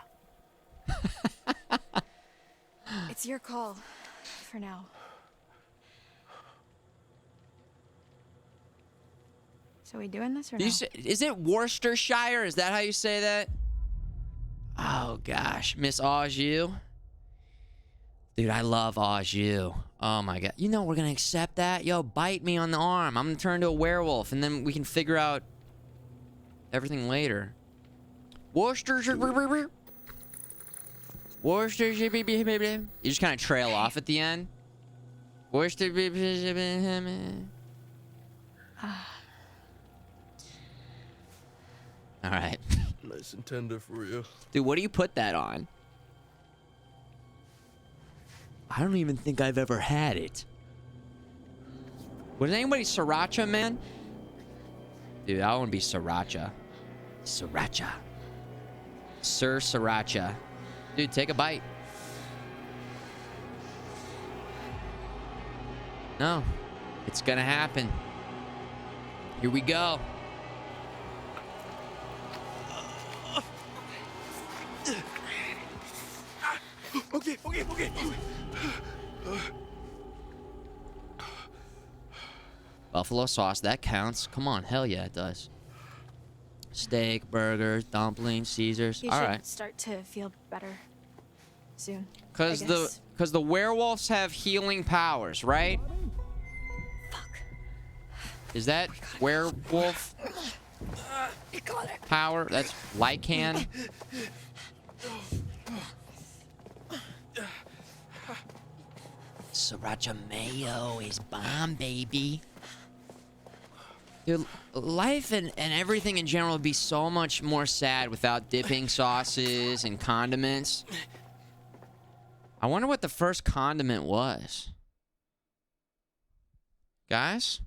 It's your call for now. So we doing this or no? Is it Worcestershire? Is that how you say that? Oh gosh, Miss Anjou. Dude, I love Anjou. Oh my god. You know we're gonna accept that? Yo, bite me on the arm. I'm gonna turn into a werewolf, and then we can figure out everything later. Worcestershire. Worcestershire. You just kind of trail off at the end. Worcestershire. All right. Nice and tender for you. Dude, what do you put that on? I don't even think I've ever had it. Was anybody sriracha, man? Dude, I want to be sriracha. Sriracha. Sir Sriracha. Dude, take a bite. No. It's gonna happen. Here we go. Okay. Buffalo sauce, that counts. Come on, hell yeah, it does. Steak, burgers, dumplings, Caesars. You All should right. start to feel better soon. Cause the werewolves have healing powers, right? Is that werewolf power? That's Lycan. Sriracha mayo is bomb, baby. Dude, life and everything in general would be so much more sad without dipping sauces and condiments. I wonder what the first condiment was. Guys?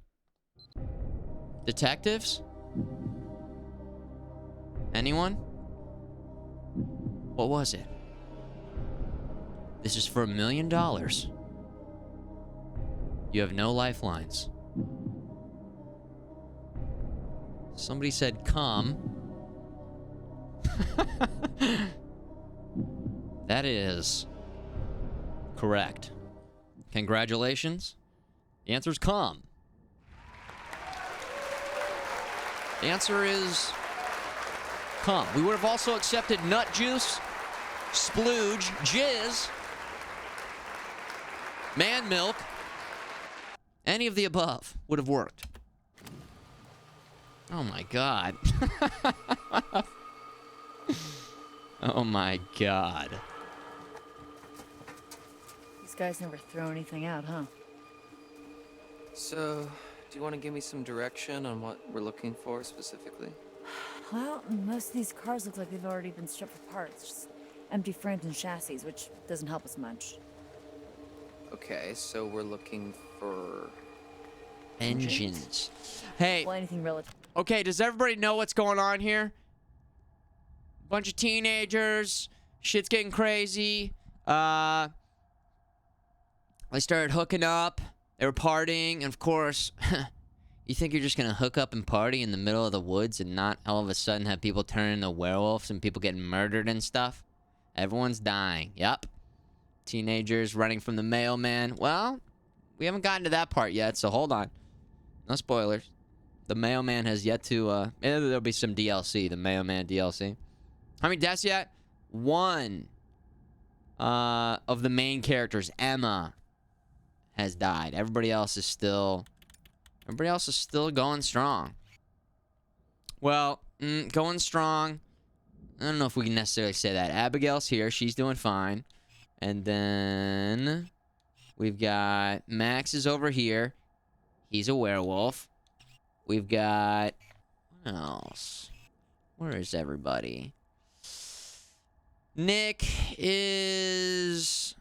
Detectives? Anyone? What was it? This is for $1 million. You have no lifelines. Somebody said come. That is correct. Congratulations. The answer is come. The answer is come. We would have also accepted nut juice, splooge, jizz, man milk. Any of the above would have worked. Oh my god. Oh my god. These guys never throw anything out, huh? So, do you want to give me some direction on what we're looking for specifically? Well, most of these cars look like they've already been stripped for parts. Just empty frames and chassis, which doesn't help us much. Okay, so we're looking for... Engines. Hey. Well, anything relative. Okay, does everybody know what's going on here? Bunch of teenagers. Shit's getting crazy. They started hooking up. They were partying. And of course, you think you're just going to hook up and party in the middle of the woods and not all of a sudden have people turn into werewolves and people getting murdered and stuff? Everyone's dying. Yep. Teenagers running from the mailman. Well, we haven't gotten to that part yet, so hold on. No spoilers. The mailman has yet to, there'll be some DLC, the mailman DLC. How many deaths yet? One of the main characters, Emma, has died. Everybody else is still going strong. Well, going strong. I don't know if we can necessarily say that. Abigail's here. She's doing fine. And then we've got Max is over here. He's a werewolf. We've got... What else? Where is everybody? Nick is...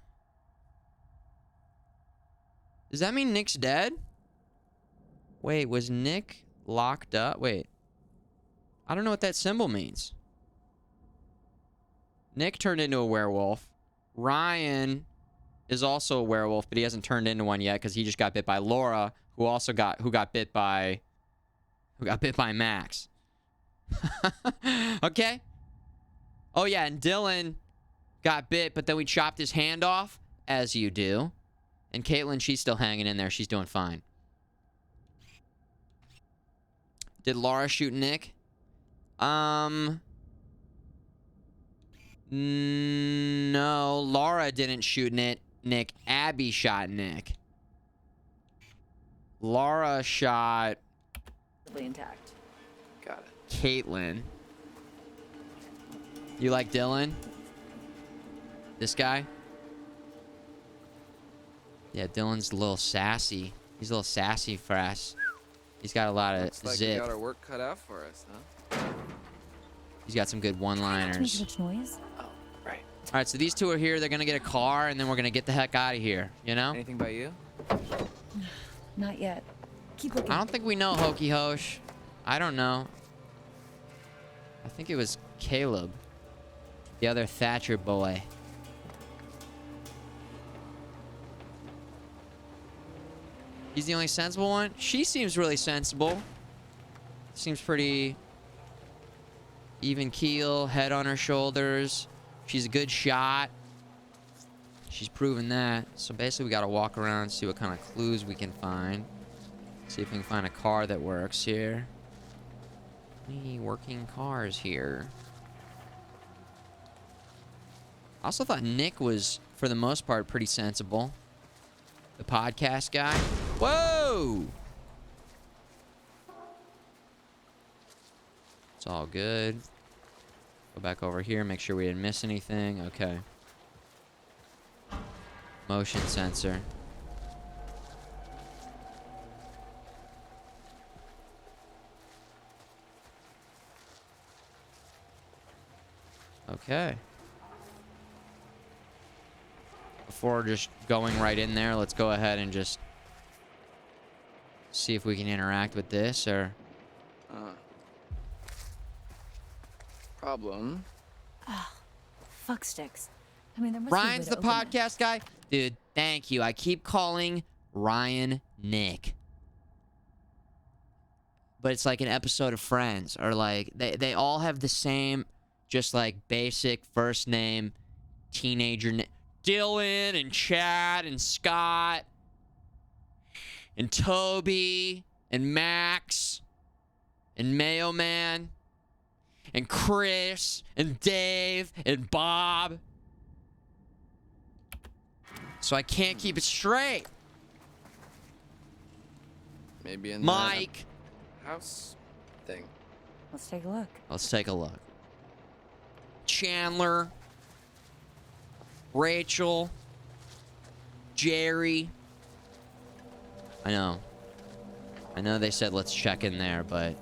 Does that mean Nick's dead? Wait, was Nick locked up? Wait. I don't know what that symbol means. Nick turned into a werewolf. Ryan is also a werewolf, but he hasn't turned into one yet because he just got bit by Laura, who got bit by Max. Okay. Oh yeah, and Dylan got bit, but then we chopped his hand off, as you do. And Caitlin, she's still hanging in there. She's doing fine. Did Laura shoot Nick? No, Laura didn't shoot Nick. Abby shot Nick. Laura shot... Intact. Got it. Caitlin. You like Dylan? This guy? Yeah, Dylan's a little sassy. He's a little sassy for us. He's got a lot of Looks like zip. we got our work cut out for us, huh? He's got some good one-liners. Much noise. Oh, right. All right, so these two are here. They're gonna get a car, and then we're gonna get the heck out of here. You know? Anything by you? Not yet. Keep looking. I don't think we know Hokey Hosh. I don't know. I think it was Caleb. The other Thatcher boy. He's the only sensible one? She seems really sensible. Seems pretty even keel, head on her shoulders. She's a good shot. She's proven that. So basically we gotta walk around and see what kind of clues we can find. See if we can find a car that works here. Any working cars here? I also thought Nick was, for the most part, pretty sensible. The podcast guy. Whoa! It's all good. Go back over here, make sure we didn't miss anything. Okay. Motion sensor. Okay. Before just going right in there, let's go ahead and just see if we can interact with this, or... Problem. Oh, fuck sticks. I mean, there must Ryan's be a the way to open it. podcast guy? Dude, thank you. I keep calling Ryan Nick. But it's like an episode of Friends, or like, they all have the same, just like basic first name, teenager name. Dylan and Chad and Scott and Toby and Max and Mayo Man and Chris and Dave and Bob. So I can't keep it straight. Maybe in Mike. the house thing. Let's take a look. Let's take a look. Chandler. Rachel. Jerry. I know they said let's check in there, but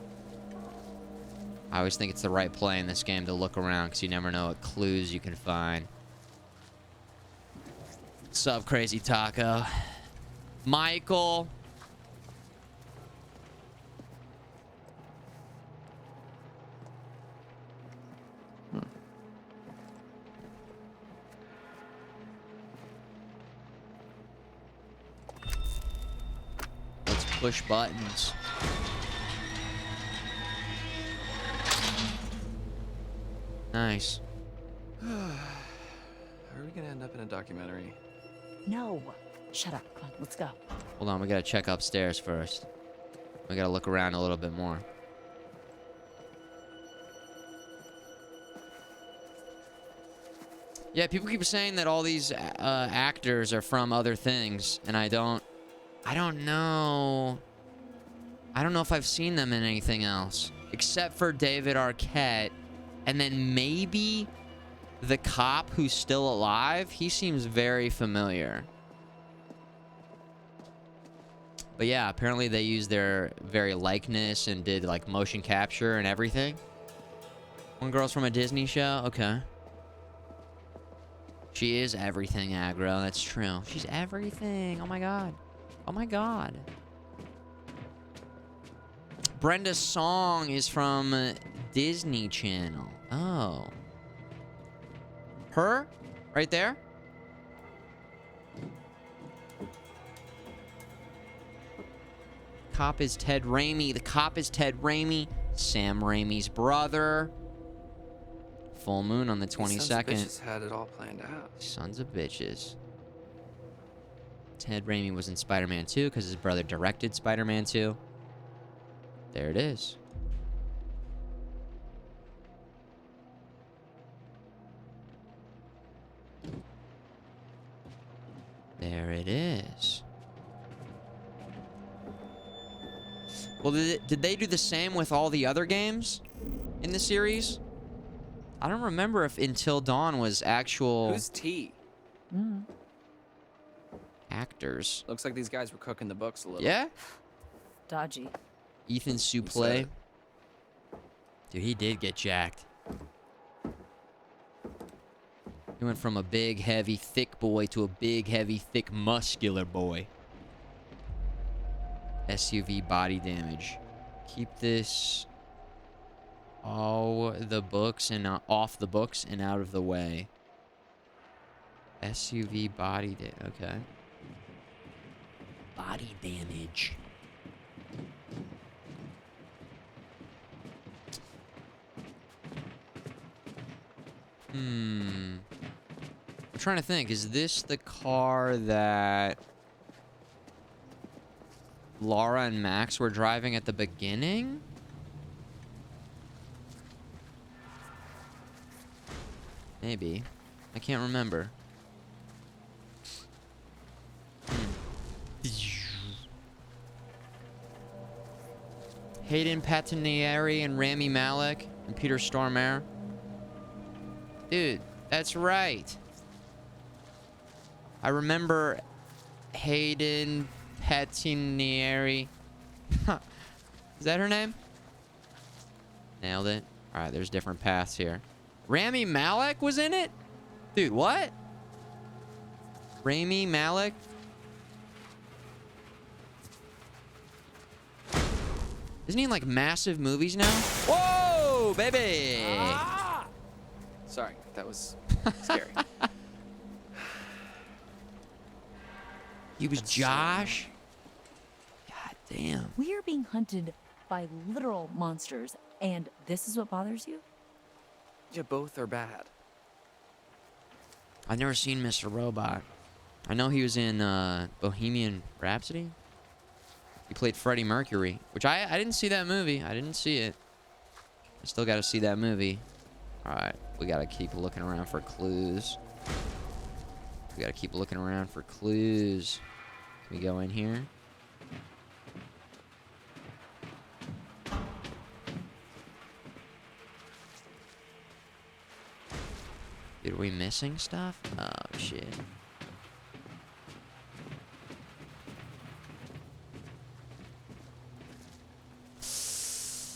I always think it's the right play in this game to look around because you never know what clues you can find. What's up, Crazy Taco? Michael. Let's push buttons. Nice. Are we gonna end up in a documentary? No. Shut up. Come on, let's go. Hold on, we gotta check upstairs first. We gotta look around a little bit more. Yeah, people keep saying that all these actors are from other things, and I don't know. I don't know if I've seen them in anything else, except for David Arquette, and then maybe the cop who's still alive. He seems very familiar. But yeah, apparently they used their very likeness and did like motion capture and everything. One girl's from a Disney show? Okay. She is everything, aggro. That's true. She's everything. Oh my god. Oh my god. Brenda Song is from Disney Channel. Oh. Her? Right there? Cop is Ted Raimi. The cop is Ted Raimi. Sam Raimi's brother. Full moon on the 22nd. These sons of bitches had it all planned out. Sons of bitches. Ted Raimi was in Spider-Man 2 because his brother directed Spider-Man 2. There it is. There it is. Well, did they do the same with all the other games in the series? I don't remember if Until Dawn was actual... Who's T? Actors. Looks like these guys were cooking the books a little. Yeah? Dodgy. Ethan Suplee. Dude, he did get jacked. He went from a big, heavy, thick boy to a big, heavy, thick, muscular boy. SUV body damage. Keep this All the books and off the books and out of the way. SUV body okay. Body damage. I'm trying to think. Is this the car that Laura and Max were driving at the beginning? Maybe. I can't remember. Hayden Panettiere and Rami Malek and Peter Stormare. Dude, that's right. I remember Hayden Panettiere. Is that her name? Nailed it. All right, there's different paths here. Rami Malek was in it? Dude, what? Rami Malek? Isn't he in like massive movies now? Whoa, baby! Sorry, that was scary. He was Josh? God damn. We are being hunted by literal monsters, and this is what bothers you? Yeah, both are bad. I've never seen Mr. Robot. I know he was in Bohemian Rhapsody. He played Freddie Mercury, which I didn't see that movie. I didn't see it. I still got to see that movie. All right, we got to keep looking around for clues. We got to keep looking around for clues. Can we go in here? Dude, are we missing stuff? Oh, shit.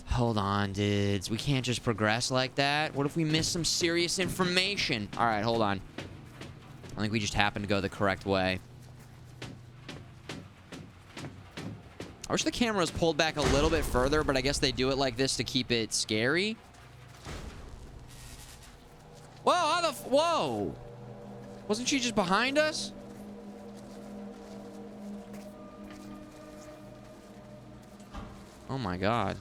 Hold on, dudes. We can't just progress like that. What if we miss some serious information? All right, hold on. I think we just happened to go the correct way. I wish the camera was pulled back a little bit further, but I guess they do it like this to keep it scary. Whoa, how the whoa! Wasn't she just behind us? Oh my god.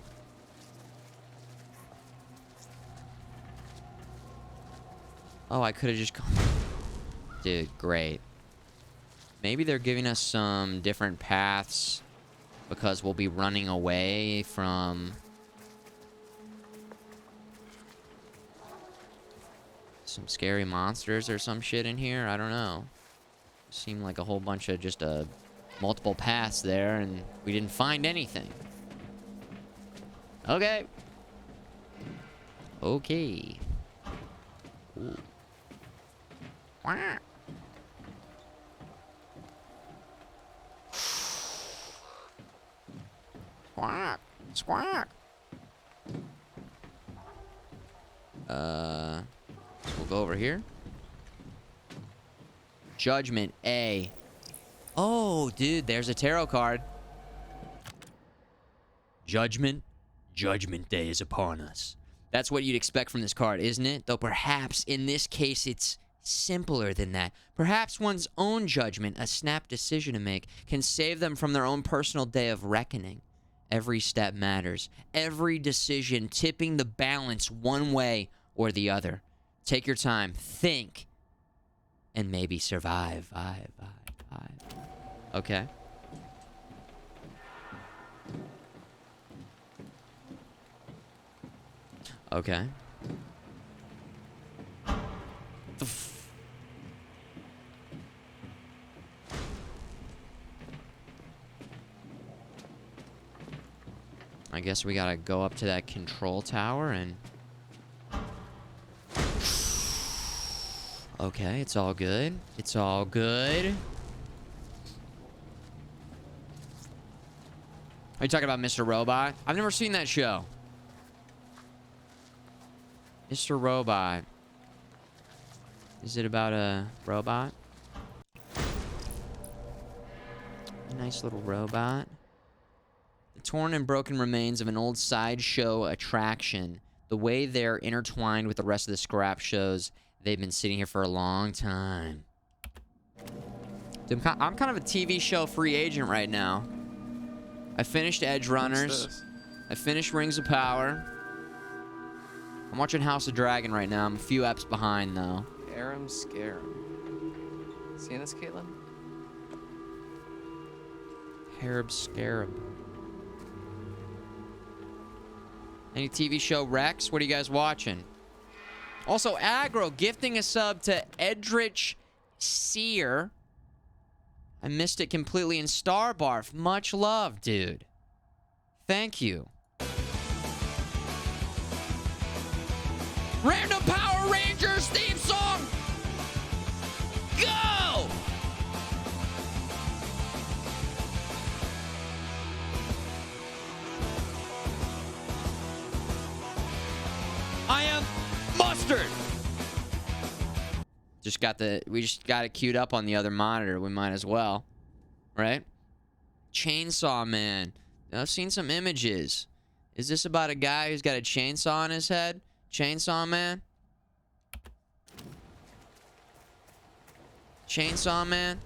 Oh, I could have just gone. Dude, great. Maybe they're giving us some different paths because we'll be running away from some scary monsters or some shit in here. I don't know. Seemed like a whole bunch of just multiple paths there, and we didn't find anything. Okay. Okay. Ooh. Quack. Squawk. Squawk. So we'll go over here. Judgment A. Oh, dude, there's a tarot card. Judgment. Judgment Day is upon us. That's what you'd expect from this card, isn't it? Though perhaps in this case it's simpler than that. Perhaps one's own judgment, a snap decision to make, can save them from their own personal day of reckoning. Every step matters. Every decision tipping the balance one way or the other. Take your time, think, and maybe survive. Okay. Okay. I guess we gotta go up to that control tower and... Okay, it's all good. It's all good. Are you talking about Mr. Robot? I've never seen that show. Mr. Robot. Is it about a robot? A nice little robot. The torn and broken remains of an old sideshow attraction. the way they're intertwined with the rest of the scrap shows they've been sitting here for a long time. Dude, I'm kind of a TV show free agent right now. I finished Edge Runners. I finished Rings of Power. I'm watching House of Dragon right now. I'm a few eps behind, though. Aram Scarum. Seeing this, Caitlin? Harib Scarab. Any TV show Rex? What are you guys watching? Also, Aggro gifting a sub to Edrich Sear. I missed it completely in Starbarf. Much love, dude. Thank you. Random Power Rangers theme song. Go! I am Mustard. We just got it queued up on the other monitor. We might as well, right? Chainsaw Man. I've seen some images. Is this about a guy who's got a chainsaw on his head? Chainsaw Man? Chainsaw Man?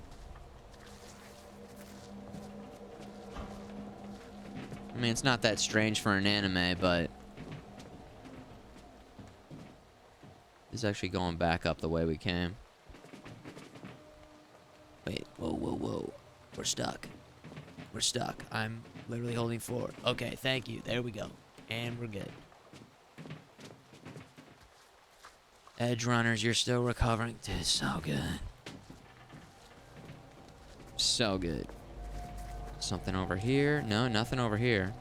I mean, it's not that strange for an anime, but it's actually going back up the way we came. Wait, whoa. We're stuck. We're stuck. I'm literally holding forward. Okay, thank you. There we go. And we're good. Edge Runners, you're still recovering. Dude, so good. So good. Something over here? No, nothing over here.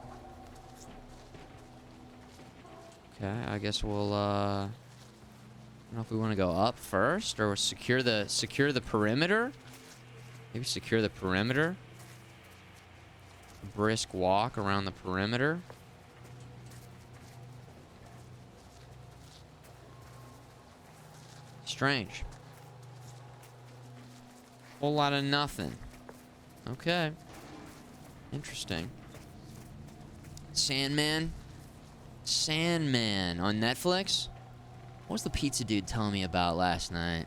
Okay, I guess we'll, I don't know if we want to go up first or secure the perimeter. Maybe secure the perimeter. A brisk walk around the perimeter. Strange. Whole lot of nothing. Okay. Interesting. Sandman on Netflix? What was the pizza dude telling me about last night?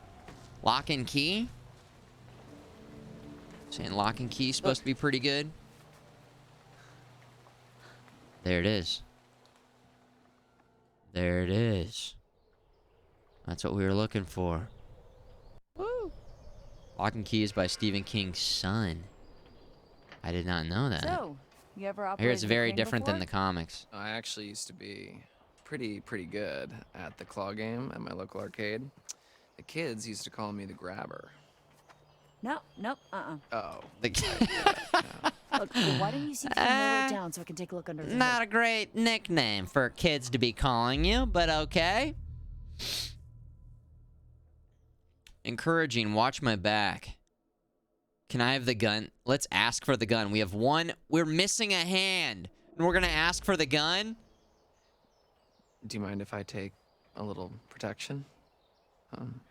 Lock and Key? Saying Lock and Key is supposed to be pretty good. There it is. There it is. That's what we were looking for. Woo! Lock and Key is by Stephen King's son. I did not know that. So, you ever I hear it's operated a very crane different than before? the comics. I actually used to be pretty good at the claw game at my local arcade. The kids used to call me the grabber. No, nope, Oh. Look, why don't you see if you can lower it down so I can take a look under the Not hood? a great nickname for kids to be calling you, but okay. Encouraging, watch my back. Can I have the gun? Let's ask for the gun. We have one. We're missing a hand. And we're going to ask for the gun? Do you mind if I take a little protection?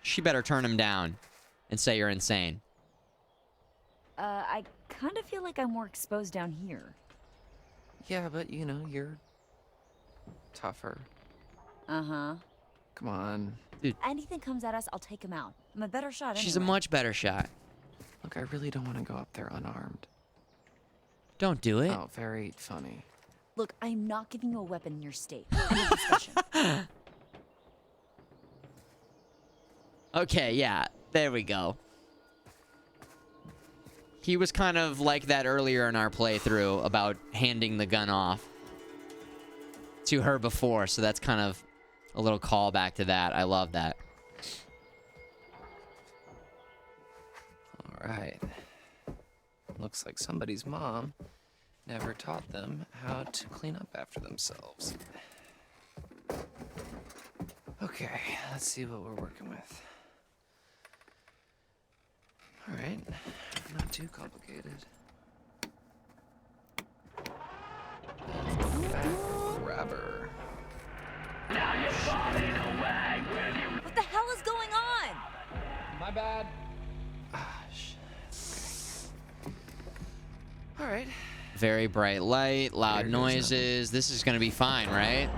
She better turn him down and say you're insane. I kind of feel like I'm more exposed down here. Yeah, but you know, you're tougher. Uh-huh. Come on. Dude. Anything comes at us, I'll take him out. I'm a better shot She's a anyway. much better shot. Look, I really don't want to go up there unarmed. Don't do it. Oh, very funny. Look, I'm not giving you a weapon in your state. End of discussion. Okay, yeah. There we go. He was kind of like that earlier in our playthrough about handing the gun off to her before, so that's kind of a little callback to that. I love that. All right. Looks like somebody's mom never taught them how to clean up after themselves. Okay, let's see what we're working with. All right, not too complicated. Grabber. What the hell is going on? My bad. All right. Very bright light, loud There goes noises. This is going to be fine, right?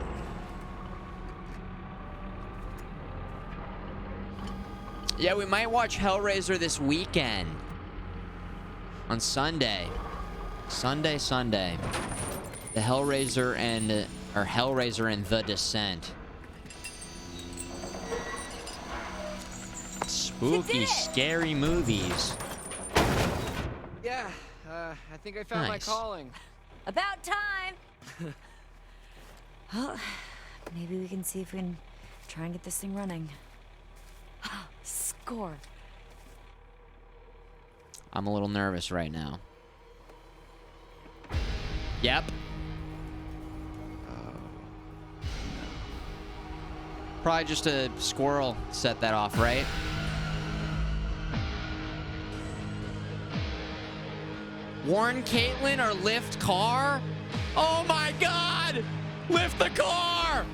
Yeah, we might watch Hellraiser this weekend. On Sunday. Sunday. The Hellraiser and... or Hellraiser and The Descent. Spooky, scary movies. Yeah, I think I found Nice. my calling. About time! Well, maybe we can see if we can try and get this thing running. Score. I'm a little nervous right now. Yep. Probably just a squirrel set that off, right? Warn Caitlin or lift car? Oh my god! Lift the car!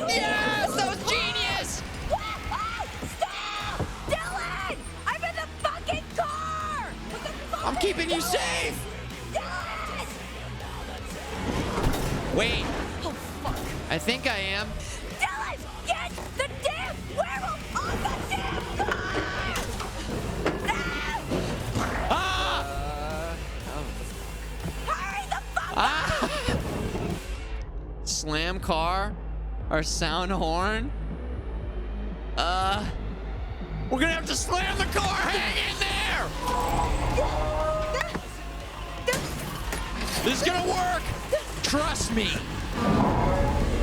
Yes! That was genius! Stop! Dylan! I'm in the fucking car! What the fuck I'm are keeping you doing? safe! Dylan! Wait, Oh, fuck. I think I am. Dylan! Get the damn werewolf off the damn car! Ah! Hurry the fuck Ah! Slam car or sound horn? We're gonna have to slam the car. Hang in there. This is gonna work. Trust me.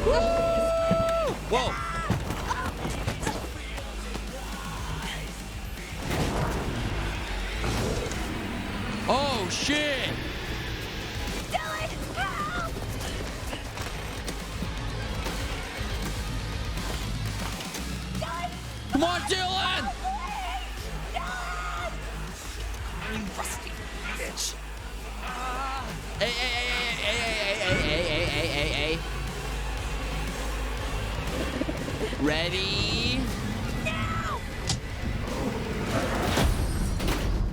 Woo! Whoa. Oh shit. Dylan! Help! Come on, Dylan! You rusty bitch! Hey, hey. Ready? Now!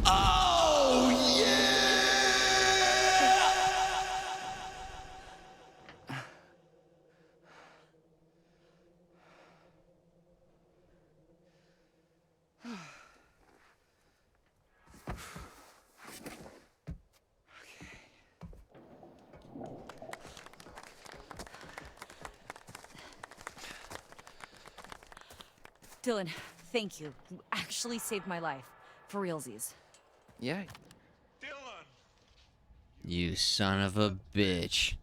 Oh, yeah! Dylan, thank you. You actually saved my life. For realsies. Yeah. You son of a bitch.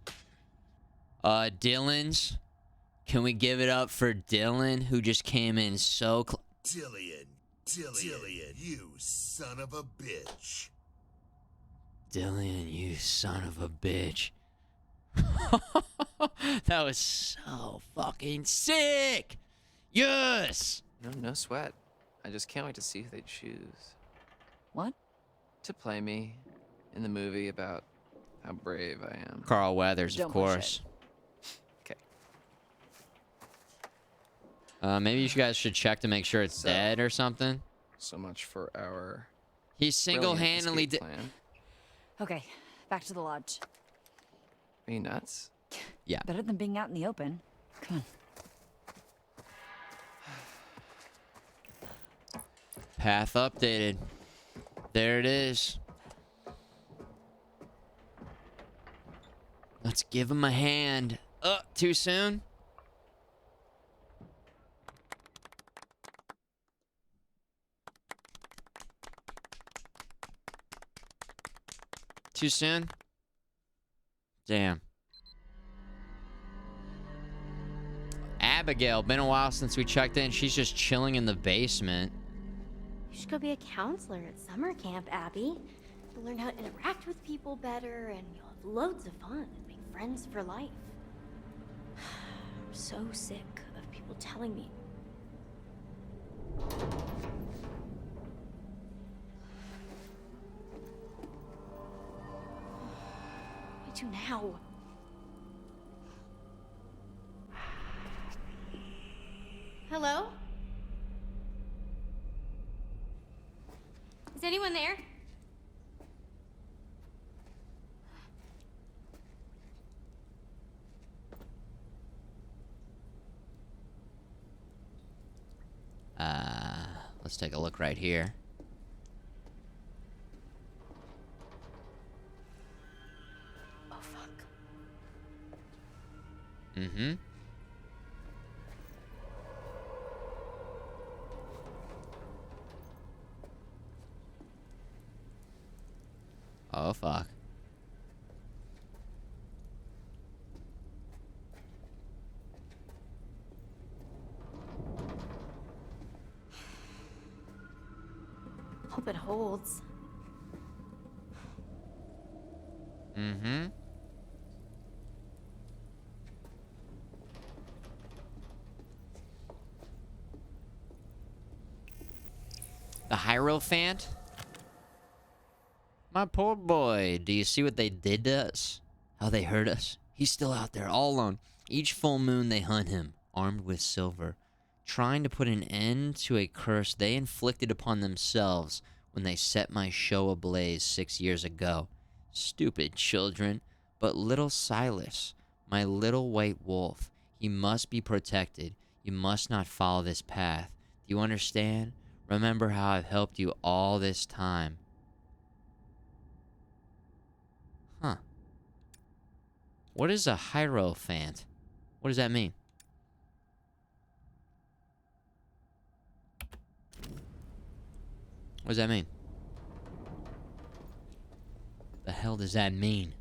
Dylan's. Can we give it up for Dylan, who just came in so close? Dillian, you son of a bitch. Dylan, you son of a bitch. That was so fucking sick. Yes. No sweat. I just can't wait to see who they choose. What? To play me in the movie about how brave I am. Carl Weathers, of Don't push course. Okay. Maybe you guys should check to make sure it's dead or something. So much for our. He single-handedly brilliant did. escape plan. Okay, back to the lodge. Are you nuts? Yeah. Better than being out in the open. Come on. Path updated. There it is. Let's give him a hand. Too soon? Too soon? Damn. Abigail, been a while since we checked in. She's just chilling in the basement. You should go be a counselor at summer camp, Abby. You'll learn how to interact with people better, and you'll have loads of fun and make friends for life. I'm so sick of people telling me. What do I do now? Hello? Is anyone there? Let's take a look right here. Oh, fuck. Mm-hmm. Oh, fuck. Hope it holds. Mm-hmm. The Hierophant? My poor boy. Do you see what they did to us? How they hurt us? He's still out there, all alone. Each full moon they hunt him, armed with silver, trying to put an end to a curse they inflicted upon themselves when they set my show ablaze 6 years ago. Stupid children. But little Silas, my little white wolf, he must be protected. You must not follow this path. Do you understand? Remember how I've helped you all this time. Huh. What is a Hierophant? What does that mean? What does that mean? The hell does that mean?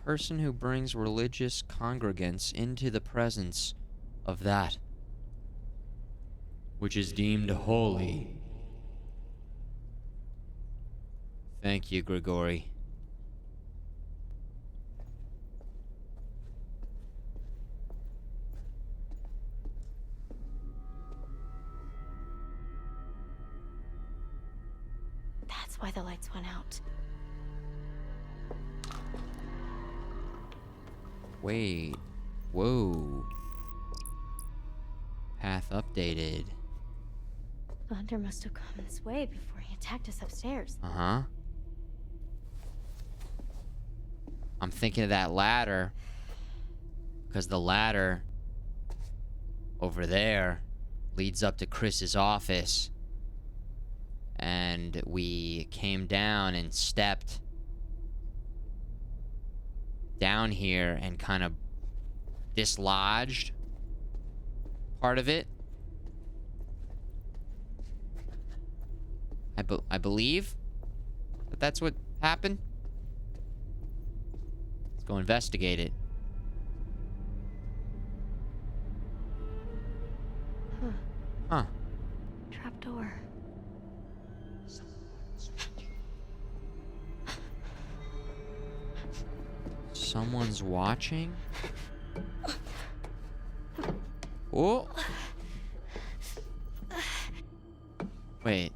Person who brings religious congregants into the presence of that which is deemed holy. Thank you, Grigori. That's why the lights went out. Wait. Whoa. Path updated. The hunter must have come this way before he attacked us upstairs. Uh-huh. I'm thinking of that ladder. Because the ladder over there leads up to Chris's office. And we came down and stepped down here and kind of dislodged part of it. I believe that that's what happened. Let's go investigate it. Huh. Trapdoor. Someone's watching? Oh. Wait.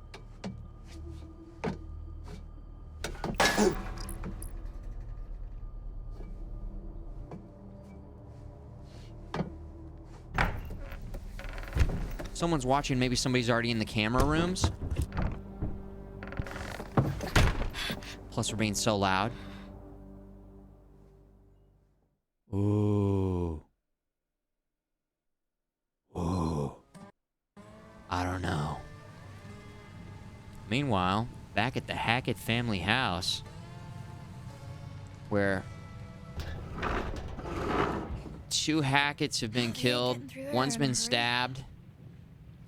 Someone's watching. Maybe somebody's already in the camera rooms. Plus, we're being so loud. Ooh. Ooh. I don't know. Meanwhile, back at the Hackett family house, where 2 Hacketts have been killed, one's been stabbed.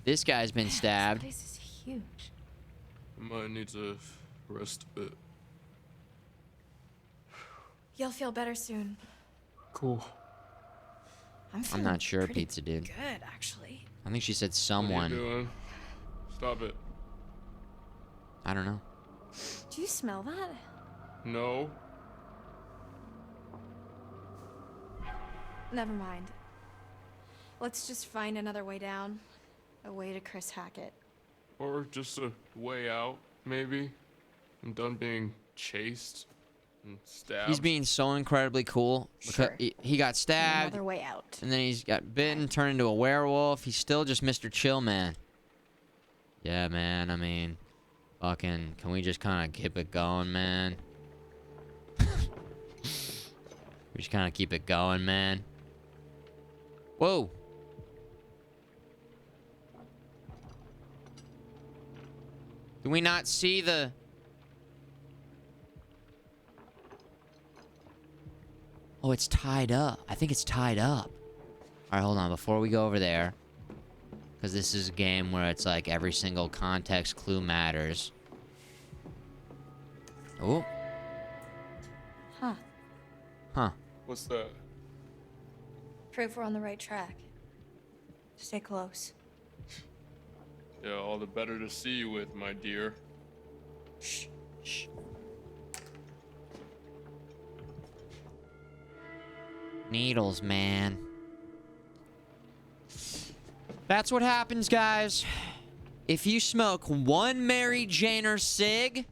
This guy's been stabbed. This place is huge. I might need to rest a bit. You'll feel better soon. Cool. I'm not sure, Pizza Dude. Good, actually. I think she said What are someone. you doing? Stop it. I don't know. Do you smell that? No. Never mind. Let's just find another way down. A way to Chris Hackett. Or just a way out, maybe. I'm done being chased and stabbed. He's being so incredibly cool. Because Sure. he got stabbed. Another way out. And then he's got bitten, turned into a werewolf. He's still just Mr. Chill Man. Yeah, man, I mean, fucking, can we just kind of keep it going, man? We just kind of keep it going, man. Whoa. Do we not see the... Oh, it's tied up. I think it's tied up. All right, hold on. Before we go over there, because this is a game where it's like every single context clue matters. Oh. Huh. Huh. What's that? Prove we're on the right track. Stay close. Yeah, all the better to see you with, my dear. Shh. Shh. Needles, man. That's what happens, guys. If you smoke one Mary Jane or cig,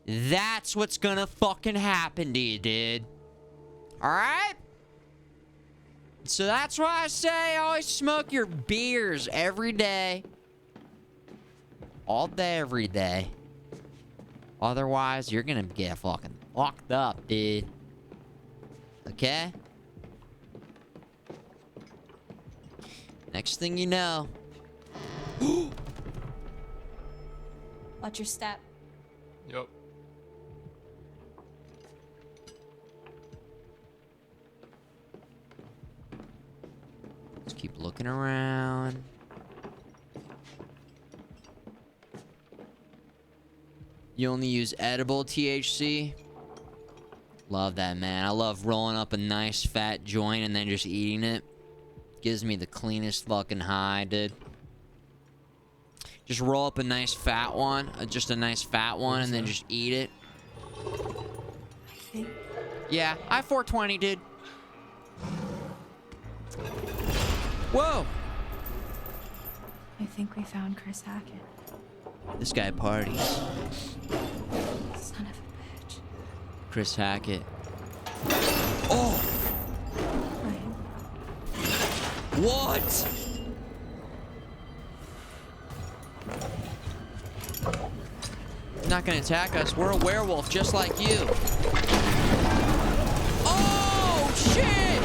that's what's gonna fucking happen to you, dude. Alright? So that's why I say always smoke your beers every day. All day, every day. Otherwise, you're gonna get fucking fucked up, dude. Okay? Next thing you know... Watch your step. Yep. Let's keep looking around. You only use edible THC? Love that, man. I love rolling up a nice fat joint and then just eating it. Gives me the cleanest fucking high, dude. Just roll up a nice fat one. Just a nice fat one and then just eat it. I think... Yeah, I-420, dude. Whoa! I think we found Chris Hackett. This guy parties. Son of a bitch. Chris Hackett. Oh! What? He's not gonna attack us. We're a werewolf just like you. Oh, shit!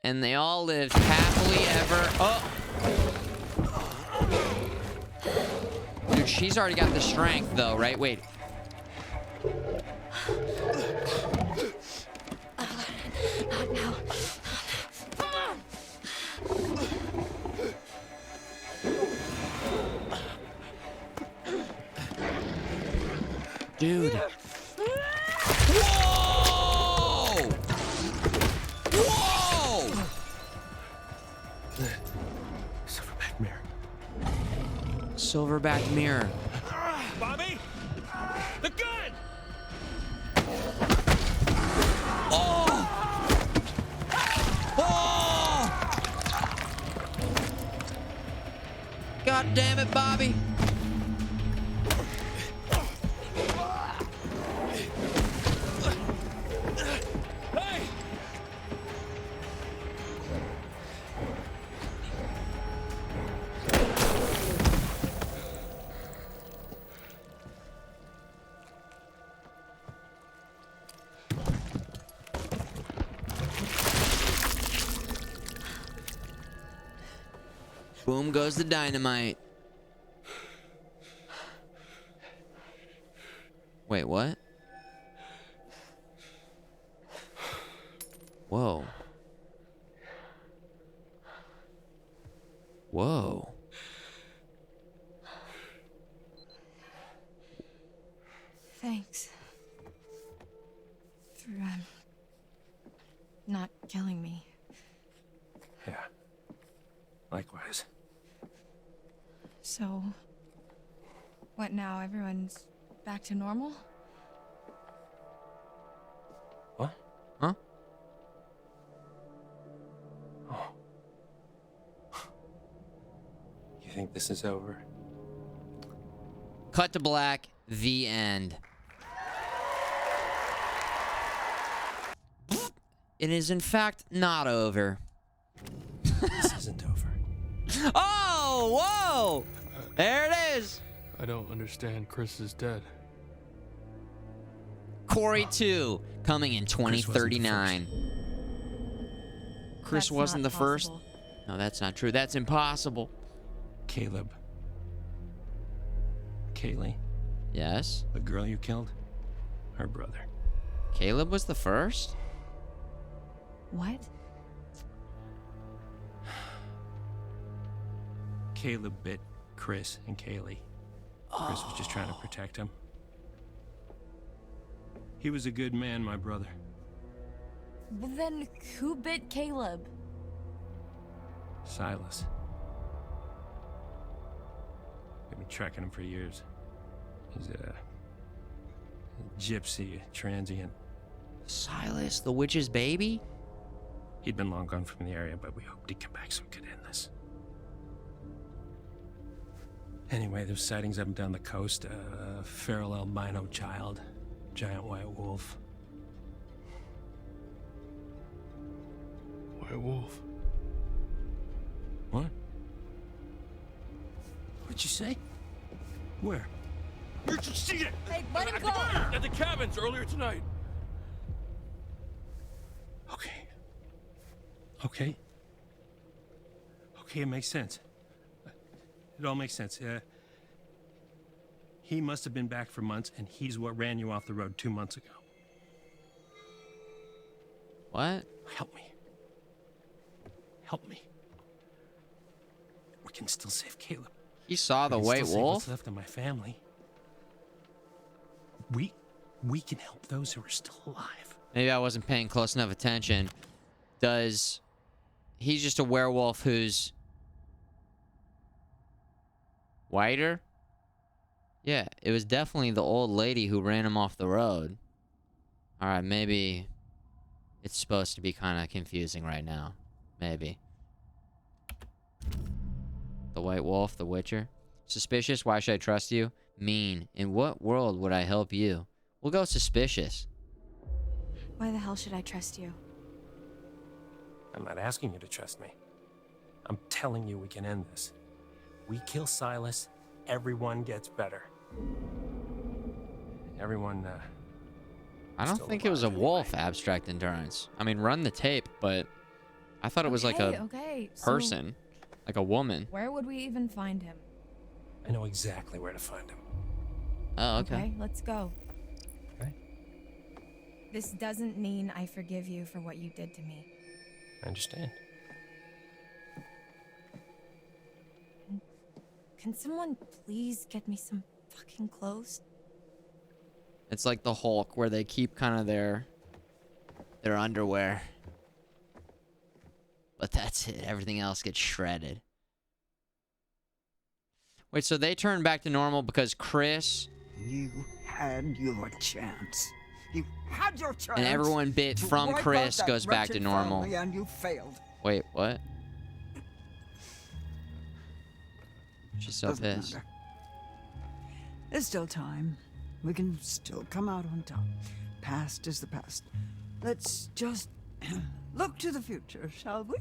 And they all lived happily ever... Oh! Dude, she's already got the strength, though, right? Wait. Not now. Dude. Whoa! Whoa! Silverback mirror. Silverback mirror. Bobby! The gun! Oh! Oh! God damn it, Bobby. Hey! Boom goes the dynamite. Wait, what? Whoa. Whoa. Thanks. For, not killing me. Yeah. Likewise. So... what now? Everyone's back to normal? What? Huh? Oh. You think this is over? Cut to black. The end. It is, in fact, not over. This isn't over. Oh, whoa! There it is. I don't understand. Chris is dead. Corey 2, coming in 2039. Chris wasn't the first. No, that's not true. That's impossible. Caleb. Kaylee. Yes? The girl you killed? Her brother. Caleb was the first? What? Caleb bit Chris and Kaylee. Chris was just trying to protect him. He was a good man, my brother. Well, then who bit Caleb? Silas. I've been tracking him for years. He's a gypsy, a transient. Silas, the witch's baby? He'd been long gone from the area, but we hoped he'd come back so we could end this. Anyway, there's sightings up and down the coast. A feral albino child, giant white wolf. White wolf. What? What'd you say? Where? Where'd you see it? Hey, let him go! At the cabins earlier tonight. Okay. Okay, it makes sense. It all makes sense. He must have been back for months, and he's what ran you off the road 2 months ago. What? Help me. Help me. We can still save Caleb. He saw the We can white still save wolf? what's left of my family. We can help those who are still alive. Maybe I wasn't paying close enough attention. He's just a werewolf who's whiter? Yeah, it was definitely the old lady who ran him off the road. Alright, maybe it's supposed to be kind of confusing right now. Maybe. The white wolf, the witcher. Suspicious, why should I trust you? Mean, in what world would I help you? We'll go suspicious. Why the hell should I trust you? I'm not asking you to trust me. I'm telling you we can end this. We kill Silas, everyone gets better. Everyone, I don't think it was a wolf, Abstract Endurance. I mean, run the tape, but I thought it was like a person, like a woman. Where would we even find him? I know exactly where to find him. Oh, okay. Okay, let's go. Okay. This doesn't mean I forgive you for what you did to me. I understand. Can someone please get me some fucking clothes? It's like the Hulk, where they keep kind of their underwear. But that's it. Everything else gets shredded. Wait, so they turn back to normal because Chris... You had your chance. You had your chance. And everyone bit to from wipe out Chris that goes back to wretched normal. family, and you failed. Wait, what? She's so Doesn't pissed. matter. There's still time. We can still come out on top. Past is the past. Let's just look to the future, shall we?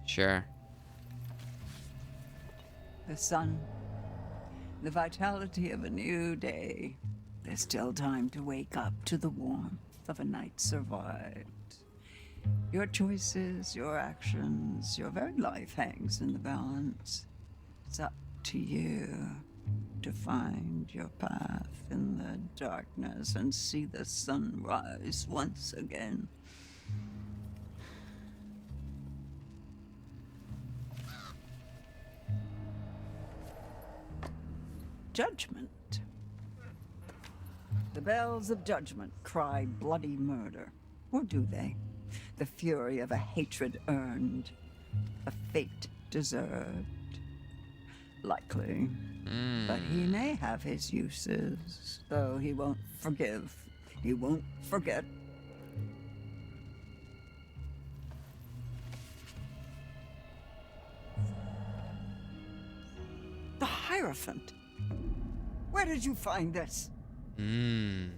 Sure. The sun, the vitality of a new day. There's still time to wake up to the warmth of a night survived. Your choices, your actions, your very life hangs in the balance. It's up to you to find your path in the darkness and see the sun rise once again. Judgment. The bells of judgment cry bloody murder. Or do they? The fury of a hatred earned, a fate deserved. Likely. But he may have his uses, though he won't forgive. He won't forget. The Hierophant. Where did you find this? Where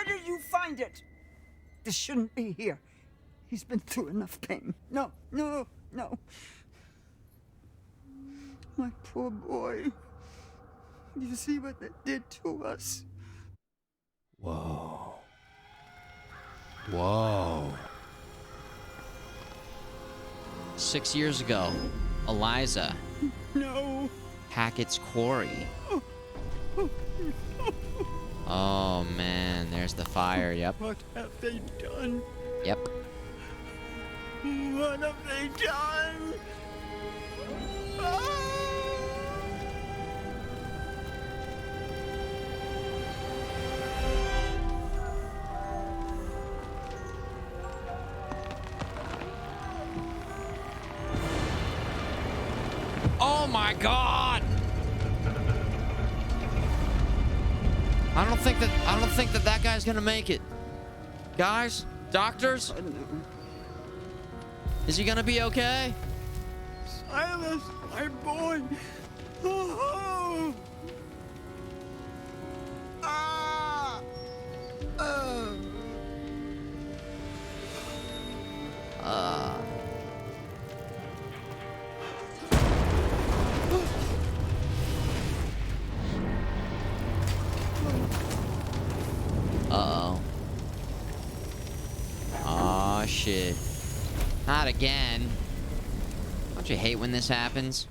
did you find it? This shouldn't be here. He's been through enough pain. No, no, no. My poor boy. You see what they did to us? Whoa. Whoa. 6 years ago, Eliza. No. Hackett's quarry. Oh man, there's the fire. Yep. What have they done? Yep. What have they done? Ah! Oh my god! I don't think that guy's gonna make it. Guys, doctors, is he gonna be okay? Silas, my boy. Oh. Ah. Uh-oh. Aw, shit. Not again. Don't you hate when this happens?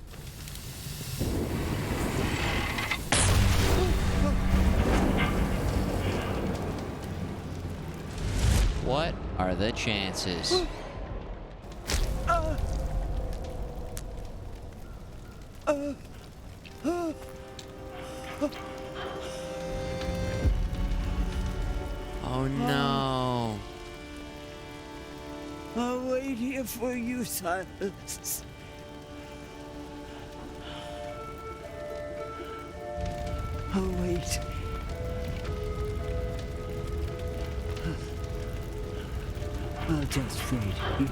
What are the chances? Oh no. I'll wait here for you, Silas. I'll wait. I'll just wait here.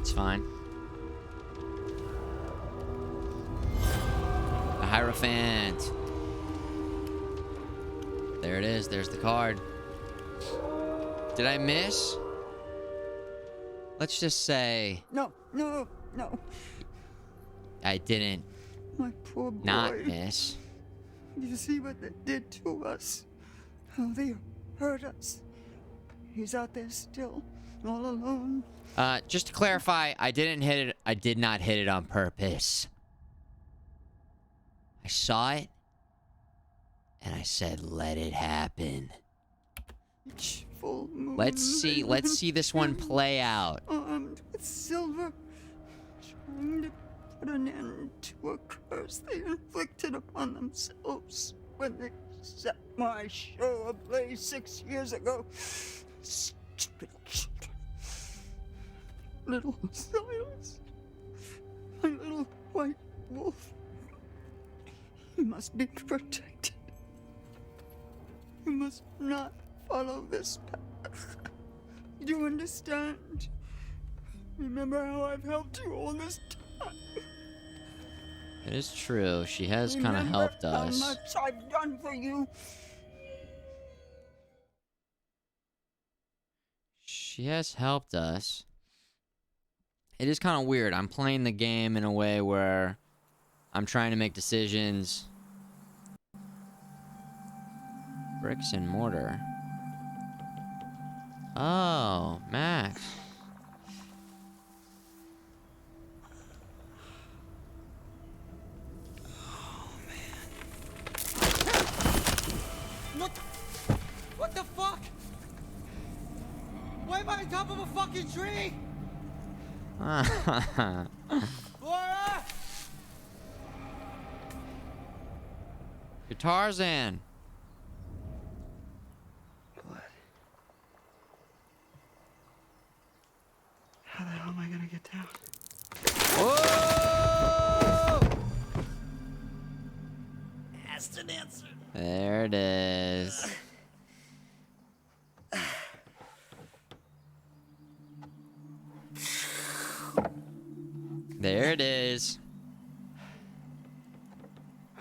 It's fine. The Hierophant. There it is. There's the card. Did I miss? Let's just say No, no, no. I didn't My poor boy. not miss. You see what they did to us? How they hurt us. He's out there still, all alone. Just to clarify, I didn't hit it. I did not hit it on purpose. I saw it, and I said, "Let it happen." Each full moon. Let's see this one play out. Armed with silver, trying to put an end to a curse they inflicted upon themselves when they set my show ablaze 6 years ago. Stupid children. Little Silas, my little white wolf. He must be protected. You must not follow this path. Do you understand? Remember how I've helped you all this time. It is true. She has kind of helped us. How much I've done for you. She has helped us. It is kind of weird. I'm playing the game in a way where I'm trying to make decisions. Bricks and mortar. Oh, Max. What the fuck? Why am I on top of a fucking tree? Laura! You're Tarzan. How the hell am I gonna get down? Whoa! Asked and answered. it is. There it is.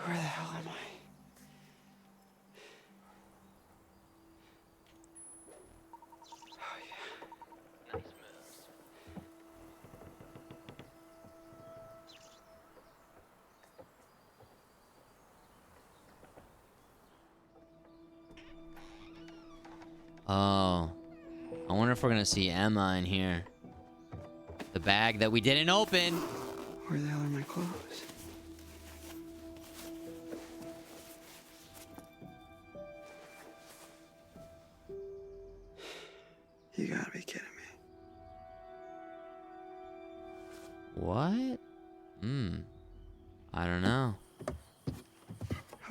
Where the hell am I? Oh. I wonder if we're gonna see Emma in here. The bag that we didn't open. Where the hell are my clothes? You gotta be kidding me. What? I don't know.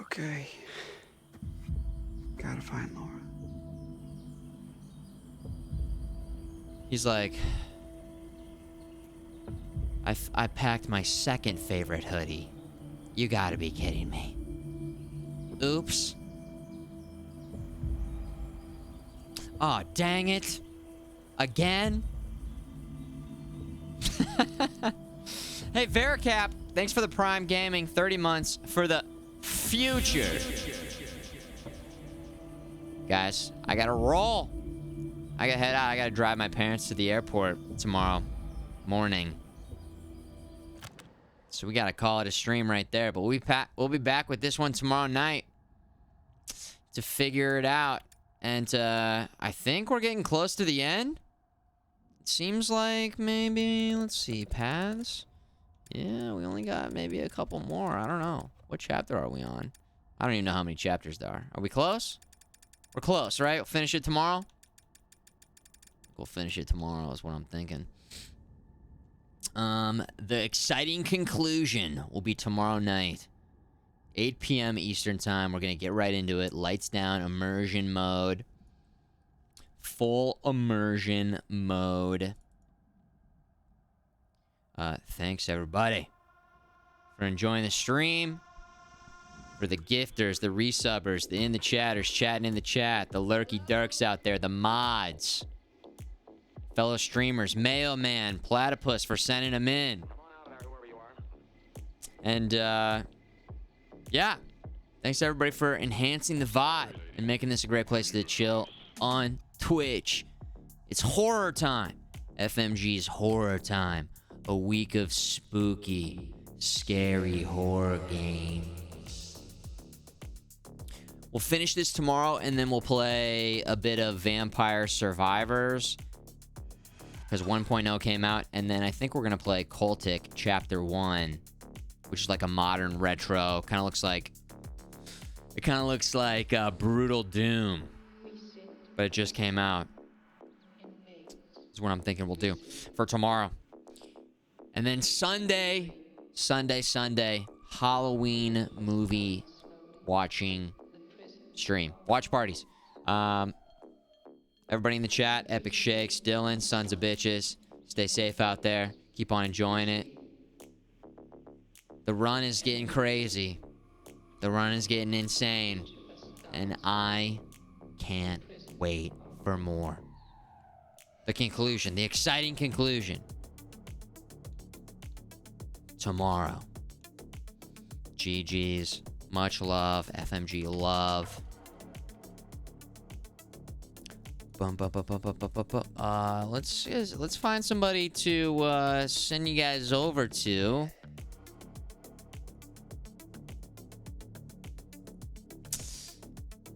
Okay. Gotta find Laura. He's like, I packed my second favorite hoodie. You gotta be kidding me. Oops. Aw, dang it. Again? Hey, Veracap, thanks for the Prime Gaming. 30 months for the future. Guys, I gotta roll. I gotta head out. I gotta drive my parents to the airport tomorrow morning. So we gotta call it a stream right there. But we'll be back with this one tomorrow night to figure it out. And I think we're getting close to the end. It seems like maybe, let's see, paths. Yeah, we only got maybe a couple more. I don't know. What chapter are we on? I don't even know how many chapters there are. Are we close? We're close, right? We'll finish it tomorrow. We'll finish it tomorrow is what I'm thinking. The exciting conclusion will be tomorrow night. 8 p.m. Eastern time. We're going to get right into it. Lights down, immersion mode. Full immersion mode. Thanks, everybody, for enjoying the stream. For the gifters, the resubbers, the in the chatters, chatting in the chat, the lurky durks out there, the mods, fellow streamers, Mailman, Platypus for sending them in. And, yeah. Thanks, everybody, for enhancing the vibe and making this a great place to chill on Twitch. It's horror time. FMG's horror time. A week of spooky, scary horror games. We'll finish this tomorrow, and then we'll play a bit of Vampire Survivors, because 1.0 came out, and then I think we're going to play Cultic Chapter 1, which is like a modern retro. Kind of looks like... It kind of looks like Brutal Doom, but it just came out. Is what I'm thinking we'll do for tomorrow. And then Sunday, Halloween movie watching stream. Watch parties. Everybody in the chat, Epic Shakes, Dylan, sons of bitches. Stay safe out there. Keep on enjoying it. The run is getting crazy. The run is getting insane. And I can't wait for more. The conclusion, the exciting conclusion. Tomorrow. GG's. Much love. FMG love. Let's find somebody to send you guys over to.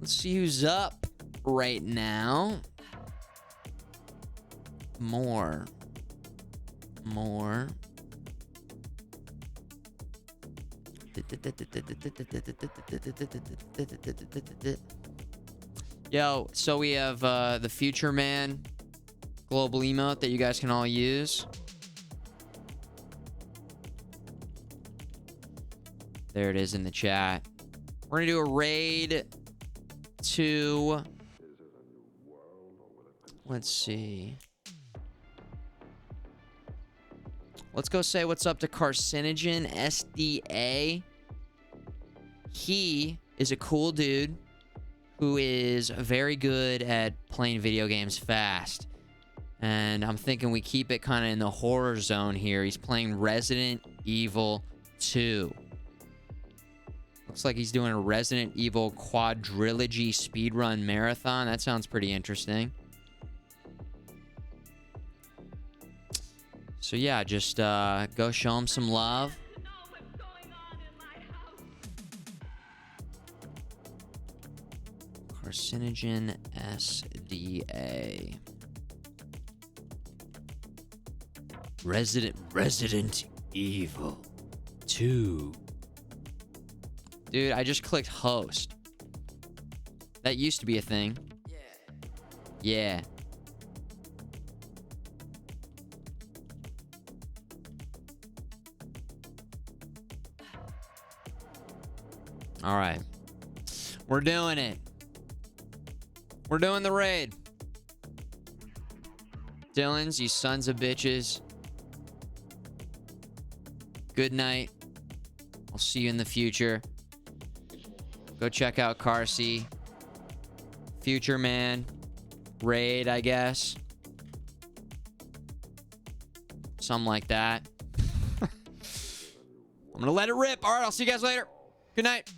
Let's see who's up right now. More. Yo, so we have the Future Man global emote that you guys can all use. There it is in the chat. We're gonna do a raid to... Let's see. Let's go say what's up to Carcinogen SDA. He is a cool dude. who is very good at playing video games fast. And I'm thinking we keep it kind of in the horror zone here. He's playing Resident Evil 2. Looks like he's doing a Resident Evil quadrilogy speedrun marathon. That sounds pretty interesting. So yeah, just go show him some love. Carcinogen SDA. Resident Evil 2. Dude, I just clicked host. That used to be a thing. Yeah. All right. We're doing it. We're doing the raid. Dylans, you sons of bitches. Good night. I'll see you in the future. Go check out Carsey. Future Man. Raid, I guess. Something like that. I'm gonna let it rip. All right, I'll see you guys later. Good night.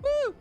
Woo!